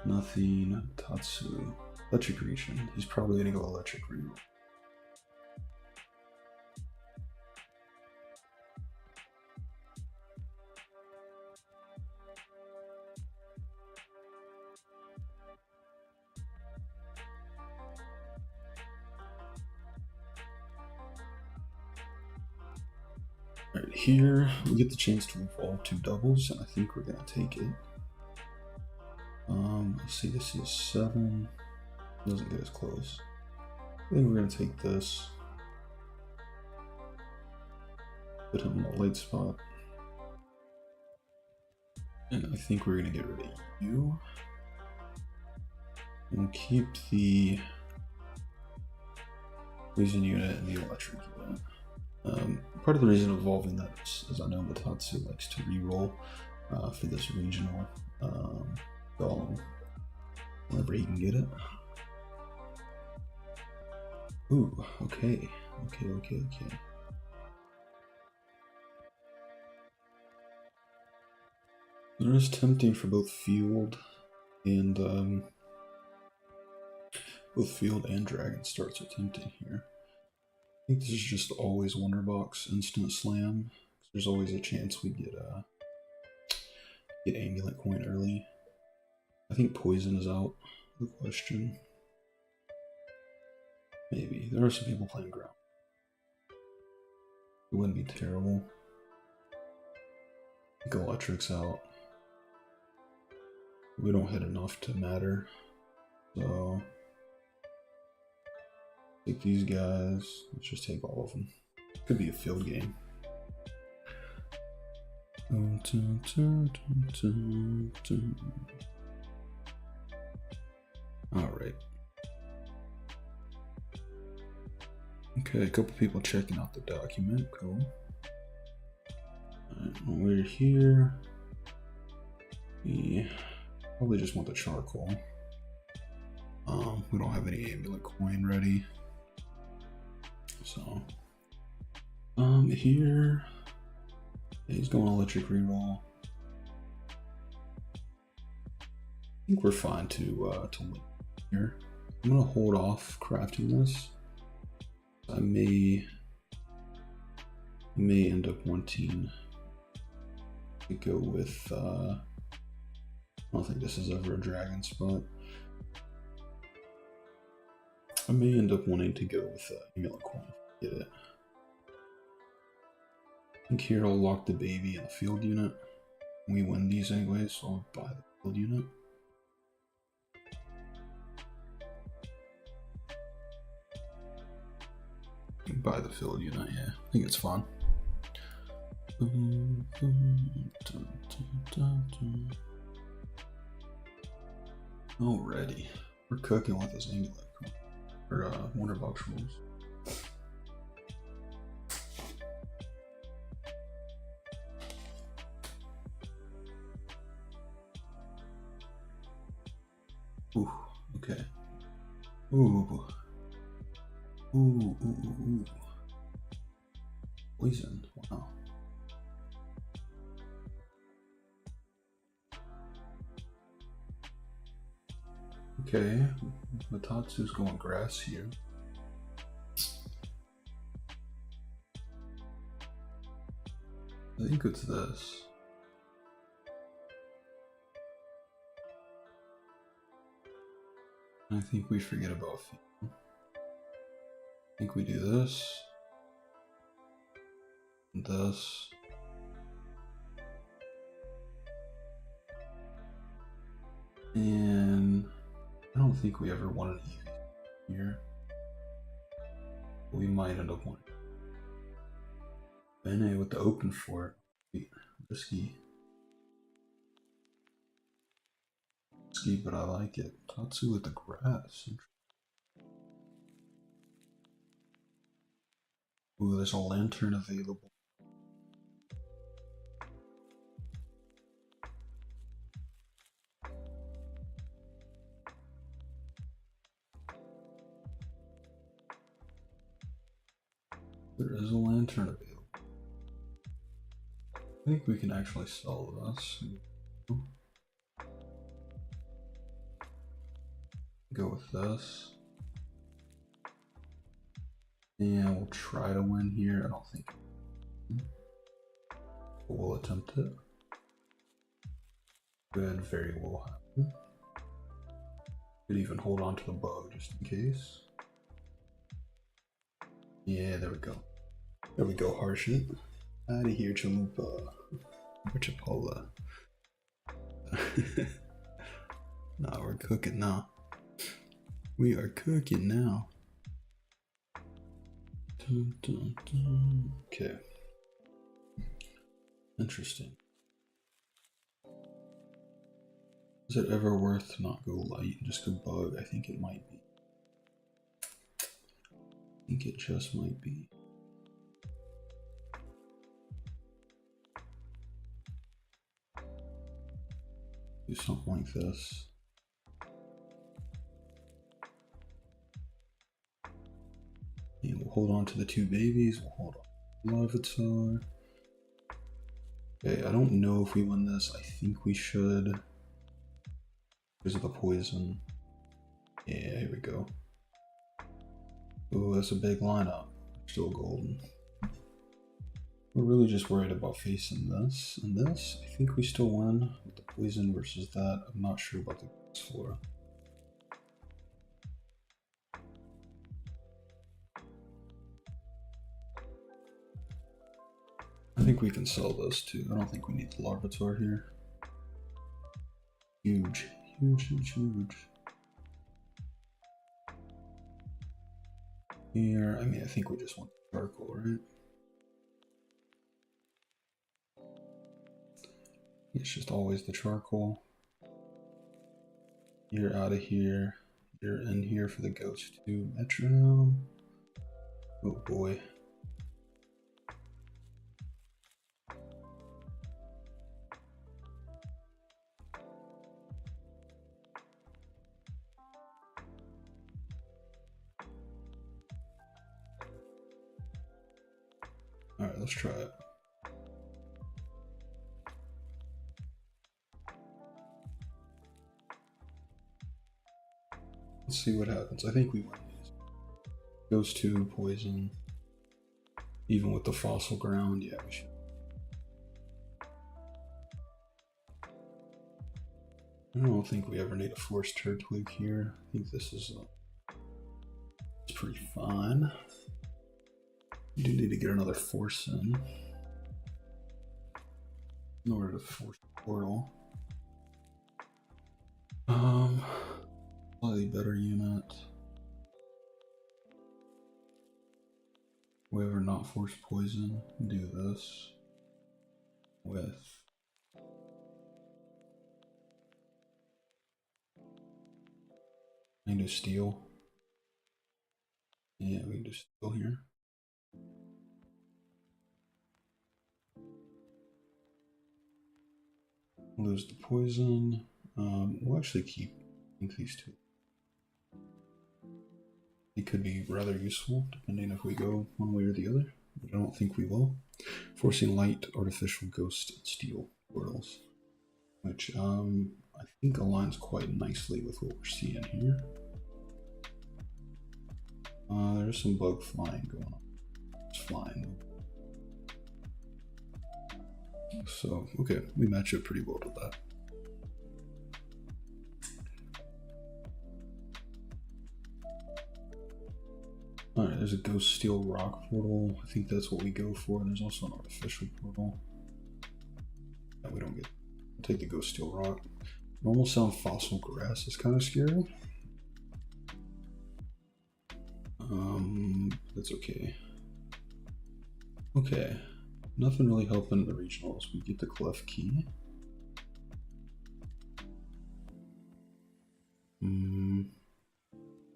Nothing. Tatsu. Electric region. He's probably gonna go electric region. Alright, here we get the chance to evolve 2 doubles, and I think we're gonna take it. Let's see, this is 7. Doesn't get as close. I think we're gonna take this. Put him in the light spot. And I think we're gonna get rid of you. And keep the poison unit and the electric unit. Part of the reason evolving that is I know Matatsu likes to reroll for this regional golem whenever he can get it. Ooh, okay. There is tempting for both field and dragon starts are tempting here. I think this is just always Wonderbox instant slam. There's always a chance we get amulet coin early. I think poison is out of the question. Maybe. There are some people playing ground. It wouldn't be terrible. I think electric's out. We don't hit enough to matter. So take these guys. Let's just take all of them. Could be a field game. Alright. Okay, a couple people checking out the document. Cool. Alright, we're here. We probably just want the charcoal. We don't have any amulet coin ready. So, here, yeah, he's going electric reroll. I think we're fine to win here. I'm gonna hold off crafting this. I may end up wanting to go with. I don't think this is ever a dragon spot. I may end up wanting to go with amulet coin if I get it. I think here I'll lock the baby in the field unit. We win these anyway, so I'll buy the field unit. Buy the field unit, yeah. I think it's fun. Alrighty, we're cooking with this amulet or wonder box rules. Ooh, okay. Ooh. Ooh. Poison, wow. Okay, Matatsu's going grass here. I think it's this. I think we forget about feet. I think we do this. And this. And I don't think we ever want an EV here. We might end up wanting Bene with the open fort. Risky. Risky, but I like it. Tatsu with the grass. Ooh, there's a lantern available. There is a lantern available. I think we can actually sell this. Go with this. And we'll try to win here. I don't think. But we'll attempt it. Could very well happen. Could even hold on to the bow just in case. Yeah, there we go. There we go, Harshit. Out of here, Chalupa. Or Chipola. Nah, we're cooking now. We are cooking now. Dun, dun, dun. Okay. Interesting. Is it ever worth to not go light and just go bug? I think it might be. I think it just might be. Do something like this. And we'll hold on to the two babies. We'll hold on to Larvitar. Okay, I don't know if we win this. I think we should. Because of the poison. Yeah, here we go. Oh, that's a big lineup. Still golden. We're really just worried about facing this and this. I think we still win with the poison versus that. I'm not sure about the grass flora. I think we can sell this too. I don't think we need the Larvitar here. Huge. Here, I mean, I think we just want the charcoal, right? It's just always the charcoal. You're out of here. You're in here for the ghost too. Metronome. Oh boy. Alright, let's try it. Let's see what happens. I think we win these. Goes to poison. Even with the fossil ground, yeah, we should. I don't think we ever need a forced turd twig here. I think this is it's pretty fine. We do need to get another force in order to force the portal. Slightly better unit. Whoever not force poison, do this with I can do steel. Yeah, we can do steel here. Lose the poison. We'll actually keep these two. It could be rather useful depending if we go one way or the other, but I don't think we will. Forcing light, artificial ghost, and steel portals, which I think aligns quite nicely with what we're seeing here. There's some bug flying going on. It's flying. So, okay, we match up pretty well to that. Alright, there's a ghost steel rock portal. I think that's what we go for. There's also an artificial portal. Yeah, we don't get. We'll take the ghost steel rock. Normal sound fossil grass is kind of scary. That's okay. Okay, nothing really helping the regionals. We get the clef key.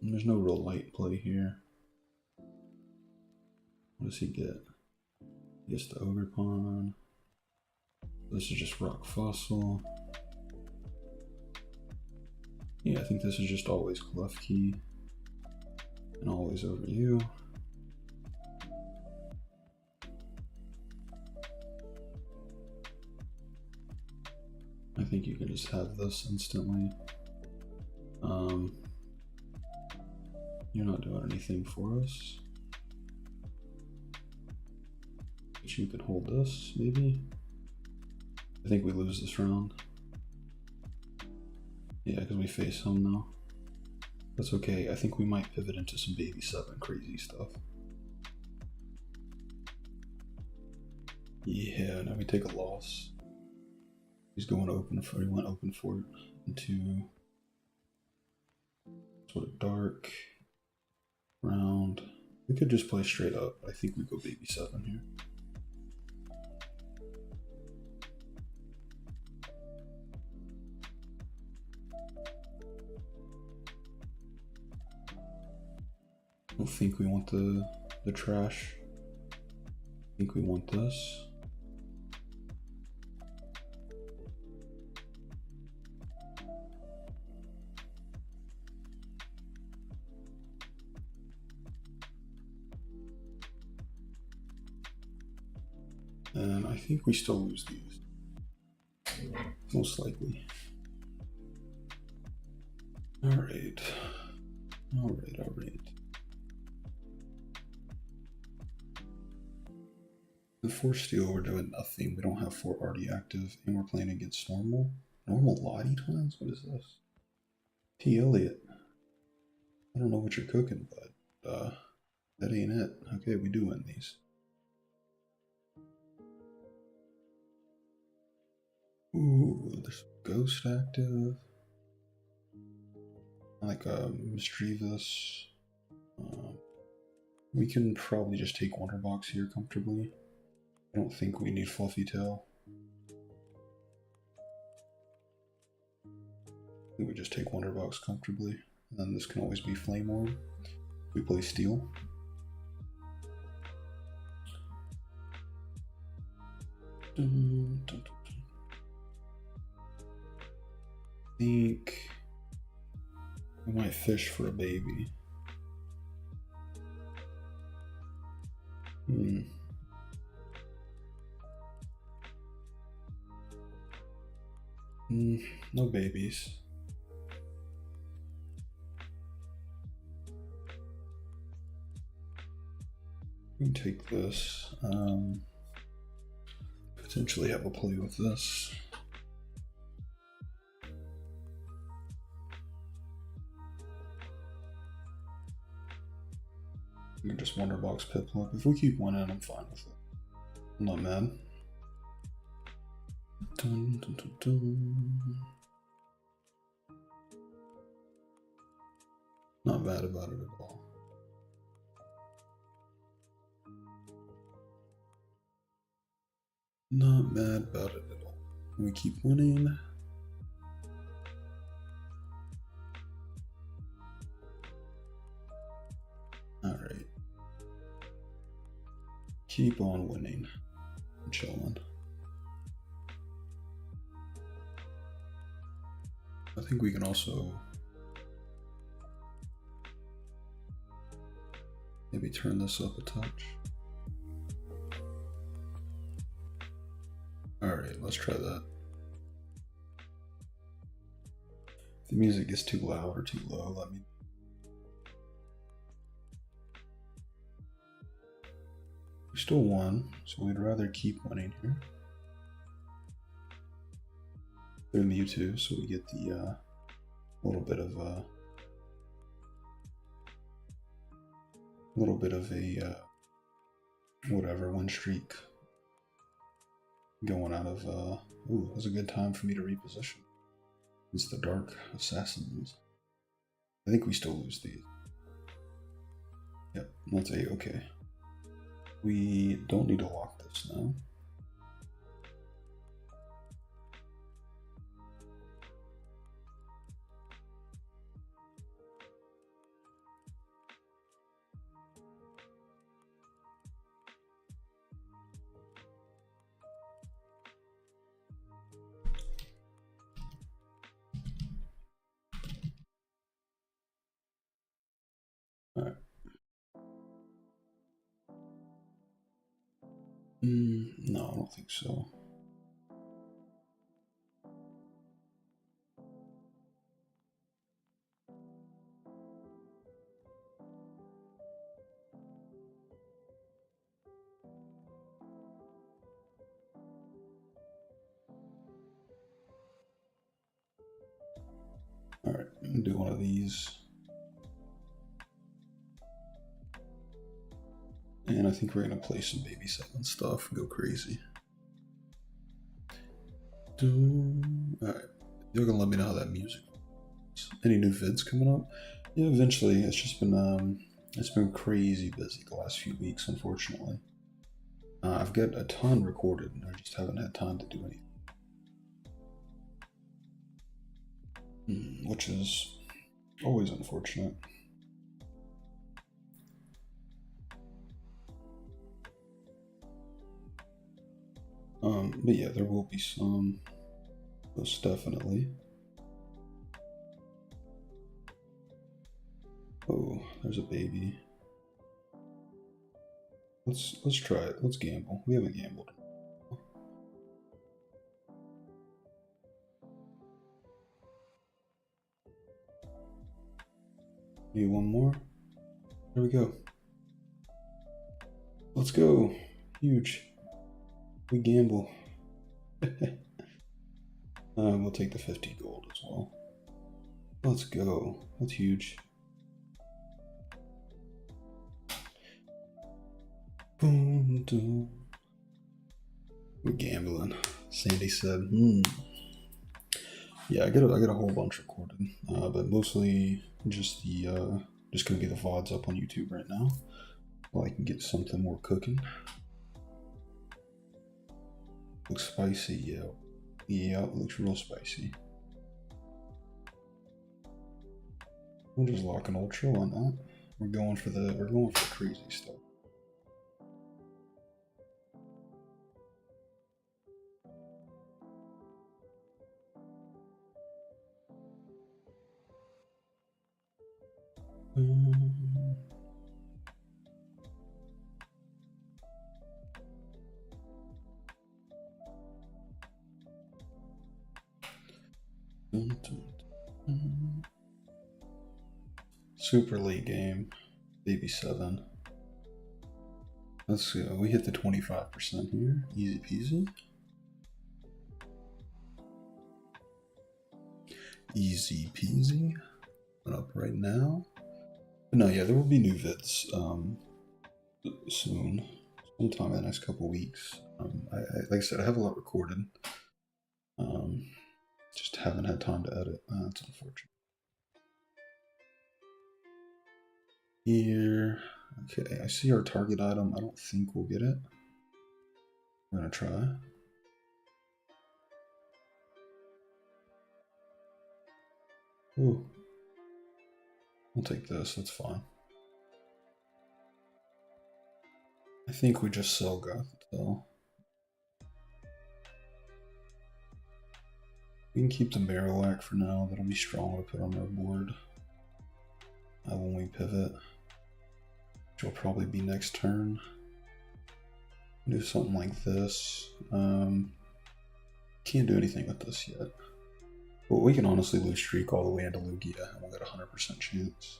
There's no real light play here. What does he get? He gets the ogre pawn. This is just rock fossil. Yeah, I think this is just always clef key. And always over you. I think you can just have this instantly. You're not doing anything for us. But you can hold this, maybe? I think we lose this round. Yeah, because we face him now. That's okay. I think we might pivot into some baby 7 crazy stuff. Yeah, now we take a loss. He's going open for, he went open for it into sort of dark, round. We could just play straight up. I think we go baby 7 here. I don't think we want the trash. I think we want this. And I think we still lose these. Most likely. Alright. Alright. The 4 steel, we're doing nothing. We don't have 4 already active, and we're playing against normal. Normal Lottie twins? What is this? T. Elliott. I don't know what you're cooking, but that ain't it. Okay, we do win these. Ooh, there's ghost active. Like mischievous. We can probably just take Wonderbox here comfortably. I don't think we need Fluffy Tail. I think we just take Wonderbox comfortably. And then this can always be Flame Orb. We play Steel. I think we might fish for a baby. No babies. We can take this. Potentially have a play with this. We can just Wonderbox Piplup. If we keep winning, I'm fine with it. I'm not mad. Dun, dun, dun, dun. Not bad about it at all. Not mad about it at all. We keep winning. keep on winning. I'm chilling. I think we can also maybe turn this up a touch. Alright, let's try that. If the music is too loud or too low, let me. We still won, so we'd rather keep winning here. They're Mewtwo, so we get the little bit of a whatever win streak going out of. Ooh, it was a good time for me to reposition. It's the Dark Assassins. I think we still lose these. Yep, that's A-okay. We don't need to lock this now. Alright. No, I don't think so. Alright, I'm gonna do one of these. And I think we're gonna play some Baby 7 stuff and go crazy. Alright, you're gonna let me know how that music is. Any new vids coming up? Yeah, eventually. It's been crazy busy the last few weeks, unfortunately. I've got a ton recorded, and I just haven't had time to do anything. Which is always unfortunate. But yeah, there will be some, most definitely. Oh, there's a baby. Let's try it. Let's gamble. We haven't gambled. Need one more. There we go. Let's go. Huge. We gamble. We'll take the 50 gold as well. Let's go. That's huge. Boom, boom. We're gambling. Sandy said, Yeah, I got a whole bunch recorded, but mostly just gonna be the VODs up on YouTube right now, while I can get something more cooking. Looks spicy, yeah. Yeah, it looks real spicy. We'll just lock an ultra on that. We're going for crazy stuff. Super late game, Baby 7. Let's go. We hit the 25% here. Easy peasy. Easy peasy. Coming up right now. But no, yeah, there will be new vids soon. Sometime in the next couple weeks. Like I said, I have a lot recorded. Just haven't had time to edit. That's unfortunate. Here. Okay, I see our target item. I don't think we'll get it. We're gonna try. Ooh. I'll take this, that's fine. I think we just sell Gothitelle. We can keep the Marowak for now. That'll be strong to put on our board when we pivot, which will probably be next turn. Do something like this. Can't do anything with this yet. But we can honestly lose Streak all the way into Lugia and we'll get a 100% chance.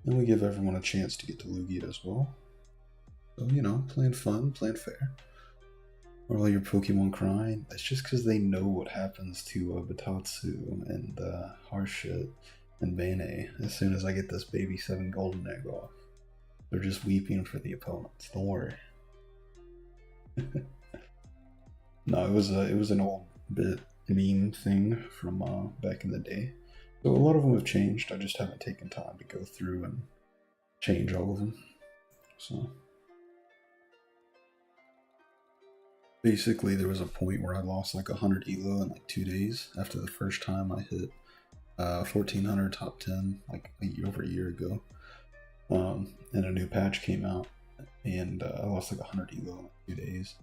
And we give everyone a chance to get to Lugia as well. So, you know, playing fun, playing fair. Or all your Pokemon crying. That's just because they know what happens to Batatsu and Harshit and Bane as soon as I get this baby 7 golden egg off. They're just weeping for the opponents. Don't worry. No, it was an old bit meme thing from back in the day. So a lot of them have changed. I just haven't taken time to go through and change all of them. So basically, there was a point where I lost like 100 elo in like 2 days after the first time I hit 1400 top 10 like over a year ago. And a new patch came out, and I lost like 100 elo in like 2 days,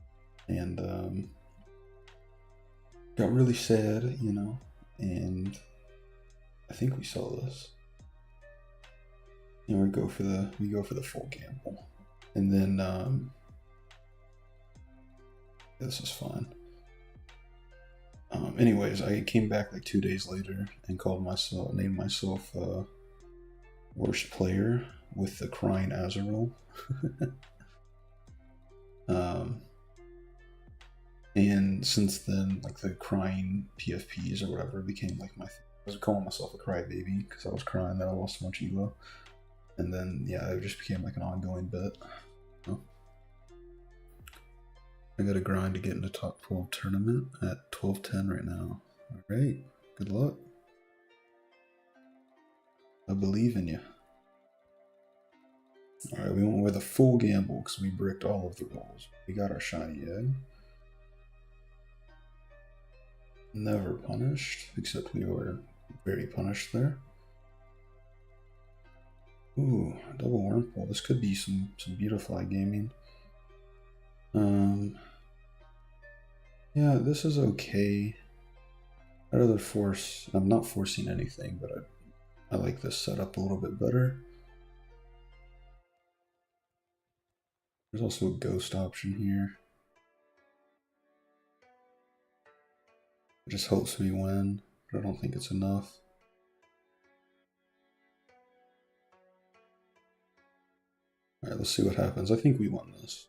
and got really sad, you know. And I think we saw this. And we go for the full gamble, and then this is fine. Anyways, I came back like 2 days later and named myself worst player with the crying Azurill. And since then, like the crying PFPs or whatever became like my thing. I was calling myself a crybaby because I was crying that I lost so much elo. And then, yeah, it just became like an ongoing bit. So, I gotta grind to get into top 12 tournament at 12-10 right now. Alright, good luck. I believe in you. Alright, we went with a full gamble because we bricked all of the rolls. We got our shiny egg. Never punished, except we were very punished there. Ooh, double Wurmple. This could be some Beautifly gaming. Yeah, this is okay. I'd rather force. I'm not forcing anything, but I like this setup a little bit better. There's also a ghost option here. It just helps me win, but I don't think it's enough. Alright, let's see what happens. I think we won this.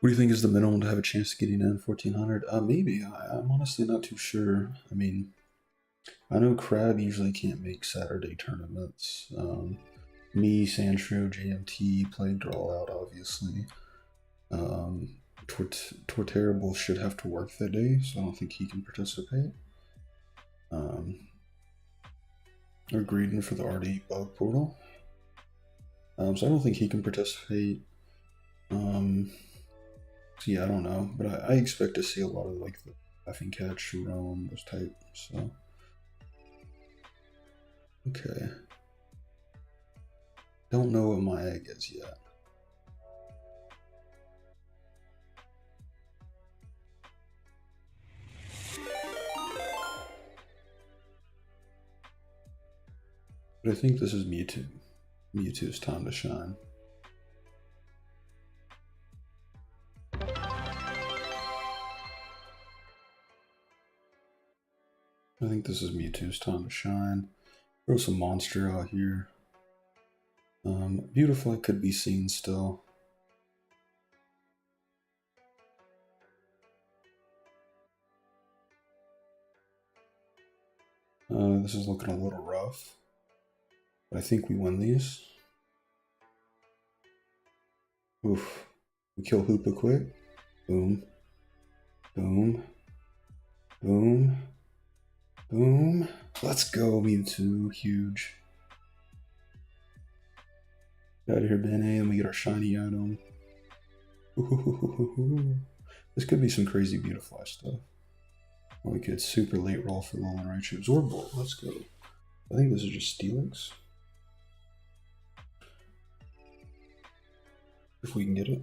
What do you think is the minimum to have a chance of getting in 1400? Maybe. I'm honestly not too sure. I mean, I know Crab usually can't make Saturday tournaments. Me, Sandshrew, JMT played Draw Out, obviously. Torterrible should have to work that day, so I don't think he can participate. Or Greedon for the RD bug portal. So I don't think he can participate. So yeah, I don't know, but I expect to see a lot of like the Laughing Cat, Sharon, those type. So okay, don't know what my egg is yet. But I think this is Mewtwo. Mewtwo's time to shine. I think this is Mewtwo's time to shine. Throw some monster out here. Beautiful could be seen still. This is looking a little rough. But I think we win these. Oof. We kill Hoopa quick. Boom. Boom. Boom. Boom. Let's go, Mewtwo. Huge. Get out of here, Bane, and we get our shiny item. Ooh. This could be some crazy Beautifly stuff. Or we could super late roll for Alolan Raichu. Absorb Bolt. Let's go. I think this is just Steelix. if we can get it.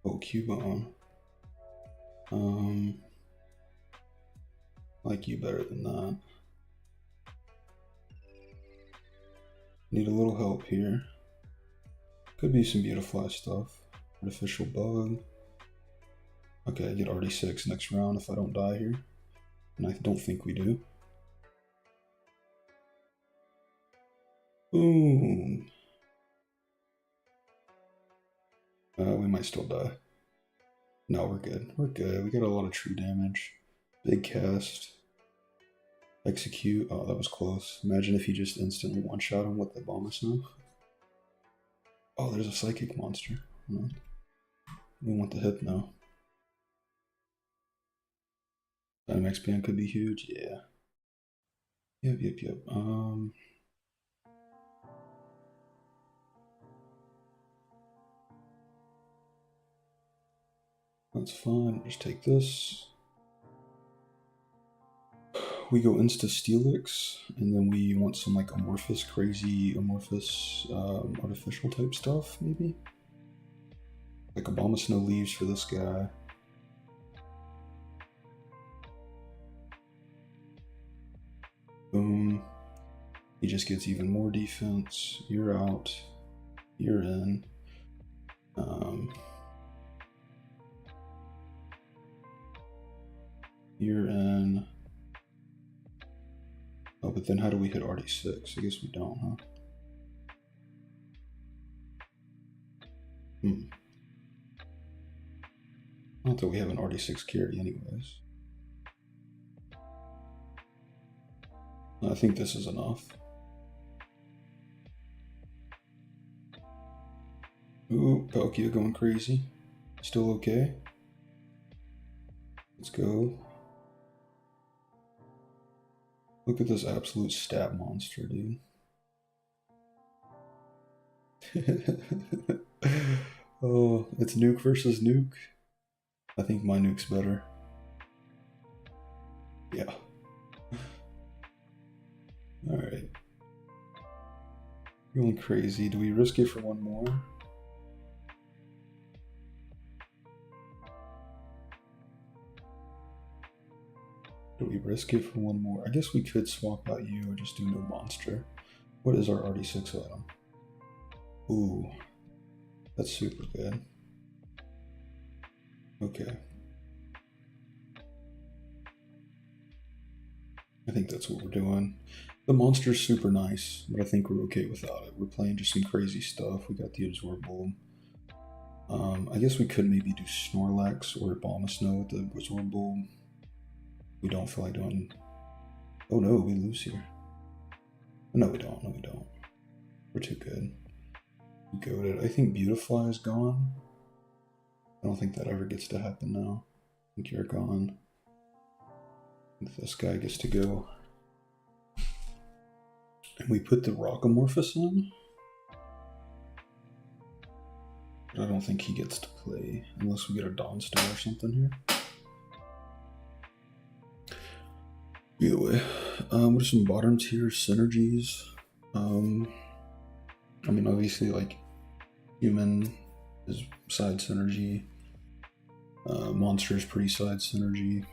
Oh, Cubone. Like you better than that. Need a little help here. Could be some Beautifly stuff. Artificial Bug. Okay, I get RD6 next round if I don't die here. And I don't think we do. Boom. We might still die. No, we're good. We're good. We got a lot of true damage. Big cast. Execute. Oh, that was close. Imagine if you just instantly one-shot him with the Abomasnow. Oh, there's a Psychic monster. We want the Hypno. Dynamax Band could be huge. Yeah. Yep. That's fine. Just take this. We go Insta Steelix, and then we want some like amorphous, crazy amorphous, artificial type stuff, maybe? Like Abomasnow leaves for this guy. Boom. He just gets even more defense. You're out. You're in. You're in. Oh, but then how do we hit RD6? I guess we don't, huh? Not that we have an RD6 carry anyways. I think this is enough. Ooh, Palkia going crazy. Still okay. Let's go. Look at this absolute stat monster, dude. Oh, it's Nuke versus Nuke. I think my Nuke's better. Yeah. Alright. Going crazy. Do we risk it for one more? Do we risk it for one more? I guess we could swap out you or just do no monster. What is our RD6 item? Ooh. That's super good. Okay. I think that's what we're doing. The monster's super nice, but I think we're okay without it. We're playing just some crazy stuff. We got the Absorb I guess we could maybe do Snorlax or Abomasnow with the Absorb Bulb. We don't feel like doing... Oh no, we lose here. No, we don't. No, we don't. We're too good. We goated. I think Beautifly is gone. I don't think that ever gets to happen now. I think you're gone. I think this guy gets to go. And we put the Rockamorphous in. But I don't think he gets to play unless we get a Dawnstone or something here. Either way, what are some bottom tier synergies? I mean, obviously, like, human is side synergy. Monster is pretty side synergy.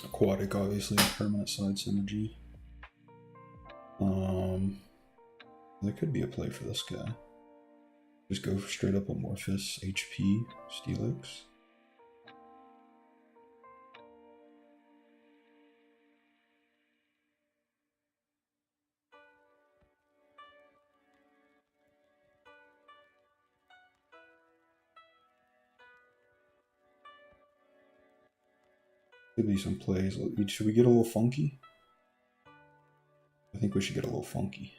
Aquatic, obviously, is permanent side synergy. There could be a play for this guy. Just go for straight up Amorphous HP Steelix. Could be some plays. Should we get a little funky? I think we should get a little funky.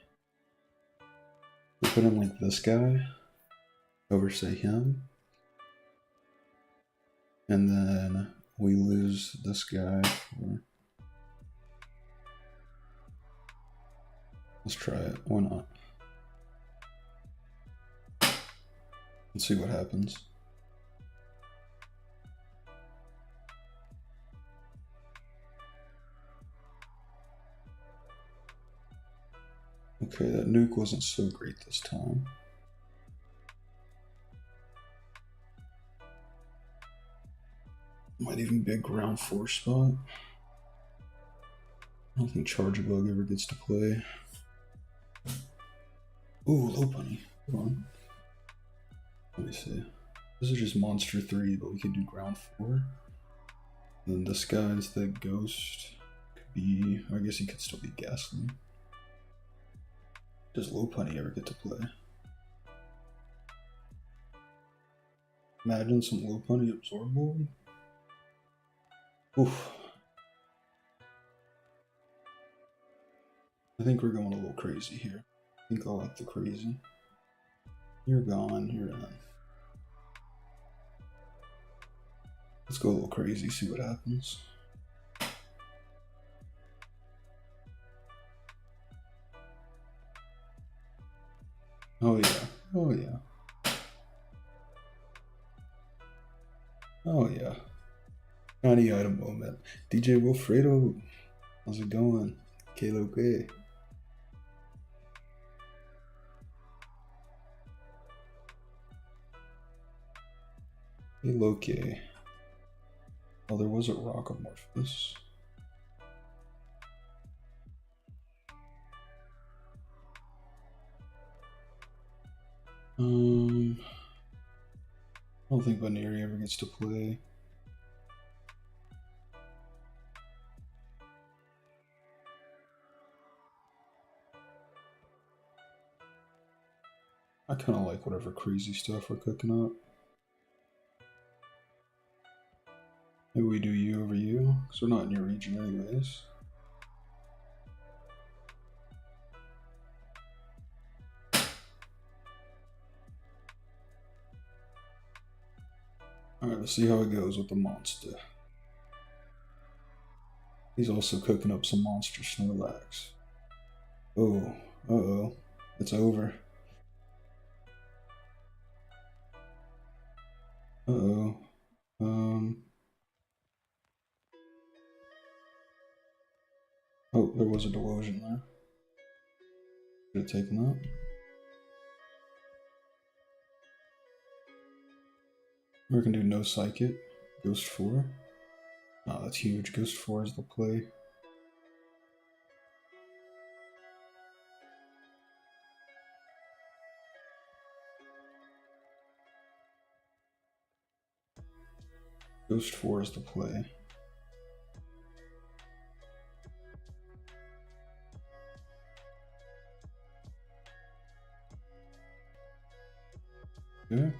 We put in like this guy over, say, him. And then we lose this guy for... Let's try it. Why not? Let's see what happens. Okay, that nuke wasn't so great this time. Might even be a ground 4 spot. I don't think Charge Bug ever gets to play. Ooh, low bunny. Come on. Let me see. This is just monster 3, but we could do ground 4. Then this guy instead ghost could be, I guess he could still be gasoline. Does low punny ever get to play? Imagine some low punny absorbable. Oof. I think we're going a little crazy here. I think I like the crazy. You're gone, you're in. Let's go a little crazy, see what happens. Oh yeah, oh yeah. Oh yeah. Tiny item moment. DJ Wilfredo, how's it going? Que lo que? Hey Loki. Oh, there was a Rockamorphous. I don't think Vaneri ever gets to play. I kind of like whatever crazy stuff we're cooking up. Maybe we do you over you, because we're not in your region anyways. Alright, let's see how it goes with the monster. He's also cooking up some monster Snorlax. Oh, uh-oh. It's over. Uh-oh. Oh, there was a Delusion there. Should have taken that. We're gonna do no Psychic. Ghost 4. Oh, that's huge. Ghost 4 is the play. Ghost 4 is the play. Okay.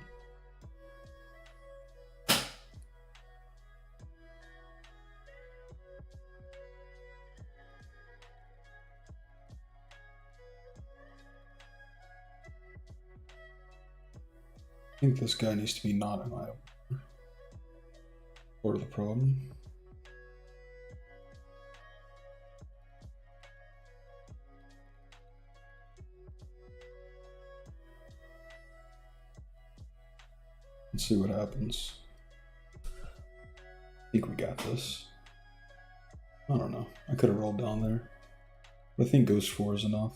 I think this guy needs to be not an item. Part of the problem. Let's see what happens. I think we got this. I don't know. I could have rolled down there. But I think Ghost 4 is enough.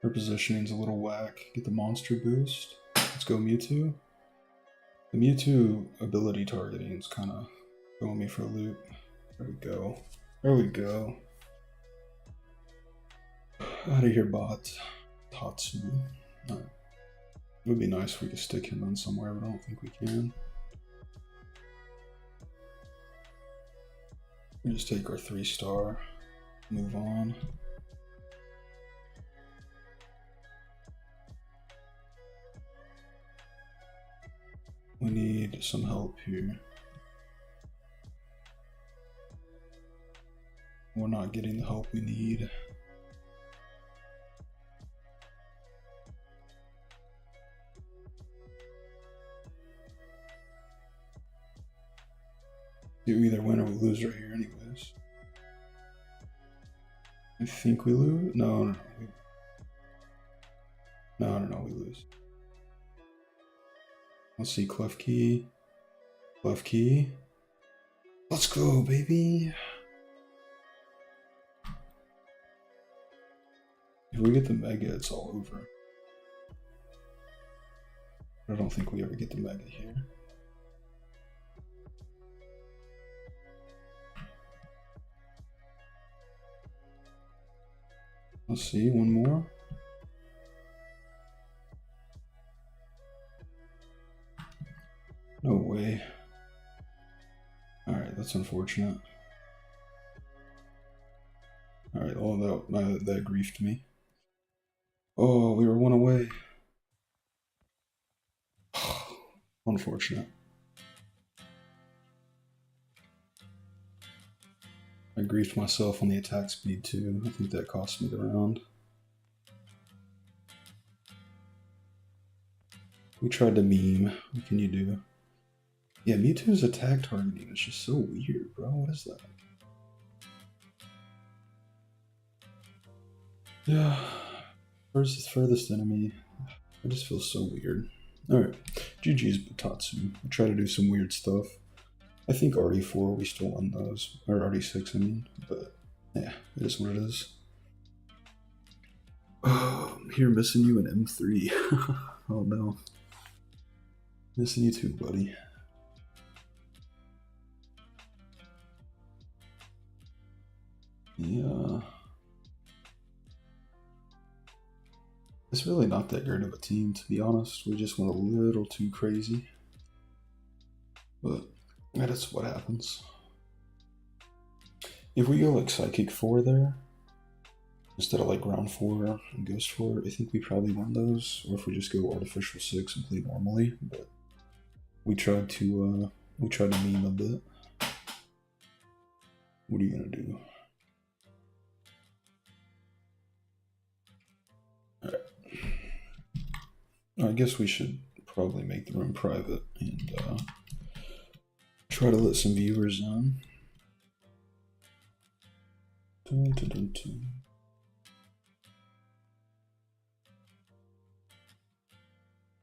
Her positioning's a little whack. Get the monster boost. Let's go Mewtwo. The Mewtwo ability targeting is kind of throwing me for a loop. There we go. There we go. Out of here, bot. Tatsu. Right. It would be nice if we could stick him in somewhere, but I don't think we can. We just take our 3-star, move on. We need some help here. We're not getting the help we need. You either win or we lose right here anyways. I think we lose? No, we lose. Let's see, Clef Key. Let's go, baby. we get the Mega, it's all over. I don't think we ever get the Mega here. Let's see, one more. No way. Alright, that's unfortunate. Alright, oh, that griefed me. Oh, we were one away. Unfortunate. I griefed myself on the attack speed too. I think that cost me the round. We tried to meme. What can you do? Yeah, Mewtwo's attack targeting is just so weird, bro. What is that? Yeah. Furthest enemy. I just feel so weird. Alright. GG's Batatsu. I try to do some weird stuff. I think RD4 we still won those. Or RD6, I mean. But yeah, it is what it is. Oh, I'm here missing you in M3. Oh no. Missing you too, buddy. Yeah. It's really not that great of a team, to be honest. We just went a little too crazy. But that is what happens. If we go like Psychic 4 there, instead of like Ground 4 and Ghost 4, I think we probably won those. Or if we just go Artificial 6 and play normally. But we tried to meme a bit. What are you gonna do? Alright. I guess we should probably make the room private and try to let some viewers in. Dun, dun, dun, dun.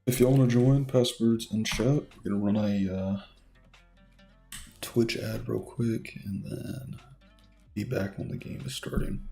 If y'all want to join, passwords in chat. We're gonna run a Twitch ad real quick and then be back when the game is starting.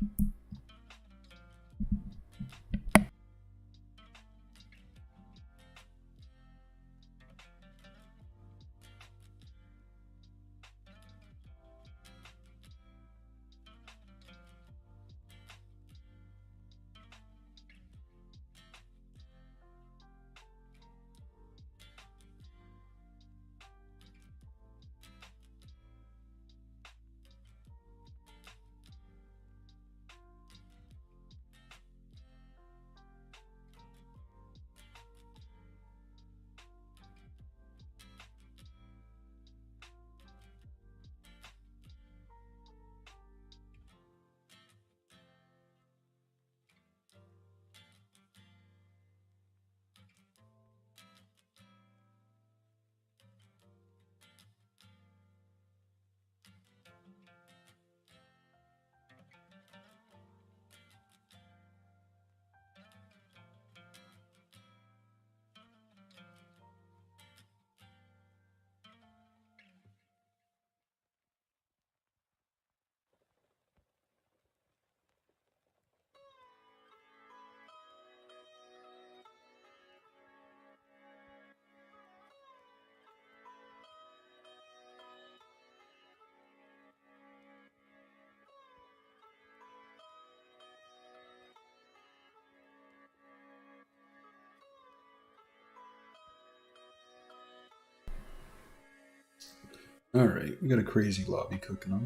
Alright, we got a crazy lobby cooking up.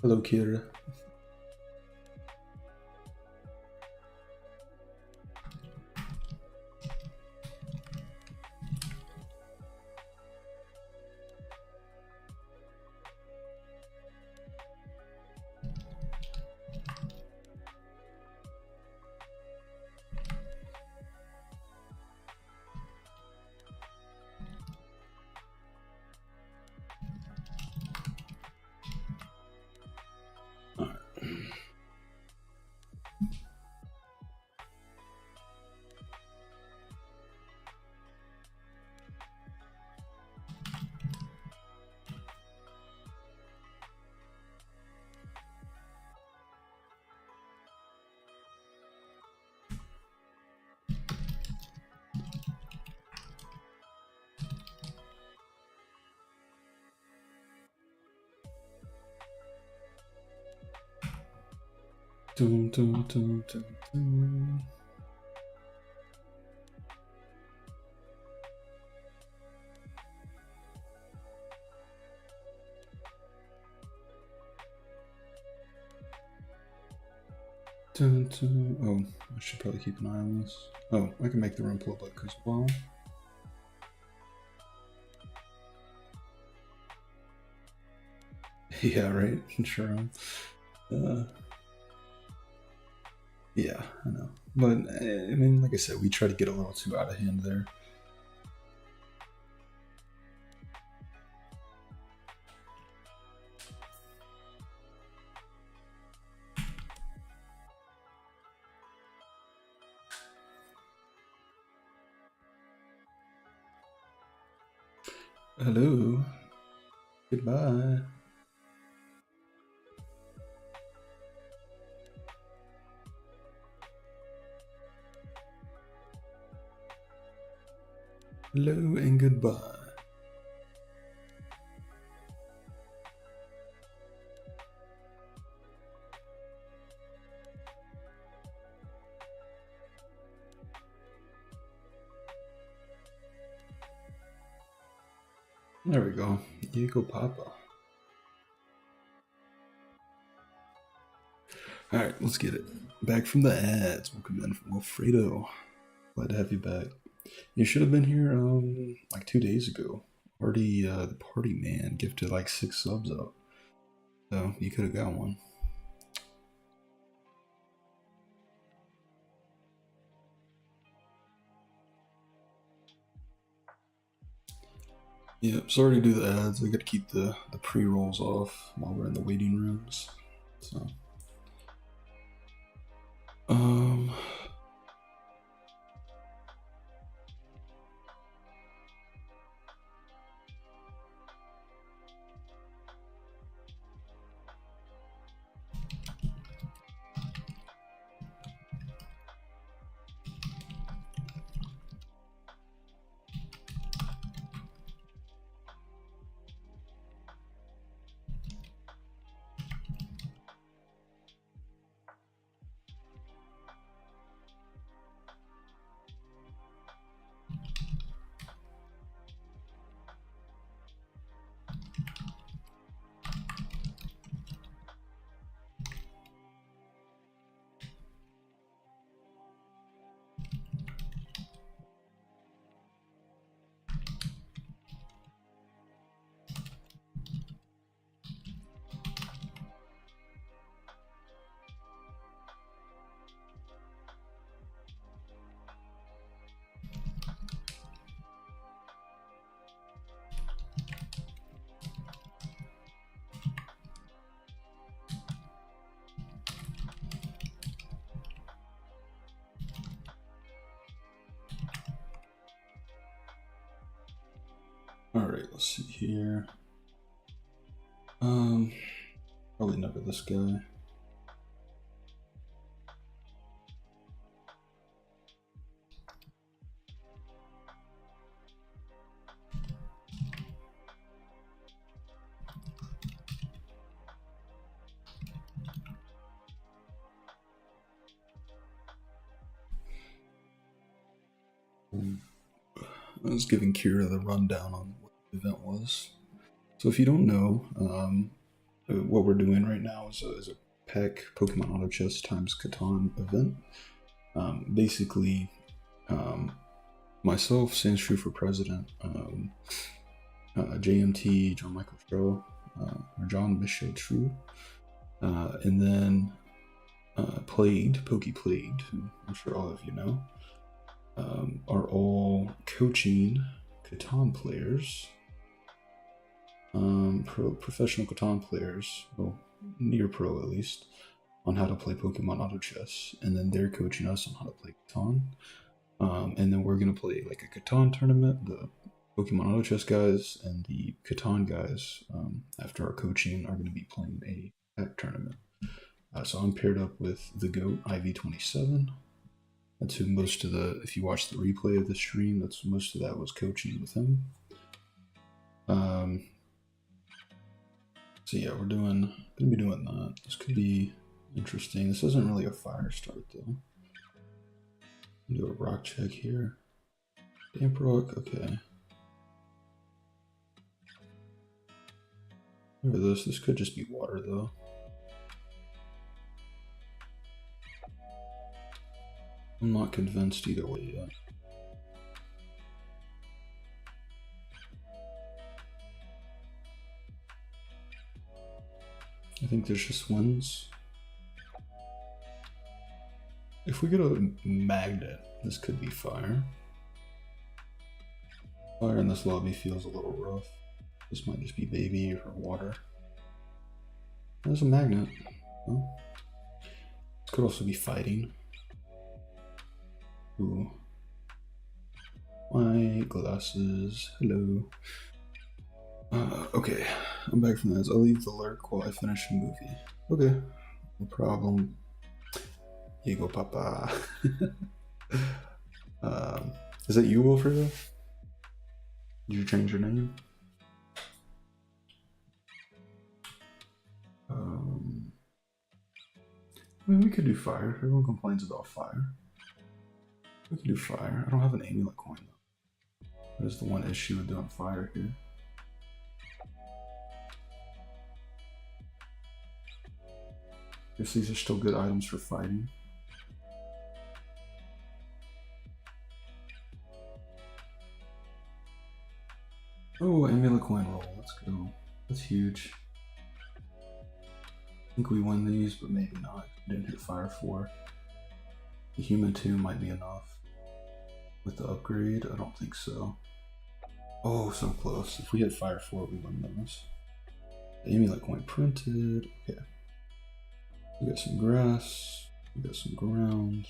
Hello, Kira. Alright. Dun, dun, dun, dun, dun. Dun, dun. Oh, I should probably keep an eye on this. Oh, I can make the room public as well. Yeah, right. Sure. Yeah, I know. But I mean, like I said, we try to get a little too out of hand there. Hello. Goodbye. Hello and goodbye. There we go. Diego Papa. Alright, let's get it. Back from the ads. Welcome in from Wilfredo. Glad to have you back. You should have been here like 2 days ago. Already the party man gifted like 6 subs up. So you could have got one. Yeah, sorry to do the ads. I gotta keep the pre-rolls off while we're in the waiting rooms. So alright, let's see here. Probably never this guy. I was giving Kira the rundown on what the event was. So if you don't know, what we're doing right now is a pack Pokemon Auto Chess times Catan event. Basically, myself, Sandshrew for president, JMT, John Michael True, or John Michel True, and then Plagued, Plagued, who I'm sure all of you know, are all coaching Catan players, professional Catan players, well, near pro at least, on how to play Pokemon Auto Chess, and then they're coaching us on how to play Catan. And then we're gonna play like a Catan tournament. The Pokemon Auto Chess guys and the Catan guys, after our coaching, are gonna be playing a pack tournament. So I'm paired up with the GOAT IV27. That's who most of the, if you watch the replay of the stream, that's most of that was coaching with him. So yeah, we're gonna be doing that. This could be Interesting. This isn't really a fire start though. Do a rock check here. Damp rock, okay. Look at this. This could just be water though. I'm not convinced either way yet. I think there's just winds. If we get a magnet, this could be fire. Fire in this lobby feels a little rough. This might just be baby or water. There's a magnet. Oh. This could also be fighting. Ooh. White glasses. Hello. Okay, I'm back from that. I'll leave the lurk while I finish the movie. Okay, no problem. Here you go, Papa. Is that you, Wilfredo? Did you change your name? I mean, we could do fire. Everyone complains about fire. We could do fire. I don't have an amulet coin though. That is the one issue with doing fire here. Guess these are still good items for fighting. Oh, amulet coin roll. Let's go. That's huge. I think we win these, but maybe not. Didn't hit fire 4. The human 2 might be enough. With the upgrade, I don't think so. Oh, so close. If we hit fire 4, we win those. The amulet coin printed. Okay. We got some grass. We got some ground.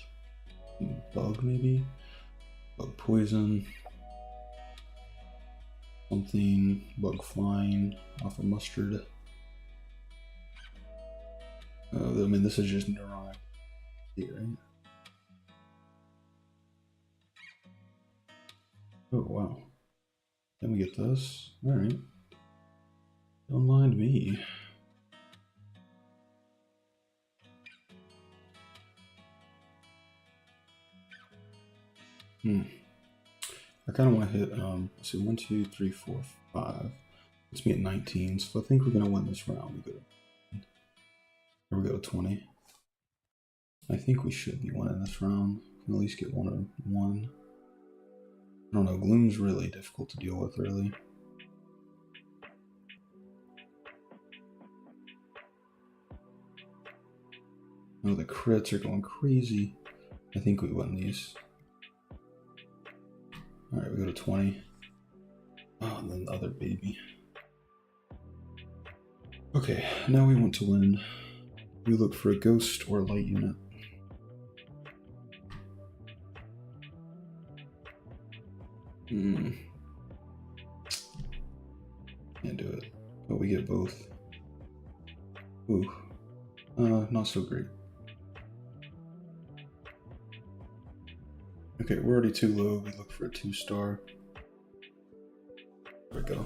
Bug maybe? Bug poison. Something. Bug flying off of mustard. I mean, this is just neuronic here, right? Oh, wow. Can we get this? Alright. Don't mind me. I kind of want to hit, let's see, 1, 2, 3, 4, 5. Puts me at 19, so I think we're going to win this round. We go to 20. I think we should be winning this round. Can at least get 1. I don't know, Gloom's really difficult to deal with early. Oh, the crits are going crazy. I think we win these. Alright, we go to 20. Oh, and then the other baby. Okay, now we want to win. We look for a ghost or a light unit. Can't do it. But we get both. Ooh. Not so great. Okay, we're already too low. We look for a 2-star. There we go.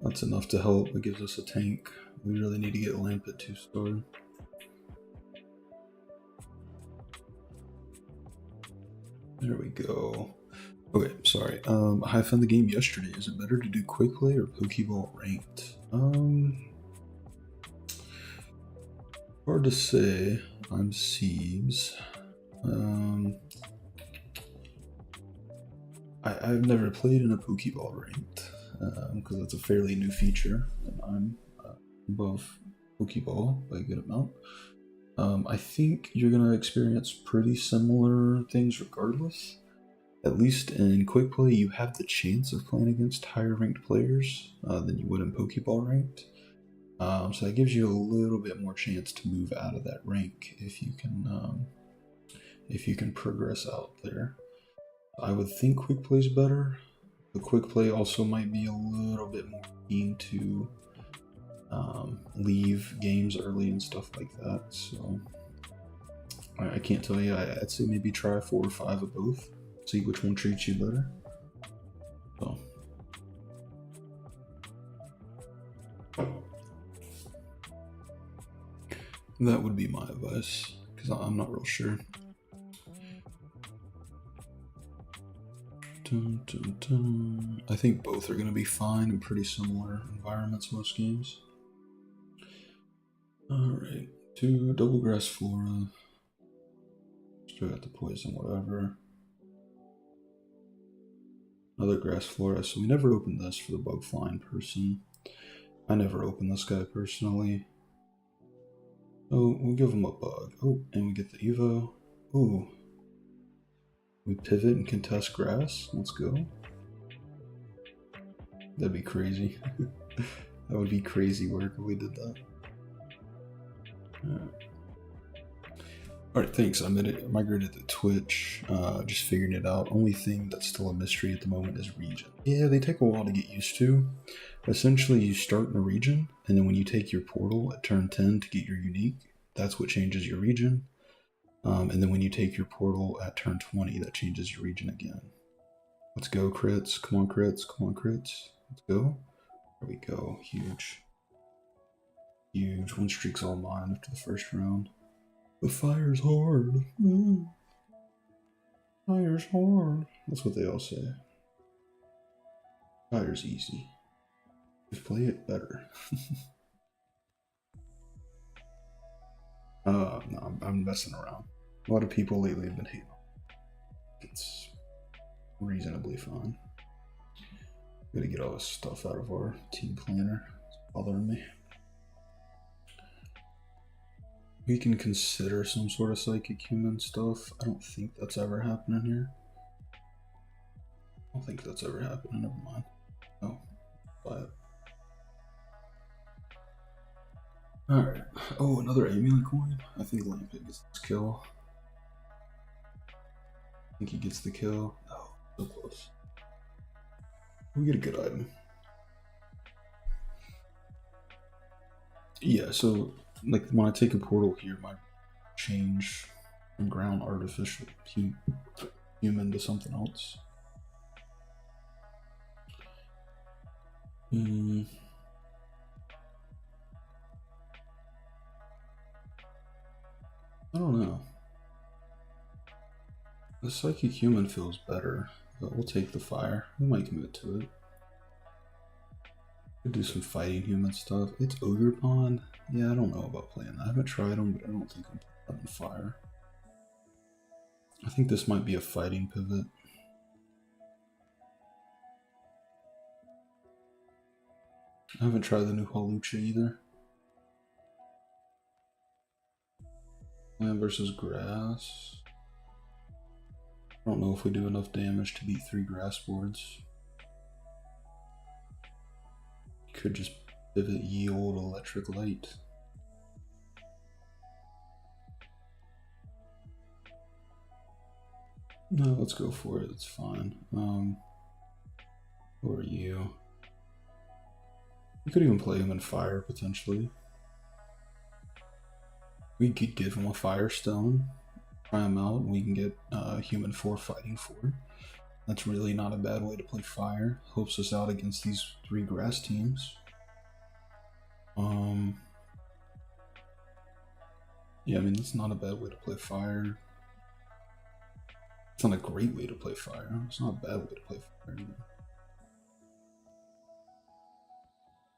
That's enough to help. It gives us a tank. We really need to get Lamp at 2-star. There we go. Okay, sorry. I found the game yesterday. Is it better to do quick play or Pokeball ranked? Hard to say. I'm Siebes. I've never played in a Pokeball ranked because that's a fairly new feature, and I'm above Pokeball by a good amount. I think you're gonna experience pretty similar things regardless. At least in quick play, you have the chance of playing against higher ranked players than you would in Pokeball ranked. So that gives you a little bit more chance to move out of that rank if you can progress out there. I would think quick play is better. The quick play also might be a little bit more keen to leave games early and stuff like that. So I can't tell you. I'd say maybe try 4 or 5 of both. See which one treats you better. So. That would be my advice, because I'm not real sure. Dun, dun, dun. I think both are going to be fine in pretty similar environments most games. Alright, 2 double grass flora. Still got the poison, whatever. Another grass flora, so we never opened this for the bug flying person. I never opened this guy personally. Oh, we'll give him a bug. Oh, and we get the Evo. Ooh. We pivot and contest grass. Let's go. That'd be crazy. That would be crazy work if we did that. Alright, thanks. I migrated to Twitch, just figuring it out. Only thing that's still a mystery at the moment is region. Yeah, they take a while to get used to. Essentially, you start in a region, and then when you take your portal at turn 10 to get your unique, that's what changes your region. And then when you take your portal at turn 20, that changes your region again. Let's go, crits. Come on, crits. Come on, crits. Let's go. There we go. Huge. Huge. Win streak's all mine after the first round. The fire's hard. Fire's hard. That's what they all say. Fire's easy. Just play it better. No, I'm messing around. A lot of people lately have been hating. It's reasonably fun. Gotta get all this stuff out of our team planner. It's bothering me. We can consider some sort of psychic human stuff. I don't think that's ever happening here. I don't think that's ever happening. Never mind. Oh, buy it. Alright. Oh, another amulet coin? I think Lampig gets this kill. I think he gets the kill. Oh, so close. We get a good item. Yeah, so like when I take a portal here, my change from ground artificial human to something else. I don't know. The psychic human feels better, but we'll take the fire. We might commit to it. Could do some fighting human stuff. It's Ogre Pond. Yeah, I don't know about playing that. I haven't tried them, but I don't think I'm playing fire. I think this might be a fighting pivot. I haven't tried the new Halucha either. Land versus grass. I don't know if we do enough damage to beat 3 grass boards. Could just pivot ye old electric light. No, let's go for it. It's fine. Who are you? We could even play him in fire potentially. We could give him a firestone, try him out, and we can get human 4 fighting 4. That's really not a bad way to play fire. Helps us out against these 3 grass teams. Yeah, I mean, that's not a bad way to play fire. It's not a great way to play fire. It's not a bad way to play fire either.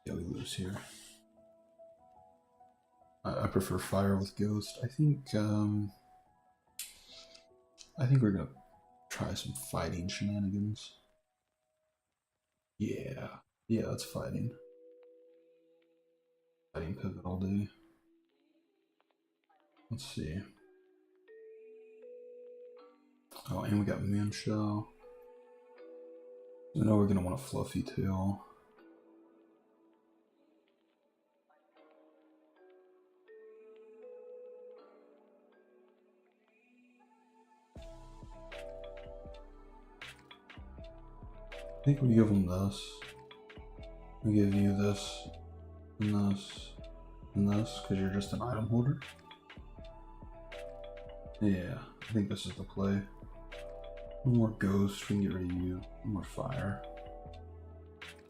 Yeah, we lose here. I prefer fire with ghost. I think we're gonna try some fighting shenanigans. Yeah, that's fighting. Fighting pivot all day. Let's see. Oh, and we got Moonshell. I know we're gonna want a fluffy tail. I think we give them this. We give you this, and this, and this, because you're just an item holder. Yeah, I think this is the play. One more ghost, we can get rid of you. One more fire.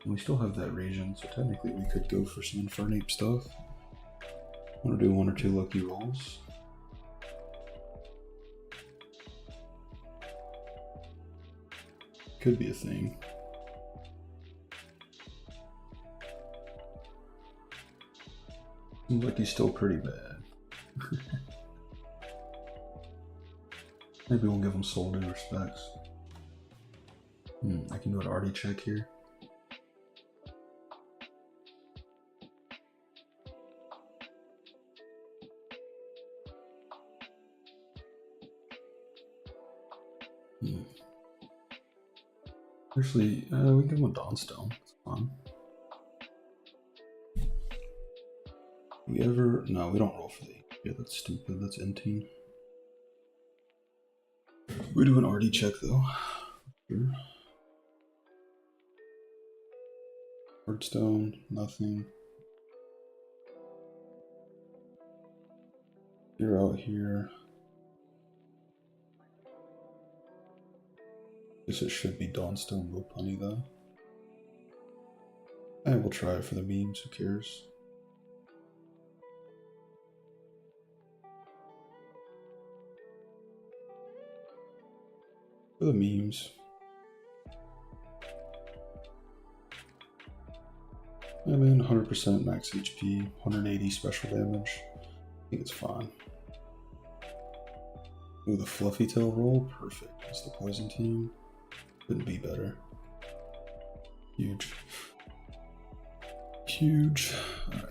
And we still have that region, so technically we could go for some Infernape stuff. Want to do 1 or 2 lucky rolls? Could be a thing. Seems like he's still pretty bad. Maybe we'll give him soul due respects. I can do an arty check here. Actually, we can give him a Dawnstone. That's fine. We ever... No, we don't roll for the... Yeah, that's stupid. That's INTing. We do an arty check, though. Sure. Heartstone, nothing. You're out here. Guess it should be Dawnstone Rope Honey, though. And we'll try it for the memes, who cares? For the memes. I mean, 100% max HP, 180 special damage. I think it's fine. Ooh, the Fluffy Tail roll, perfect. It's the poison team. Couldn't be better. Huge. Huge. Alright.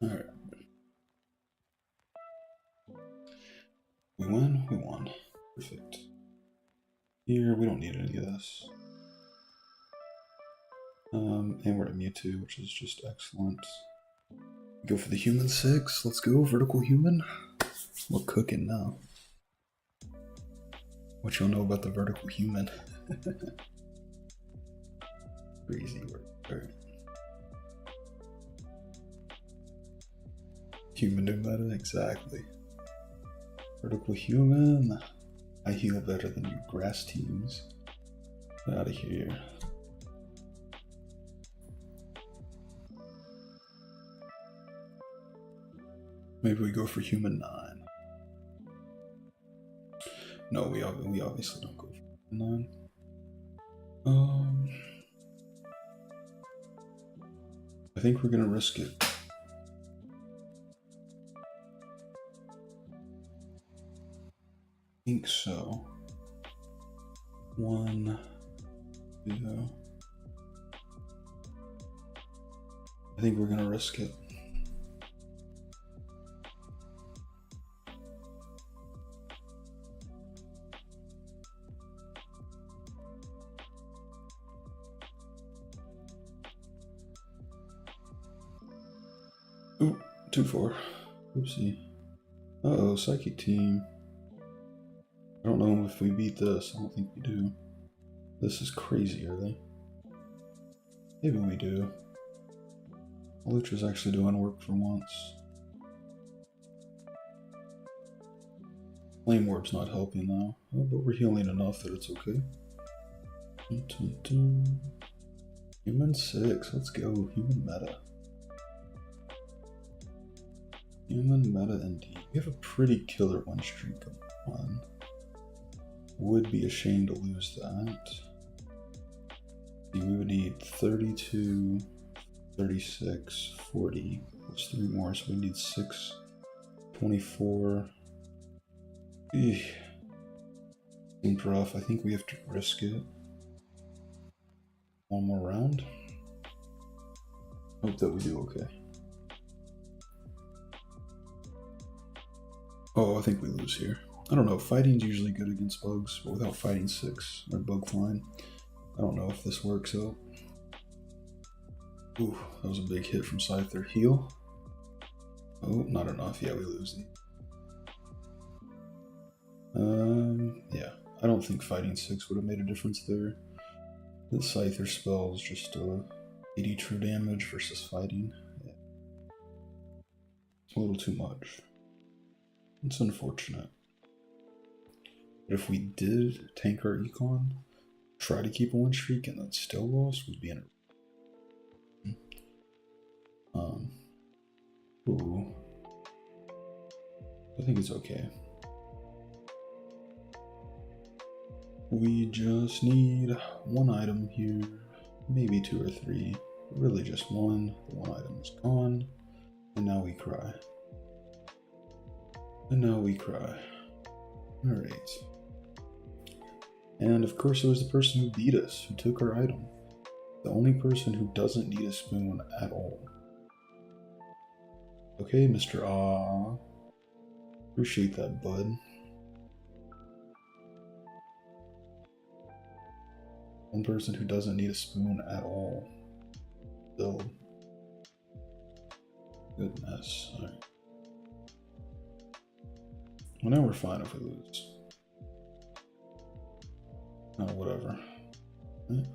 Alright. We win, we won. Perfect. Here, we don't need any of this. And we're at Mewtwo, which is just excellent. Go for the human 6. Let's go, vertical human. We're cooking now. What y'all know about the vertical human? Crazy work. Alright. Human new meta, exactly. Vertical human. I heal better than you grass teams. Get out of here. Maybe we go for human 9. No, we obviously don't go for 9. I think we're gonna risk it. I think so. 1, 2. I think we're gonna risk it. Ooh, 2-4. Oopsie. Uh-oh, Psychic Team. I don't know if we beat this. I don't think we do. This is crazy, are they? Maybe we do. Lucha's actually doing work for once. Flame Orb's not helping though. Oh, but we're healing enough that it's okay. Human 6, let's go. Human meta. Human meta ND. We have a pretty killer win streak on. Would be ashamed to lose that. We would need 32, 36, 40, plus 3 more, so we need 6, 24. Eesh. Seems rough. I think we have to risk it. One more round. Hope that we do okay. Oh, I think we lose here. I don't know. Fighting's usually good against bugs, but without fighting 6 or bug flying, I don't know if this works out. Ooh, that was a big hit from Scyther. Heal. Oh, not enough. Yeah, we lose the. Yeah, I don't think fighting 6 would have made a difference there. The Scyther spell is just 80 true damage versus fighting. Yeah. It's a little too much. It's unfortunate. But if we did tank our econ, try to keep a win streak, and then still lost, we'd be in a. Ooh. I think it's okay. We just need 1 item here, maybe 2 or 3, really just 1. The 1 item is gone, and now we cry. Alright. And of course it was the person who beat us, who took our item. The only person who doesn't need a spoon at all. Okay, Mr. Ah. Appreciate that, bud. One person who doesn't need a spoon at all. Still. Goodness. Alright. Well, now we're fine if we lose. Oh, whatever. Right.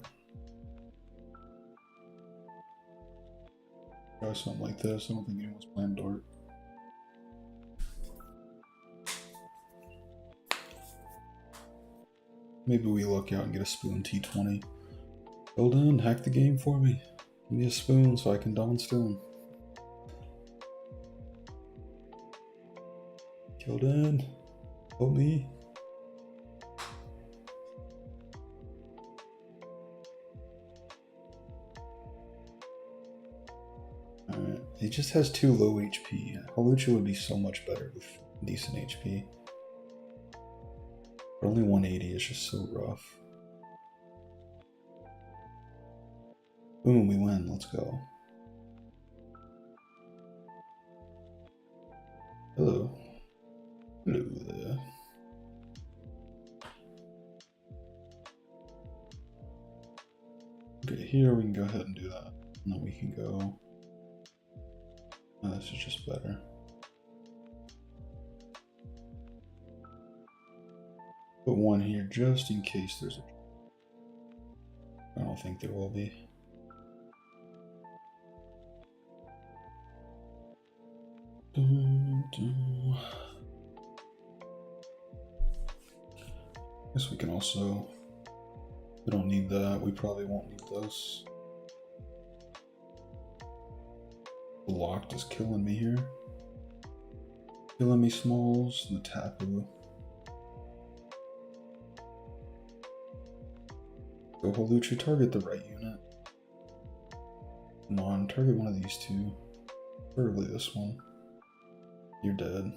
Try something like this. I don't think anyone's playing Dart. Maybe we luck out and get a spoon T20. Well done, hack the game for me. Give me a spoon so I can Dawn Stone. Killed in. Help me. Alright, he just has 2 low HP. Halucha would be so much better with decent HP. But only 180 is just so rough. Boom, we win. Let's go. Hello. Hello there. Okay, here we can go ahead and do that. And then we can go. Oh, this is just better. Put 1 here just in case there's a. I don't think there will be. Guess we can also. We don't need that. We probably won't need this. Locked is killing me here. Killing me, Smalls. The Tapu. Go Halucha, target the right unit. Come on, target one of these 2. Preferably this one. You're dead.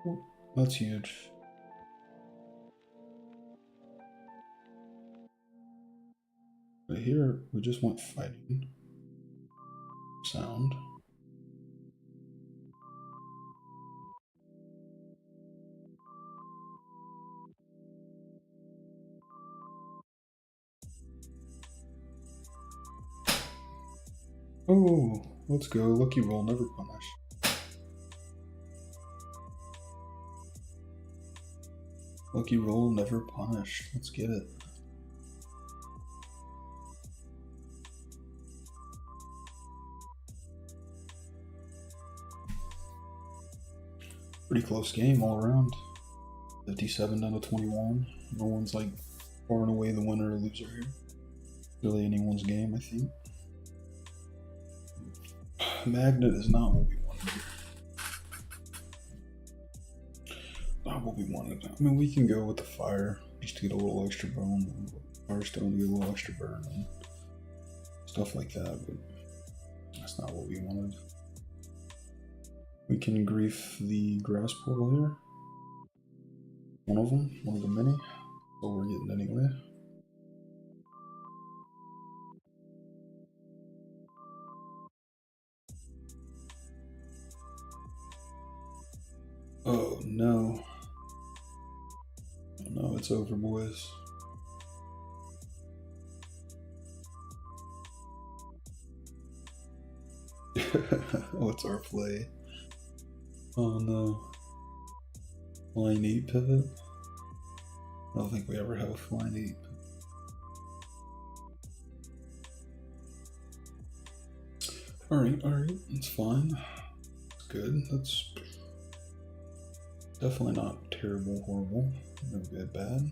Ooh, that's huge. But here, we just want fighting. Sound. Oh, let's go. Lucky roll, never punish. Lucky roll, never punish. Let's get it. Pretty close game all around. 57 down to 21. No one's like far and away the winner or loser here. Really anyone's game, I think. Magnet is not what we wanted here. Not what we wanted. I mean, we can go with the fire just to get a little extra bone, firestone to get a little extra burn, and stuff like that, but that's not what we wanted. We can grief the grass portal here. One of them, one of the many. So we're getting anyway. Oh no. Oh no, it's over, boys. What's our play? Oh no. Line 8 pivot? I don't think we ever have a line 8. Alright, that's fine. That's good. That's definitely not terrible, horrible. No good, bad.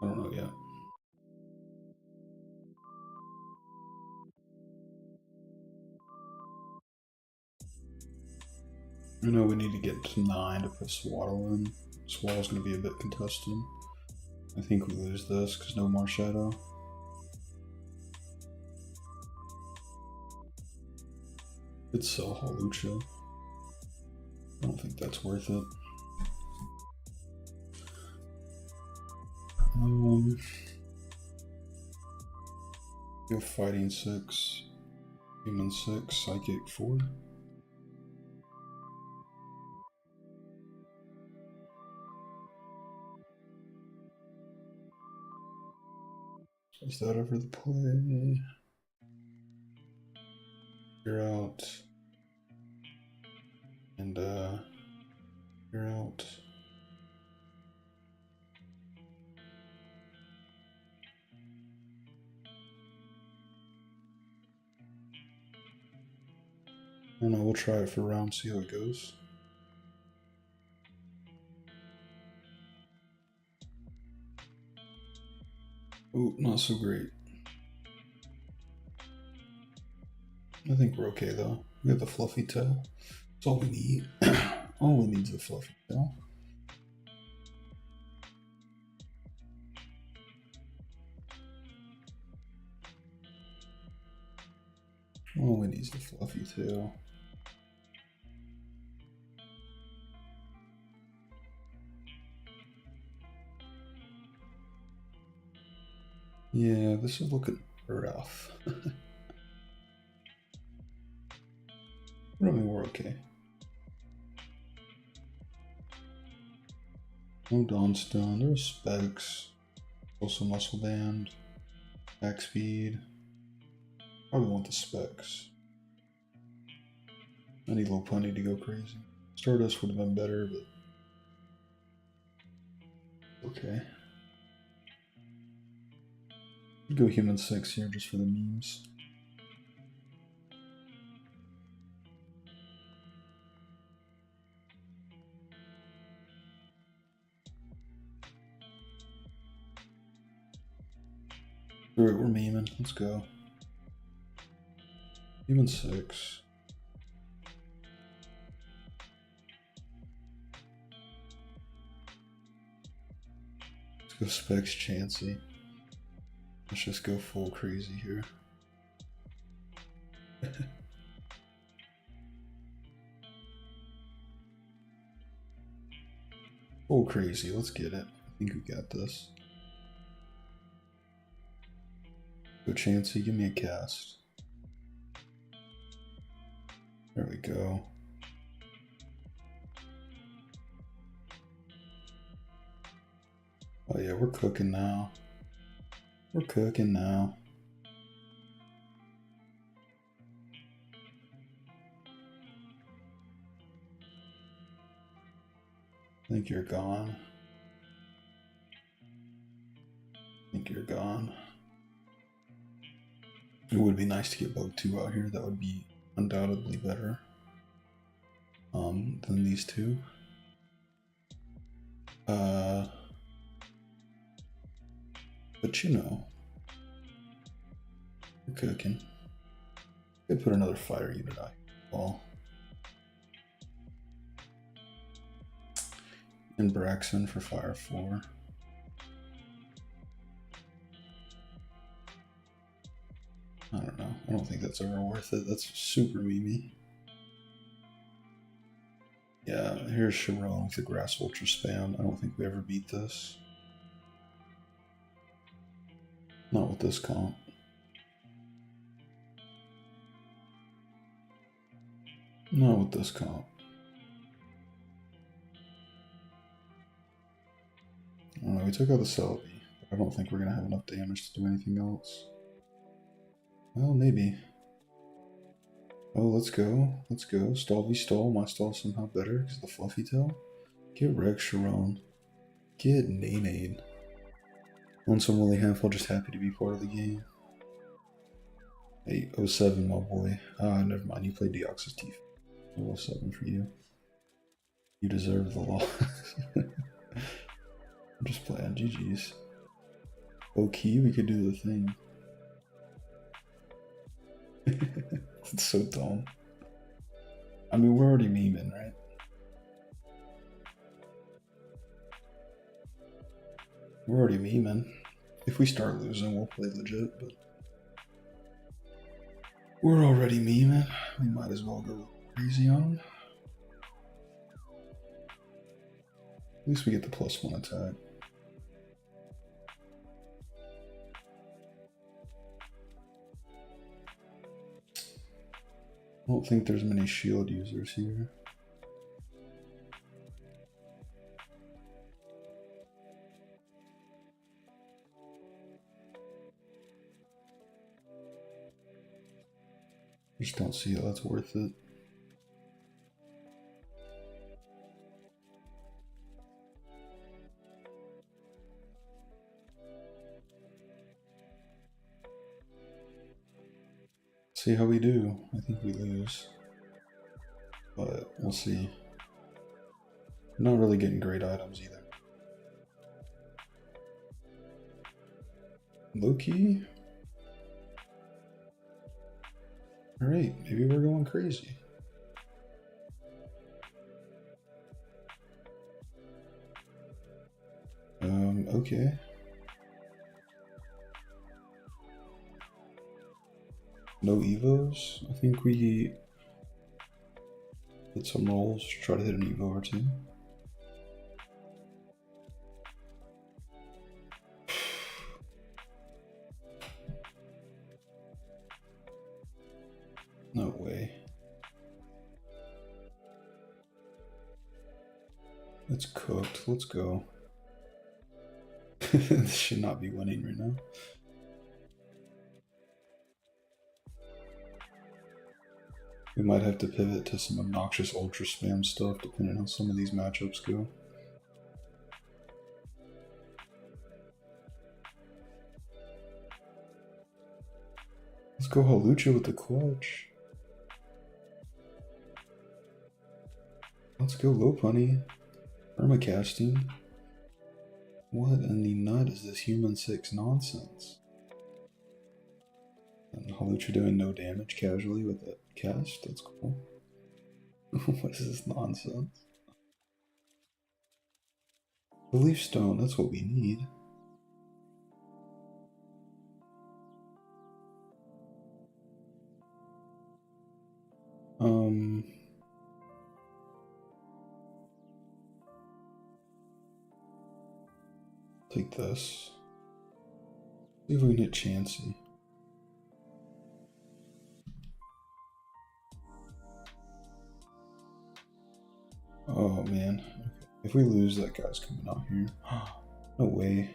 I don't know yet. I know we need to get to 9 to put Swaddle in. Swaddle's going to be a bit contested. I think we lose this because no more Shadow. It's so Halucha. I don't think that's worth it. Go Fighting 6, Human 6, Psychic 4. Is that ever the play? You're out. And you're out. I don't know, we'll try it for a round, see how it goes. Ooh, not so great. I think we're okay though. We have the fluffy tail. That's all we need. All we need is a fluffy tail. All we need is the fluffy tail. Yeah, this is looking rough. I mean, we're okay. No Dawnstone, there's Specs. Also Muscle Band. Back Speed. Probably want the Specs. I need Lopunny to go crazy. Stardust would have been better, but okay. I'd go Human 6 here just for the memes. Alright, we're memeing. Let's go. Human 6. Let's go Specs Chansey. Let's just go full crazy here. Full crazy, let's get it. I think we got this. Go Chansey, give me a cast. There we go. Oh yeah, we're cooking now. We're cooking now. I think you're gone. you're gone. It would be nice to get Bug 2 out here. That would be undoubtedly better than these two. But you know, we're cooking. Could put another fire unit out here. Well, and Braxton for fire 4. I don't know. I don't think that's ever worth it. That's super memey. Yeah, here's Sharon with the Grass Ultra Spam. I don't think we ever beat this. Not with this comp. Not with this comp. I don't know, we took out the Celebi, but I don't think we're going to have enough damage to do anything else. Well, maybe. Oh, let's go. Let's go. Stall v stall. My stall somehow better because of the fluffy tail. Get wrecked, Sharon. Get Nade. Once I'm only half, I'm just happy to be part of the game. 807, my boy. Never mind. You played Deoxys Teeth. 07 for you. You deserve the loss. I'm just playing. GG's. Okay, we could do the thing. It's so dumb. I mean, we're already memeing, right? We're already memeing. If we start losing, we'll play legit, but we're already memeing. We might as well go crazy on them. At least we get the +1 attack. I don't think there's many shield users here. Just don't see how that's worth it. See how we do. I think we lose, but we'll see. Not really getting great items either. Low-key? Alright, maybe we're going crazy. Okay. No evos? I think we hit some rolls, try to hit an evo or two. No way. It's cooked. Let's go. This should not be winning right now. We might have to pivot to some obnoxious ultra spam stuff depending on how some of these matchups go. Let's go Halucha with the clutch. Let's go Lopunny. Permacasting. What in the nut is this human 6 nonsense? And Halucha doing no damage casually with that cast? That's cool. What is this nonsense? Belief Stone, that's what we need. Take this. See if we can hit Chansey. Oh man. Okay. If we lose, that guy's coming out here. No way.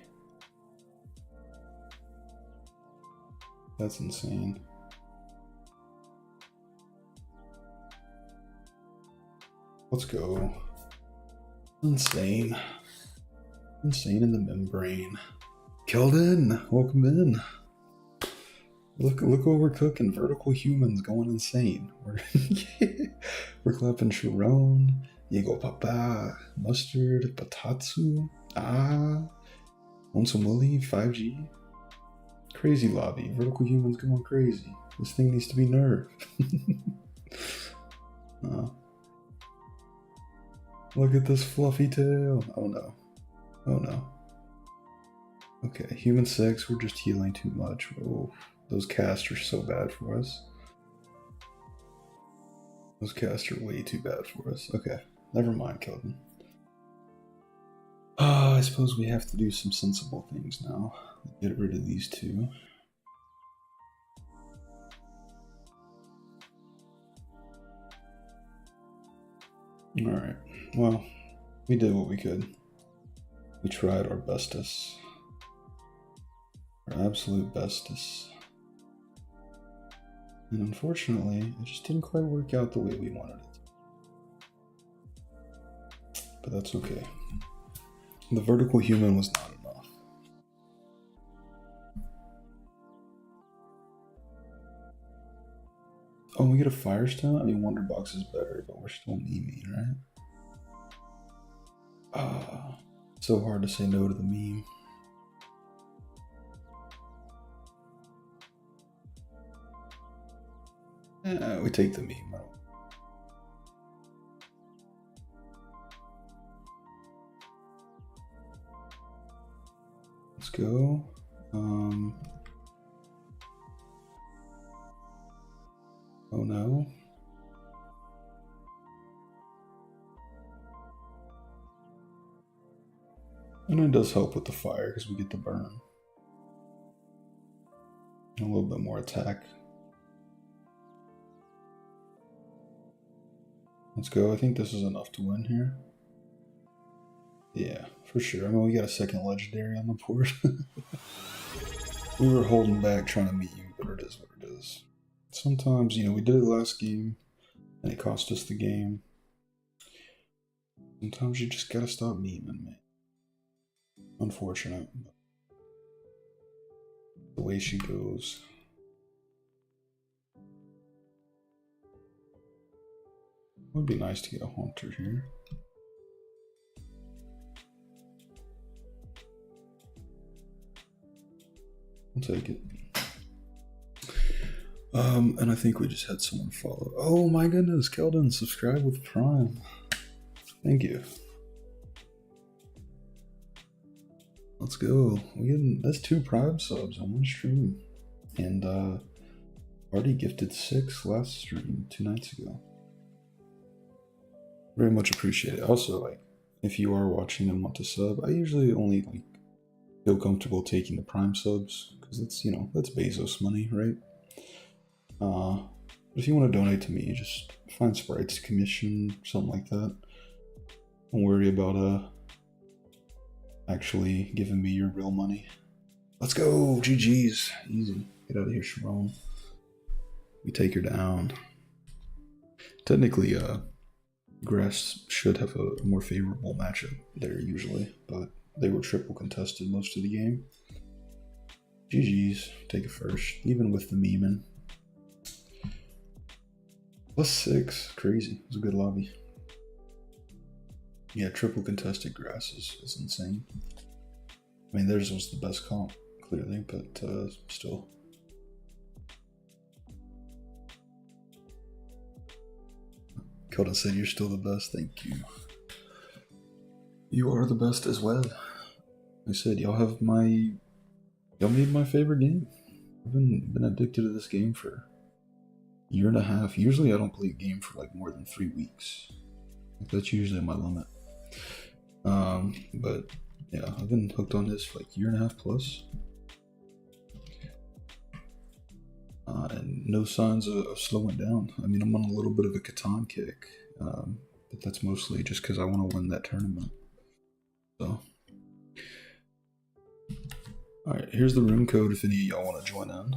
That's insane. Let's go. Insane. Insane in the membrane. Keldon, welcome in. Look what we're cooking. Vertical humans going insane. We're clapping Sharon, Yego Papa, Mustard, Patatsu, Onsumuli, 5G. Crazy lobby. Vertical humans going crazy. This thing needs to be nerfed. Look at this fluffy tail. Oh no. Oh no. Okay, human 6, we're just healing too much. Oh, those casts are so bad for us. Those casts are way too bad for us. Okay, never mind, Kelvin. I suppose we have to do some sensible things now. Get rid of these two. Alright, well, we did what we could. We tried our bestest. Our absolute bestest. And unfortunately, it just didn't quite work out the way we wanted it. But that's okay. The vertical human was not enough. Oh, we get a Firestone? I mean, Wonderbox is better, but we're still memeing, right? So hard to say no to the meme. We take the meme. Let's go. Oh no. And it does help with the fire because we get the burn. A little bit more attack. Let's go. I think this is enough to win here. Yeah, for sure. I mean, we got a second legendary on the board. We were holding back trying to meet you, but it is what it is. Sometimes, you know, we did it last game, and it cost us the game. Sometimes you just gotta stop memeing, man. Unfortunate, but the way she goes. It would be nice to get a Haunter here. I'll take it. And I think we just had someone follow. Oh my goodness, Keldon, subscribe with Prime. Thank you. Let's go. That's 2 Prime subs on one stream. And already gifted 6 last stream 2 nights ago. Very much appreciate it. Also, like, if you are watching and want to sub, I usually only like feel comfortable taking the Prime subs because it's, you know, that's Bezos money, right? If you want to donate to me, just find Sprite's commission, something like that. Don't worry about actually giving me your real money. Let's go, GG's. Easy. Get out of here, Sharon. We take her down. Technically, Grass should have a more favorable matchup there usually, but they were triple contested most of the game. GG's, take it first, even with the memeing. +6, crazy. It was a good lobby. Yeah, triple contested Grass is insane. I mean, theirs was the best comp, clearly, but still. Kelton said you're still the best. Thank you. You are the best as well. I said y'all made my favorite game. I've been addicted to this game for a year and a half. Usually I don't play a game for like more than 3 weeks. That's usually my limit. But yeah, I've been hooked on this for like a year and a half plus. And no signs of slowing down. I mean, I'm on a little bit of a Catan kick, but that's mostly just because I want to win that tournament. So, alright, here's the room code if any of y'all want to join in.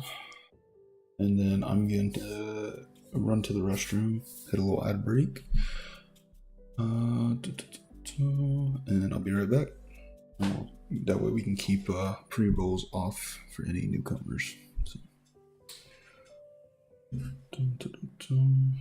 And then I'm going to run to the restroom, hit a little ad break. And I'll be right back. That way we can keep pre-rolls off for any newcomers. So. Dun, dun, dun, dun.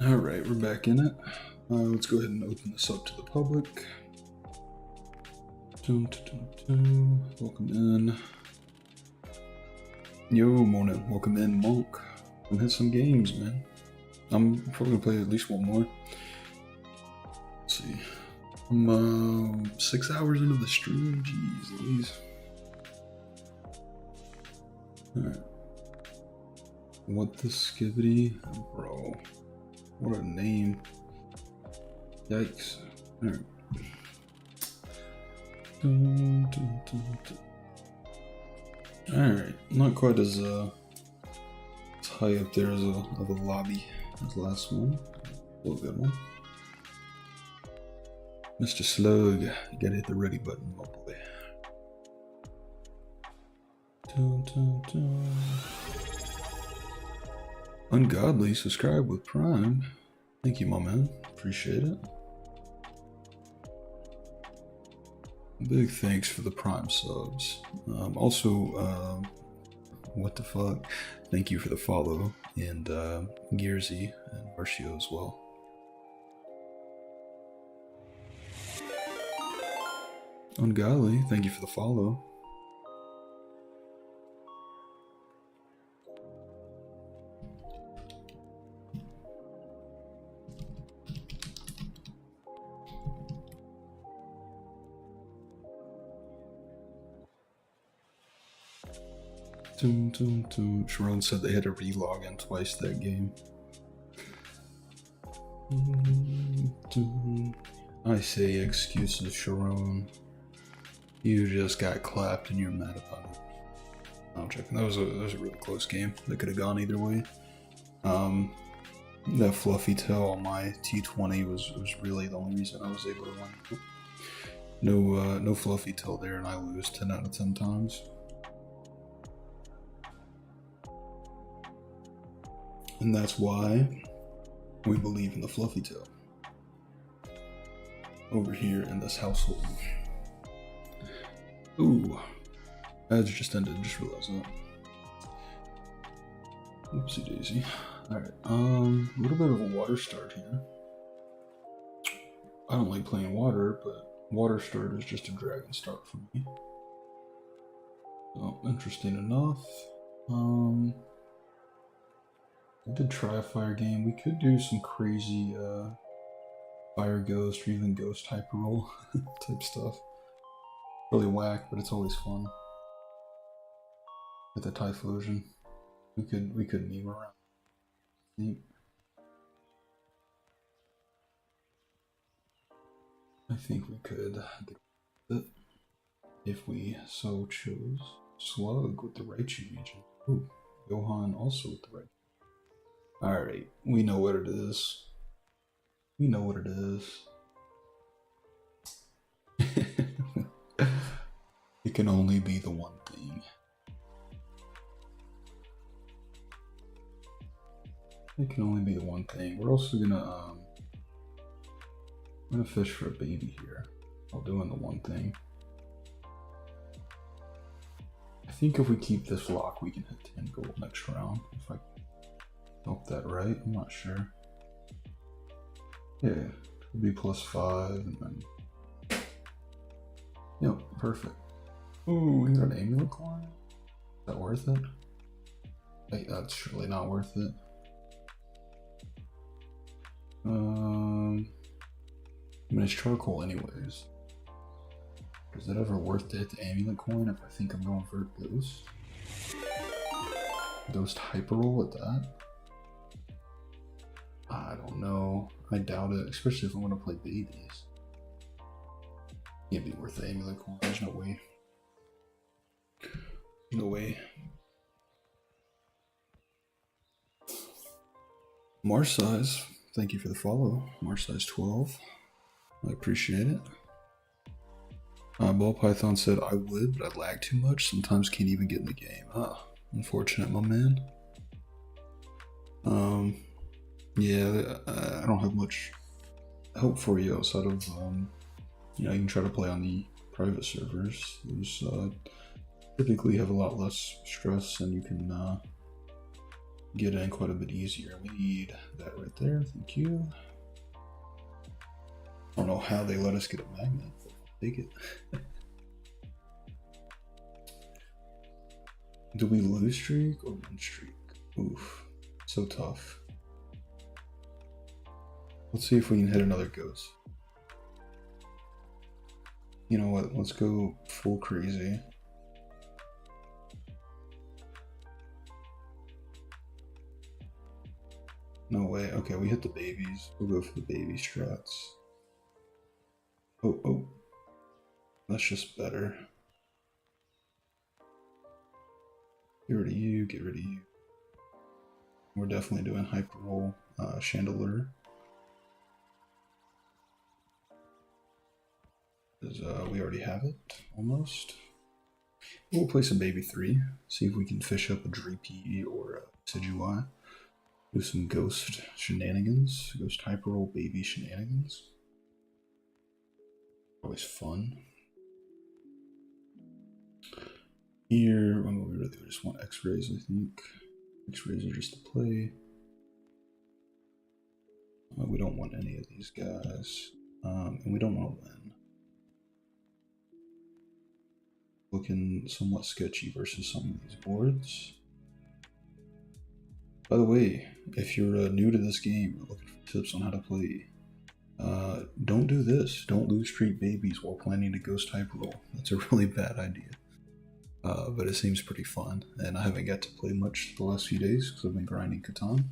All right, we're back in it. Let's go ahead and open this up to the public. Welcome in. Yo, morning. Welcome in, Monk. Come hit some games, man. I'm probably gonna play at least one more. Let's see. I'm 6 hours into the stream. Jeez Louise. Alright. What the skibbity? Bro. What a name. Yikes. Alright. Alright. Not quite as high up there as of a lobby as the last one. A little good one. Mr. Slug, you gotta hit the ready button, my boy. Ungodly, subscribe with Prime. Thank you, my man. Appreciate it. Big thanks for the Prime subs. Also, what the fuck? Thank you for the follow, and Gearsy and Marcio as well. Ungodly, thank you for the follow. Sharon said they had to re-log in twice that game. I say excuses, Sharon. You just got clapped and you're mad about it. I'm checking. That was a really close game. That could have gone either way. That fluffy tail on my T20 was really the only reason I was able to win. No fluffy tail there, and I lose 10 out of 10 times. And that's why we believe in the fluffy tail over here in this household. Ooh, ads just ended. Just realized that. Oopsie daisy. Alright, a little bit of a water start here. I don't like playing water, but water start is just a dragon start for me. So, interesting enough. I did try a fire game. We could do some crazy fire ghost or even ghost hyper roll type stuff. Really whack, but it's always fun. With the Typhlosion. We could meme around. I think we could get it if we so chose. Slug with the Raichu region. Ooh, Johan also with the Raichu. Alright, we know what it is. We know what it is. It can only be the one thing. It can only be the one thing. We're also gonna I'm gonna fish for a baby here while doing the one thing. I think if we keep this lock, we can hit 10 gold next round. If I hope that right, I'm not sure. Yeah, it'll be +5 and then. Yep, perfect. Ooh, we got an amulet coin. Is that worth it? Hey, that's surely not worth it. I mean, it's charcoal anyways. Is it ever worth to hit the amulet coin if I think I'm going for a ghost? Ghost hyper roll with that? I don't know. I doubt it, especially if I want to play babies. Can't be worth the amulet coin. There's no way. No way. Mars size, thank you for the follow. Mars size 12. I appreciate it. Ball Python said I would, but I lag too much. Sometimes can't even get in the game. Ah, unfortunate, my man. Yeah, I don't have much help for you outside of you know, you can try to play on the private servers. Those typically have a lot less stress, and you can get in quite a bit easier. We need that right there. Thank you. I don't know how they let us get a magnet, but take it. Do we lose streak or win streak? Oof, so tough. Let's see if we can hit another ghost. You know what? Let's go full crazy. No way. Okay, we hit the babies. We'll go for the baby strats. Oh. That's just better. Get rid of you, get rid of you. We're definitely doing hyper roll chandelier. Because we already have it, almost. We'll play some baby 3. See if we can fish up a Dreepy or a Sidui. Do some ghost shenanigans. Ghost hyper roll baby shenanigans. Always fun. Here, we really just want X-rays, I think. X-rays are just to play. We don't want any of these guys. And we don't want to win. Looking somewhat sketchy versus some of these boards. By the way, if you're new to this game or looking for tips on how to play, don't do this. Don't lose treat babies while planning to ghost type roll. That's a really bad idea. But it seems pretty fun, and I haven't got to play much the last few days because I've been grinding Catan.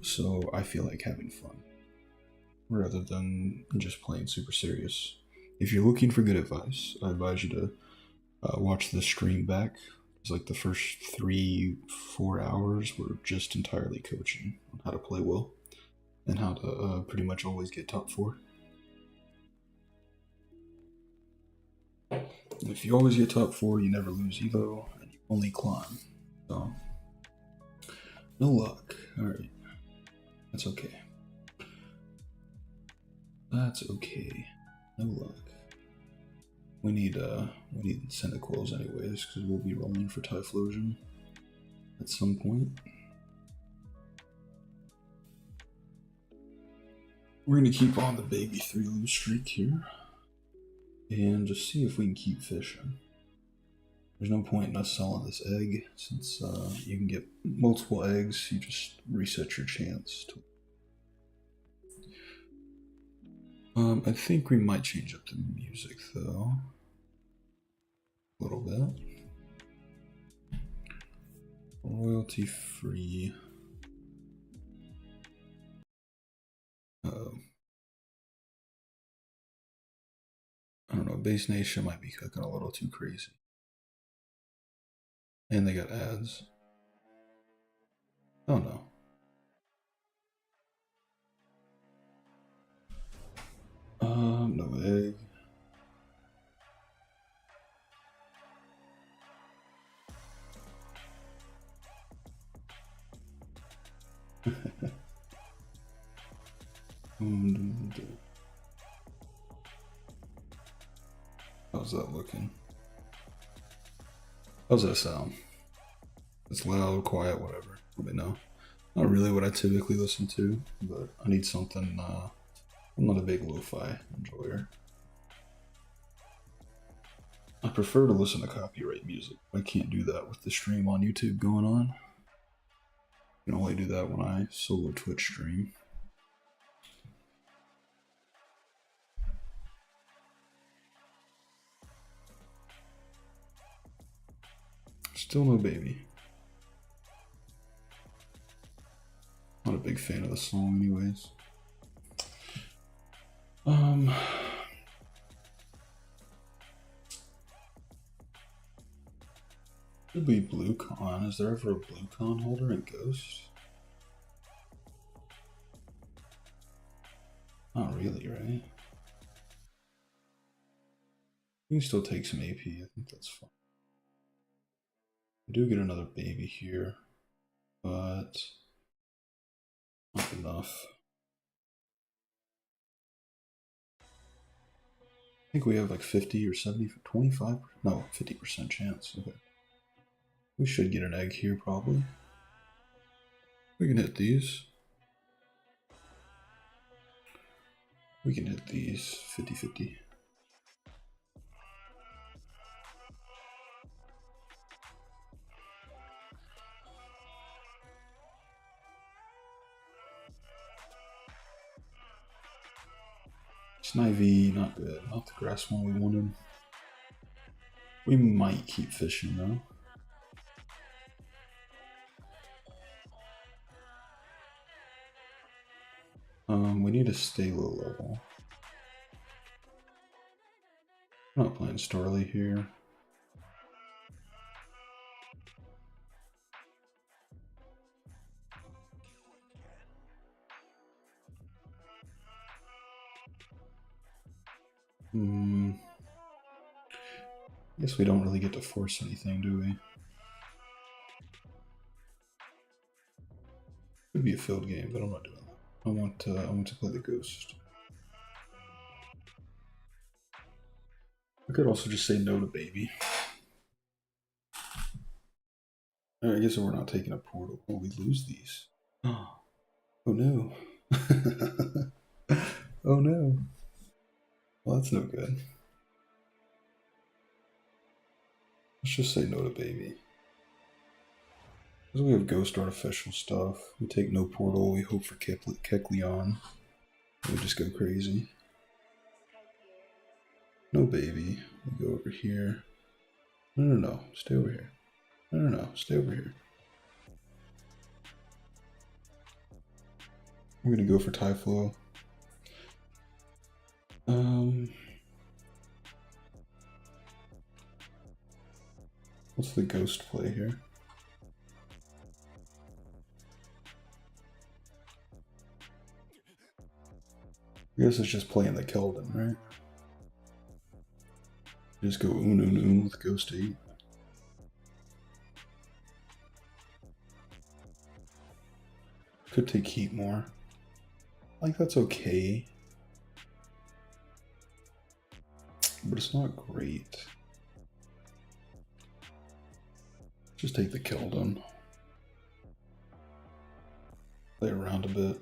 So I feel like having fun rather than just playing super serious. If you're looking for good advice, I advise you to watch the stream back. It's like the first 3-4 hours were just entirely coaching on how to play well and how to pretty much always get top 4. If you always get top 4, you never lose Evo, and you only climb. So, no luck. Alright. That's okay. That's okay. No luck. We need Centiquils anyways, because we'll be rolling for Typhlosion at some point. We're gonna keep on the baby 3 lose streak here. And just see if we can keep fishing. There's no point in us selling this egg, since you can get multiple eggs, you just reset your chance to... I think we might change up the music though. A little bit. Royalty free. I don't know, Base Nation might be cooking a little too crazy. And they got ads. Oh no. No egg. How's that looking? How's that sound? It's loud, quiet, whatever. Let me know. Not really what I typically listen to, but I need something. I'm not a big lo-fi enjoyer. I prefer to listen to copyright music. I can't do that with the stream on YouTube going on. I can only do that when I solo Twitch stream. Still no baby. Not a big fan of the song anyways. Could be blue con. Is there ever a blue con holder in Ghost? Not really, right? You can still take some AP, I think that's fine. I do get another baby here, but not enough. I think we have like 50 or 70, 25, no, 50% chance. Okay. We should get an egg here probably. We can hit these. We can hit these 50-50. Snivy, not good. Not the grass one we wanted. We might keep fishing though. We need to stay low level. I'm not playing Starly here. Guess we don't really get to force anything, do we? Could be a field game, but I'm not doing that. I want to play the Ghost. I could also just say no to baby. I guess we're not taking a portal. Oh, we lose these. Oh no. Oh no. Well, that's no good. Let's just say no to baby. Because we have ghost artificial stuff. We take no portal, we hope for Kekleon. We just go crazy. No baby. We go over here. No. Stay over here. No. Stay over here. We're gonna go for Typhlo. What's the ghost play here? I guess it's just playing the Keldon, right? Just go un with Ghost 8. Could take heat more. Like, that's okay. But it's not great. Just take the Keldon. Play around a bit.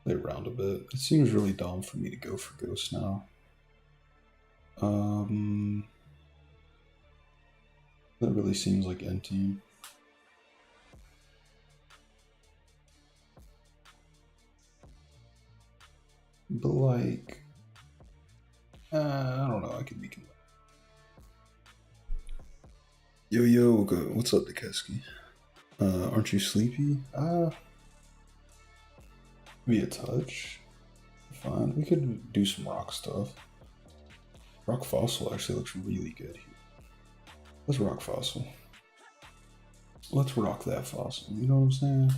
Play around a bit. It seems really dumb for me to go for Ghost now. That really seems like INTing. But like, I don't know. I could be. Yo, what's up, Dikeski? Aren't you sleepy? Maybe a touch. Fine. We could do some rock stuff. Rock Fossil actually looks really good here. Let's rock Fossil. Let's rock that Fossil. You know what I'm saying?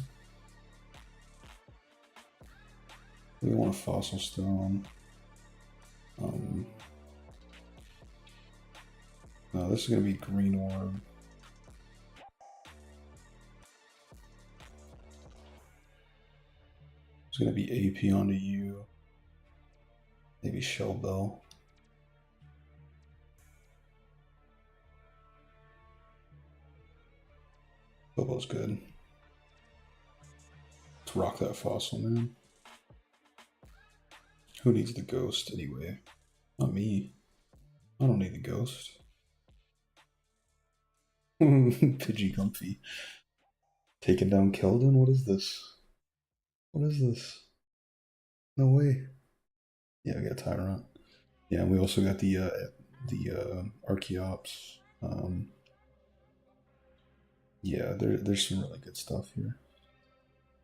We want a Fossil Stone. No, this is gonna be Green Orb. It's gonna be AP onto you. Maybe Shell Bell. Shell Bell's good. Let's rock that Fossil, man. Who needs the ghost anyway? Not me. I don't need the ghost. Pidgey Comfy. Taking down Keldon? What is this? What is this? No way. Yeah, we got Tyrant. Yeah, and we also got the Archeops. Yeah, there's some really good stuff here.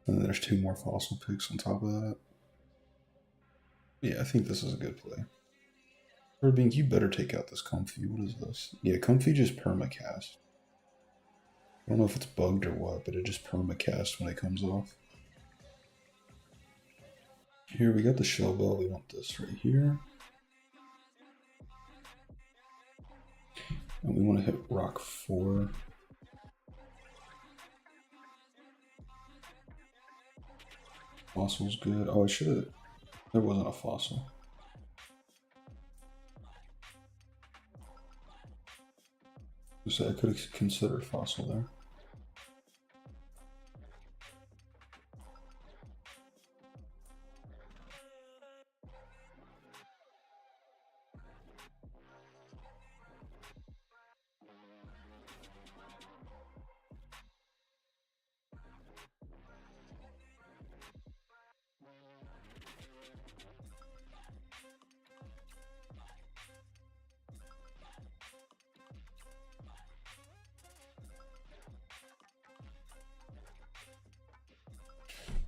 And then there's 2 more fossil picks on top of that. Yeah, I think this is a good play. Urbink, you better take out this Comfy. What is this? Yeah, Comfy just permacast. I don't know if it's bugged or what, but it just permacast when it comes off. Here we got the Shell Bell. We want this right here. And we want to hit Rock 4. Fossil's good. Oh, I should have. There wasn't a fossil. So I could have considered fossil there.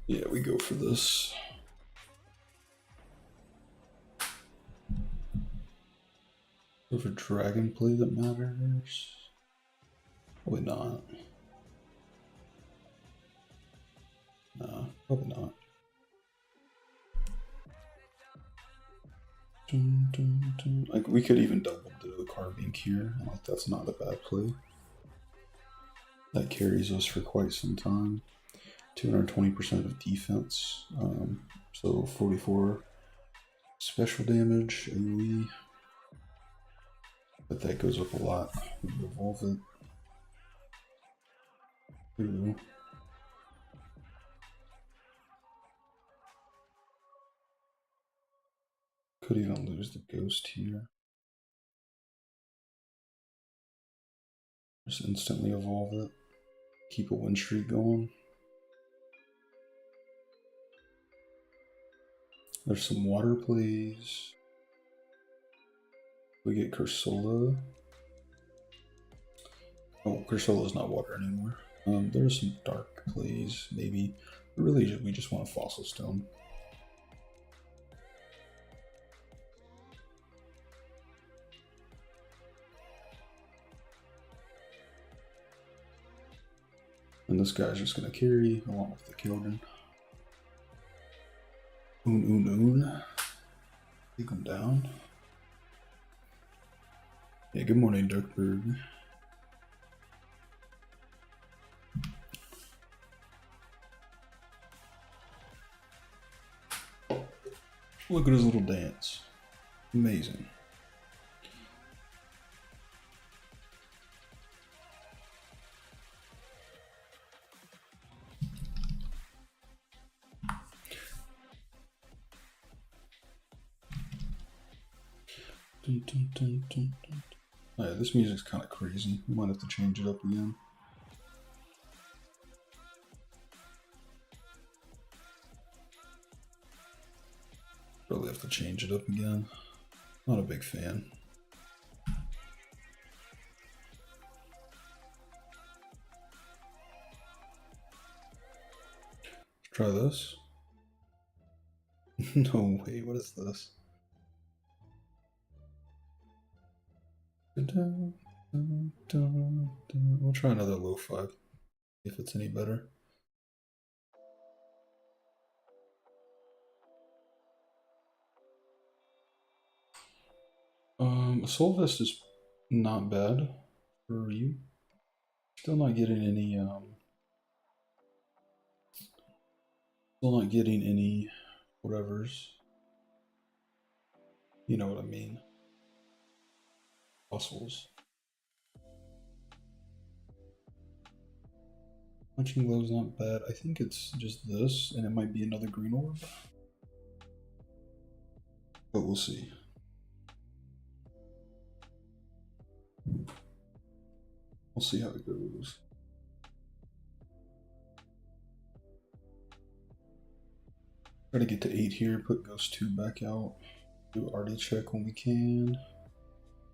Yeah, we go for this. Go for dragon play that matters. Probably not. No, probably not. Like we could even double the carving here. Like that's not a bad play. That carries us for quite some time. 220% of defense. So 44 special damage, AoE. But that goes up a lot when you evolve it. Ooh. Could even lose the ghost here. Just instantly evolve it. Keep a win streak going. There's some water plays. We get Cursola. Oh, Cursola's not water anymore. There's some dark plays, maybe. But really, we just want a Fossil Stone. And this guy's just going to carry along with the Kildren. Oon. Take him down. Yeah, good morning, Duckburg. Look at his little dance. Amazing. Oh, yeah, this music's kind of crazy. We might have to change it up again. Probably have to change it up again. Not a big fan. Let's try this. No way, what is this? We'll try another lo-fi, if it's any better. A soul vest is not bad for you. Still not getting any whatevers. You know what I mean. Fossils. Punching glow's not bad. I think it's just this, and it might be another green orb. But we'll see. We'll see how it goes. Try to get to 8 here, put Ghost 2 back out. Do Artie check when we can.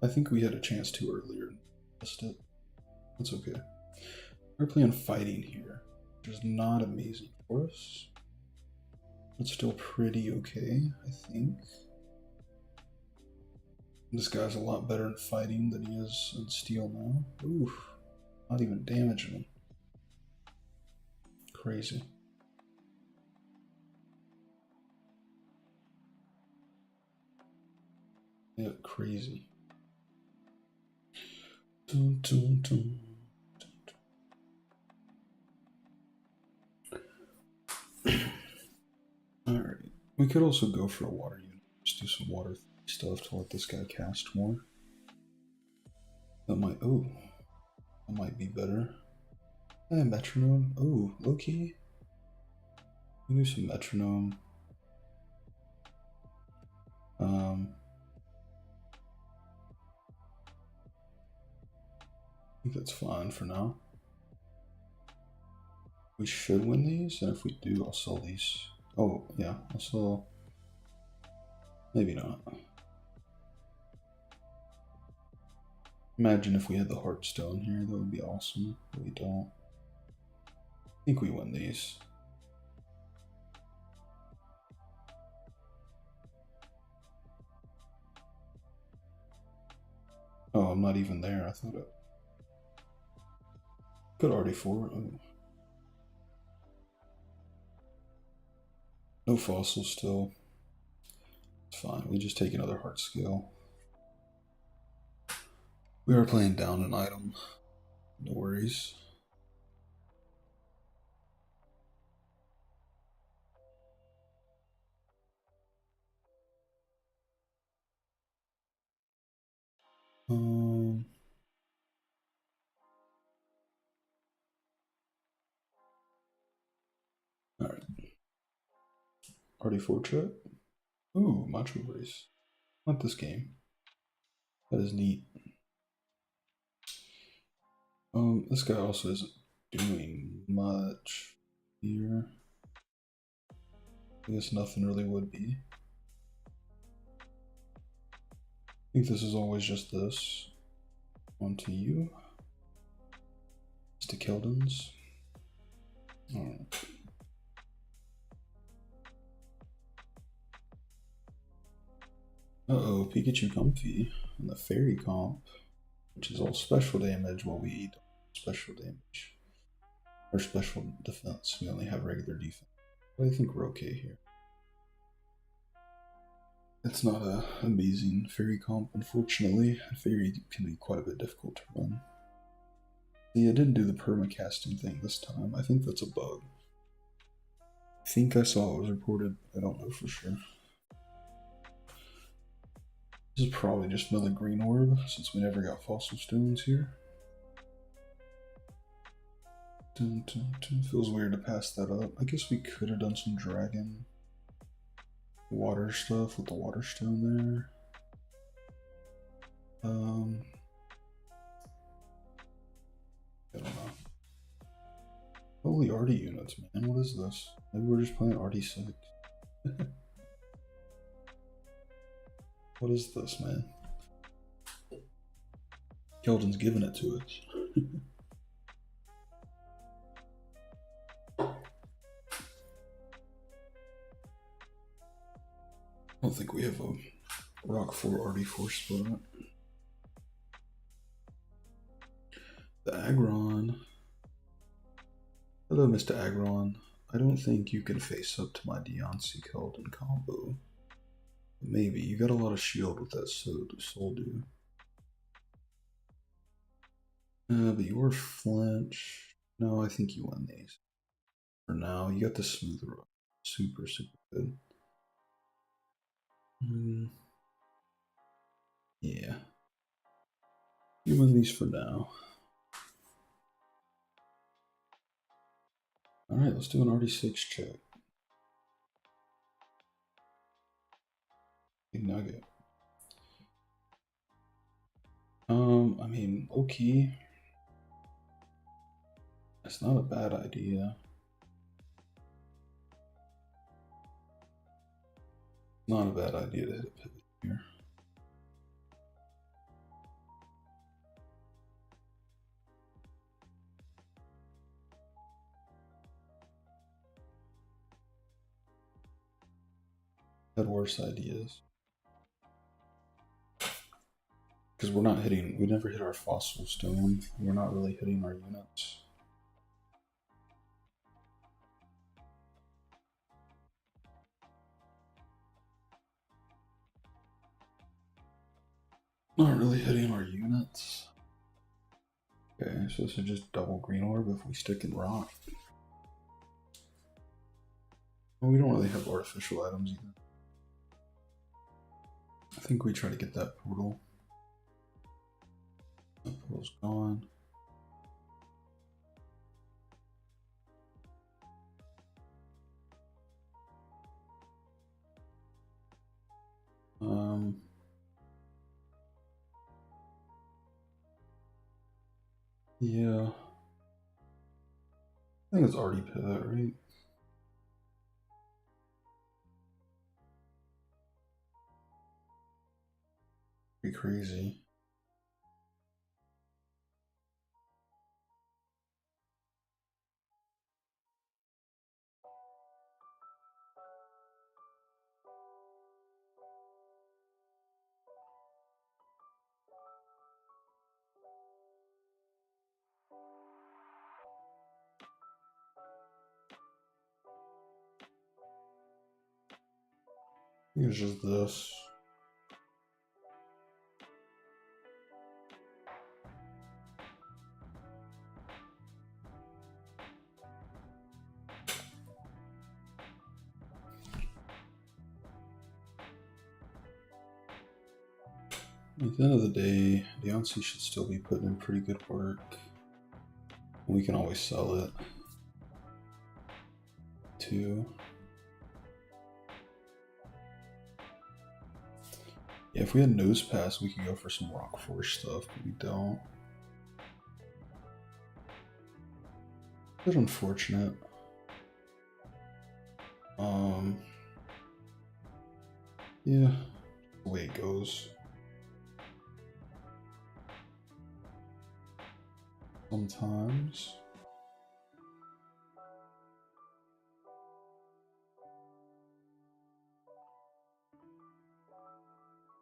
I think we had a chance to earlier and missed it. That's okay. We're playing fighting here, which is not amazing for us. It's still pretty okay, I think. This guy's a lot better in fighting than he is in steel now. Oof, not even damaging him. Crazy. Yeah, crazy. Alright. We could also go for a water unit. Just do some water stuff to let this guy cast more. That might be better. And metronome. Oh, okay. We do some metronome. I think that's fine for now. We should win these, and if we do, I'll sell these. Oh, yeah, I'll sell. Maybe not. Imagine if we had the Heartstone here, that would be awesome, but we don't. I think we win these. Oh, I'm not even there. I thought it could already forward. Oh. No fossils still. It's fine. We just take another heart skill. We are playing down an item. No worries. Um. All right. Already 4 trip. Ooh, Macho Race. Not this game. That is neat. This guy also isn't doing much here. I guess nothing really would be. I think this is always just this. On to you. Mr. Keldon's. Alright. Uh-oh, Pikachu Comfy and the Fairy Comp, which is all special damage while we eat special damage. Or special defense. We only have regular defense. But I think we're okay here. It's not a amazing Fairy Comp, unfortunately. Fairy can be quite a bit difficult to run. See, I didn't do the permacasting thing this time. I think that's a bug. I think I saw it was reported. I don't know for sure. This is probably just another green orb, since we never got fossil stones here. Dun, dun, dun. Feels weird to pass that up. I guess we could have done some dragon water stuff with the water stone there. I don't know. Holy Artie units, man. What is this? Maybe we're just playing Artie 6. What is this, man? Keldon's giving it to us. I don't think we have a Rock 4 RD4 spot. The Aggron. Hello, Mr. Aggron. I don't think you can face up to my Deontay Keldon combo. Maybe. You got a lot of shield with that Soul Dew. But your flinch. No, I think you win these. For now, you got the smooth rock. Super, super good. Yeah. You win these for now. Alright, let's do an RD6 check. Big nugget. I mean, okay. That's not a bad idea. Not a bad idea to hit a pivot here. Had worse ideas. Because we're not hitting, we never hit our fossil stone. We're not really hitting our units. Not really hitting our units. Okay, so this is just double green orb if we stick in rock. Well, we don't really have artificial items either. I think we try to get that portal. That portal's gone. Yeah. I think it's already pivot, right? Pretty crazy. I think it's just this. At the end of the day, the INTing should still be putting in pretty good work. We can always sell it too. Yeah, if we had nose pass, we could go for some rock force stuff, but we don't. A bit unfortunate. Yeah, the way it goes. Sometimes.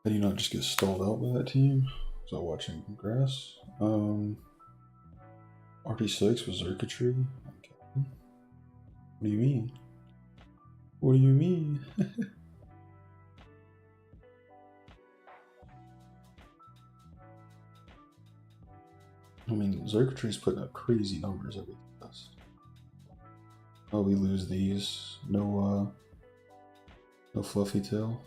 How do you not just get stalled out by that team? Was I watching grass? RT6 was circuitry? Okay. What do you mean? What do you mean? I mean, circuitry's putting up crazy numbers every test. Oh, we lose these. No fluffy tail.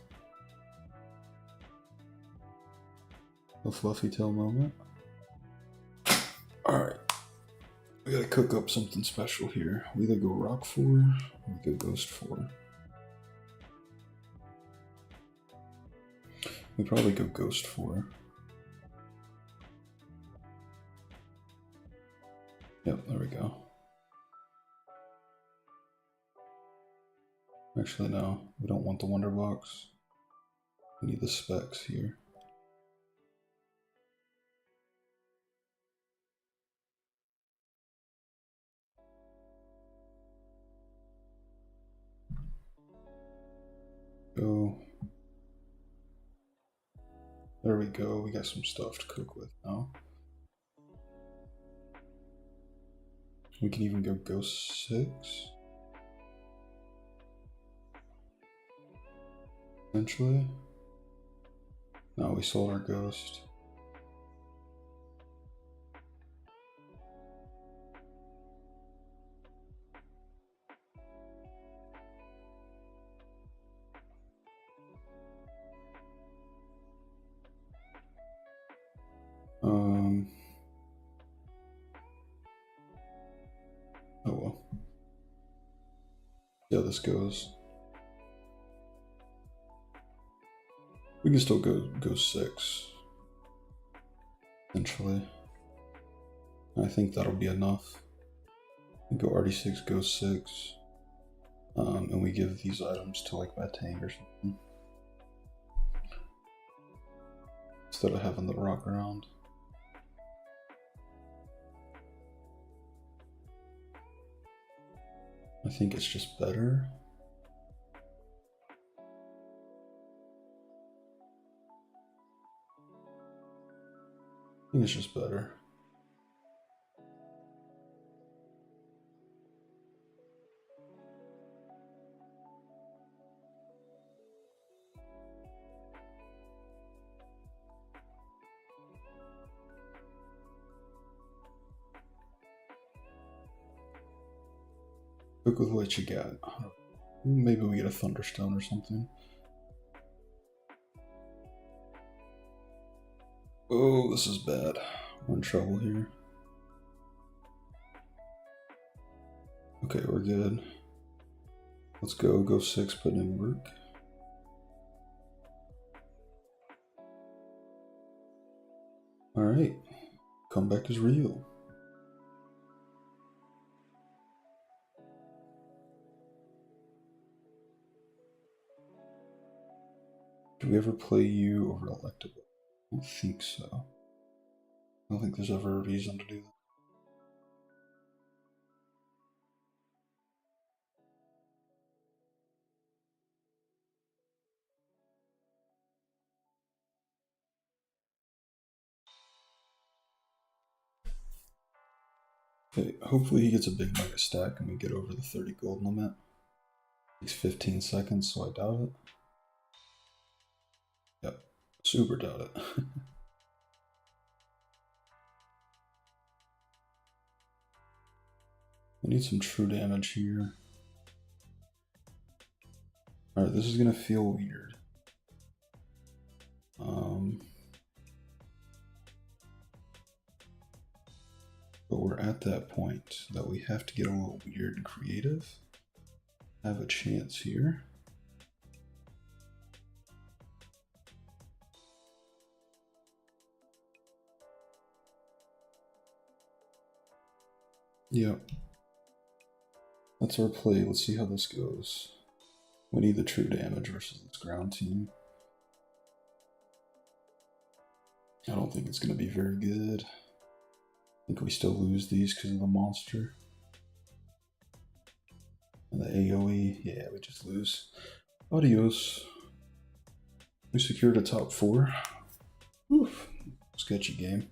No fluffy tail moment. Alright. We gotta cook up something special here. We either go rock 4 or we go ghost 4. We probably go ghost 4. Yep, there we go. Actually, no. We don't want the wonder box. We need the specs here. Go. There we go. We got some stuff to cook with now. We can even go ghost 6. Essentially. No, we sold our ghost. Oh well. See how this goes. We can still go 6. Essentially. I think that'll be enough. We go RD6, go 6. And we give these items to like my tank or something. Instead of having the rock around. I think it's just better. I think it's just better. Look with what you got. Maybe we get a Thunderstone or something. Oh, this is bad. We're in trouble here. Okay, we're good. Let's go 6, put in work. Alright. Comeback is real. Do we ever play you over Electable? I don't think so. I don't think there's ever a reason to do that. Okay, hopefully he gets a big mega stack and we get over the 30 gold limit. Takes 15 seconds, so I doubt it. Super doubt it. We need some true damage here. Alright, this is gonna feel weird. But we're at that point that we have to get a little weird and creative. Have a chance here. Yep. That's our play. Let's see how this goes. We need the true damage versus this ground team. I don't think it's going to be very good. I think we still lose these because of the monster. And the AoE, yeah, we just lose. Adios. We secured a top 4. Oof. Sketchy game.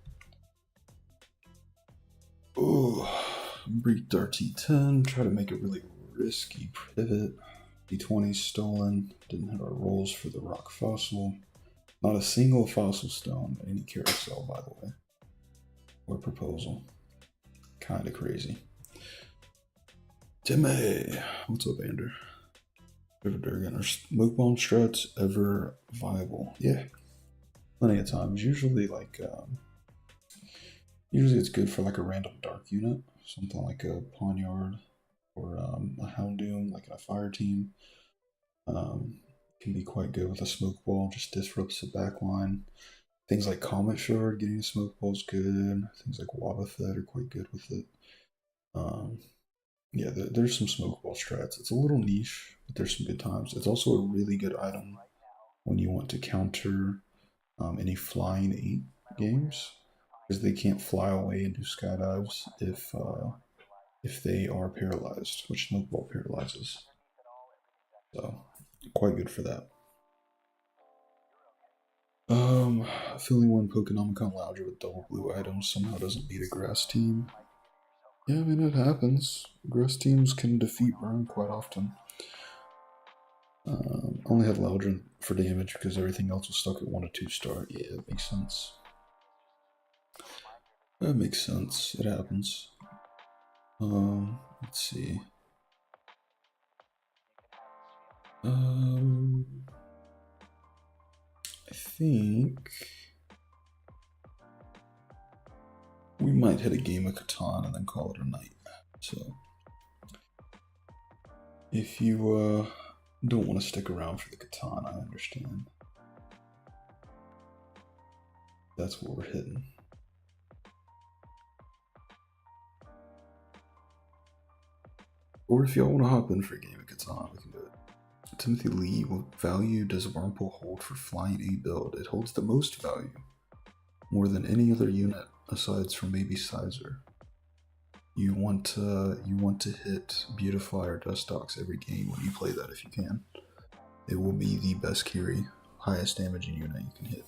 Oh, break RT10, try to make a really risky pivot. D20 stolen, didn't have our rolls for the rock fossil. Not a single fossil stone in any carousel, by the way. Or proposal. Kinda crazy. Timmy! What's up, Ander? River Durgan. Are smoke bomb struts ever viable? Yeah. Plenty of times. Usually usually it's good for like a random dark unit. Something like a Poniard or a Houndoom, like in a fire team. Can be quite good with a smoke ball, just disrupts the back line. Things like Comet Shard, getting a smoke ball is good. Things like Wobbuffet are quite good with it. Yeah, there's some smoke ball strats. It's a little niche, but there's some good times. It's also a really good item when you want to counter any flying 8 games, because they can't fly away and do skydives if they are paralyzed, which smoke ball paralyzes. So quite good for that. Filling one Pokenomicon Lounger with double blue items somehow doesn't beat a grass team. Yeah, I mean, it happens. Grass teams can defeat burn quite often. Only had Loudron for damage because everything else was stuck at 1 or 2 star. Yeah, that makes sense. That makes sense. It happens. Let's see. I think we might hit a game of Catan and then call it a night. So if you don't want to stick around for the Catan, I understand. That's what we're hitting. Or if y'all want to hop in for a game of Catan, we can do it. Timothy Lee, what value does Wurmple hold for Flying 8 build? It holds the most value. More than any other unit, aside from maybe Sizer. You want to hit Beautify or Dustox every game when you play that if you can. It will be the best carry, highest damaging unit you can hit.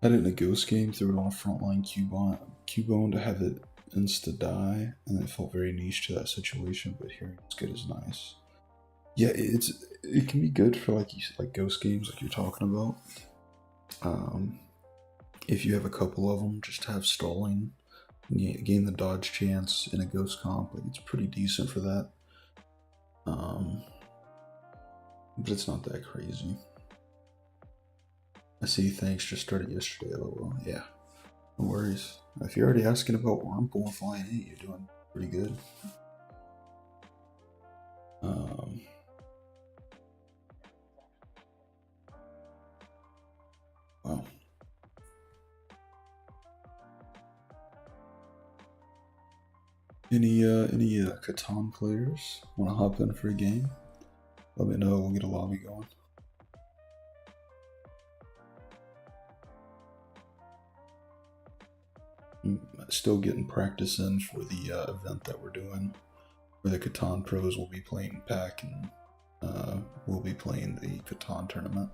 Had it in a ghost game, threw it on a frontline Cubone to have it insta-die, and it felt very niche to that situation, but hearing it's good is nice. Yeah, it can be good for like ghost games like you're talking about. If you have a couple of them, just to have stalling, gain the dodge chance in a ghost comp, like it's pretty decent for that. But it's not that crazy. I see thanks just started yesterday. Oh, yeah. No worries. If you're already asking about Wurmple and Flying 8, you're doing pretty good. Wow. Any Catan players want to hop in for a game? Let me know. We'll get a lobby going. I'm still getting practice in for the event that we're doing, where the Catan pros will be playing pack and we'll be playing the Catan tournament.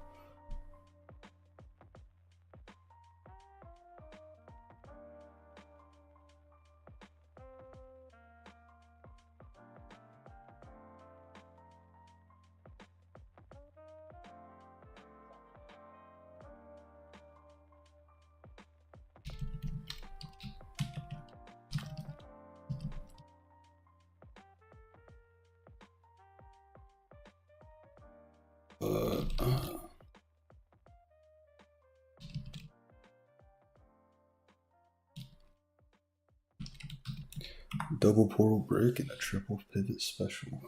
Double portal brick and a triple pivot special.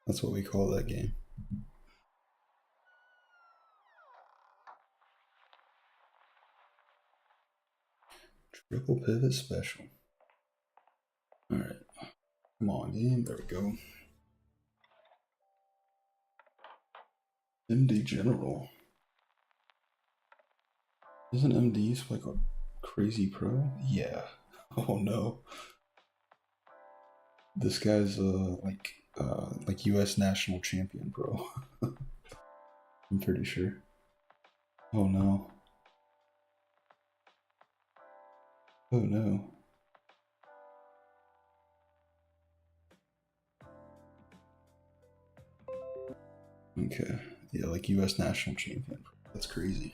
That's what we call that game. Triple pivot special. Alright. Come on, game. There we go. MD General. Isn't MD like a crazy pro? Yeah. Oh no. This guy's like US national champion pro. I'm pretty sure. Oh no. Oh no. Okay. Yeah, like US national champion. That's crazy.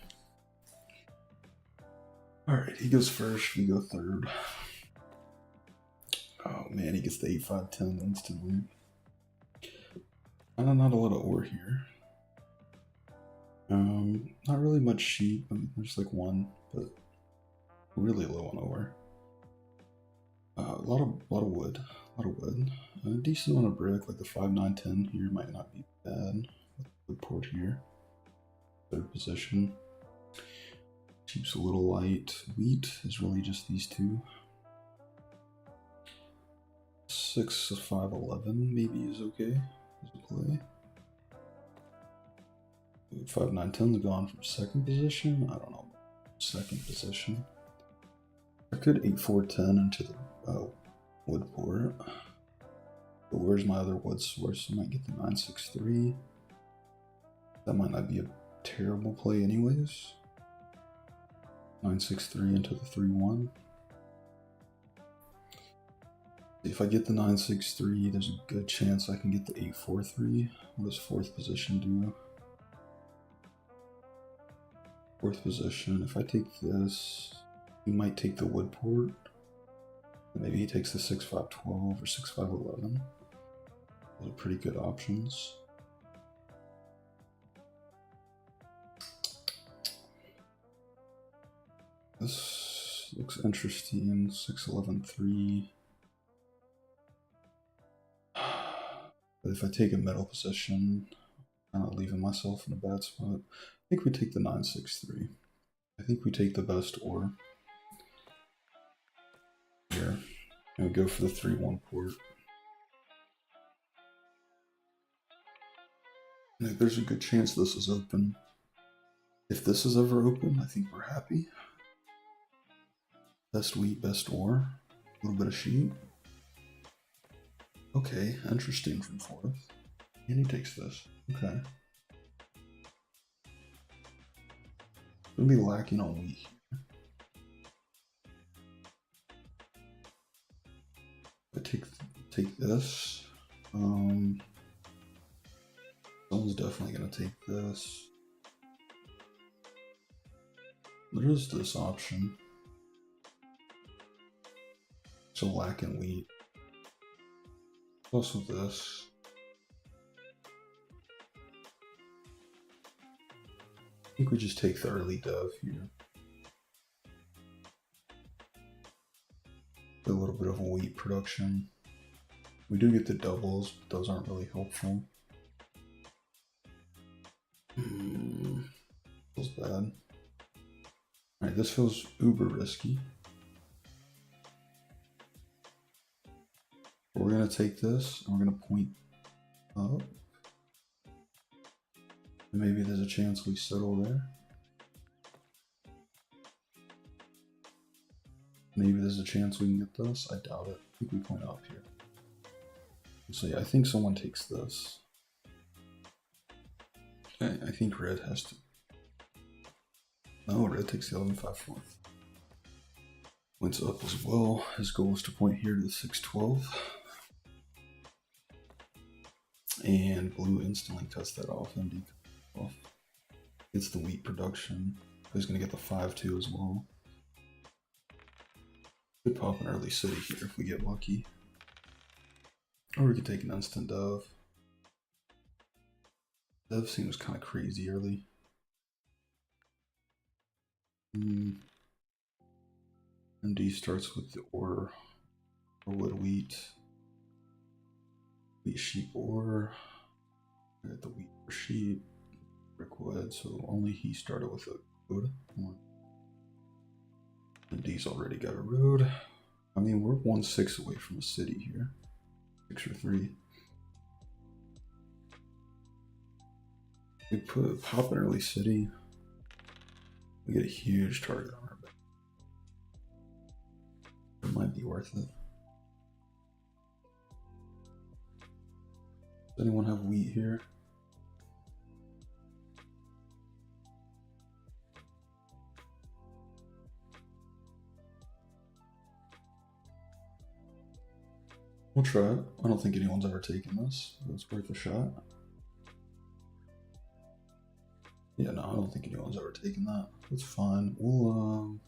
Alright, he goes first, we go third. Oh man, he gets the 8-5-10 instantly. Not a lot of ore here. Not really much sheep. I mean, there's like one, but really low on ore. A lot of wood. A lot of wood. A decent amount of brick, like the 5-9-10 here might not be bad. The port here. Third position. Sheep's a little light. Wheat is really just these two. 6-5-11 maybe is okay as a play. 5-9-10's gone from second position. I don't know. Second position. I could 8-4-10 into the wood port. But where's my other wood source? I might get the 9-6-3. That might not be a terrible play anyways. 9-6-3 into the 3-1. If I get the 9-6-3, there's a good chance I can get the 8-4-3. What does fourth position do? Fourth position, if I take this, he might take the wood port. Maybe he takes the 6-5-12 or 6-5-11. Those are pretty good options. This looks interesting. 6-11-3. But if I take a middle position, I'm not leaving myself in a bad spot. I think we take the 9-6-3. I think we take the best ore here. And we go for the 3-1 port. And there's a good chance this is open. If this is ever open, I think we're happy. Best wheat, best ore. A little bit of sheep. Okay, interesting from fourth. And he takes this. Okay. Gonna be lacking on wheat here. I take this. Someone's definitely gonna take this. There is this option. So lacking wheat. Also this. I think we just take the early dove here. A little bit of a wheat production. We do get the doubles, but those aren't really helpful. Feels bad. Alright, this feels uber risky. But we're gonna take this and we're gonna point up. And maybe there's a chance we settle there. Maybe there's a chance we can get this. I doubt it. I think we point up here. So yeah, I think someone takes this. Okay, I think red has to. No, red takes the 11-5-4. Points up as well. His goal is to point here to the 6-12. And blue instantly cuts that off. MD off. Gets the wheat production. He's gonna get the 5-2 as well. Could pop an early city here if we get lucky. Or we could take an instant dove. Dove seems kind of crazy early. MD starts with the ore. wood, wheat, sheep, ore. I got the wheat for sheep, brick wood, so only he started with a road. And D's already got a road. I mean, we're 1-6 away from a city here. 6 or 3. We pop an early city. We get a huge target on our back. It might be worth it. Does anyone have wheat here? We'll try it. I don't think anyone's ever taken this, but it's worth a shot. Yeah, no, I don't think anyone's ever taken that. That's fine. We'll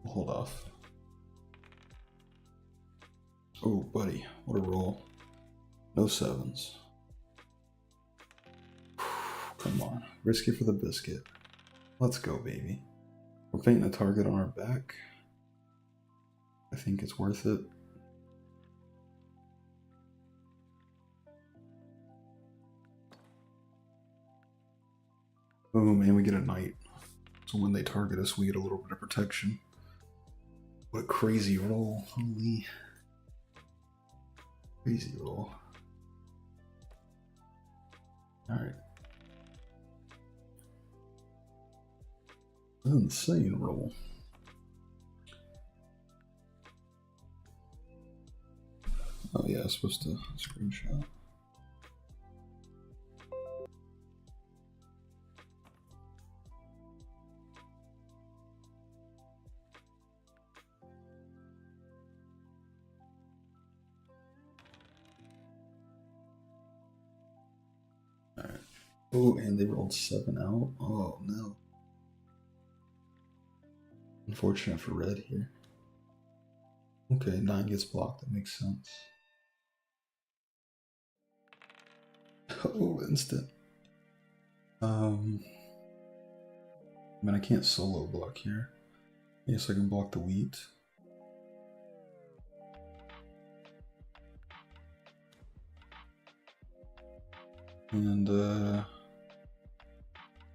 hold off. Oh, buddy, what a roll. No 7s. Come on, risk it for the biscuit. Let's go, baby. We're painting a target on our back. I think it's worth it. Boom, and we get a knight. So when they target us, we get a little bit of protection. What a crazy roll. Holy. Crazy roll. Alright. Insane roll. Oh yeah, I was supposed to screenshot. Alright. Oh, and they rolled 7 out. Oh no. Unfortunate for red here. Okay, 9 gets blocked. That makes sense. Oh, instant. I mean, I can't solo block here. Yes, I can block the wheat. And,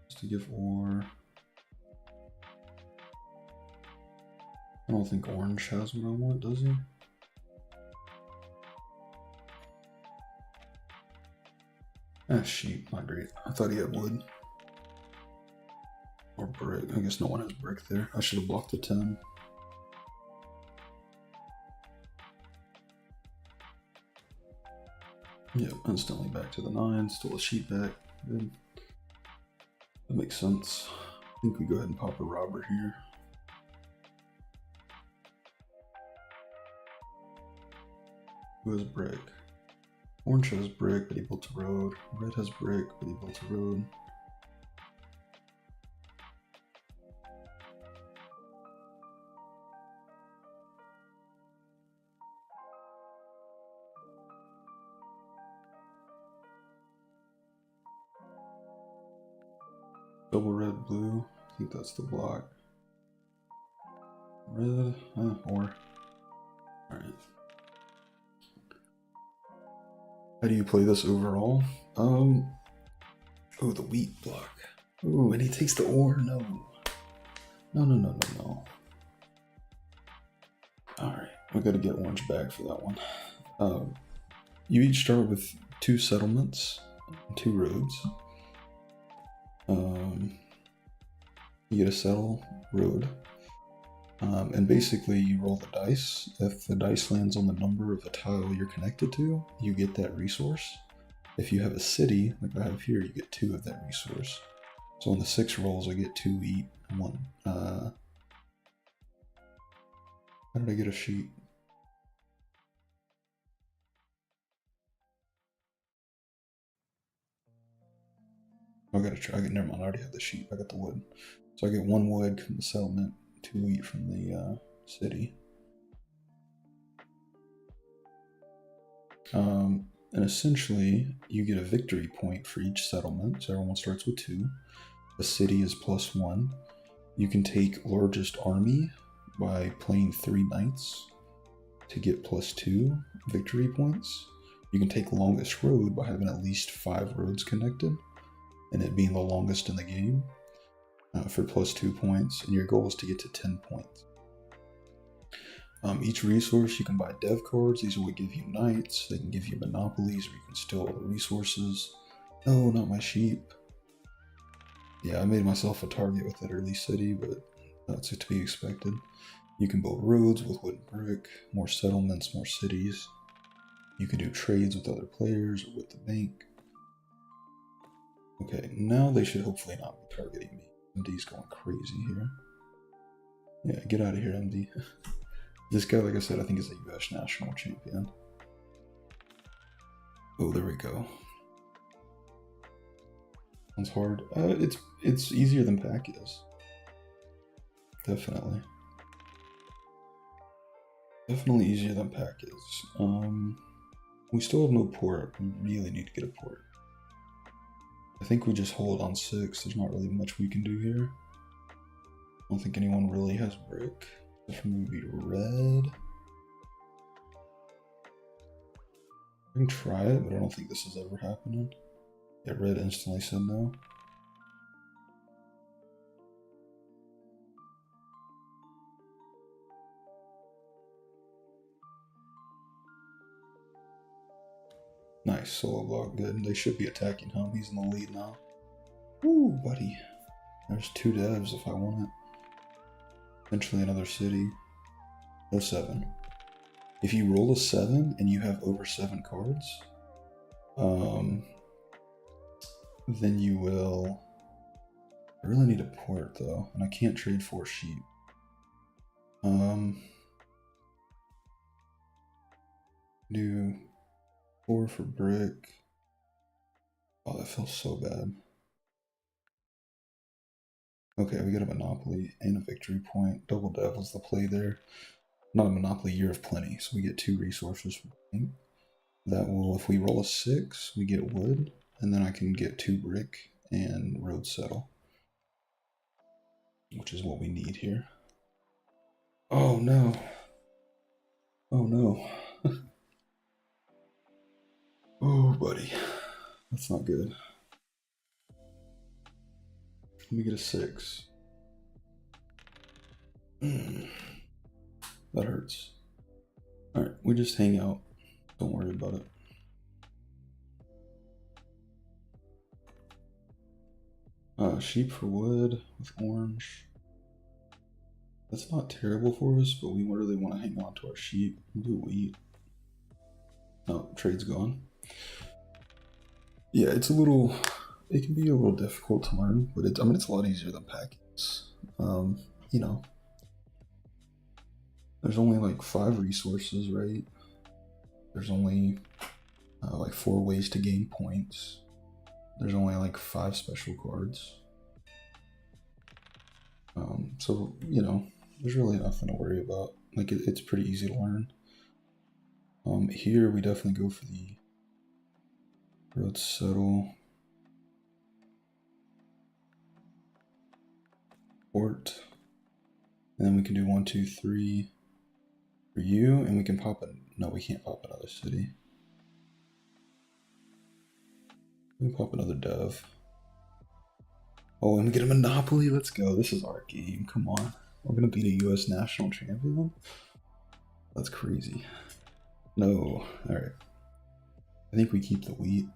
just to give ore. I don't think orange has what I want, does he? Ah, sheep, not great. I thought he had wood. Or brick. I guess no one has brick there. I should have blocked the 10. Yep, instantly back to the 9. Still a sheep back. Good. That makes sense. I think we go ahead and pop a robber here. Who has brick? Orange has brick, but he built a road. Red has brick, but he built a road. Double red, blue. I think that's the block. Red, or. Alright. How do you play this overall? Oh, the wheat block. Oh, and he takes the ore? No. No. Alright, we gotta get orange back for that one. You each start with 2 settlements, 2 roads. You get a settle road. And basically you roll the dice. If the dice lands on the number of the tile you're connected to, you get that resource. If you have a city, like I have here, you get 2 of that resource. So on the 6 rolls, I get 2 wheat and 1. How did I get a sheep? I gotta try. Never mind, I already have the sheep. I got the wood. So I get 1 wood from the settlement, 2 wheat from the city. And essentially, you get a victory point for each settlement. So everyone starts with 2. The city is +1. You can take largest army by playing 3 knights. to get +2 victory points. You can take longest road by having at least 5 roads connected, and it being the longest in the game for +2 points, and your goal is to get to 10 points. Each resource, you can buy dev cards. These will give you knights. They can give you monopolies, where you can steal all the resources. No, not my sheep. Yeah, I made myself a target with that early city, but that's to be expected. You can build roads with wood and brick, more settlements, more cities. You can do trades with other players or with the bank. Okay, now they should hopefully not be targeting me. MD's going crazy here. Yeah, get out of here, MD. This guy, like I said, I think is a US national champion. Oh, there we go. Sounds hard. It's easier than Pack is. Definitely. Definitely easier than Pack is. We still have no port. We really need to get a port. I think we just hold on 6. There's not really much we can do here. I don't think anyone really has brick. Except for maybe red. I can try it, but I don't think this is ever happening. Yeah, red instantly said no. Nice, solo block, good. They should be attacking him. He's in the lead now. Ooh, buddy. There's 2 devs if I want it. Eventually another city. No 7. If you roll a 7 and you have over 7 cards, then you will... I really need a port though, and I can't trade 4 sheep. Do 4 for brick. Oh, that feels so bad. Okay, we got a monopoly and a victory point. Double devil's the play there. Not a monopoly, year of plenty, so we get 2 resources from the game. That will, if we roll a 6, we get wood, and then I can get 2 brick and road settle, which is what we need here. Oh no. Oh no. Oh, buddy. That's not good. Let me get a 6. That hurts. Alright, we just hang out. Don't worry about it. Sheep for wood with orange. That's not terrible for us, but we really want to hang on to our sheep. We'll do wheat. No, trade's gone. Yeah, it's a little... It can be a little difficult to learn, but it's a lot easier than packets. You know, there's only like 5 resources, right? There's only like 4 ways to gain points. There's only like 5 special cards. So, you know, there's really nothing to worry about. Like, it's pretty easy to learn. Here we definitely go for the road settle. Port. And then we can do 1, 2, 3 for you, and we can pop it. No, we can't pop another city. We can pop another dev. Oh, and we get a monopoly. Let's go. This is our game. Come on. We're gonna beat a US national champion. That's crazy. No. Alright. I think we keep the wheat.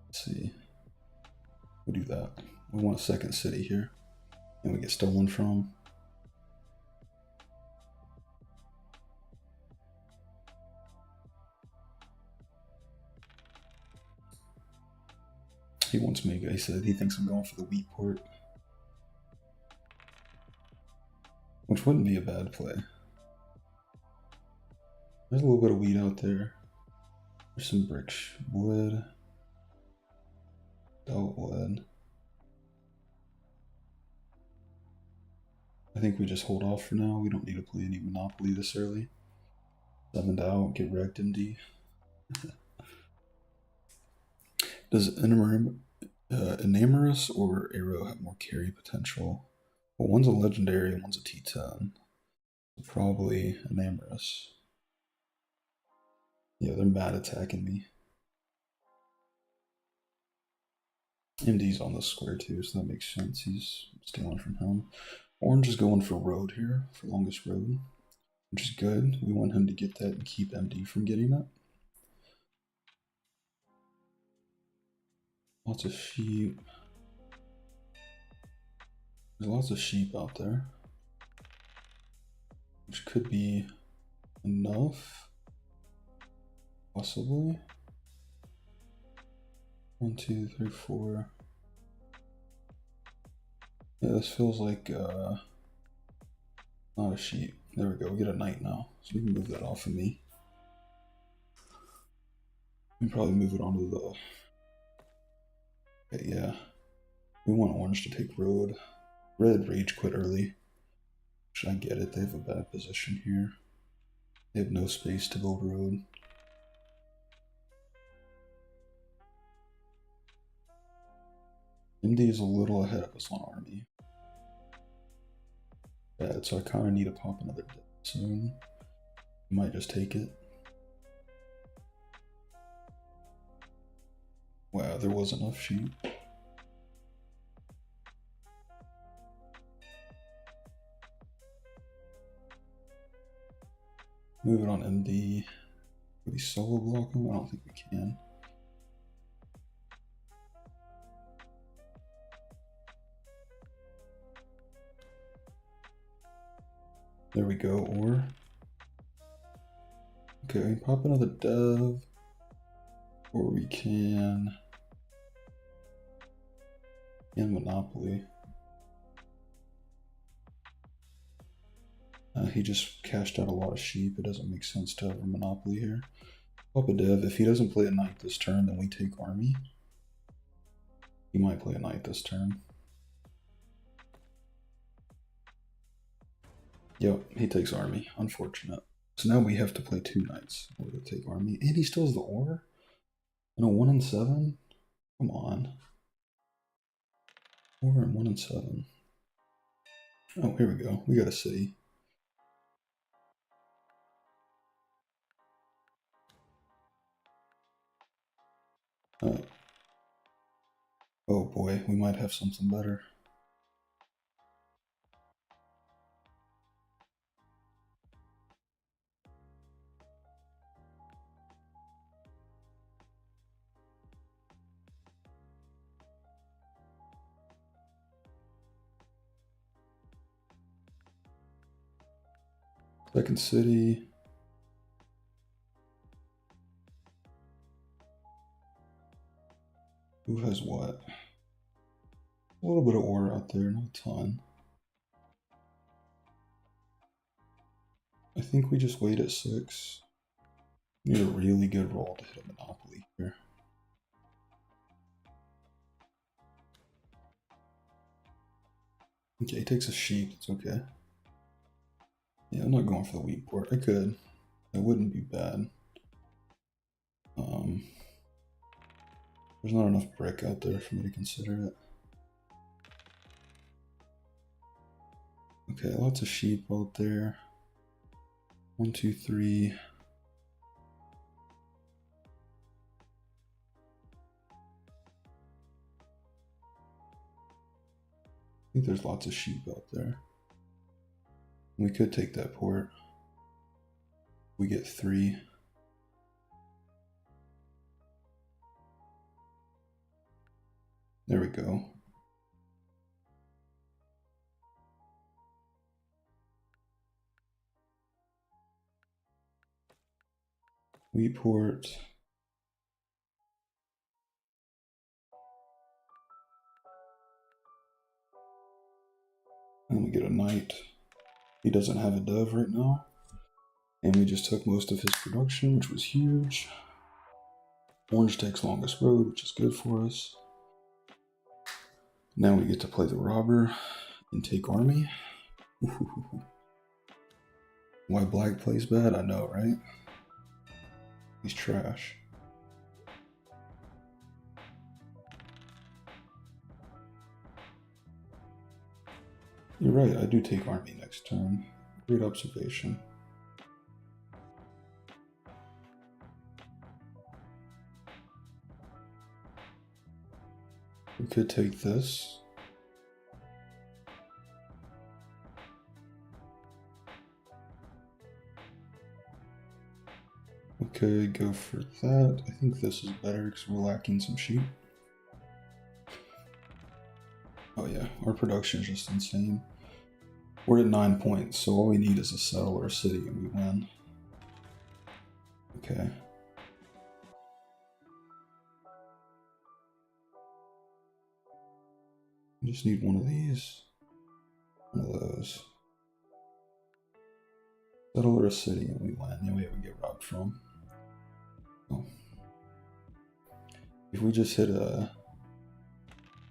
Let's see. We do that. We want a second city here. And we get stolen from. He wants me. He said he thinks I'm going for the wheat port. Which wouldn't be a bad play. There's a little bit of wheat out there. There's some brick wood. Belt wood. I think we just hold off for now. We don't need to play any Monopoly this early. 7'd out, get wrecked MD. Does Enamorous or Arrow have more carry potential. Well, one's a legendary and one's a T10. So probably Enamorous. Yeah, they're bad attacking me. MD's on the square too, so that makes sense. He's stealing from him. Orange is going for road here, for longest road, which is good. We want him to get that and keep MD from getting it. Lots of sheep. There's lots of sheep out there, which could be enough, possibly. 1, 2, 3, 4. Yeah, this feels like not a sheep. There we go. We get a knight now, so we can move that off of me. We can probably move it onto the. Okay, yeah. We want orange to take road. Red rage quit early. Which I get it. They have a bad position here. They have no space to build road. MD is a little ahead of us on army. Bad, so I kind of need to pop another dev soon. Might just take it. Wow, there was enough sheep. Move it on MD. Can we solo block him? I don't think we can. There we go, or. Okay, pop another dev. Or we can. And Monopoly. He just cashed out a lot of sheep. It doesn't make sense to have a Monopoly here. Pop a dev. If he doesn't play a knight this turn, then we take army. He might play a knight this turn. Yep, he takes army. Unfortunate. So now we have to play 2 knights in order to take army. And he steals the ore? And a 1 and 7? Come on. Ore and 1 and 7. Oh, here we go. We got a city. Oh boy, we might have something better. Second city. Who has what? A little bit of ore out there, not a ton. I think we just wait at 6. Need a really good roll to hit a Monopoly here. Okay, he takes a sheep, it's okay. Yeah, I'm not going for the wheat port. I could. That wouldn't be bad. There's not enough brick out there for me to consider it. Okay, lots of sheep out there. 1, 2, 3. I think there's lots of sheep out there. We could take that port. We get 3. There we go. Wheat port. And we get a knight. He doesn't have a dove right now. And we just took most of his production, which was huge. Orange takes longest road, which is good for us. Now we get to play the robber and take army. Why black plays bad? I know, right? He's trash. You're right, I do take army next turn. Great observation. We could take this. We could go for that. I think this is better because we're lacking some sheep. Oh yeah, our production is just insane. We're at 9 points, so all we need is a cell or a city and we win. Okay. We just need one of these. One of those. Settle or a city and we win. The only way we get robbed from. Oh. If we just hit a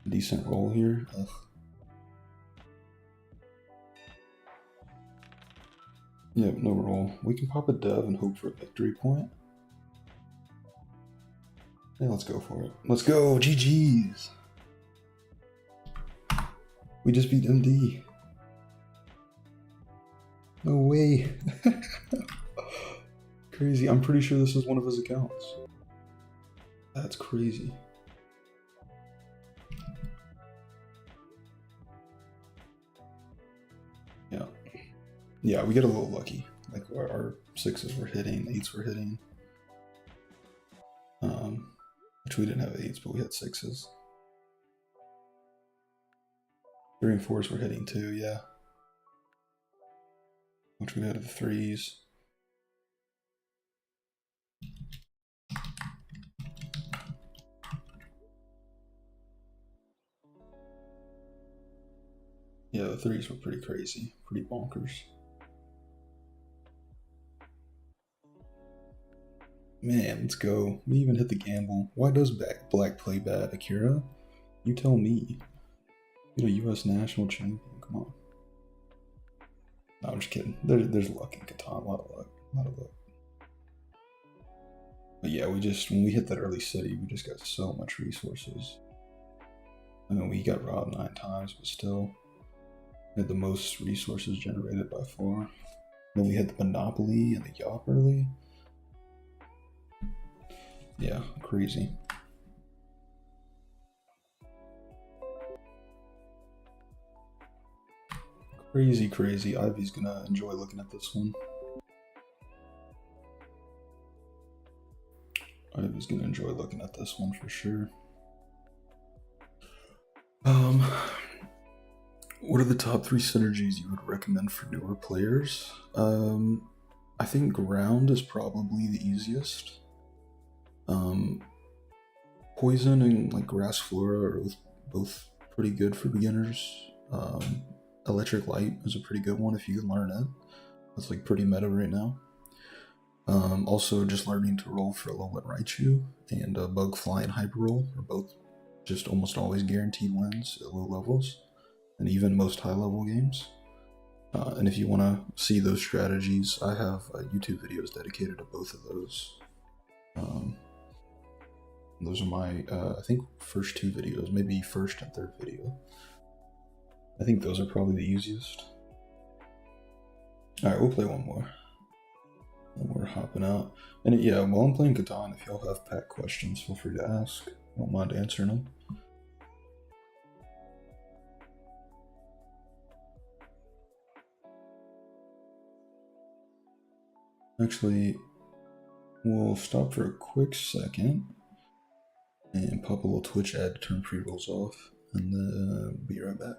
decent roll here. Ugh. Yep, no roll. We can pop a dove and hope for a victory point. Yeah, let's go for it. Let's go! GG's! We just beat MD. No way. Crazy. I'm pretty sure this is one of his accounts. That's crazy. Yeah. Yeah, we get a little lucky. Like our 6s were hitting, 8s were hitting. Which we didn't have 8s, but we had 6s. 3 and 4s were hitting too, yeah. Which we had the 3s. Yeah, the 3s were pretty crazy, pretty bonkers. Man, let's go. We even hit the gamble. Why does Black play bad, Akira? You tell me. You're a U.S. national champion. Come on. No, I'm just kidding. There's luck in Catan. A lot of luck. A lot of luck. But yeah, when we hit that early city, we just got so much resources. I mean, we got robbed 9 times, but still had the most resources generated by far. Then we had the Monopoly and the Yop early. Yeah, crazy. Crazy. Ivy's gonna enjoy looking at this one. Ivy's gonna enjoy looking at this one for sure. What are the top 3 synergies you would recommend for newer players? I think ground is probably the easiest. Poison and like grass flora are both pretty good for beginners. Electric light is a pretty good one if you can learn it. That's like pretty meta right now. Also, just learning to roll for Alolan Raichu and Bug Fly and Hyper Roll are both just almost always guaranteed wins at low levels, and even most high level games. And if you want to see those strategies, I have YouTube videos dedicated to both of those. Those are my, I think, first 2 videos, maybe first and third video. I think those are probably the easiest. Alright, we'll play one more. And we're hopping out. And yeah, while I'm playing Catan, if y'all have pack questions, feel free to ask. I don't mind answering them. Actually, we'll stop for a quick second and pop a little Twitch ad to turn pre-rolls off, and then be right back.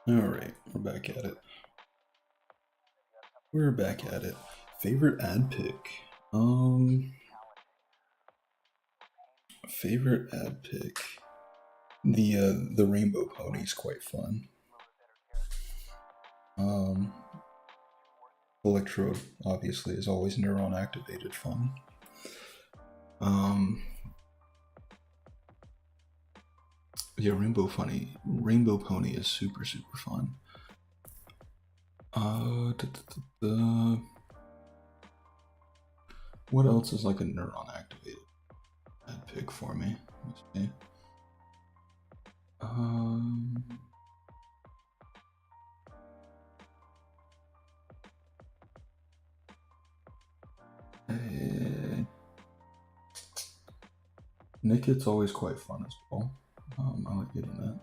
Alright, we're back at it. We're back at it. Favorite ad pick? Favorite ad pick? The rainbow pony is quite fun. Electrode obviously is always neuron activated fun. Yeah, rainbow pony is super fun. What else is like a neuron activated ad pick for me? Let's see. Nicket's always quite fun as well. I like getting that.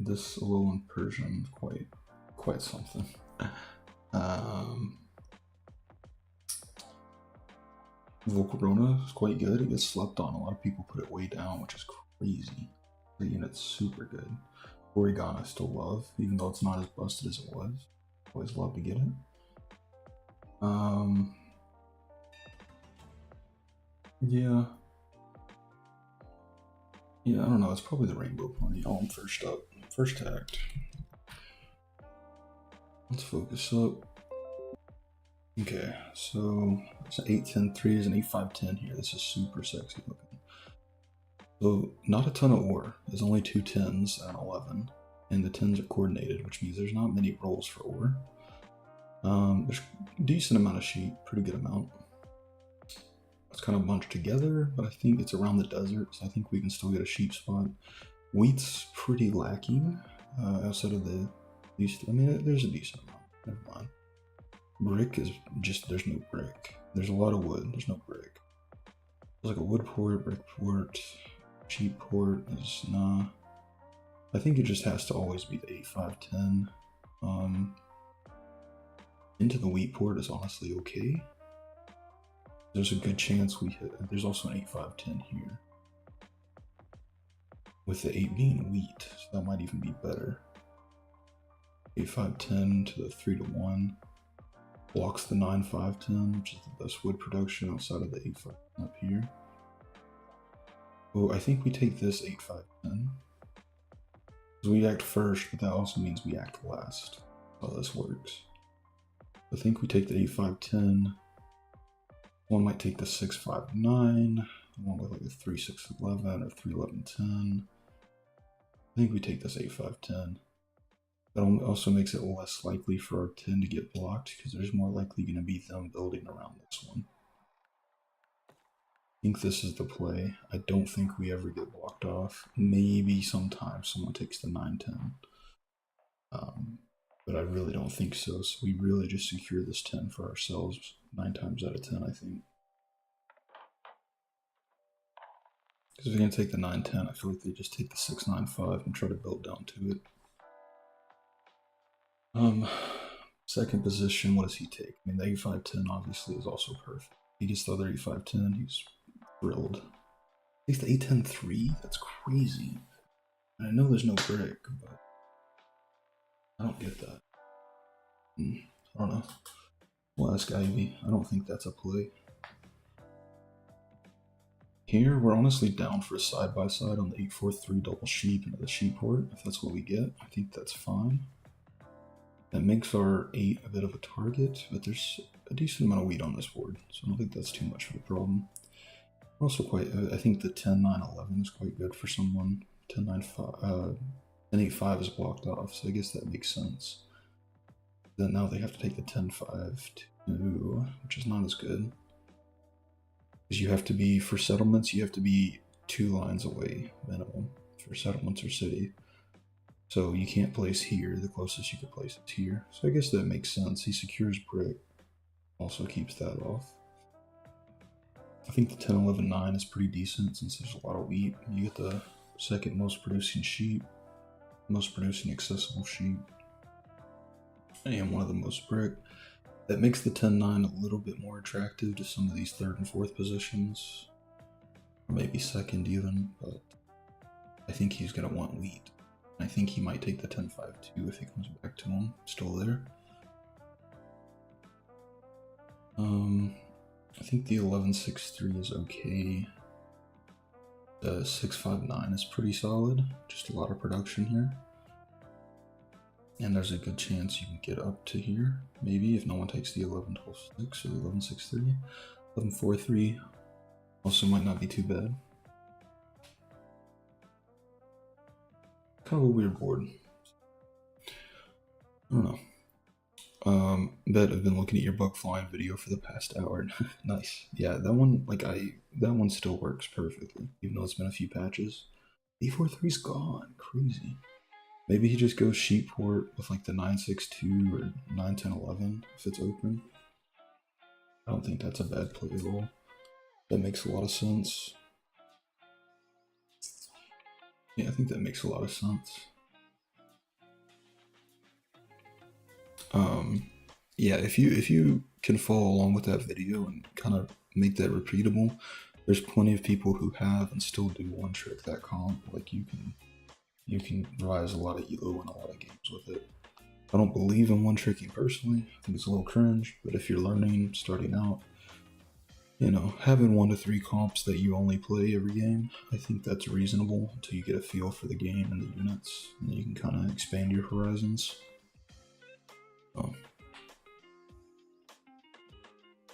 This Alolan Persian is quite something. Volcarona is quite good. It gets slept on. A lot of people put it way down, which is crazy. The unit's super good. Porygon I still love, even though it's not as busted as it was. Always love to get it. Yeah, I don't know. It's probably the Rainbow Pony. Oh, I'm first up. First act. Let's focus up. Okay, so it's an 8-10-3, there's an 8-5-10 here. This is super sexy looking. So not a ton of ore. There's only 2 10s and 11, and the 10s are coordinated, which means there's not many rolls for ore. There's a decent amount of sheep, pretty good amount. It's kind of bunched together, but I think it's around the desert, so I think we can still get a sheep spot. Wheat's pretty lacking outside of the. I mean, there's a decent amount. Never mind. Brick is just, there's no brick. There's a lot of wood, there's no brick. There's like a wood port, brick port, sheep port is nah. I think it just has to always be the 8-5-10. Into the wheat port is honestly okay. There's a good chance we hit. There's also an 8-5-10 here. With the 8 being wheat, so that might even be better. 8-5-10 to the 3-1. Blocks the 9-5-10, which is the best wood production outside of the 8-5 up here. Oh, I think we take this 8-5-10. Because we act first, but that also means we act last. That's how this works. I think we take the 8-5-10. One might take the 6-5-9. One with like a 3-6-11 or 3-11-10. I think we take this 8-5-10. That also makes it less likely for our 10 to get blocked because there's more likely going to be them building around this one. I think this is the play. I don't think we ever get blocked off. Maybe sometimes someone takes the 9-10. But I really don't think so. So we really just secure this 10 for ourselves 9 times out of 10, I think. Because if they're going to take the 9-10, I feel like they just take the 6-9-5 and try to build down to it. Second position, what does he take? I mean, the 8-5-10 obviously is also perfect. He gets the other 8-5-10, he's thrilled. He takes the 8-10-3? That's crazy. And I know there's no brick, but I don't get that. I don't know. We'll ask Ivy. I don't think that's a play. Here, we're honestly down for a side-by-side on the 8-4-3 double sheep into the sheep port. If that's what we get, I think that's fine. That makes our 8 a bit of a target, but there's a decent amount of wheat on this board, so I don't think that's too much of a problem. Also I think the 10-9-11 is quite good for someone. 10-9-5, 10-8-5 is blocked off, so I guess that makes sense. Then now they have to take the 10-5-2, which is not as good. Because you have to be, for settlements, you have to be 2 lines away, minimum, for settlements or city. So you can't place here, the closest you could place is here. So I guess that makes sense. He secures brick, also keeps that off. I think the 10-11-9 is pretty decent since there's a lot of wheat. You get the second most producing sheep, most producing accessible sheep, and one of the most brick. That makes the 10-9 a little bit more attractive to some of these 3rd and 4th positions, or maybe 2nd even, but I think he's going to want wheat. I think he might take the 10-5 too if he comes back to him. Still there. I think the 11-6-3 is okay. The 6-5-9 is pretty solid. Just a lot of production here. And there's a good chance you can get up to here. Maybe if no one takes the 11-12-6 or the 11-6-3. 11-4-3 also might not be too bad. Kind of a weird board. I don't know. Bet I've been looking at your bug flying video for the past hour. Nice. Yeah, that one, that one still works perfectly, even though it's been a few patches. E4-3's gone. Crazy. Maybe he just goes sheet port with like the 9-6-2 or 9-10-11 if it's open. I don't think that's a bad play at all. That makes a lot of sense. Yeah, I think that makes a lot of sense. Yeah, if you can follow along with that video and kind of make that repeatable, there's plenty of people who have and still do one trick that comp. Like you can rise a lot of elo in a lot of games with it. I don't believe in one tricking personally. I think it's a little cringe, but if you're learning, starting out, you know, having 1 to 3 comps that you only play every game, I think that's reasonable until you get a feel for the game and the units, and then you can kind of expand your horizons.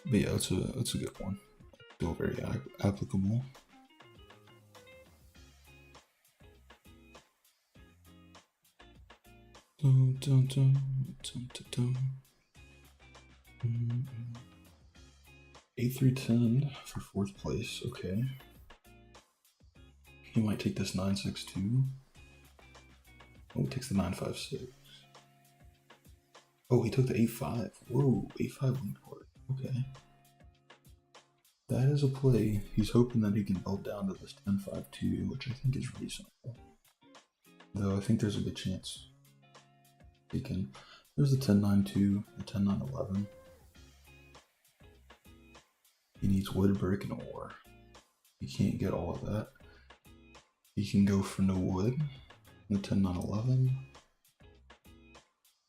But yeah, that's a good one. Still very applicable. Dun, dun, dun, dun, dun, dun. 8-10 for 4th place. Okay. He might take this 9-6-2. Oh, he takes the 9-5-6. Oh, he took the 8-5. Whoa, 8-5 link port. Okay. That is a play. He's hoping that he can build down to this 10-5-2, which I think is reasonable. Though I think there's a good chance he can. There's the 10-9-2, the 10-9-11. He needs wood, brick, and ore. He can't get all of that. He can go for no wood. The 10-9-11.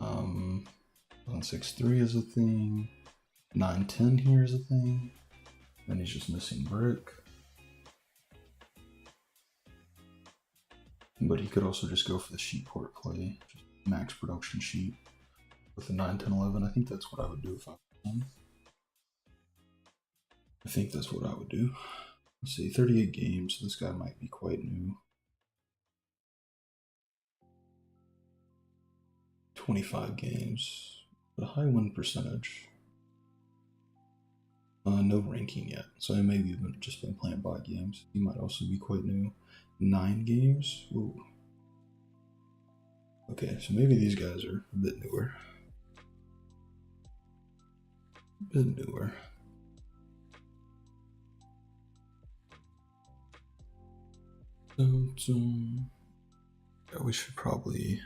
1-6-3 is a thing. 9-10 here is a thing. Then he's just missing brick. But he could also just go for the sheet port play. Just max production sheet with the 9-10-11. I think that's what I would do if I was him. I think that's what I would do. Let's see, 38 games. This guy might be quite new. 25 games, but a high win percentage. No ranking yet, so I maybe even just been playing bot games. He might also be quite new. 9 games? Ooh. Okay, so maybe these guys are a bit newer. Yeah, we should probably...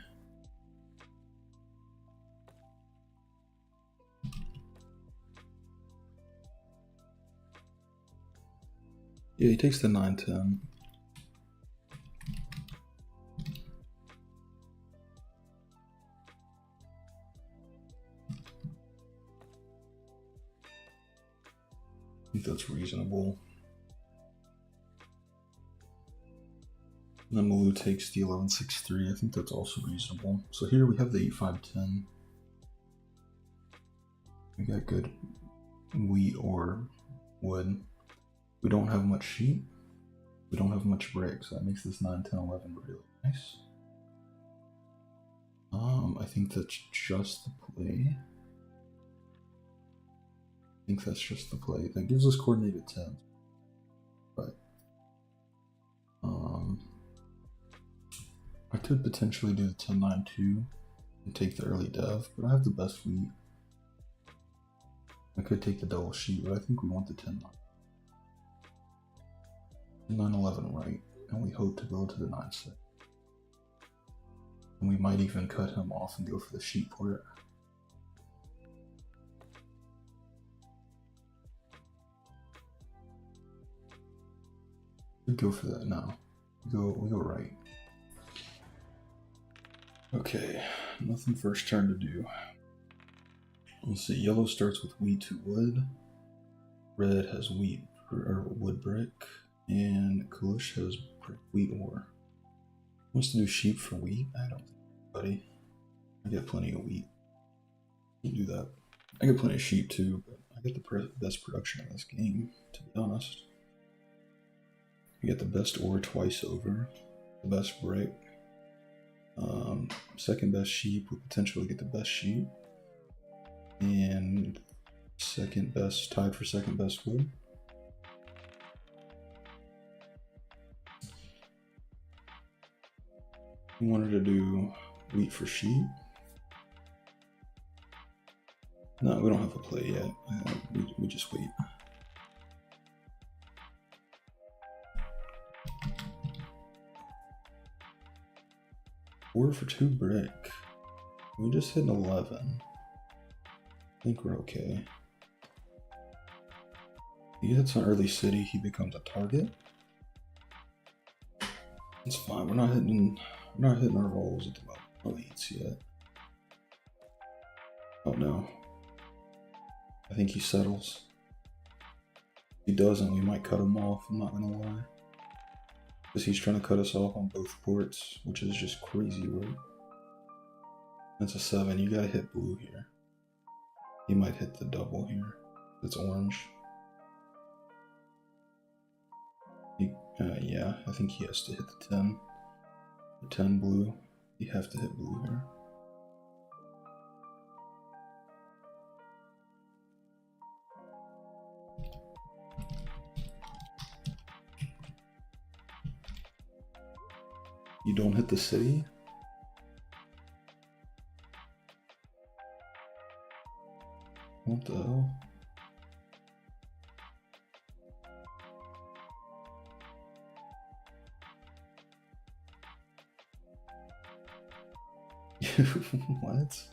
Yeah, he takes the 9-10. I think that's reasonable. And then Malou takes the 11-6-3. I think that's also reasonable. So here we have the 8-5-10. We got good wheat or wood. We don't have much sheet. We don't have much brick, so that makes this 9-10-11 really nice. I think that's just the play. That gives us coordinated 10. But I could potentially do the 10-9-2 and take the early dev, but I have the best wheat. I could take the double sheet, but I think we want the 10-9. 9-11 right, and we hope to go to the 9-6. And we might even cut him off and go for the sheet port. We go for that now. We go right. Okay, nothing first turn to do. Let's see, yellow starts with wheat to wood. Red has wheat or wood brick. And Kulish has wheat ore. Wants to do sheep for wheat? I don't think, buddy. I get plenty of wheat. Can't do that. I get plenty of sheep too, but I get the best production in this game, to be honest. You get the best ore twice over, the best brick, second best sheep, we potentially get the best sheep, and second best, tied for second best wood. We wanted to do wheat for sheep. No, we don't have a play yet. We just wait. Ore for 2 brick. We just hit an 11. I think we're okay. He hits an early city, he becomes a target. It's fine. We're not hitting our rolls at the moment. No hits yet. Oh no. I think he settles. If he doesn't, we might cut him off, I'm not gonna lie. Because he's trying to cut us off on both ports, which is just crazy, right? That's a 7. You gotta hit blue here. He might hit the double here. It's orange. Yeah, I think he has to hit the 10. The 10 blue. You have to hit blue here. You don't hit the city? What the hell? What?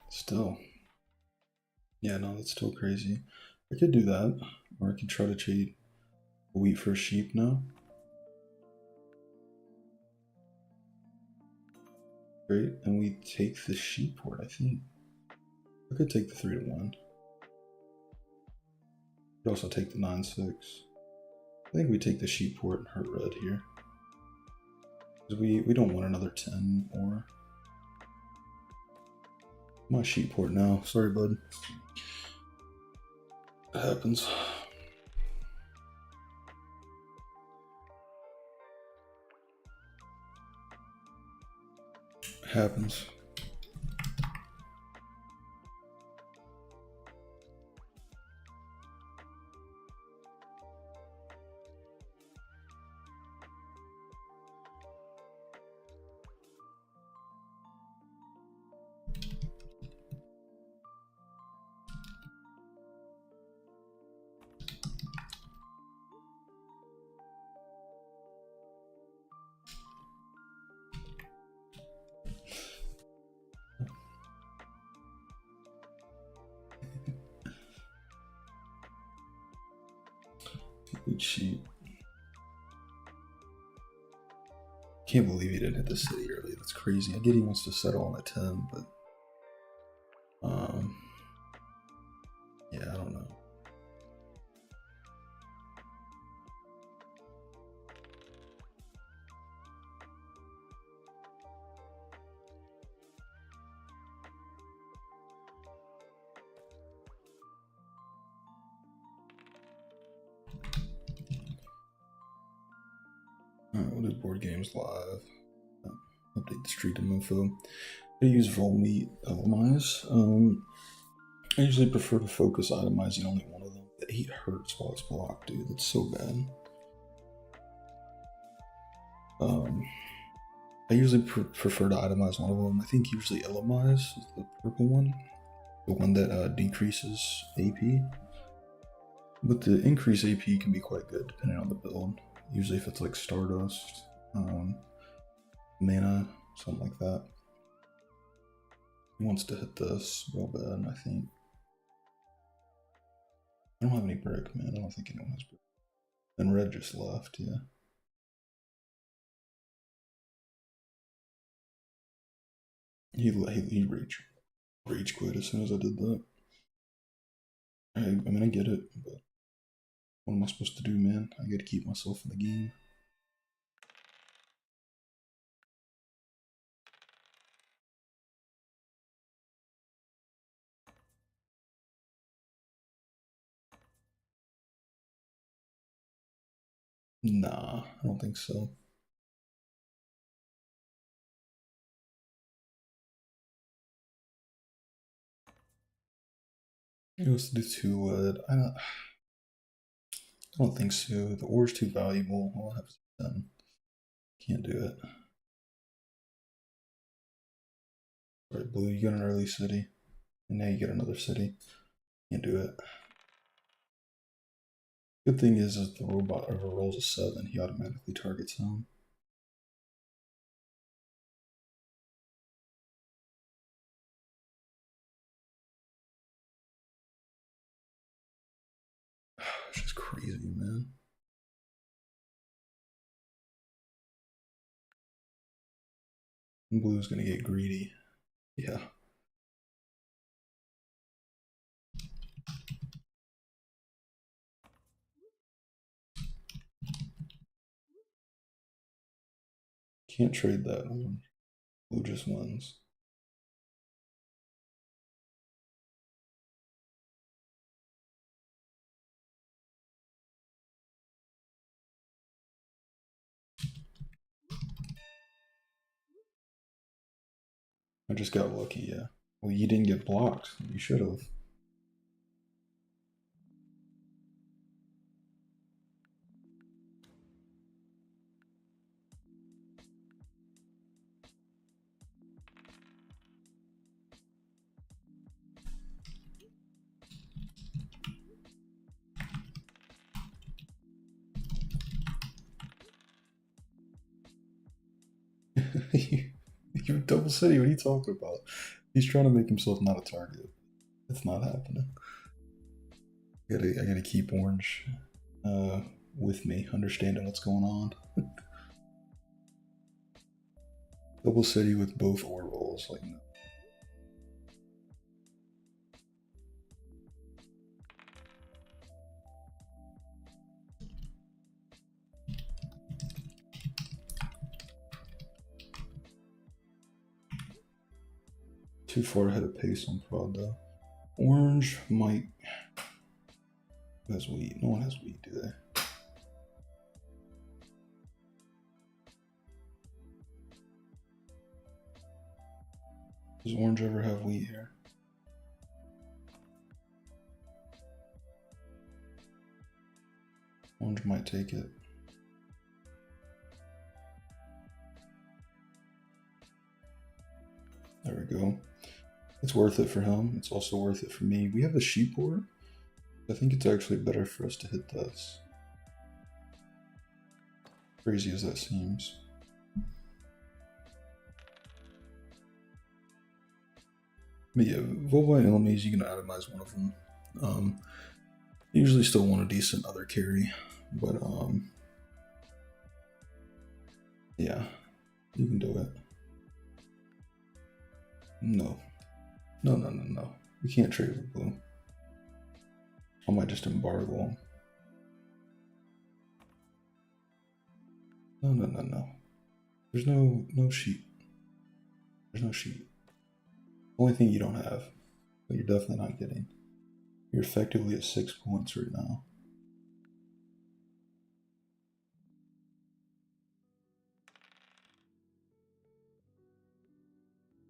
Still. Yeah, no, that's still crazy. I could do that, or I could try to trade wheat for sheep now. Great, and we take the sheep port, I think. I could take the 3-1. Could also take the 9-6. I think we take the sheep port and hurt red here. Because we don't want another 10 or. My sheep port now. Sorry, bud. It happens. It happens. Good sheep. Can't believe he didn't hit the city early. That's crazy. I get he wants to settle on a 10, but yeah, I don't know. Alright, we'll do board games live. Update the street info. I use Volmeat Itemize. I usually prefer to focus itemizing only one of them. The 8 hurts while it's blocked, dude. That's so bad. I usually prefer to itemize one of them. I think usually Itemize is the purple one. The one that decreases AP. But the increase AP can be quite good depending on the build. Usually if it's like Stardust, mana, something like that. He wants to hit this real bad, I think. I don't have any brick, man. I don't think anyone has brick. And red just left, yeah. He rage quit as soon as I did that. I mean, I get it, but what am I supposed to do, man? I gotta keep myself in the game. Nah, I don't think so. He goes to do 2 lead. I don't think so. The ore's too valuable. I'll have 10. Can't do it. Alright, blue, you got an early city. And now you get another city. Can't do it. Good thing is if the robot ever rolls a 7, he automatically targets him. It's just crazy, man. Blue's gonna get greedy. Yeah. Can't trade that one. Blue just wins. I just got lucky, yeah. Well, you didn't get blocked. You should have. You double city, what are you talking about? He's trying to make himself not a target. It's not happening. I gotta keep orange with me, understanding what's going on. Double city with both ore rolls, like no. Too far ahead of pace on prod though. Orange might. Who has wheat? No one has wheat, do they? Does orange ever have wheat here? Orange might take it. There we go. It's worth it for him. It's also worth it for me. We have a sheep ore. I think it's actually better for us to hit this. Crazy as that seems. But yeah, Volvi and enemies, you can atomize one of them. Usually still want a decent other carry, but yeah, you can do it. No. We can't trade with blue. I might just embargo him. No. There's no sheep. There's no sheep. Only thing you don't have, but you're definitely not getting. You're effectively at 6 points right now.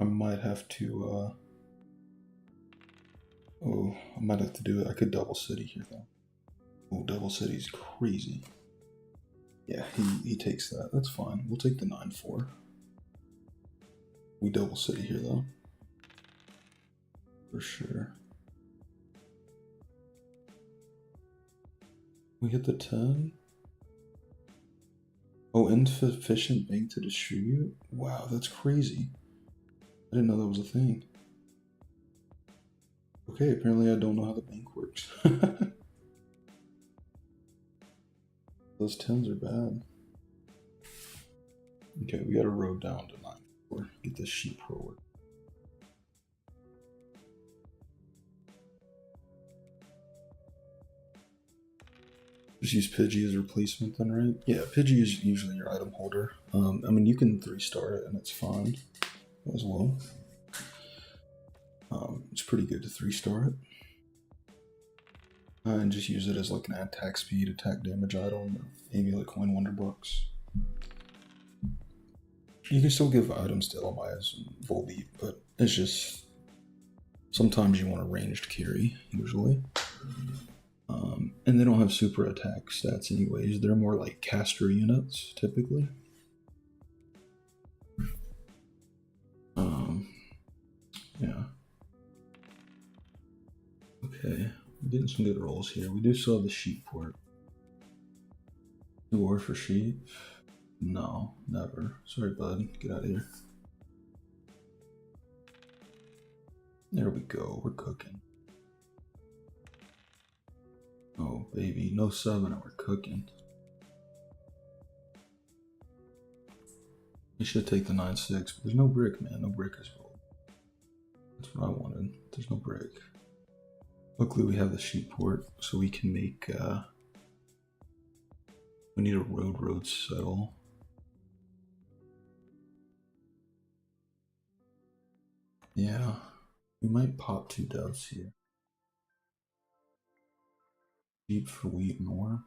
I might have to, I might have to do it. I could double city here though. Oh, double city's crazy. Yeah, he takes that. That's fine. We'll take the 9-4. We double city here though. For sure. We hit the 10. Oh, and insufficient bank to distribute? Wow, that's crazy. I didn't know that was a thing. Okay, apparently I don't know how the bank works. Those 10s are bad. Okay, we got a road down to 9-4. Get this sheep forward. Just use Pidgey as replacement then, right? Yeah, Pidgey is usually your item holder. I mean, you can 3-star it and it's fine as well. It's pretty good to 3-star it. And just use it as like an attack speed, attack damage item, or maybe like coin wonder bucks. You can still give items to Elmize and Volbeat, but it's just sometimes you want a ranged carry, usually. And they don't have super attack stats anyways. They're more like caster units, typically. Yeah. Okay, we're getting some good rolls here. We do still have the sheep port. 2 ore for sheep? No, never. Sorry, bud. Get out of here. There we go. We're cooking. Oh, baby. No 7 and we're cooking. You should take the 9-6, but there's no brick, man. No brick is rolled. That's what I wanted. There's no brick. Luckily, we have the sheep port, so we can make, we need a road settle. Yeah, we might pop 2 doves here. Sheep for wheat and ore.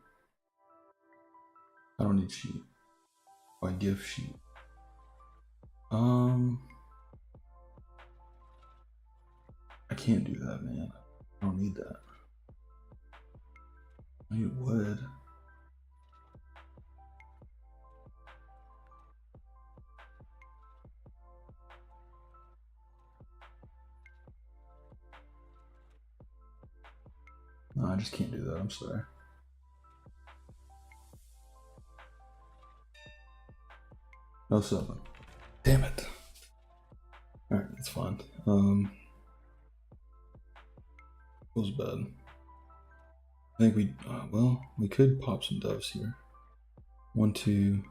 I don't need sheep. I give sheep. I can't do that, man. I don't need that. I need wood. No, I just can't do that. I'm sorry. No 7. Damn it. Alright, that's fine. Feels bad. I think we, well, we could pop some doves here. 1, 2,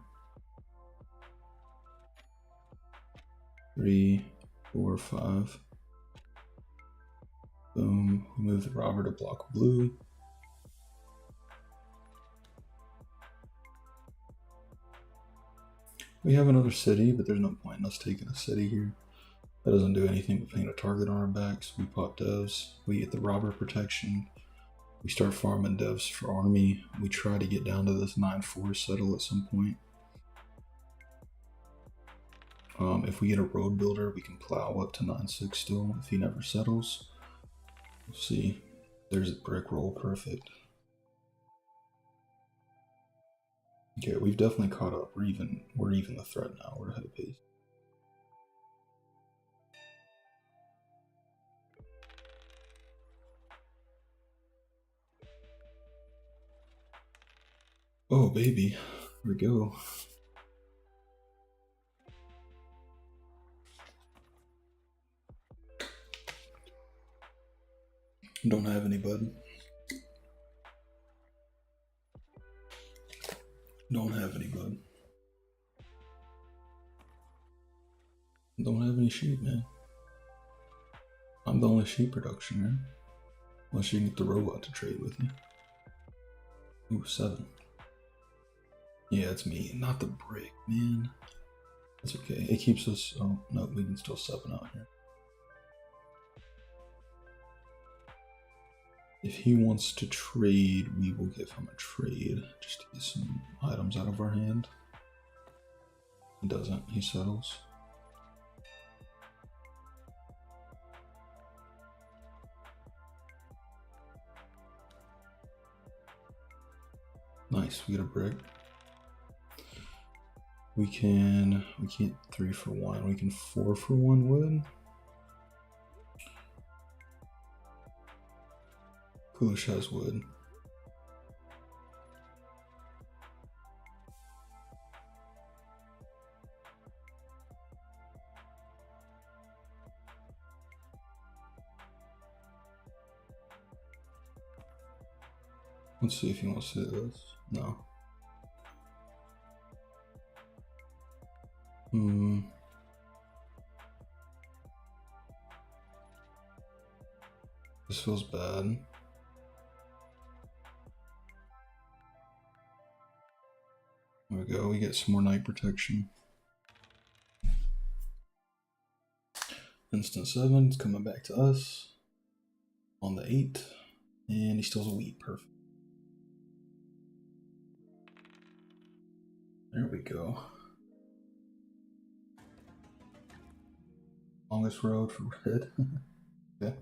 3, 4, 5. Boom. We move the robber to block blue. We have another city, but there's no point in us taking a city here. That doesn't do anything but paint a target on our backs. We pop devs. We get the robber protection. We start farming devs for army. We try to get down to this 9-4 settle at some point. If we get a road builder, we can plow up to 9-6 still if he never settles. We'll see. There's a brick roll, perfect. Okay, we've definitely caught up. We're even the threat now. We're ahead of pace. Oh baby, here we go. Don't have any, bud. Don't have any, bud. Don't have any sheep, man. I'm the only sheep production, man. Unless you can get the robot to trade with you. Ooh, 7. Yeah, it's me, not the brick, man. That's okay. It keeps us. Oh no, we can still 7 out here. If he wants to trade, we will give him a trade just to get some items out of our hand. He doesn't, he settles. Nice, we get a brick. We can't 3 for 1, we can 4 for 1 wood. Foolish has wood. Let's see if he wants to do this. No. This feels bad. There we go, we get some more night protection. Instant 7, it's coming back to us on the 8, and he steals a wheat, perfect. There we go. Longest road for red. Okay.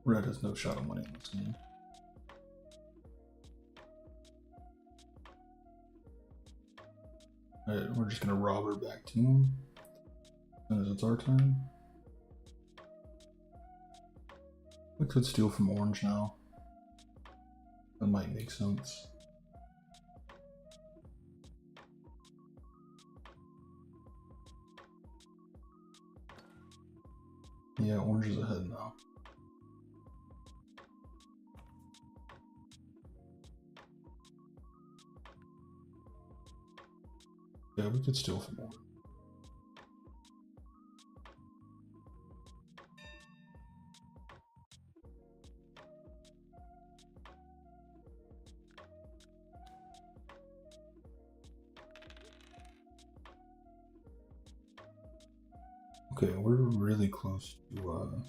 Red has no shot of winning this game. Alright, we're just gonna rob her back to him. As it's our turn. We could steal from orange now. That might make sense. Yeah, orange is ahead now. Yeah, we could steal from orange. Okay, we're really close to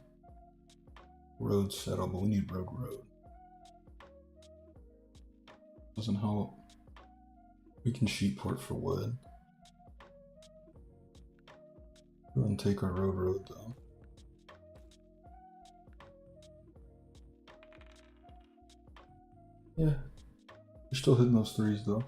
road settle, but we need road. Doesn't help. We can sheet port for wood. Go ahead and take our road though. Yeah, you're still hitting those 3s though.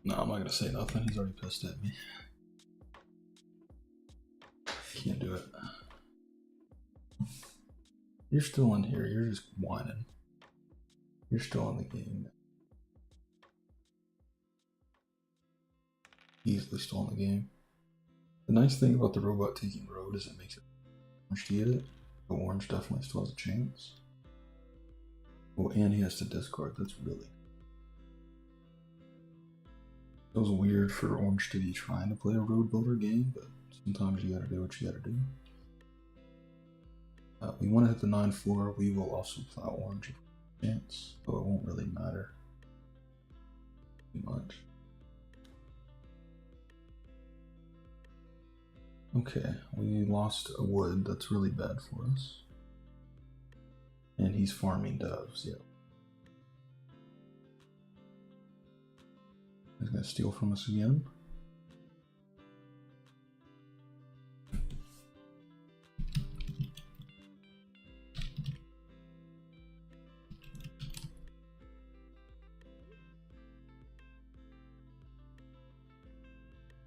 No, I'm not gonna say nothing. He's already pissed at me. Can't do it. You're still in here. You're just whining. You're still in the game. Easily still in the game. The nice thing about the robot taking road is it makes it orange to get it. But orange definitely still has a chance. Oh, and he has to discard. That's really... It was weird for orange to be trying to play a road builder game, but sometimes you gotta do what you gotta do. We want to hit the 9-4. We will also plow orange if we have a chance, but it won't really matter too much. Okay, we lost a wood. That's really bad for us. And he's farming doves, yeah. He's gonna steal from us again.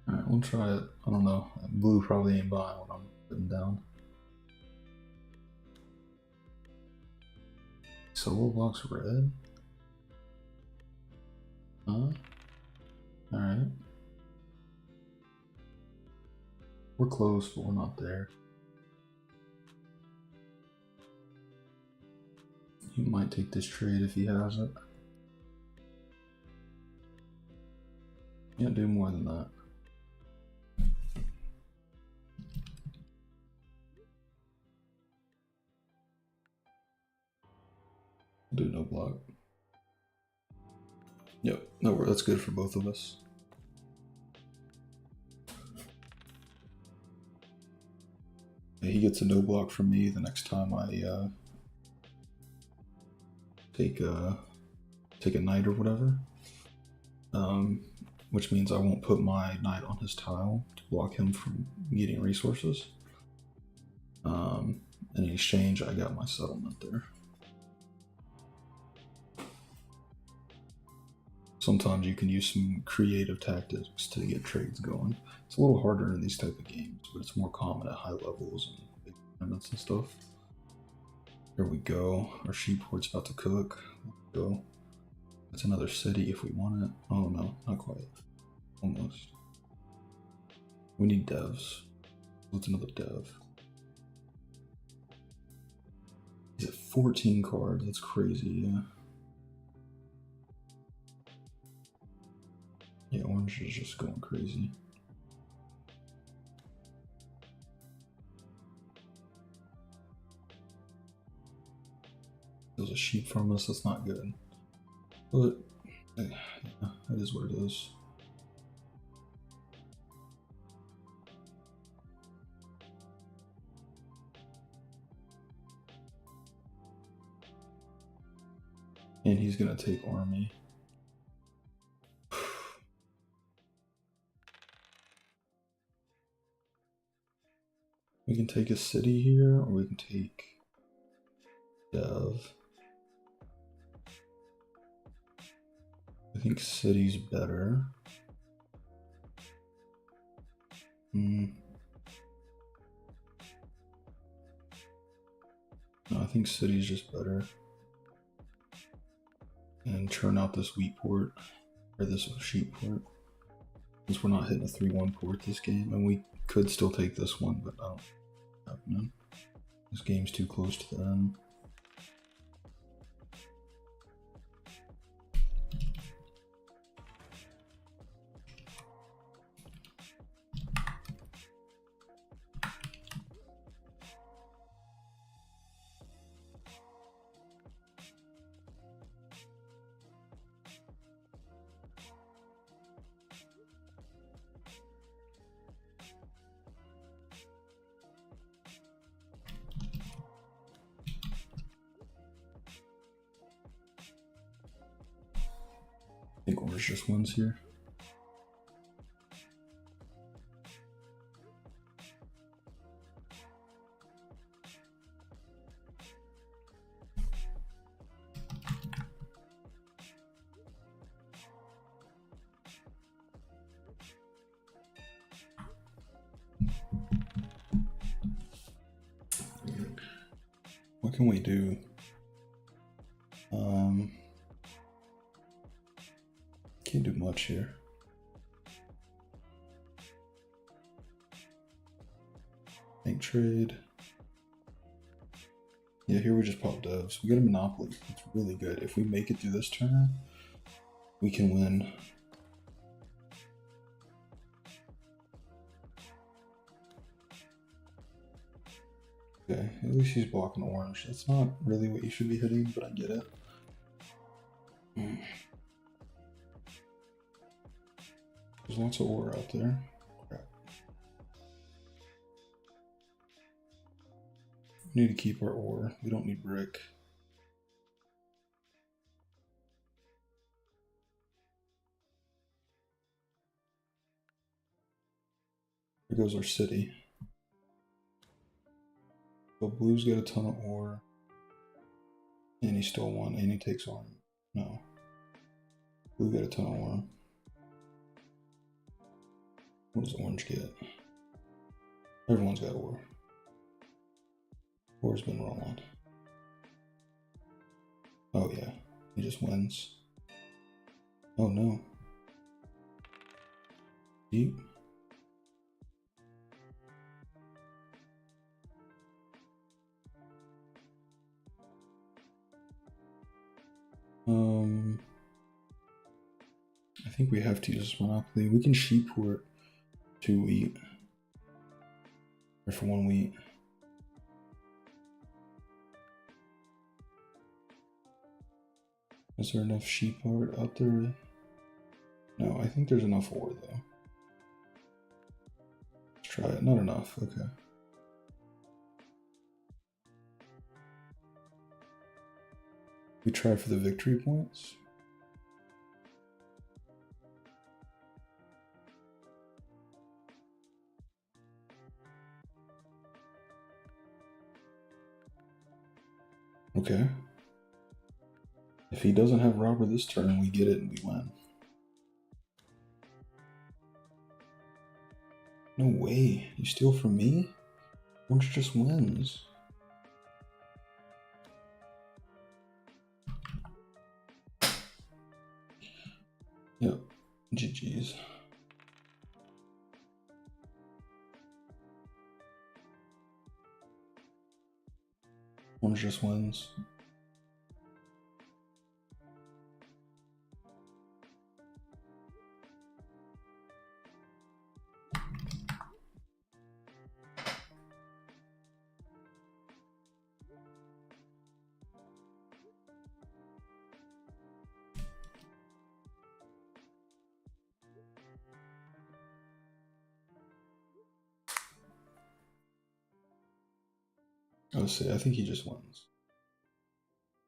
Alright, we'll try it. I don't know. Blue probably ain't buying what I'm putting down. Solo blocks red? Huh? Alright. We're close, but we're not there. He might take this trade if he has it. Can't do more than that. Do no block. Yep, no, that's good for both of us. He gets a no block from me the next time I take a knight or whatever. Which means I won't put my knight on his tile to block him from getting resources. In exchange, I got my settlement there. Sometimes you can use some creative tactics to get trades going. It's a little harder in these type of games, but it's more common at high levels and big tournaments and stuff. There we go. Our sheep port's about to cook. Let's go. That's another city if we want it. Oh no, not quite. Almost. We need devs. What's another dev? He's at 14 cards. That's crazy, yeah. Yeah, orange is just going crazy. There's a sheep from us. That's not good. But yeah, that is what it is. And he's gonna take army. We can take a city here, or we can take dev. I think city's better. No, I think city's just better. And churn out this wheat port, or this sheep port. Since we're not hitting a 3-1 port this game, and we could still take this one, but I don't know. This game's too close to the end. I think orange just wins here. What can we do? Can't do much here. Bank trade. Yeah, here we just pop devs. We got a monopoly. It's really good. If we make it through this turn, we can win. Okay, at least he's blocking orange. That's not really what you should be hitting, but I get it. There's lots of ore out there. Crap. We need to keep our ore. We don't need brick. Here goes our city. So blue's got a ton of ore. And he stole one, and he takes one. No. Blue got a ton of ore. What does orange get? Everyone's got ore. Ore's been rolling. Oh yeah, he just wins. Oh no. Deep. I think we have to use this monopoly. We can sheep port 2 wheat. Or for 1 wheat. Is there enough sheep art out there? No, I think there's enough ore though. Let's try it. Not enough. Okay. We try for the victory points. Okay. If he doesn't have robber this turn, we get it and we win. No way. You steal from me? Orange just wins. Yep. GG's. One just wins. Let's see, I think he just wins.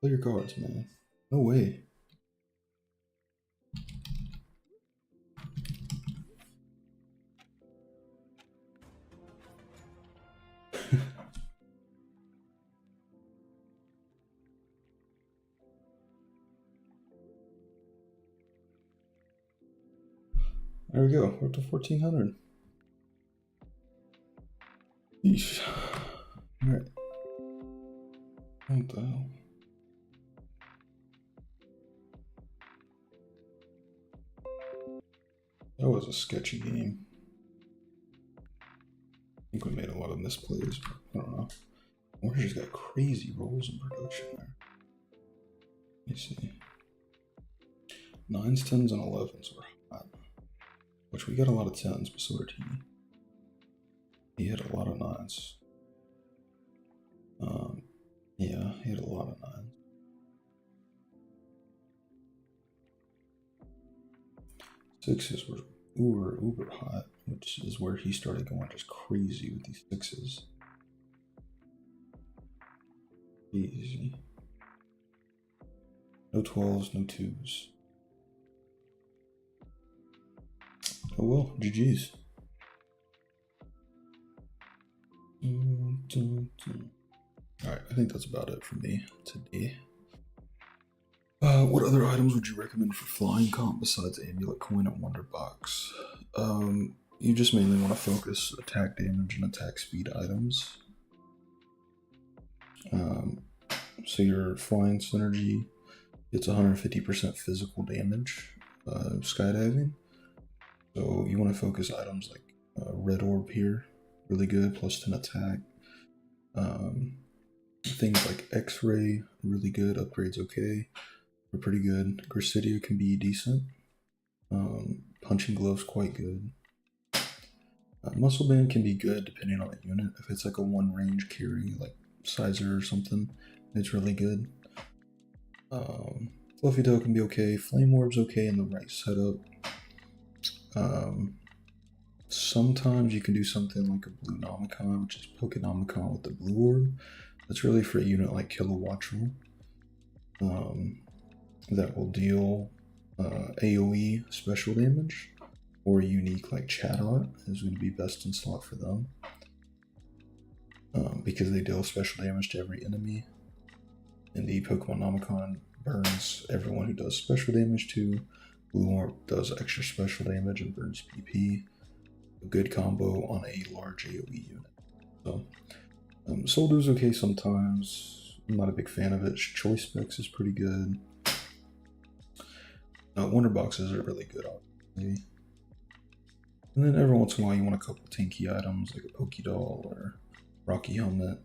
Play your cards, man. No way. There we go. We're up to 1400. Yeesh. Alright. What the hell? That was a sketchy game. I think we made a lot of misplays, but I don't know. Orange just got crazy rolls in production there. Let me see. 9s, 10s, and 11s were hot. Which we got a lot of 10s, but so did he. He had a lot of 9s. Yeah, he had a lot of 9s. 6s were uber hot, which is where he started going just crazy with these 6s. Easy. No 12s, no 2s. Oh well, GG's. Alright, I think that's about it for me today. What other items would you recommend for flying comp besides Amulet Coin and Wonder Box? You just mainly want to focus attack damage and attack speed items. So your flying synergy gets 150% physical damage skydiving. So you want to focus items like Red Orb here, really good, plus 10 attack. Things like X-Ray, really good, upgrades okay, are pretty good. Grasidia can be decent. Punching Gloves quite good. Muscle Band can be good depending on the unit. If it's like a one range carry, like Sizer or something, it's really good. Fluffy Tail can be okay. Flame Orb's okay in the right setup. Sometimes you can do something like a Blue Nomicon, which is Pokenomicon with the Blue Orb. That's really for a unit like Kilowattrel. That will deal AoE special damage, or a unique like Chatot is going to be best in slot for them. Because they deal special damage to every enemy. And the Pokemon Nomicon burns everyone who does special damage to. Blue Orb does extra special damage and burns PP. A good combo on a large AoE unit. So, Soldo's okay sometimes. I'm not a big fan of it. Choice Specs is pretty good. Wonder Boxes are really good, obviously. And then every once in a while you want a couple tanky items like a Pokédoll or Rocky Helmet.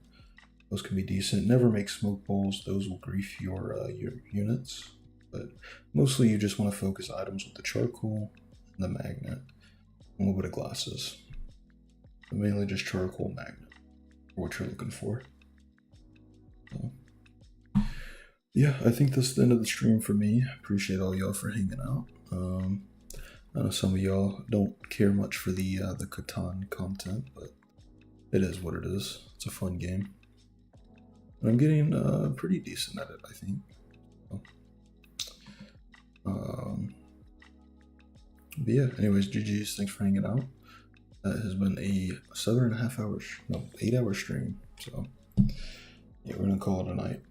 Those can be decent. Never make Smoke Balls. Those will grief your units. But mostly you just want to focus items with the Charcoal and the Magnet. A little bit of Glasses. But mainly just Charcoal, Magnet for what you're looking for. So, yeah, I think this is the end of the stream for me. Appreciate all y'all for hanging out. I know some of y'all don't care much for the Catan content, but it is what it is. It's a fun game. And I'm getting pretty decent at it, I think. But yeah, anyways, GG's, thanks for hanging out. That has been a 7.5 hours, no, 8 hour stream. So yeah, we're gonna call it a night.